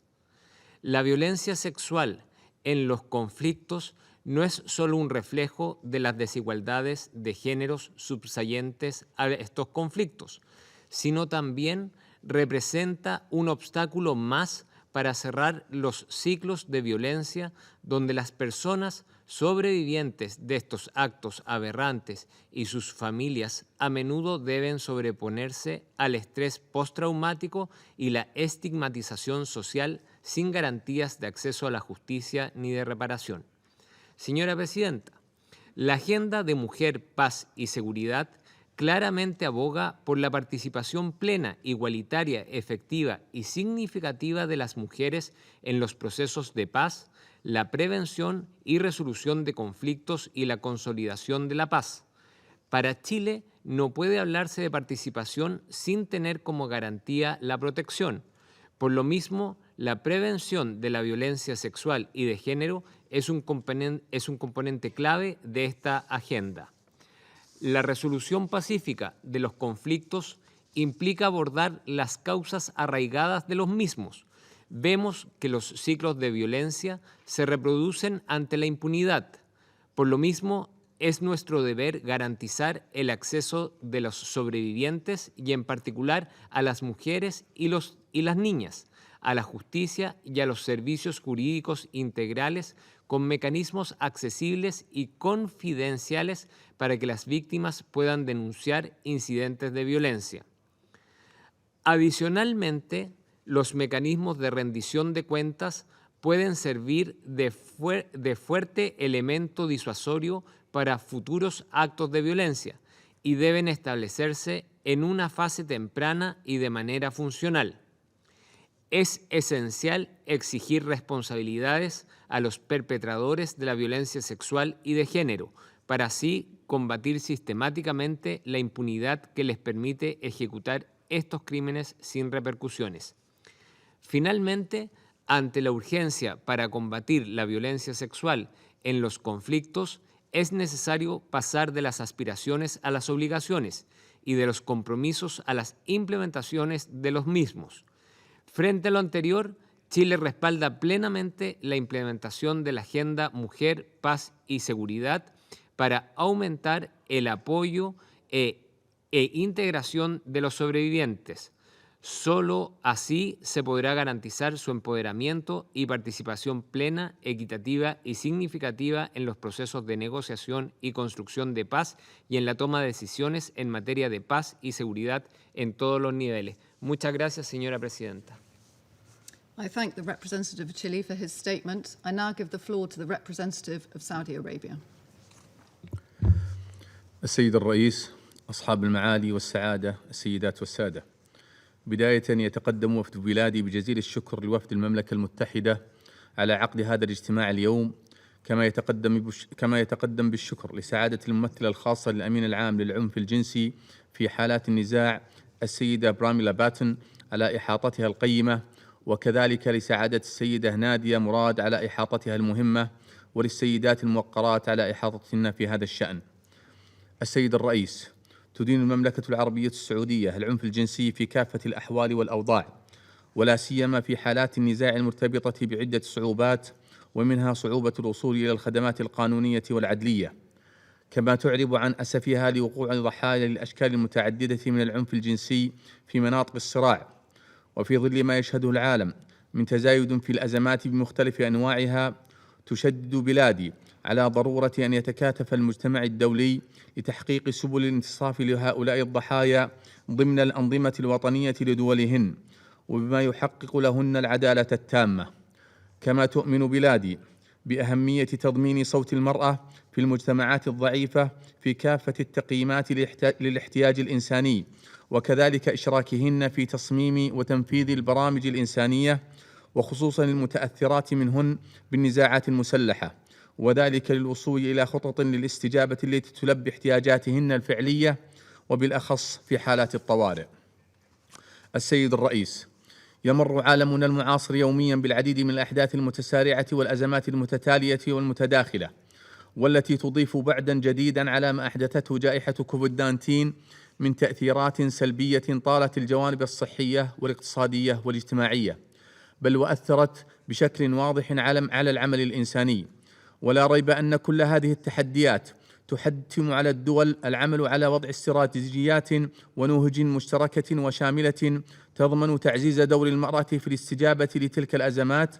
B: La violencia sexual en los conflictos no es solo un reflejo de las desigualdades de géneros subyacentes a estos conflictos, sino también representa un obstáculo más para cerrar los ciclos de violencia donde las personas sobrevivientes de estos actos aberrantes y sus familias a menudo deben sobreponerse al estrés postraumático y la estigmatización social sin garantías de acceso a la justicia ni de reparación. Señora Presidenta, la Agenda de Mujer, Paz y Seguridad claramente aboga por la participación plena, igualitaria, efectiva y significativa de las mujeres en los procesos de paz, la prevención y resolución de conflictos y la consolidación de la paz. Para Chile no puede hablarse de participación sin tener como garantía la protección. Por lo mismo, la prevención de la violencia sexual y de género es un componente clave de esta agenda. La resolución pacífica de los conflictos implica abordar las causas arraigadas de los mismos. Vemos que los ciclos de violencia se reproducen ante la impunidad. Por lo mismo, es nuestro deber garantizar el acceso de los sobrevivientes y en particular a las mujeres y las niñas, a la justicia y a los servicios jurídicos integrales con mecanismos accesibles y confidenciales para que las víctimas puedan denunciar incidentes de violencia. Adicionalmente, los mecanismos de rendición de cuentas pueden servir de fuerte elemento disuasorio para futuros actos de violencia y deben establecerse en una fase temprana y de manera funcional. Es esencial exigir responsabilidades a los perpetradores de la violencia sexual y de género, para así combatir sistemáticamente la impunidad que les permite ejecutar estos crímenes sin repercusiones. Finalmente, ante la urgencia para combatir la violencia sexual en los conflictos, es necesario pasar de las aspiraciones a las obligaciones y de los compromisos a las implementaciones de los mismos. Frente a lo anterior, Chile respalda plenamente la implementación de la Agenda Mujer, Paz y Seguridad para aumentar el apoyo e integración de los sobrevivientes. Solo así se podrá garantizar su empoderamiento y participación plena, equitativa y significativa en los procesos de negociación y construcción de paz y en la toma de decisiones en materia de paz y seguridad en todos los niveles. Muchas gracias, señora presidenta.
I: I thank the representative of Chile for his statement. I now give the floor to the representative of Saudi Arabia.
F: السيد الرئيس، أصحاب المعالي والسعادة، السيدات والسادة، بداية يتقدم وفد بلادي بجزيل الشكر لوفد المملكة المتحدة على عقد هذا الاجتماع اليوم، كما يتقدم بالشكر لسعادة الممثلة الخاصة للأمين العام للعنف الجنسي في حالات النزاع السيدة براميلا باتن على إحاطتها القيمة، وكذلك لسعادة السيدة نادية مراد على إحاطتها المهمة، وللسيدات الموقرات على إحاطتهن في هذا الشأن. السيد الرئيس، تدين المملكة العربية السعودية العنف الجنسي في كافة الأحوال والأوضاع، ولا سيما في حالات النزاع المرتبطة بعدة صعوبات، ومنها صعوبة الوصول إلى الخدمات القانونية والعدلية، كما تعرب عن أسفها لوقوع ضحايا للأشكال المتعددة من العنف الجنسي في مناطق الصراع، وفي ظل ما يشهده العالم من تزايد في الأزمات بمختلف أنواعها. تشدد بلادي على ضرورة أن يتكاتف المجتمع الدولي لتحقيق سبل الانتصاف لهؤلاء الضحايا ضمن الأنظمة الوطنية لدولهن، وبما يحقق لهن العدالة التامة. كما تؤمن بلادي بأهمية تضمين صوت المرأة في المجتمعات الضعيفة في كافة التقييمات للاحتياج الإنساني، وكذلك إشراكهن في تصميم وتنفيذ البرامج الإنسانية، وخصوصا المتأثرات منهن بالنزاعات المسلحة، وذلك للوصول إلى خطط للاستجابة التي تلبي احتياجاتهن الفعلية، وبالأخص في حالات الطوارئ. السيد الرئيس، يمر عالمنا المعاصر يوميا بالعديد من الأحداث المتسارعة والأزمات المتتالية والمتداخلة، والتي تضيف بعدا جديدا على ما أحدثته جائحة كوفيد-19 من تأثيرات سلبية طالت الجوانب الصحية والاقتصادية والاجتماعية، بل وأثرت بشكل واضح على العمل الإنساني. ولا ريب أن كل هذه التحديات تحتم على الدول العمل على وضع استراتيجيات ونهج مشتركة وشاملة تضمن تعزيز دور المرأة في الاستجابة لتلك الأزمات،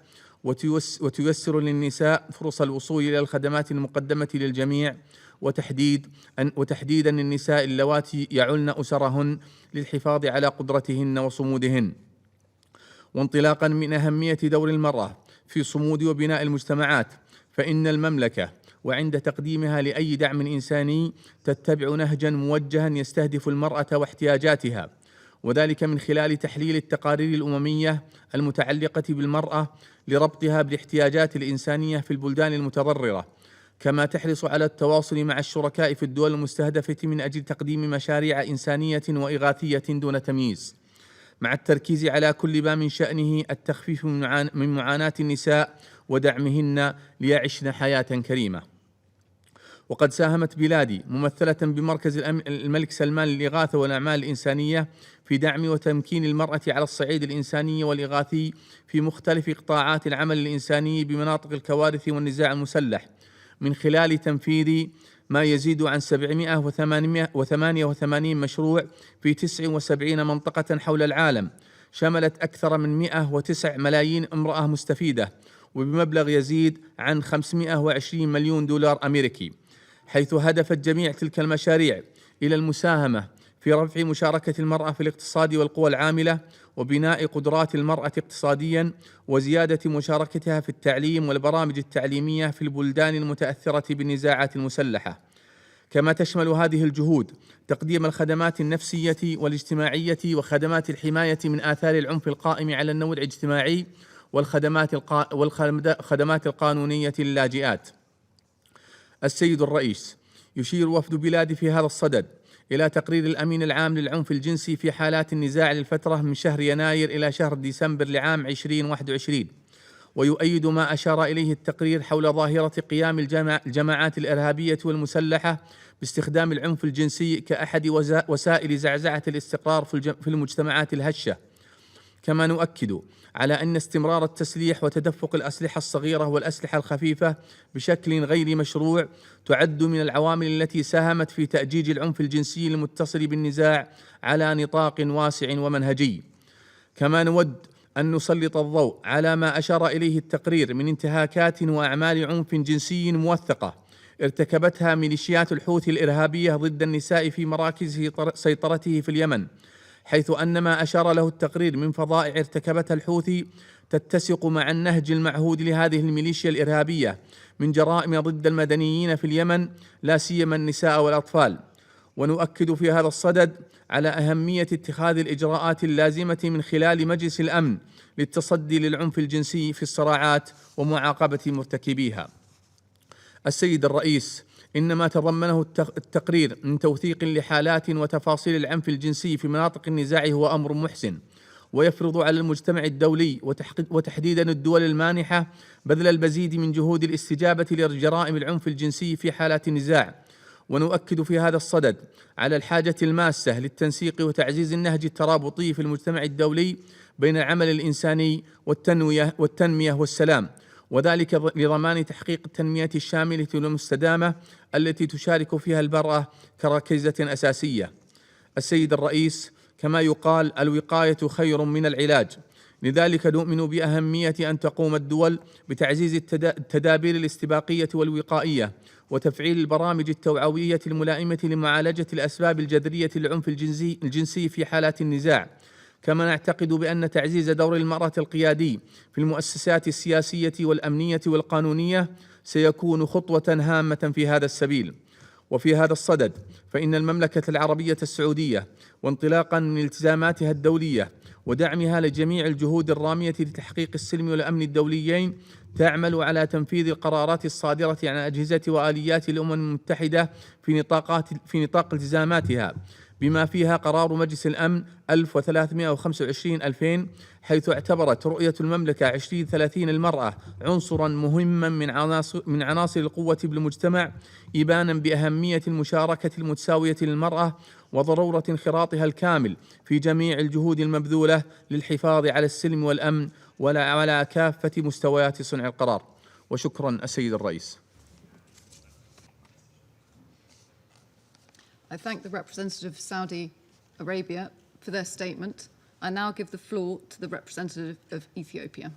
F: وتيسر للنساء فرص الوصول إلى الخدمات المقدمة للجميع، وتحديدا النساء اللواتي يعلن أسرهن للحفاظ على قدرتهن وصمودهن. وانطلاقا من أهمية دور المرأة في صمود وبناء المجتمعات، فإن المملكة وعند تقديمها لأي دعم إنساني تتبع نهجا موجها يستهدف المرأة واحتياجاتها، وذلك من خلال تحليل التقارير الأممية المتعلقة بالمرأة لربطها بالاحتياجات الإنسانية في البلدان المتضررة، كما تحرص على التواصل مع الشركاء في الدول المستهدفة من أجل تقديم مشاريع إنسانية وإغاثية دون تمييز، مع التركيز على كل ما من شأنه التخفيف من معاناة النساء ودعمهن ليعشن حياة كريمة. وقد ساهمت بلادي ممثلة بمركز الملك سلمان للإغاثة والأعمال الإنسانية في دعم وتمكين المرأة على الصعيد الإنساني والإغاثي في مختلف قطاعات العمل الإنساني بمناطق الكوارث والنزاع المسلح، من خلال تنفيذ ما يزيد عن 788 مشروع في 79 منطقة حول العالم، شملت أكثر من 109 ملايين امرأة مستفيدة، وبمبلغ يزيد عن 520 مليون دولار أمريكي، حيث هدفت جميع تلك المشاريع إلى المساهمة في رفع مشاركة المرأة في الاقتصاد والقوى العاملة، وبناء قدرات المرأة اقتصاديا، وزيادة مشاركتها في التعليم والبرامج التعليمية في البلدان المتأثرة بالنزاعات المسلحة. كما تشمل هذه الجهود تقديم الخدمات النفسية والاجتماعية وخدمات الحماية من آثار العنف القائم على النوع الاجتماعي والخدمات القانونية للاجئات. السيد الرئيس، يشير وفد بلادي في هذا الصدد إلى تقرير الأمين العام للعنف الجنسي في حالات النزاع للفترة من شهر يناير إلى شهر ديسمبر لعام 2021، ويؤيد ما أشار إليه التقرير حول ظاهرة قيام الجماعات الإرهابية والمسلحة باستخدام العنف الجنسي كأحد وسائل زعزعة الاستقرار في المجتمعات الهشة. كما نؤكد على أن استمرار التسليح وتدفق الأسلحة الصغيرة والأسلحة الخفيفة بشكل غير مشروع تعد من العوامل التي ساهمت في تأجيج العنف الجنسي المتصل بالنزاع على نطاق واسع ومنهجي. كما نود أن نسلط الضوء على ما أشار إليه التقرير من انتهاكات وأعمال عنف جنسي موثقة ارتكبتها ميليشيات الحوثي الإرهابية ضد النساء في مراكز سيطرته في اليمن، حيث أن ما أشار له التقرير من فظائع ارتكبتها الحوثي تتسق مع النهج المعهود لهذه الميليشيا الإرهابية من جرائم ضد المدنيين في اليمن، لا سيما النساء والأطفال. ونؤكد في هذا الصدد على أهمية اتخاذ الإجراءات اللازمة من خلال مجلس الأمن للتصدي للعنف الجنسي في الصراعات ومعاقبة مرتكبيها. السيد الرئيس، إن ما تضمنه التقرير من توثيق لحالات وتفاصيل العنف الجنسي في مناطق النزاع هو أمر محسن، ويفرض على المجتمع الدولي وتحديدا الدول المانحة بذل المزيد من جهود الاستجابة لجرائم العنف الجنسي في حالات النزاع. ونؤكد في هذا الصدد على الحاجة الماسة للتنسيق وتعزيز النهج الترابطي في المجتمع الدولي بين العمل الإنساني والتنمية والسلام، وذلك لضمان تحقيق التنمية الشاملة والمستدامة التي تشارك فيها المرأة كركيزة أساسية. السيد الرئيس، كما يقال الوقاية خير من العلاج، لذلك نؤمن بأهمية أن تقوم الدول بتعزيز التدابير الاستباقية والوقائية وتفعيل البرامج التوعوية الملائمة لمعالجة الأسباب الجذرية للعنف الجنسي في حالات النزاع. كما نعتقد بأن تعزيز دور المرأة القيادي في المؤسسات السياسية والأمنية والقانونية سيكون خطوة هامة في هذا السبيل. وفي هذا الصدد فإن المملكة العربية السعودية، وانطلاقا من التزاماتها الدولية ودعمها لجميع الجهود الرامية لتحقيق السلم والأمن الدوليين، تعمل على تنفيذ القرارات الصادرة عن أجهزة وآليات الأمم المتحدة في نطاق التزاماتها، بما فيها قرار مجلس الأمن 1325/2000، حيث اعتبرت رؤية المملكة 2030 المرأة عنصرا مهما من عناصر القوة بالمجتمع، إبانا بأهمية المشاركة المتساوية للمرأة وضرورة انخراطها الكامل في جميع الجهود المبذولة للحفاظ على السلم والأمن وعلى كافة مستويات صنع القرار. وشكرا السيد الرئيس.
I: I thank the representative of Saudi Arabia for their statement. I now give the floor to the representative of Ethiopia.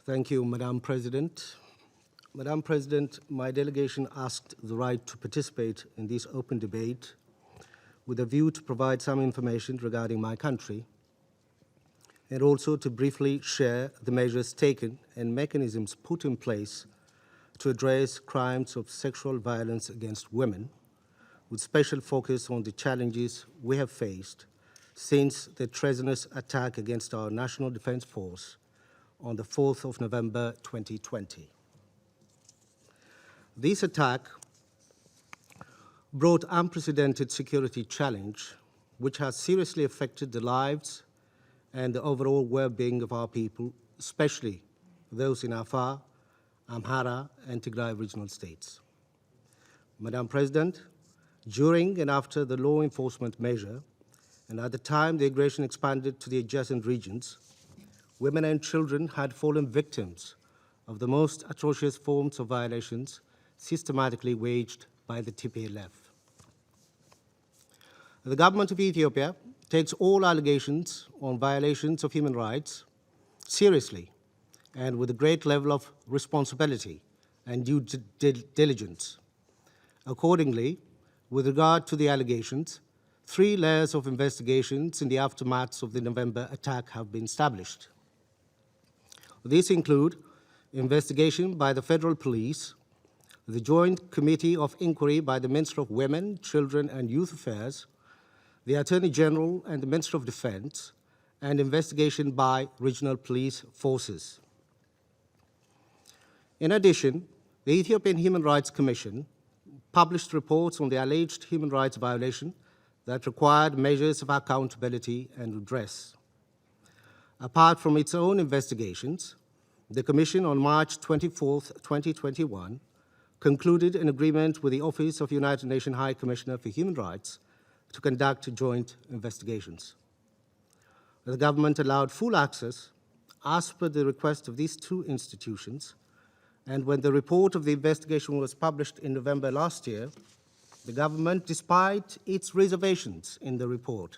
K: Thank you, Madam President. Madam President, my delegation asked the right to participate in this open debate with a view to provide some information regarding my country, and also to briefly share the measures taken and mechanisms put in place to address crimes of sexual violence against women, with special focus on the challenges we have faced since the treasonous attack against our National Defense Force on the 4th of November 2020. This attack brought unprecedented security challenge, which has seriously affected the lives and the overall well-being of our people, especially those in Afar, Amhara, and Tigray regional states. Madam President, during and after the law enforcement measure, and at the time the aggression expanded to the adjacent regions, women and children had fallen victims of the most atrocious forms of violations systematically waged by the TPLF. The government of Ethiopia takes all allegations on violations of human rights seriously and with a great level of responsibility and due diligence. Accordingly, with regard to the allegations, 3 layers of investigations in the aftermath of the November attack have been established. These include investigation by the Federal Police, the Joint Committee of Inquiry by the Minister of Women, Children and Youth Affairs, the Attorney General and the Minister of Defense, and investigation by regional police forces. In addition, the Ethiopian Human Rights Commission published reports on the alleged human rights violation that required measures of accountability and redress. Apart from its own investigations, the Commission on March 24, 2021, concluded an agreement with the Office of United Nations High Commissioner for Human Rights to conduct joint investigations. The government allowed full access, as per the request of these 2 institutions, And when the report of the investigation was published in November last year, the government, despite its reservations in the report,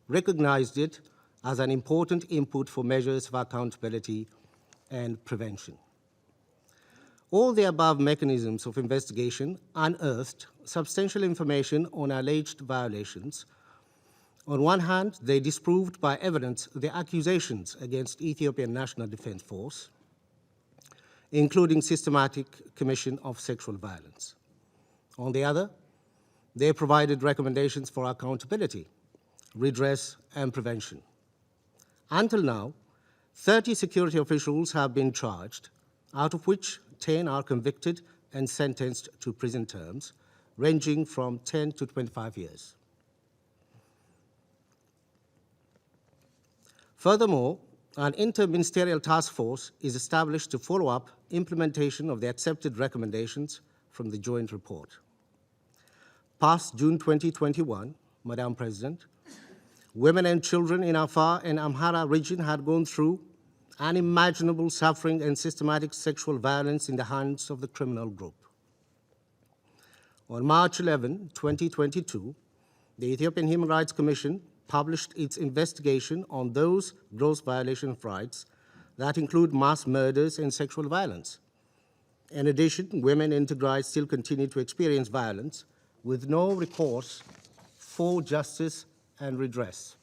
K: recognized it as an important input for measures of accountability and prevention. All the above mechanisms of investigation unearthed substantial information on alleged violations. On one hand, they disproved by evidence the accusations against Ethiopian National Defense Force, including systematic commission of sexual violence. On the other, they provided recommendations for accountability, redress, and prevention. Until now, 30 security officials have been charged, out of which 10 are convicted and sentenced to prison terms, ranging from 10 to 25 years. Furthermore, an interministerial task force is established to follow up implementation of the accepted recommendations from the joint report. Past June 2021, Madam President, women and children in Afar and Amhara region had gone through unimaginable suffering and systematic sexual violence in the hands of the criminal group. On March 11, 2022, the Ethiopian Human Rights Commission published its investigation on those gross violations of rights that include mass murders and sexual violence. In addition, women in Tigray still continue to experience violence with no recourse for justice and redress.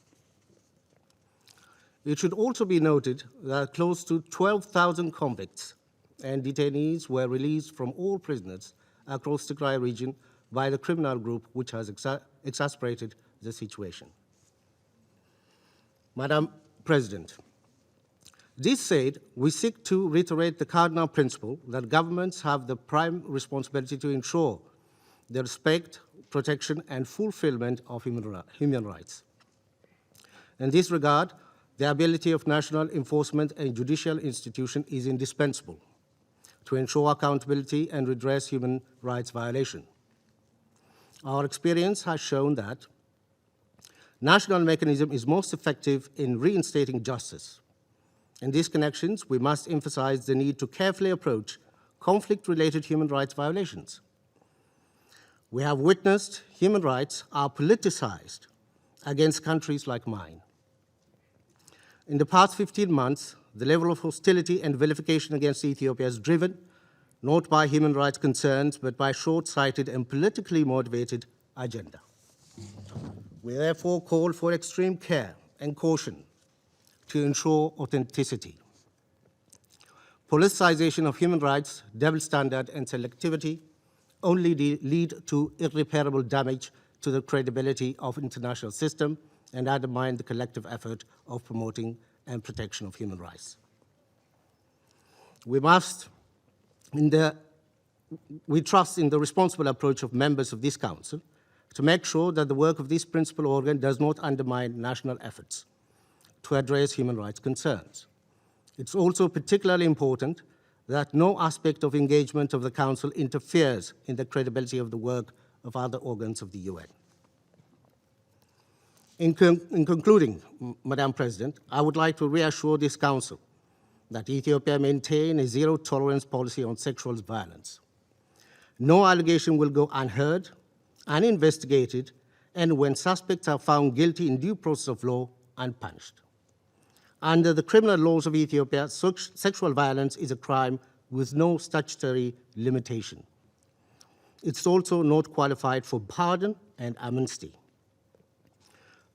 K: It should also be noted that close to 12,000 convicts and detainees were released from all prisoners across the Tigray region by the criminal group, which has exacerbated the situation. Madam President, this said, we seek to reiterate the cardinal principle that governments have the prime responsibility to ensure the respect, protection, and fulfillment of human rights. In this regard, the ability of national enforcement and judicial institutions is indispensable to ensure accountability and redress human rights violations. Our experience has shown that national mechanism is most effective in reinstating justice. In these connections, we must emphasize the need to carefully approach conflict-related human rights violations. We have witnessed human rights are politicized against countries like mine. In the past 15 months, the level of hostility and vilification against Ethiopia is driven not by human rights concerns, but by short-sighted and politically motivated agenda. We therefore call for extreme care and caution to ensure authenticity. Politicization of human rights, double standard, and selectivity only lead to irreparable damage to the credibility of international system and undermine the collective effort of promoting and protection of human rights. We trust in the responsible approach of members of this Council to make sure that the work of this principal organ does not undermine national efforts to address human rights concerns. It's also particularly important that no aspect of engagement of the Council interferes in the credibility of the work of other organs of the UN. In concluding, Madam President, I would like to reassure this Council that Ethiopia maintains a zero-tolerance policy on sexual violence. No allegation will go unheard, uninvestigated, and when suspects are found guilty in due process of law, unpunished. Under the criminal laws of Ethiopia, sexual violence is a crime with no statutory limitation. It's also not qualified for pardon and amnesty.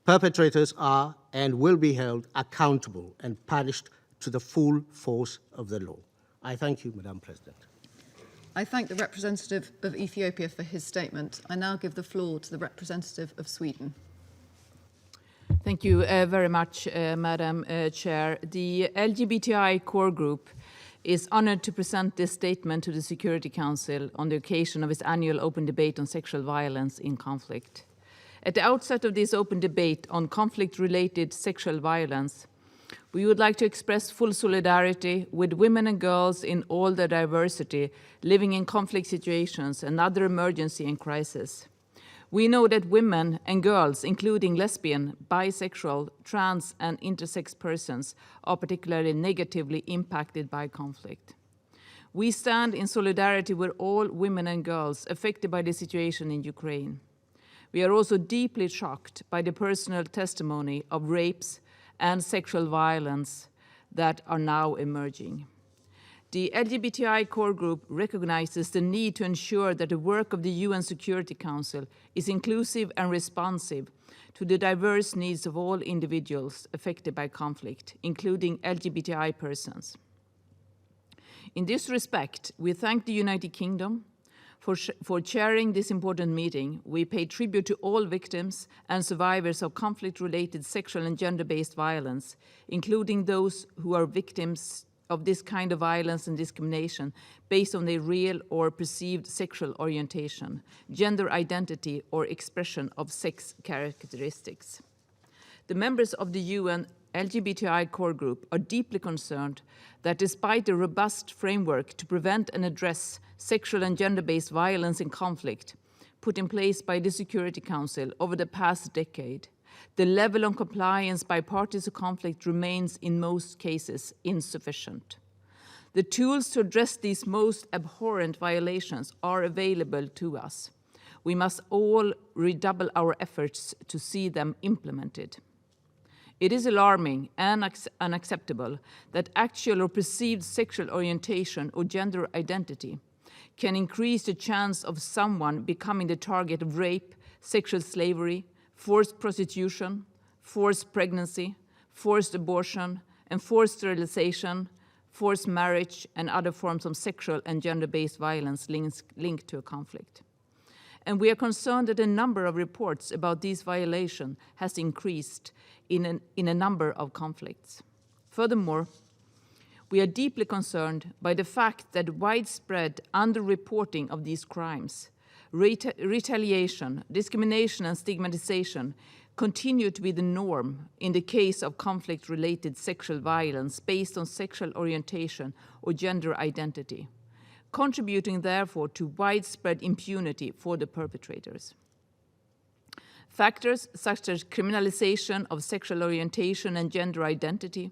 K: Perpetrators are and will be held accountable and punished to the full force of the law. I thank you, Madam President.
I: I thank the representative of Ethiopia for his statement. I now give the floor to the representative of Sweden.
L: Thank you very much, Madam Chair. The LGBTI core group is honored to present this statement to the Security Council on the occasion of its annual open debate on sexual violence in conflict. At the outset of this open debate on conflict-related sexual violence, we would like to express full solidarity with women and girls in all their diversity living in conflict situations and other emergency and crisis. We know that women and girls, including lesbian, bisexual, trans, and intersex persons, are particularly negatively impacted by conflict. We stand in solidarity with all women and girls affected by the situation in Ukraine. We are also deeply shocked by the personal testimony of rapes and sexual violence that are now emerging. The LGBTI core group recognizes the need to ensure that the work of the UN Security Council is inclusive and responsive to the diverse needs of all individuals affected by conflict, including LGBTI persons. In this respect, we thank the United Kingdom for chairing this important meeting. We pay tribute to all victims and survivors of conflict-related sexual and gender-based violence, including those who are victims of this kind of violence and discrimination based on their real or perceived sexual orientation, gender identity, or expression of sex characteristics. The members of the UN LGBTI core group are deeply concerned that despite a robust framework to prevent and address sexual and gender-based violence and conflict put in place by the Security Council over the past decade, the level of compliance by parties to conflict remains in most cases insufficient. The tools to address these most abhorrent violations are available to us. We must all redouble our efforts to see them implemented. It is alarming and unacceptable that actual or perceived sexual orientation or gender identity can increase the chance of someone becoming the target of rape, sexual slavery, forced prostitution, forced pregnancy, forced abortion, and forced sterilization, forced marriage, and other forms of sexual and gender-based violence linked to a conflict. And we are concerned that the number of reports about these violations has increased in a number of conflicts. Furthermore, we are deeply concerned by the fact that widespread underreporting of these crimes, retaliation, discrimination, and stigmatization continue to be the norm in the case of conflict-related sexual violence based on sexual orientation or gender identity, contributing therefore to widespread impunity for the perpetrators. Factors such as criminalization of sexual orientation and gender identity,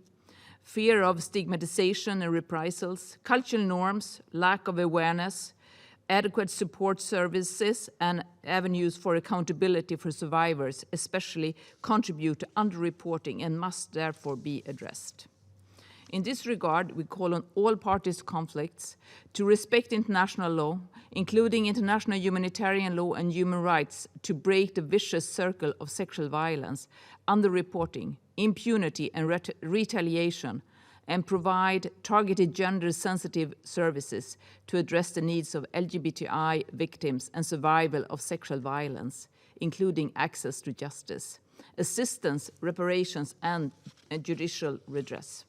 L: fear of stigmatization and reprisals, cultural norms, lack of awareness, adequate support services, and avenues for accountability for survivors especially contribute to underreporting and must therefore be addressed. In this regard, we call on all parties to conflicts to respect international law, including international humanitarian law and human rights, to break the vicious circle of sexual violence, underreporting, impunity, and retaliation, and provide targeted gender-sensitive services to address the needs of LGBTI victims and survival of sexual violence, including access to justice, assistance, reparations, and judicial redress.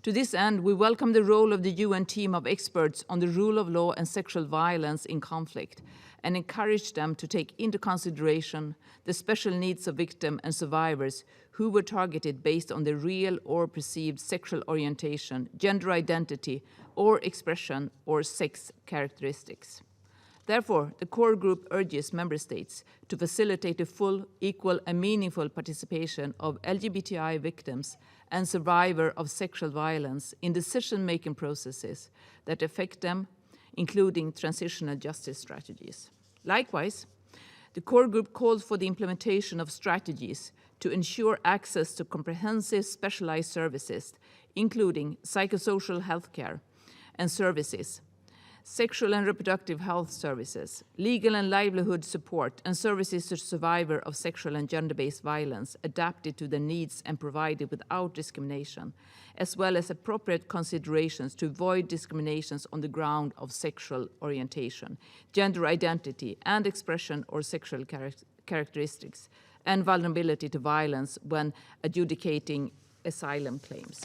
L: To this end, we welcome the role of the UN team of experts on the rule of law and sexual violence in conflict and encourage them to take into consideration the special needs of victims and survivors who were targeted based on their real or perceived sexual orientation, gender identity, or expression or sex characteristics. Therefore, the core group urges member states to facilitate the full, equal, and meaningful participation of LGBTI victims and survivors of sexual violence in decision-making processes that affect them, including transitional justice strategies. Likewise, the core group calls for the implementation of strategies to ensure access to comprehensive specialized services, including psychosocial healthcare and services, sexual and reproductive health services, legal and livelihood support, and services to survivors of sexual and gender-based violence adapted to their needs and provided without discrimination, as well as appropriate considerations to avoid discriminations on the ground of sexual orientation, gender identity, and expression or sexual characteristics, and vulnerability to violence when adjudicating asylum claims.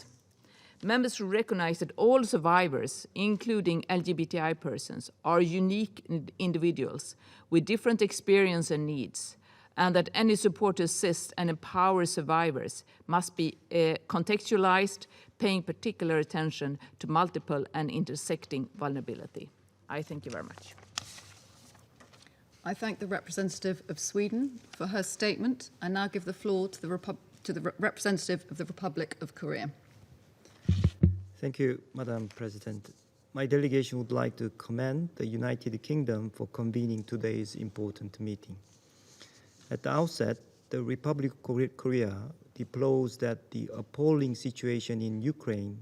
L: Members should recognize that all survivors, including LGBTI persons, are unique individuals with different experiences and needs, and that any support to assist and empower survivors must be contextualized, paying particular attention to multiple and intersecting vulnerability. I thank you very much.
I: I thank the representative of Sweden for her statement. I now give the floor to the representative of the Republic of Korea.
M: Thank you, Madam President. my delegation would like to commend the United Kingdom for convening today's important meeting. At the outset, the Republic of Korea deplores that the appalling situation in Ukraine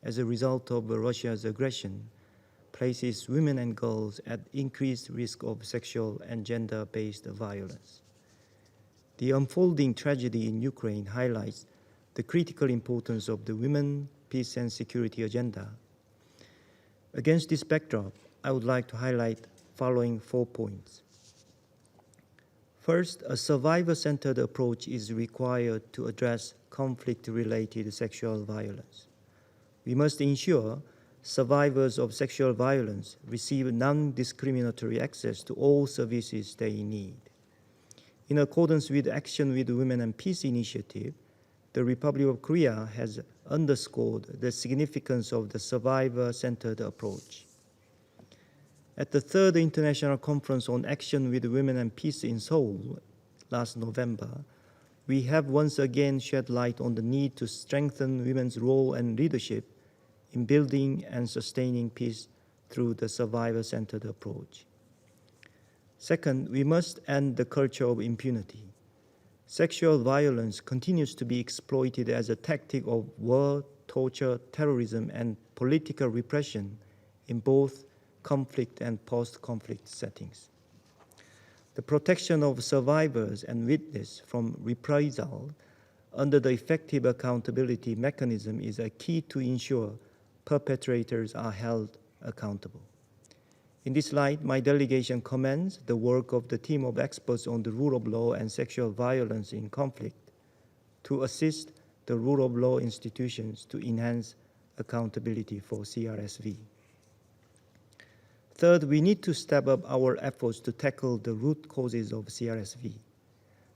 M: as a result of Russia's aggression places women and girls at increased risk of sexual and gender-based violence. The unfolding tragedy in Ukraine highlights the critical importance of the women, peace and security agenda. Against this backdrop, I would like to highlight following 4 points. First, a survivor-centered approach is required to address conflict-related sexual violence. We must ensure survivors of sexual violence receive non-discriminatory access to all services they need. In accordance with Action with Women and Peace initiative, the Republic of Korea has underscored the significance of the survivor-centered approach. At the third International Conference on Action with Women and Peace in Seoul last November, we have once again shed light on the need to strengthen women's role and leadership in building and sustaining peace through the survivor-centered approach. Second, we must end the culture of impunity. Sexual violence continues to be exploited as a tactic of war, torture, terrorism, and political repression in both conflict and post-conflict settings. The protection of survivors and witnesses from reprisal under the effective accountability mechanism is a key to ensure perpetrators are held accountable. In this light, my delegation commends the work of the team of experts on the rule of law and sexual violence in conflict to assist the rule of law institutions to enhance accountability for CRSV. Third, we need to step up our efforts to tackle the root causes of CRSV.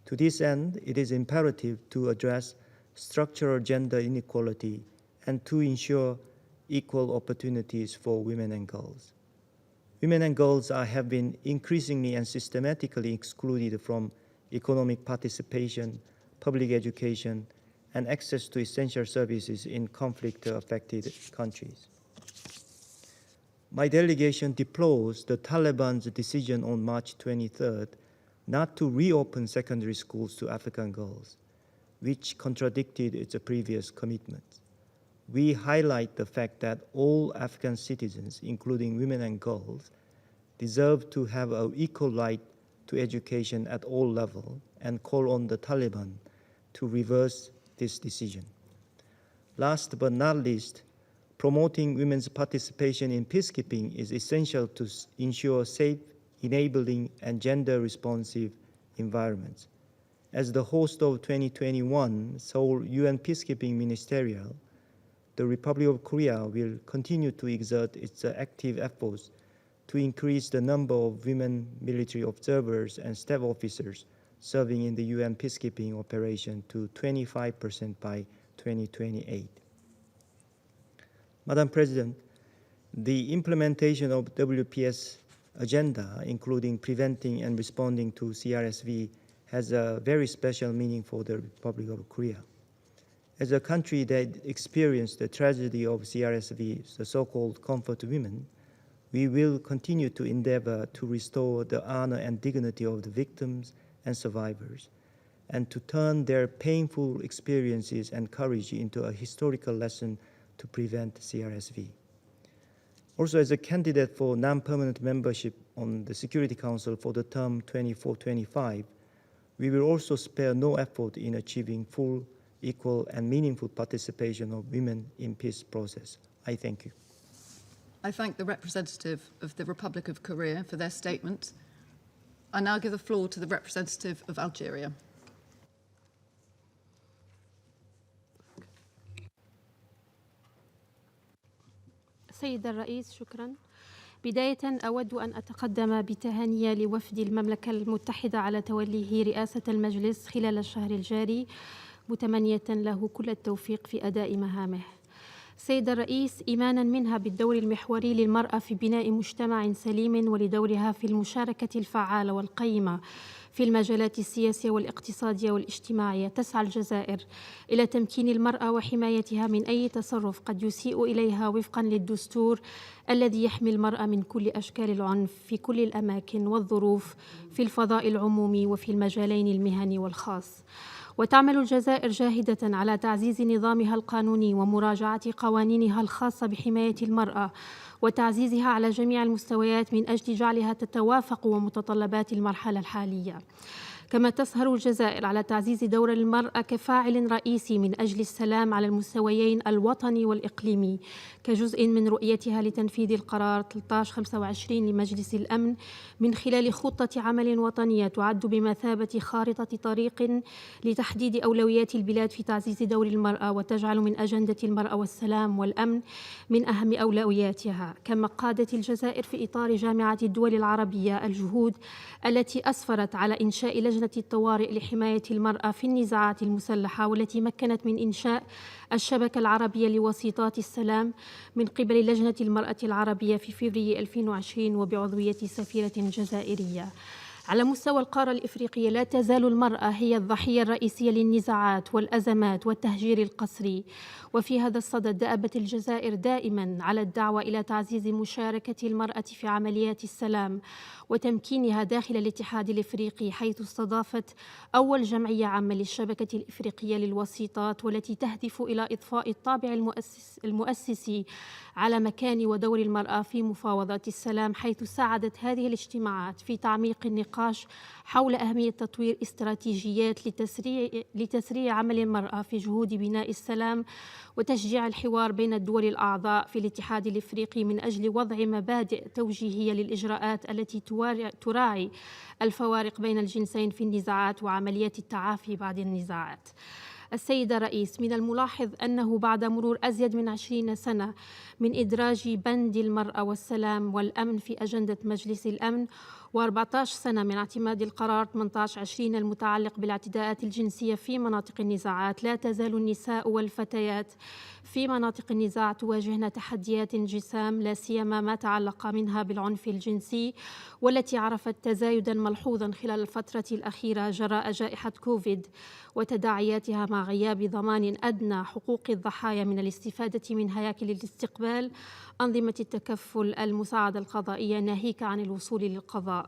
M: To this end, it is imperative to address structural gender inequality and to ensure equal opportunities for women and girls. Women and girls have been increasingly and systematically excluded from economic participation, public education, and access to essential services in conflict-affected countries. My delegation deplores the Taliban's decision on March 23rd not to reopen secondary schools to African girls, which contradicted its previous commitments. We highlight the fact that all Afghan citizens, including women and girls, deserve to have an equal right to education at all levels and call on the Taliban to reverse this decision. Last but not least, promoting women's participation in peacekeeping is essential to ensure safe, enabling, and gender-responsive environments. As the host of 2021 Seoul UN Peacekeeping Ministerial, the Republic of Korea will continue to exert its active efforts to increase the number of women military observers and staff officers serving in the UN peacekeeping operation to 25% by 2028. Madam President, the implementation of WPS agenda, including preventing and responding to CRSV, has a very special meaning for the Republic of Korea. As a country that experienced the tragedy of CRSV, the so-called comfort women, we will continue to endeavor to restore the honor and dignity of the victims and survivors, and to turn their painful experiences and courage into a historical lesson to prevent CRSV. Also, as a candidate for non-permanent membership on the Security Council for the term 24-25, we will also spare no effort in achieving full, equal, and meaningful participation of women in peace process. I thank you.
I: I thank the representative of the Republic of Korea for their statement. I now give the floor to the representative of Algeria.
V: سيد الرئيس، شكرا. بداية أود أن أتقدم بتهاني لوفد المملكة المتحدة على توليه رئاسة المجلس خلال الشهر الجاري، متمنية له كل التوفيق في أداء مهامه. سيد الرئيس، إيمانا منها بالدور المحوري للمرأة في بناء مجتمع سليم ولدورها في المشاركة الفعالة والقيمة في المجالات السياسية والاقتصادية والاجتماعية. تسعى الجزائر إلى تمكين المرأة وحمايتها من أي تصرف قد يسيء إليها وفقا للدستور الذي يحمي المرأة من كل أشكال العنف في كل الأماكن والظروف في الفضاء العمومي وفي المجالين المهني والخاص. وتعمل الجزائر جاهدة على تعزيز نظامها القانوني ومراجعة قوانينها الخاصة بحماية المرأة وتعزيزها على جميع المستويات من أجل جعلها تتوافق ومتطلبات المرحلة الحالية. كما تسهر الجزائر على تعزيز دور المرأة كفاعل رئيسي من أجل السلام على المستويين الوطني والإقليمي كجزء من رؤيتها لتنفيذ القرار 1325 لمجلس الأمن من خلال خطة عمل وطنية تعد بمثابة خارطة طريق لتحديد أولويات البلاد في تعزيز دور المرأة وتجعل من أجندة المرأة والسلام والأمن من أهم أولوياتها. كما قادت الجزائر في إطار جامعة الدول العربية الجهود التي أسفرت على إنشاء لجنة الطوارئ لحماية المرأة في النزاعات المسلحة والتي مكنت من إنشاء الشبكة العربية لوسيطات السلام من قبل لجنة المرأة العربية في فبراير 2020 وبعضوية سفيرة جزائرية. على مستوى القارة الإفريقية لا تزال المرأة هي الضحية الرئيسية للنزاعات والأزمات والتهجير القسري، وفي هذا الصدد دأبت الجزائر دائما على الدعوة إلى تعزيز مشاركة المرأة في عمليات السلام وتمكينها داخل الاتحاد الإفريقي، حيث استضافت أول جمعية عامة للشبكة الإفريقية للوسيطات والتي تهدف إلى إضفاء الطابع المؤسسي على مكان ودور المرأة في مفاوضات السلام، حيث ساعدت هذه الاجتماعات في تعميق النقاش حول أهمية تطوير استراتيجيات لتسريع عمل المرأة في جهود بناء السلام وتشجيع الحوار بين الدول الأعضاء في الاتحاد الإفريقي من أجل وضع مبادئ توجيهية للإجراءات التي تراعي الفوارق بين الجنسين في النزاعات وعمليات التعافي بعد النزاعات. السيدة الرئيس، من الملاحظ أنه بعد مرور أزيد من 20 سنة من إدراج بند المرأة والسلام والأمن في أجندة مجلس الأمن و14 سنة من اعتماد القرار 1820 المتعلق بالاعتداءات الجنسية في مناطق النزاعات، لا تزال النساء والفتيات في مناطق النزاع تواجهن تحديات جسام، لا سيما ما تعلق منها بالعنف الجنسي، والتي عرفت تزايدا ملحوظا خلال الفترة الأخيرة جراء جائحة كوفيد وتداعياتها مع غياب ضمان أدنى حقوق الضحايا من الاستفادة من هياكل الاستقبال، أنظمة التكفل، المساعدة القضائية ناهيك عن الوصول للقضاء.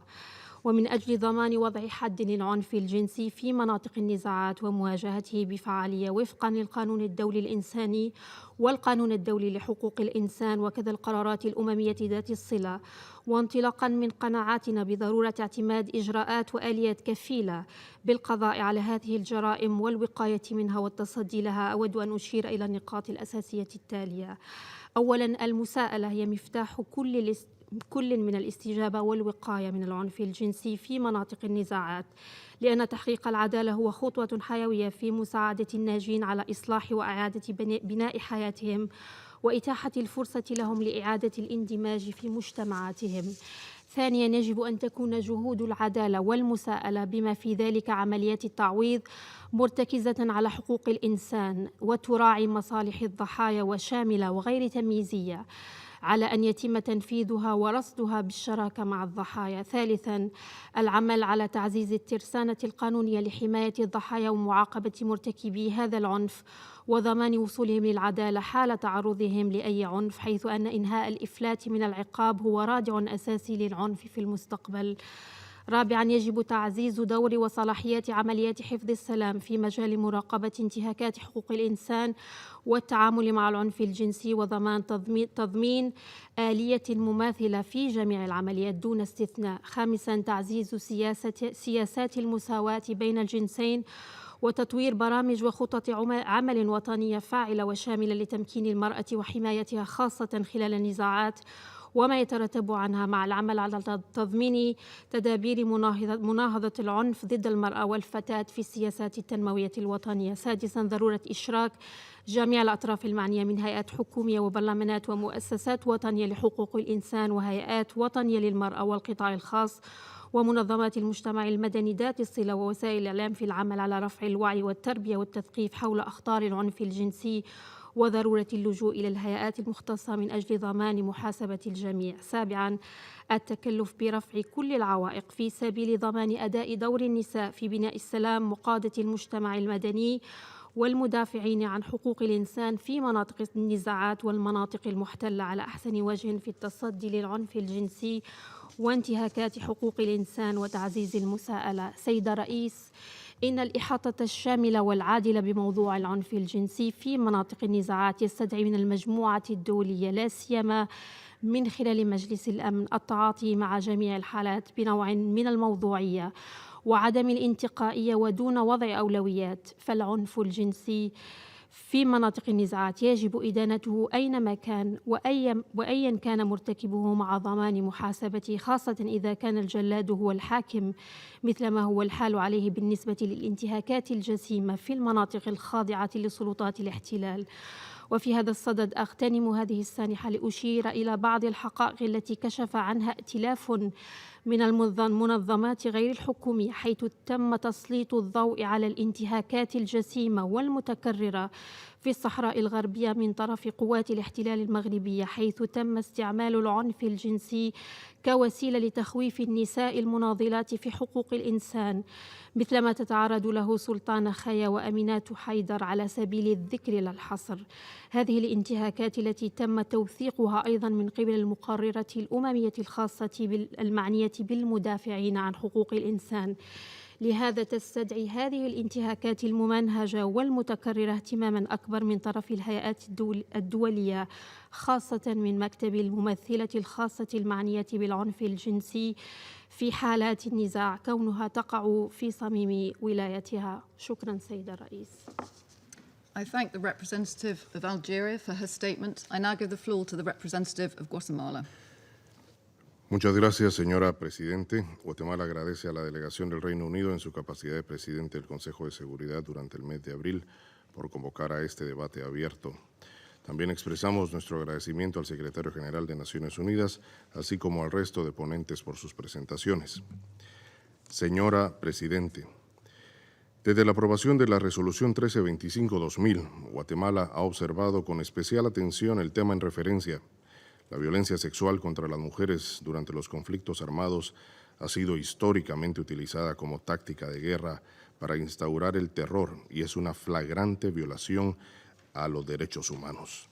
V: ومن أجل ضمان وضع حد للعنف الجنسي في مناطق النزاعات ومواجهته بفعالية وفقا للقانون الدولي الإنساني والقانون الدولي لحقوق الإنسان وكذا القرارات الأممية ذات الصلة، وانطلاقا من قناعاتنا بضرورة اعتماد إجراءات وآليات كفيلة بالقضاء على هذه الجرائم والوقاية منها والتصدي لها، أود أن أشير إلى النقاط الأساسية التالية. أولاً، المساءلة هي مفتاح كل من الاستجابة والوقاية من العنف الجنسي في مناطق النزاعات، لأن تحقيق العدالة هو خطوة حيوية في مساعدة الناجين على إصلاح وإعادة بناء حياتهم وإتاحة الفرصة لهم لإعادة الاندماج في مجتمعاتهم. ثانياً، يجب أن تكون جهود العدالة والمساءلة بما في ذلك عمليات التعويض مرتكزة على حقوق الإنسان وتراعي مصالح الضحايا وشاملة وغير تمييزية، على أن يتم تنفيذها ورصدها بالشراكة مع الضحايا. ثالثاً، العمل على تعزيز الترسانة القانونية لحماية الضحايا ومعاقبة مرتكبي هذا العنف وضمان وصولهم للعدالة حال تعرضهم لأي عنف، حيث أن إنهاء الإفلات من العقاب هو رادع أساسي للعنف في المستقبل. رابعاً، يجب تعزيز دور وصلاحيات عمليات حفظ السلام في مجال مراقبة انتهاكات حقوق الإنسان والتعامل مع العنف الجنسي وضمان تضمين آلية مماثلة في جميع العمليات دون استثناء. خامساً، تعزيز سياسات المساواة بين الجنسين وتطوير برامج وخطط عمل وطنية فاعلة وشاملة لتمكين المرأة وحمايتها خاصة خلال النزاعات وما يترتب عنها، مع العمل على تضمين تدابير مناهضة العنف ضد المرأة والفتاة في السياسات التنموية الوطنية. سادساً، ضرورة إشراك جميع الأطراف المعنية من هيئات حكومية وبرلمانات ومؤسسات وطنية لحقوق الإنسان وهيئات وطنية للمرأة والقطاع الخاص ومنظمات المجتمع المدني ذات الصلة ووسائل الإعلام في العمل على رفع الوعي والتربية والتثقيف حول أخطار العنف الجنسي وضرورة اللجوء إلى الهيئات المختصة من أجل ضمان محاسبة الجميع. 7. التكلف برفع كل العوائق في سبيل ضمان أداء دور النساء في بناء السلام، مقادة المجتمع المدني والمدافعين عن حقوق الإنسان في مناطق النزاعات والمناطق المحتلة على أحسن وجه في التصدي للعنف الجنسي وانتهاكات حقوق الإنسان وتعزيز المساءلة. سيد الرئيس، إن الإحاطة الشاملة والعادلة بموضوع العنف الجنسي في مناطق النزاعات يستدعي من المجموعة الدولية لا سيما من خلال مجلس الأمن التعاطي مع جميع الحالات بنوع من الموضوعية وعدم الانتقائية ودون وضع أولويات، فالعنف الجنسي في مناطق النزاعات يجب إدانته أينما كان وأيا كان مرتكبه مع ضمان محاسبته، خاصة إذا كان الجلاد هو الحاكم مثل ما هو الحال عليه بالنسبة للانتهاكات الجسيمة في المناطق الخاضعة لسلطات الاحتلال. وفي هذا الصدد أغتنم هذه السانحة لأشير إلى بعض الحقائق التي كشف عنها ائتلاف من المنظمات غير الحكومية، حيث تم تسليط الضوء على الانتهاكات الجسيمة والمتكررة في الصحراء الغربية من طرف قوات الاحتلال المغربية، حيث تم استعمال العنف الجنسي كوسيلة لتخويف النساء المناضلات في حقوق الإنسان، مثلما تتعرض له سلطان خايا وأمينات حيدر على سبيل الذكر لا الحصر. هذه الانتهاكات التي تم توثيقها أيضا من قبل المقررة الأممية الخاصة المعنية بالمدافعين عن حقوق الإنسان. لهذا تستدعي هذه الانتهاكات الممنهجة والمتكررة اهتماما أكبر من طرف الهيئات الدولية، خاصة من مكتب الممثلة الخاصة المعنية بالعنف الجنسي في حالات النزاع، كونها تقع في صميم ولايتها. شكرا سيد الرئيس.
I: I thank the representative of Algeria for her statement. I now give the floor to the representative of Guatemala.
N: Muchas gracias, señora Presidente. Guatemala agradece a la delegación del Reino Unido en su capacidad de presidente del Consejo de Seguridad durante el mes de abril por convocar a este debate abierto. También expresamos nuestro agradecimiento al secretario general de Naciones Unidas, así como al resto de ponentes por sus presentaciones. Señora Presidente, desde la aprobación de la Resolución 1325-2000, Guatemala ha observado con especial atención el tema en referencia. La violencia sexual contra las mujeres durante los conflictos armados ha sido históricamente utilizada como táctica de guerra para instaurar el terror y es una flagrante violación a los derechos humanos.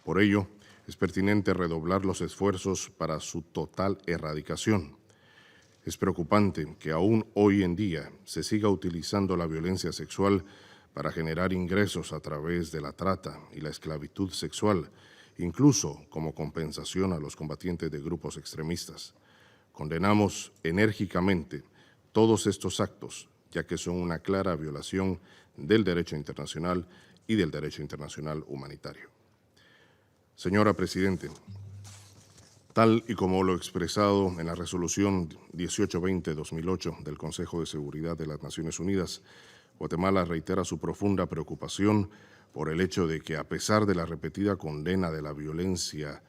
N: Por ello, es pertinente redoblar los esfuerzos para su total erradicación. Es preocupante que aún hoy en día se siga utilizando la violencia sexual para generar ingresos a través de la trata y la esclavitud sexual, incluso como compensación a los combatientes de grupos extremistas. Condenamos enérgicamente todos estos actos, ya que son una clara violación del derecho internacional y del derecho internacional humanitario. Señora Presidente, tal y como lo expresado en la Resolución 1820-2008 del Consejo de Seguridad de las Naciones Unidas, Guatemala reitera su profunda preocupación por el hecho de que, a pesar de la repetida condena de la violencia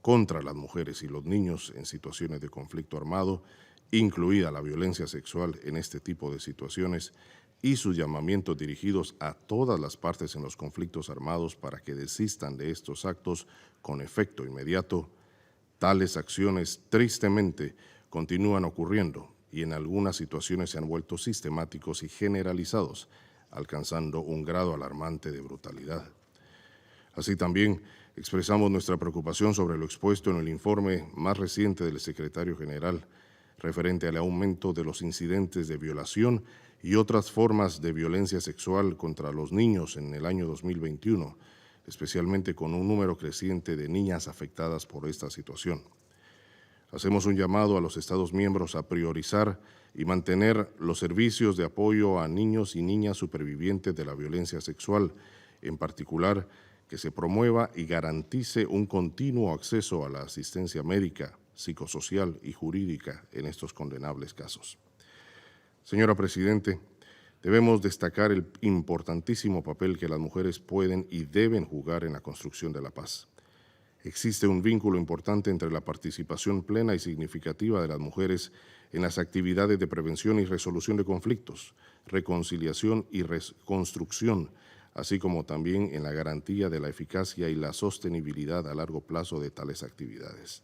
N: contra las mujeres y los niños en situaciones de conflicto armado, incluida la violencia sexual en este tipo de situaciones, y sus llamamientos dirigidos a todas las partes en los conflictos armados para que desistan de estos actos con efecto inmediato, tales acciones tristemente continúan ocurriendo y en algunas situaciones se han vuelto sistemáticos y generalizados, alcanzando un grado alarmante de brutalidad. Así también expresamos nuestra preocupación sobre lo expuesto en el informe más reciente del secretario general referente al aumento de los incidentes de violación y otras formas de violencia sexual contra los niños en el año 2021, especialmente con un número creciente de niñas afectadas por esta situación. Hacemos un llamado a los Estados miembros a priorizar y mantener los servicios de apoyo a niños y niñas supervivientes de la violencia sexual, en particular que se promueva y garantice un continuo acceso a la asistencia médica, psicosocial y jurídica en estos condenables casos. Señora Presidente, debemos destacar el importantísimo papel que las mujeres pueden y deben jugar en la construcción de la paz. Existe un vínculo importante entre la participación plena y significativa de las mujeres en las actividades de prevención y resolución de conflictos, reconciliación y reconstrucción, así como también en la garantía de la eficacia y la sostenibilidad a largo plazo de tales actividades.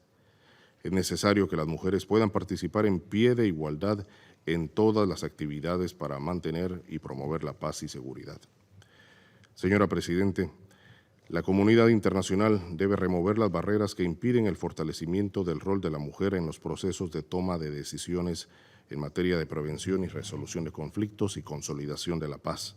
N: Es necesario que las mujeres puedan participar en pie de igualdad en todas las actividades para mantener y promover la paz y seguridad. Señora Presidente, la comunidad internacional debe remover las barreras que impiden el fortalecimiento del rol de la mujer en los procesos de toma de decisiones en materia de prevención y resolución de conflictos y consolidación de la paz.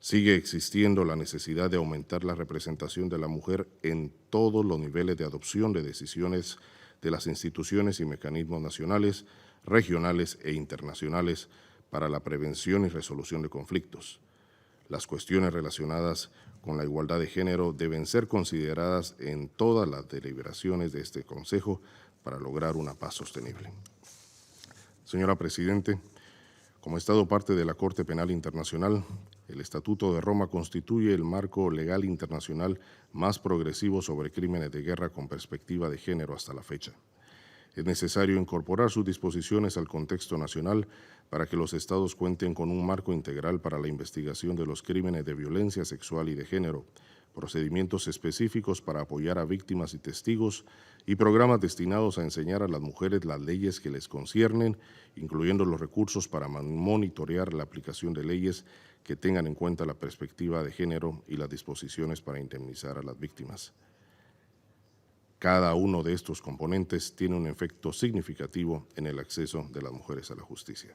N: Sigue existiendo la necesidad de aumentar la representación de la mujer en todos los niveles de adopción de decisiones de las instituciones y mecanismos nacionales, regionales e internacionales para la prevención y resolución de conflictos. Las cuestiones relacionadas con la igualdad de género deben ser consideradas en todas las deliberaciones de este Consejo para lograr una paz sostenible. Señora Presidente, como Estado parte de la Corte Penal Internacional, el Estatuto de Roma constituye el marco legal internacional más progresivo sobre crímenes de guerra con perspectiva de género hasta la fecha. Es necesario incorporar sus disposiciones al contexto nacional para que los Estados cuenten con un marco integral para la investigación de los crímenes de violencia sexual y de género, procedimientos específicos para apoyar a víctimas y testigos y programas destinados a enseñar a las mujeres las leyes que les conciernen, incluyendo los recursos para monitorear la aplicación de leyes que tengan en cuenta la perspectiva de género y las disposiciones para indemnizar a las víctimas. Cada uno de estos componentes tiene un efecto significativo en el acceso de las mujeres a la justicia.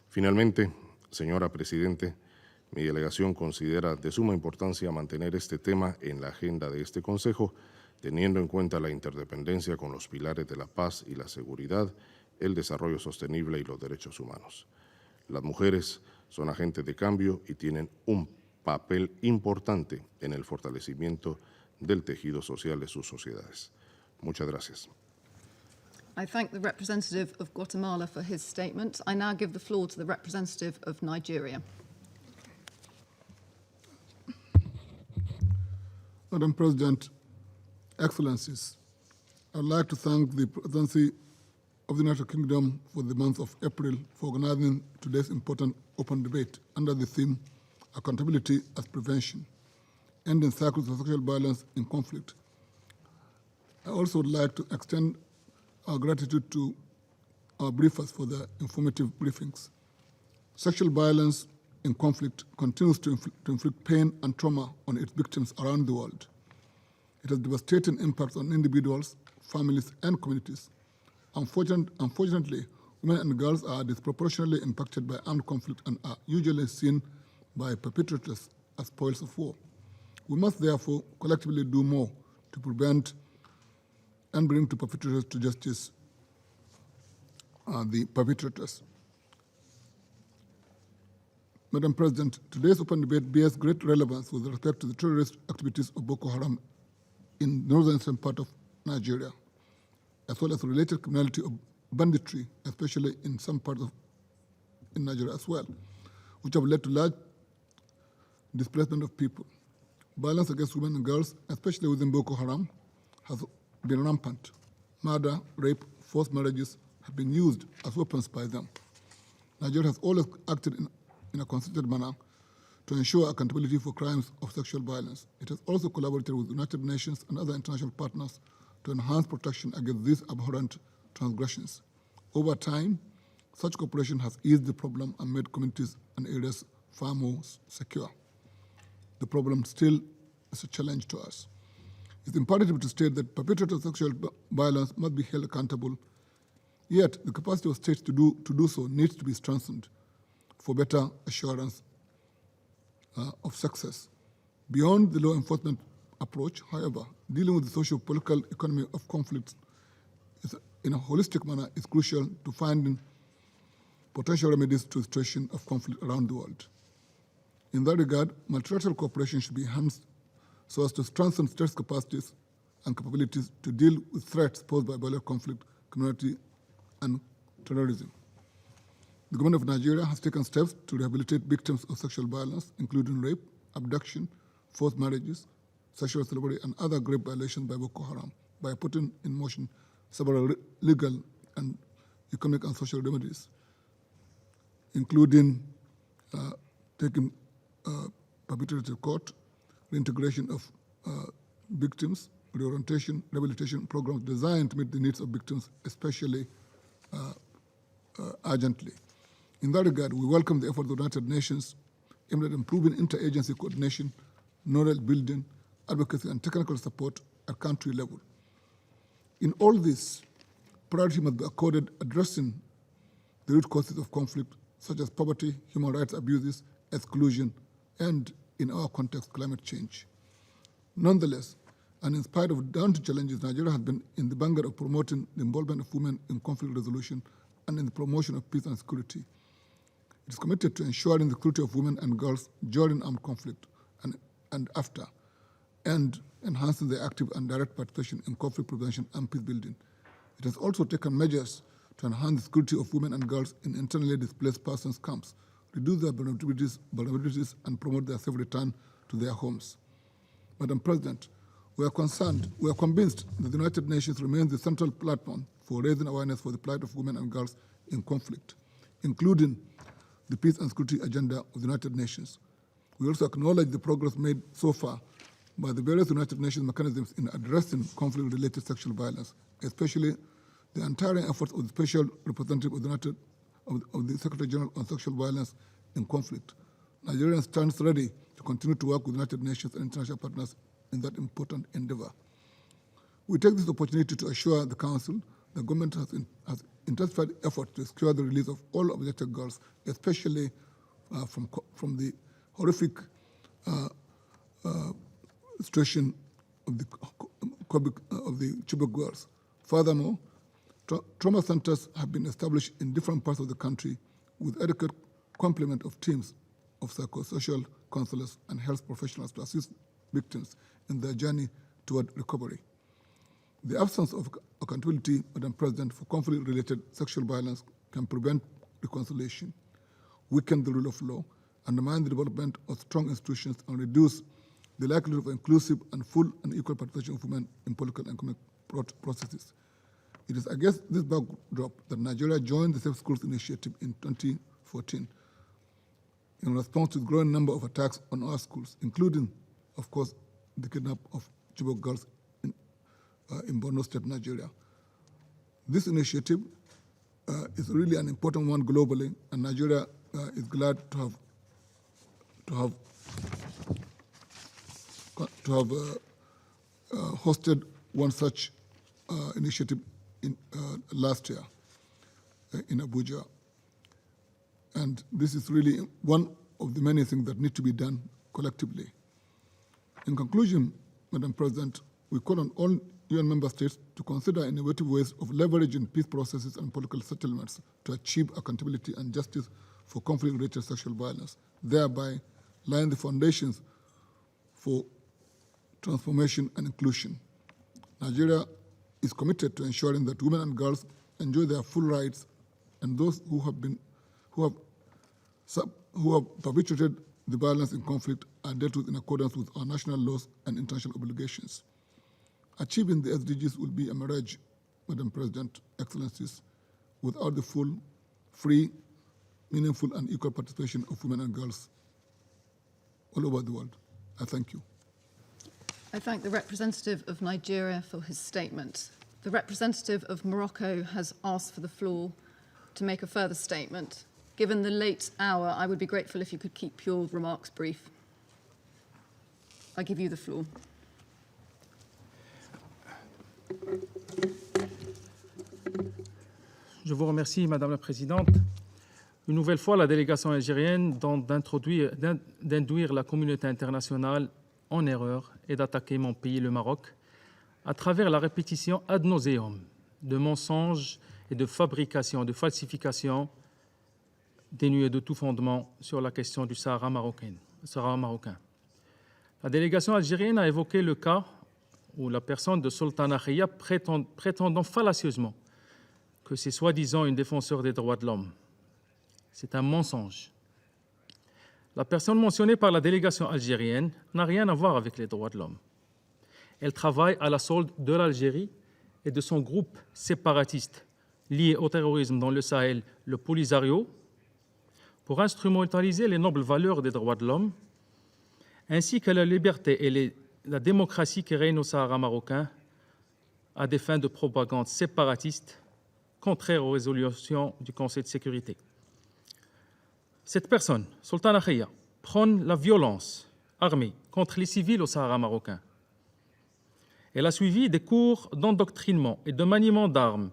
N: Finalmente, señora Presidente, mi delegación considera de suma importancia mantener este tema en la agenda de este Consejo, teniendo en cuenta la interdependencia con los pilares de la paz y la seguridad, el desarrollo sostenible y los derechos humanos. Las mujeres son agentes de cambio y tienen un papel importante en el fortalecimiento del tejido social de sus sociedades. Muchas gracias.
I: I thank the representative of Guatemala for his statement. I now give the floor to the representative of Nigeria.
O: Madam President, Excellencies, I'd like to thank the Presidency of the United Kingdom for the month of April for organizing today's important open debate under the theme Accountability as Prevention, Ending Cycles of Sexual Violence in Conflict. I also would like to extend our gratitude to our briefers for their informative briefings. Sexual violence in conflict continues to inflict pain and trauma on its victims around the world. It has devastating impacts on individuals, families, and communities. Unfortunately, women and girls are disproportionately impacted by armed conflict and are usually seen by perpetrators as spoils of war. We must therefore collectively do more to prevent and bring to perpetrators to justice the perpetrators. Madam President, today's open debate bears great relevance with respect to the terrorist activities of Boko Haram in the northern part of Nigeria, as well as related criminality of banditry, especially in some parts of Nigeria as well, which have led to large displacement of people. Violence against women and girls, especially within Boko Haram, has been rampant. Murder, rape, forced marriages have been used as weapons by them. Nigeria has always acted in a concerted manner to ensure accountability for crimes of sexual violence. It has also collaborated with the United Nations and other international partners to enhance protection against these abhorrent transgressions. Over time, such cooperation has eased the problem and made communities and areas far more secure. The problem still is a challenge to us. It's imperative to state that perpetrators of sexual violence must be held accountable, yet the capacity of states to do so needs to be strengthened for better assurance of success. Beyond the law enforcement approach, however, dealing with the socio-political economy of conflicts in a holistic manner is crucial to finding potential remedies to the situation of conflict around the world. In that regard, multilateral cooperation should be enhanced so as to strengthen states' capacities and capabilities to deal with threats posed by violent conflict, criminality, and terrorism. The government of Nigeria has taken steps to rehabilitate victims of sexual violence, including rape, abduction, forced marriages, sexual slavery, and other grave violations by Boko Haram, by putting in motion several legal and economic and social remedies, including taking arbitrated court, reintegration of victims, reorientation, rehabilitation programs designed to meet the needs of victims, especially urgently. In that regard, we welcome the efforts of the United Nations aimed at improving interagency coordination, knowledge building, advocacy, and technical support at country level. In all this, priority must be accorded addressing the root causes of conflict, such as poverty, human rights abuses, exclusion, and, in our context, climate change. Nonetheless, and in spite of daunting challenges, Nigeria has been in the vanguard of promoting the involvement of women in conflict resolution and in the promotion of peace and security. It is committed to ensuring the security of women and girls during armed conflict and after, and enhancing their active and direct participation in conflict prevention and peace building. It has also taken measures to enhance the security of women and girls in internally displaced persons camps, reduce their vulnerabilities, and promote their safe return to their homes. Madam President, we are convinced that the United Nations remains the central platform for raising awareness for the plight of women and girls in conflict, including the peace and security agenda of the United Nations. We also acknowledge the progress made so far by the various United Nations mechanisms in addressing conflict-related sexual violence, especially the untiring efforts of the Special Representative of the Secretary General on Sexual Violence in Conflict. Nigeria stands ready to continue to work with the United Nations and international partners in that important endeavor. We take this opportunity to assure the Council the government has intensified efforts to secure the release of all abducted girls, especially from the horrific situation of the Chibok girls. Furthermore, trauma centers have been established in different parts of the country with adequate complement of teams of psychosocial counselors and health professionals to assist victims in their journey toward recovery. The absence of accountability, Madam President, for conflict-related sexual violence can prevent reconciliation, weaken the rule of law, undermine the development of strong institutions, and reduce the likelihood of inclusive and full and equal participation of women in political and economic processes. It is against this backdrop that Nigeria joined the Safe Schools Initiative in 2014 in response to the growing number of attacks on our schools, including, of course, the kidnapping of Chibok girls in Borno State, Nigeria. This initiative is really an important one globally, and Nigeria is glad to have hosted one such initiative last year in Abuja. And this is really one of the many things that need to be done collectively. In conclusion, Madam President, we call on all UN member states to consider innovative ways of leveraging peace processes and political settlements to achieve accountability and justice for conflict-related sexual violence, thereby laying the foundations for transformation and inclusion. Nigeria is committed to ensuring that women and girls enjoy their full rights, and those who have perpetrated the violence in conflict are dealt with in accordance with our national laws and international obligations. Achieving the SDGs will be a mirage, Madam President, Excellencies, without the full, free, meaningful, and equal participation of women and girls all over the world. I thank you.
I: I thank the representative of Nigeria for his statement. The representative of Morocco has asked for the floor to make a further statement. Given the late hour, I would be grateful if you could keep your remarks brief. I give you the floor.
P: Je vous remercie, Madame la Présidente. Une nouvelle fois, la délégation algérienne tente d'induire la communauté internationale en erreur et d'attaquer mon pays, le Maroc, à travers la répétition ad nauseam de mensonges et de fabrication, de falsification dénués de tout fondement sur la question du Sahara marocain. La délégation algérienne a évoqué le cas où la personne de Sultana Khaya prétendant fallacieusement que c'est soi-disant une défenseur des droits de l'homme. C'est un mensonge. La personne mentionnée par la délégation algérienne n'a rien à voir avec les droits de l'homme. Elle travaille à la solde de l'Algérie et de son groupe séparatiste lié au terrorisme dans le Sahel, le Polisario, pour instrumentaliser les nobles valeurs des droits de l'homme ainsi que la liberté et la démocratie qui règnent au Sahara marocain à des fins de propagande séparatiste contraire aux résolutions du Conseil de sécurité. Cette personne, Sultana Khaya, prône la violence armée contre les civils au Sahara marocain. Elle a suivi des cours d'endoctrinement et de maniement d'armes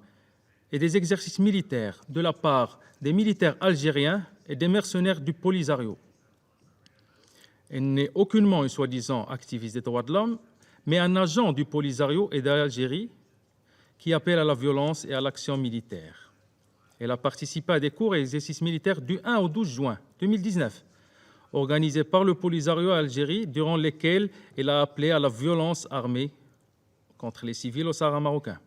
P: et des exercices militaires de la part des militaires algériens et des mercenaires du Polisario. Elle n'est aucunement une soi-disant activiste des droits de l'homme, mais un agent du Polisario et de l'Algérie qui appelle à la violence et à l'action militaire. Elle a participé à des cours et exercices militaires du 1 au 12 juin 2019, organisés par le Polisario à Algérie, durant lesquels elle a appelé à la violence armée contre les civils au Sahara marocain.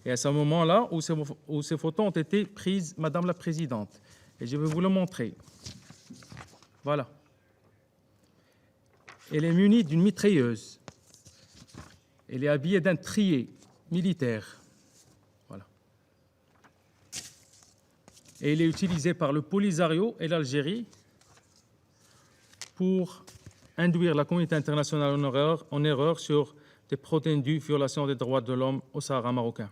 P: Et à ce moment-là où ces photos ont été prises, Madame la Présidente, et je vais vous le montrer. Voilà. Elle est munie d'une mitrailleuse. Elle est habillée d'un trier militaire. Voilà. Et elle est utilisée par le Polisario et l'Algérie pour induire la communauté internationale en erreur sur des prétendues violations des droits de l'homme au Sahara marocain.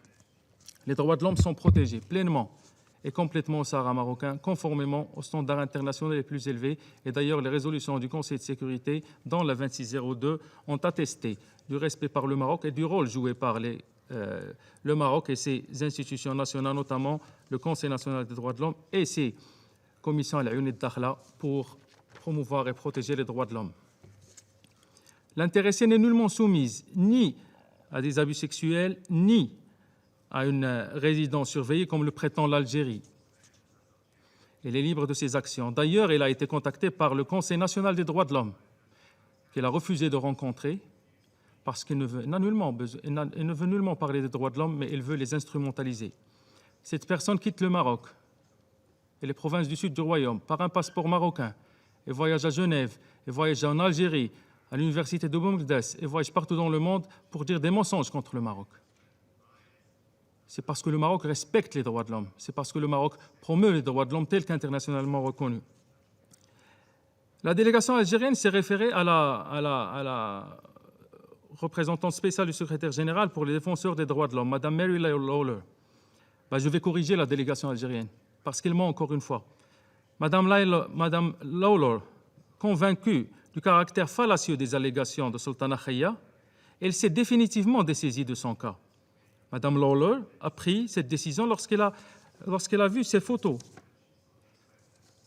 P: Les droits de l'homme sont protégés pleinement et complètement au Sahara marocain, conformément aux standards internationaux les plus élevés. Et d'ailleurs, les résolutions du Conseil de sécurité, dont la 2602, ont attesté du respect par le Maroc et du rôle joué par le Maroc et ses institutions nationales, notamment le Conseil national des droits de l'homme et ses commissions à la Leone pour promouvoir et protéger les droits de l'homme. L'intéressée n'est nullement soumise ni à des abus sexuels, ni à une résidence surveillée comme le prétend l'Algérie. Elle est libre de ses actions. D'ailleurs, elle a été contactée par le Conseil national des droits de l'homme, qu'elle a refusé de rencontrer parce qu'elle ne veut nullement parler des droits de l'homme, mais elle veut les instrumentaliser. Cette personne quitte le Maroc et les provinces du sud du royaume par un passeport marocain et voyage à Genève, et voyage en Algérie, à l'université de Boumekdas, et voyage partout dans le monde pour dire des mensonges contre le Maroc. C'est parce que le Maroc respecte les droits de l'homme. C'est parce que le Maroc promeut les droits de l'homme tels qu'internationalement reconnus. La délégation algérienne s'est référée à la représentante spéciale du secrétaire général pour les défenseurs des droits de l'homme, Mme Mary Lawler. Je vais corriger la délégation algérienne, parce qu'elle ment encore une fois. Mme Lawler, convaincue du caractère fallacieux des allégations de Sultana Khaya, elle s'est définitivement dessaisie de son cas. Madame Lawler a pris cette décision lorsqu'elle a vu ces photos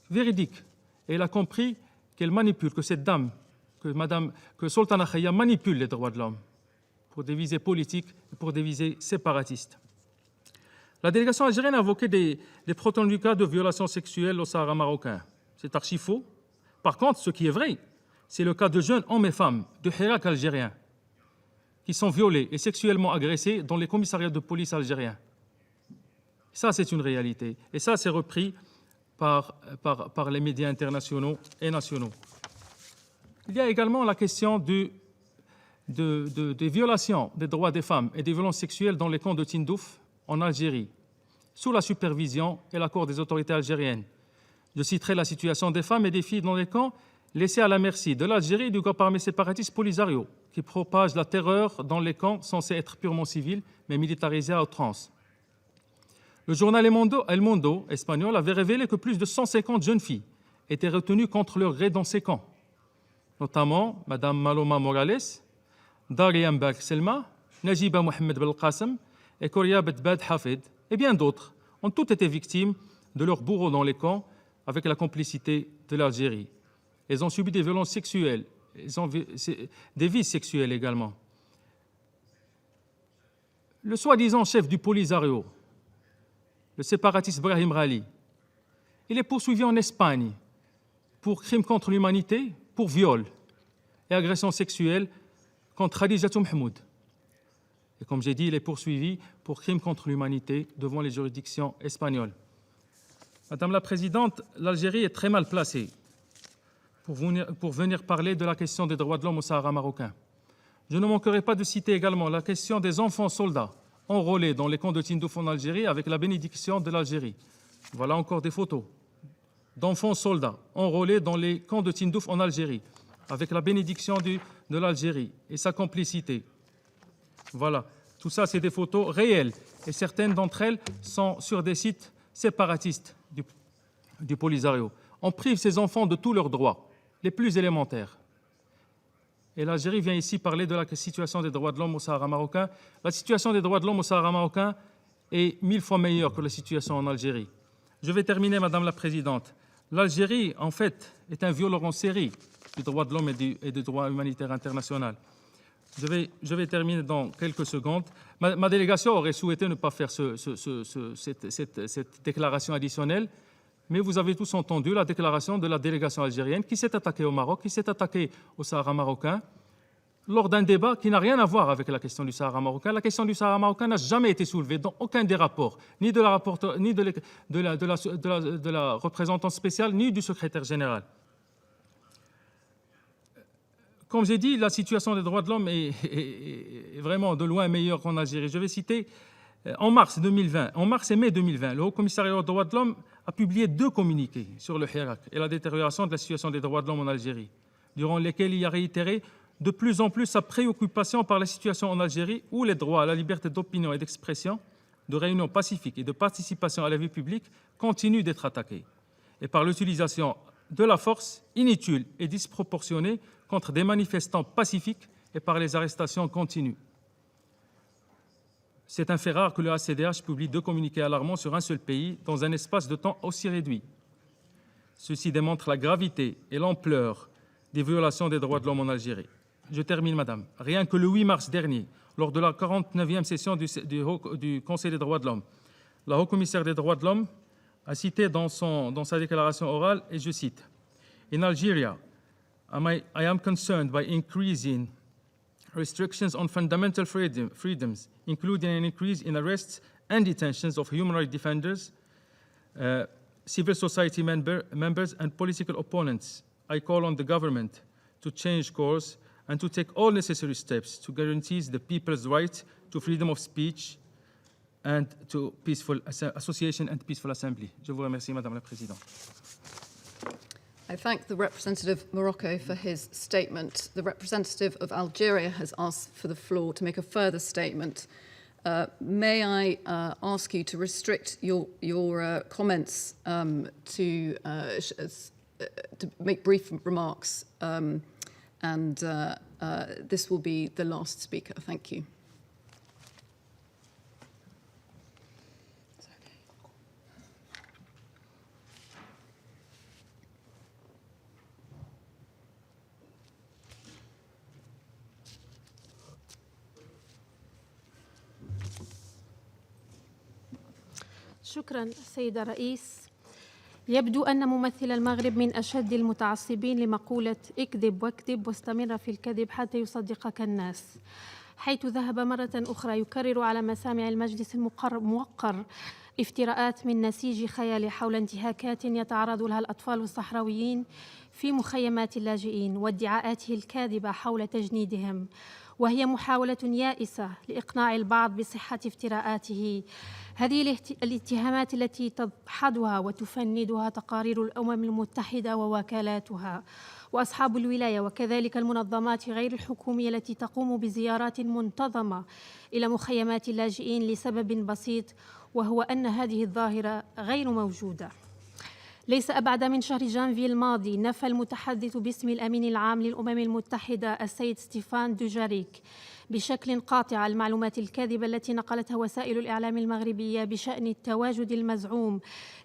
P: véridiques. Et elle a compris qu'elle manipule, que cette dame, que Sultana Khaya manipule les droits de l'homme pour des visées politiques et pour des visées séparatistes. La délégation algérienne a invoqué des prétendus cas de violations sexuelles au Sahara marocain. C'est archi faux. Par contre, ce qui est vrai, c'est le cas de jeunes hommes et femmes du Hirak algérien qui sont violés et sexuellement agressés dans les commissariats de police algériens. Ça, c'est une réalité. Et ça, c'est repris par les médias internationaux et nationaux. Il y a également la question des violations des droits des femmes et des violences sexuelles dans les camps de Tindouf en Algérie, sous la supervision et l'accord des autorités algériennes. Je citerai la situation des femmes et des filles dans les camps laissés à la merci de l'Algérie et du groupe armé séparatiste Polisario, qui propage la terreur dans les camps censés être purement civils, mais militarisés à outrance. Le journal El Mundo espagnol avait révélé que plus de 150 jeunes filles étaient retenues contre leur gré dans ces camps, notamment Mme Maloma Morales, Daria Mbak Selma, Najiba Mohamed Belqasem et Koria Betbad Hafid, et bien d'autres, ont toutes été victimes de leurs bourreaux dans les camps avec la complicité de l'Algérie. Elles ont subi des violences sexuelles, des vices sexuels également. Le soi-disant chef du Polisario, le séparatiste Brahim Rali, il est poursuivi en Espagne pour crimes contre l'humanité, pour viol et agression sexuelle contre Khadijatou Mahmoud. Et comme j'ai dit, il est poursuivi pour crimes contre l'humanité devant les juridictions espagnoles. Madame la Présidente, l'Algérie est très mal placée pour venir parler de la question des droits de l'homme au Sahara marocain. Je ne manquerai pas de citer également la question des enfants soldats enrôlés dans les camps de Tindouf en Algérie avec la bénédiction de l'Algérie. Voilà encore des photos d'enfants soldats enrôlés dans les camps de Tindouf en Algérie avec la bénédiction de l'Algérie et sa complicité. Voilà, tout ça, c'est des photos réelles. Et certaines d'entre elles sont sur des sites séparatistes du Polisario. On prive ces enfants de tous leurs droits, les plus élémentaires. Et l'Algérie vient ici parler de la situation des droits de l'homme au Sahara marocain. La situation des droits de l'homme au Sahara marocain est 1000 fois meilleure que la situation en Algérie. Je vais terminer, Madame la Présidente. L'Algérie, en fait, est un violeur en série du droit de l'homme et du droit humanitaire international. Je vais terminer dans quelques secondes. Ma délégation aurait souhaité ne pas faire cette déclaration additionnelle, mais vous avez tous entendu la déclaration de la délégation algérienne qui s'est attaquée au Maroc, qui s'est attaquée au Sahara marocain, lors d'un débat qui n'a rien à voir avec la question du Sahara marocain. La question du Sahara marocain n'a jamais été soulevée dans aucun des rapports, ni de la représentante spéciale, ni du secrétaire général. Comme j'ai dit, la situation des droits de l'homme est vraiment de loin meilleure qu'en Algérie. Je vais citer, en mars et mai 2020, le Haut-Commissariat aux droits de l'homme a publié 2 communiqués sur le Hirak et la détérioration de la situation des droits de l'homme en Algérie, durant lesquels il a réitéré de plus en plus sa préoccupation par la situation en Algérie où les droits à la liberté d'opinion et d'expression, de réunion pacifique et de participation à la vie publique continuent d'être attaqués, et par l'utilisation de la force inutile et disproportionnée contre des manifestants pacifiques et par les arrestations continues. C'est un fait rare que le HCDH publie 2 communiqués alarmants sur un seul pays dans un espace de temps aussi réduit. Ceci démontre la gravité et l'ampleur des violations des droits de l'homme en Algérie. Je termine, Madame. Rien que le 8 mars dernier, lors de la 49e session du Conseil des droits de l'homme, la haut-commissaire des droits de l'homme a cité dans sa déclaration orale, et je cite, « In Algeria, I am concerned by increasing restrictions on fundamental freedoms, including an increase in arrests and detentions of human rights defenders, civil society members and political opponents. I call on the government to change course and to take all necessary steps to guarantee the people's right to freedom of speech and to peaceful association and peaceful assembly. Je vous remercie, Madame la Présidente.
I: I thank the representative of Morocco for his statement. The representative of Algeria has asked for the floor to make a further statement. May I ask you to restrict your comments to make brief remarks, and this will be the last speaker. Thank you.
V: شكرا سيد الرئيس. يبدو أن ممثل المغرب من أشد المتعصبين لمقولة اكذب واكذب واستمر في الكذب حتى يصدقك الناس، حيث ذهب مرة أخرى يكرر على مسامع المجلس الموقر افتراءات من نسيج خيال حول انتهاكات يتعرض لها الأطفال الصحراويين في مخيمات اللاجئين وادعاءاته الكاذبة حول تجنيدهم، وهي محاولة يائسة لإقناع البعض بصحة افتراءاته. هذه الاتهامات التي تدحضها وتفندها تقارير الأمم المتحدة ووكالاتها وأصحاب الولاية، وكذلك المنظمات غير الحكومية التي تقوم بزيارات منتظمة إلى مخيمات اللاجئين لسبب بسيط، وهو أن هذه الظاهرة غير موجودة. ليس أبعد من شهر جانفي الماضي نفى المتحدث باسم الأمين العام للأمم المتحدة السيد ستيفان دوجاريك بشكل قاطع المعلومات الكاذبة التي نقلتها وسائل الإعلام المغربية بشأن التواجد المزعوم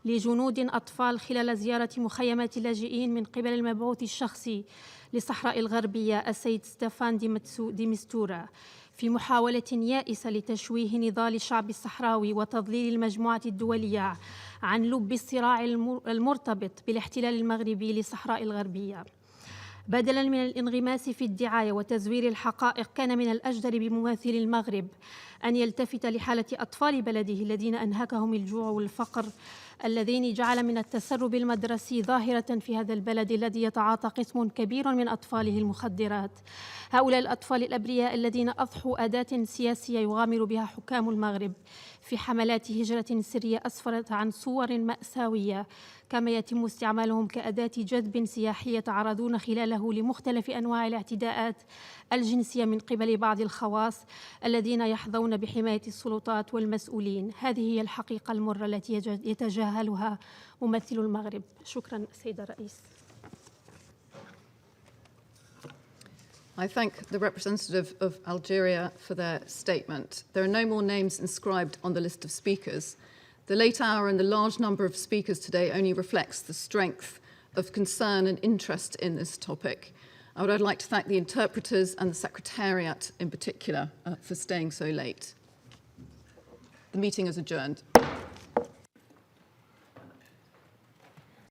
V: لجنود أطفال خلال زيارة مخيمات اللاجئين من قبل المبعوث الشخصي للصحراء الغربية السيد ستيفان دي مستورا، في محاولة يائسة لتشويه نضال الشعب الصحراوي وتضليل المجموعة الدولية عن لب الصراع المرتبط بالاحتلال المغربي للصحراء الغربية. بدلاً من الانغماس في الدعاية وتزوير الحقائق، كان من الأجدر بممثل المغرب أن يلتفت لحالة أطفال بلده الذين أنهكهم الجوع والفقر، اللذين جعل من التسرب المدرسي ظاهرة في هذا البلد الذي يتعاطى قسم كبير من أطفاله المخدرات. هؤلاء الأطفال الأبرياء الذين أضحوا أداة سياسية يغامر بها حكام المغرب في حملات هجرة سرية أسفرت عن صور مأساوية، كما يتم استعمالهم كأداة جذب سياحية يتعرضون خلاله لمختلف أنواع الاعتداءات الجنسية من قبل بعض الخواص الذين يحظون بحماية السلطات والمسؤولين. هذه هي الحقيقة المرة التي يتجاهلها ممثل المغرب. شكرا سيد الرئيس.
I: I thank the representative of Algeria for their statement. There are no more names inscribed on the list of speakers. The late hour and the large number of speakers today only reflects the strength of concern and interest in this topic. I'd like to thank the interpreters and the Secretariat in particular for staying so late. The meeting is adjourned.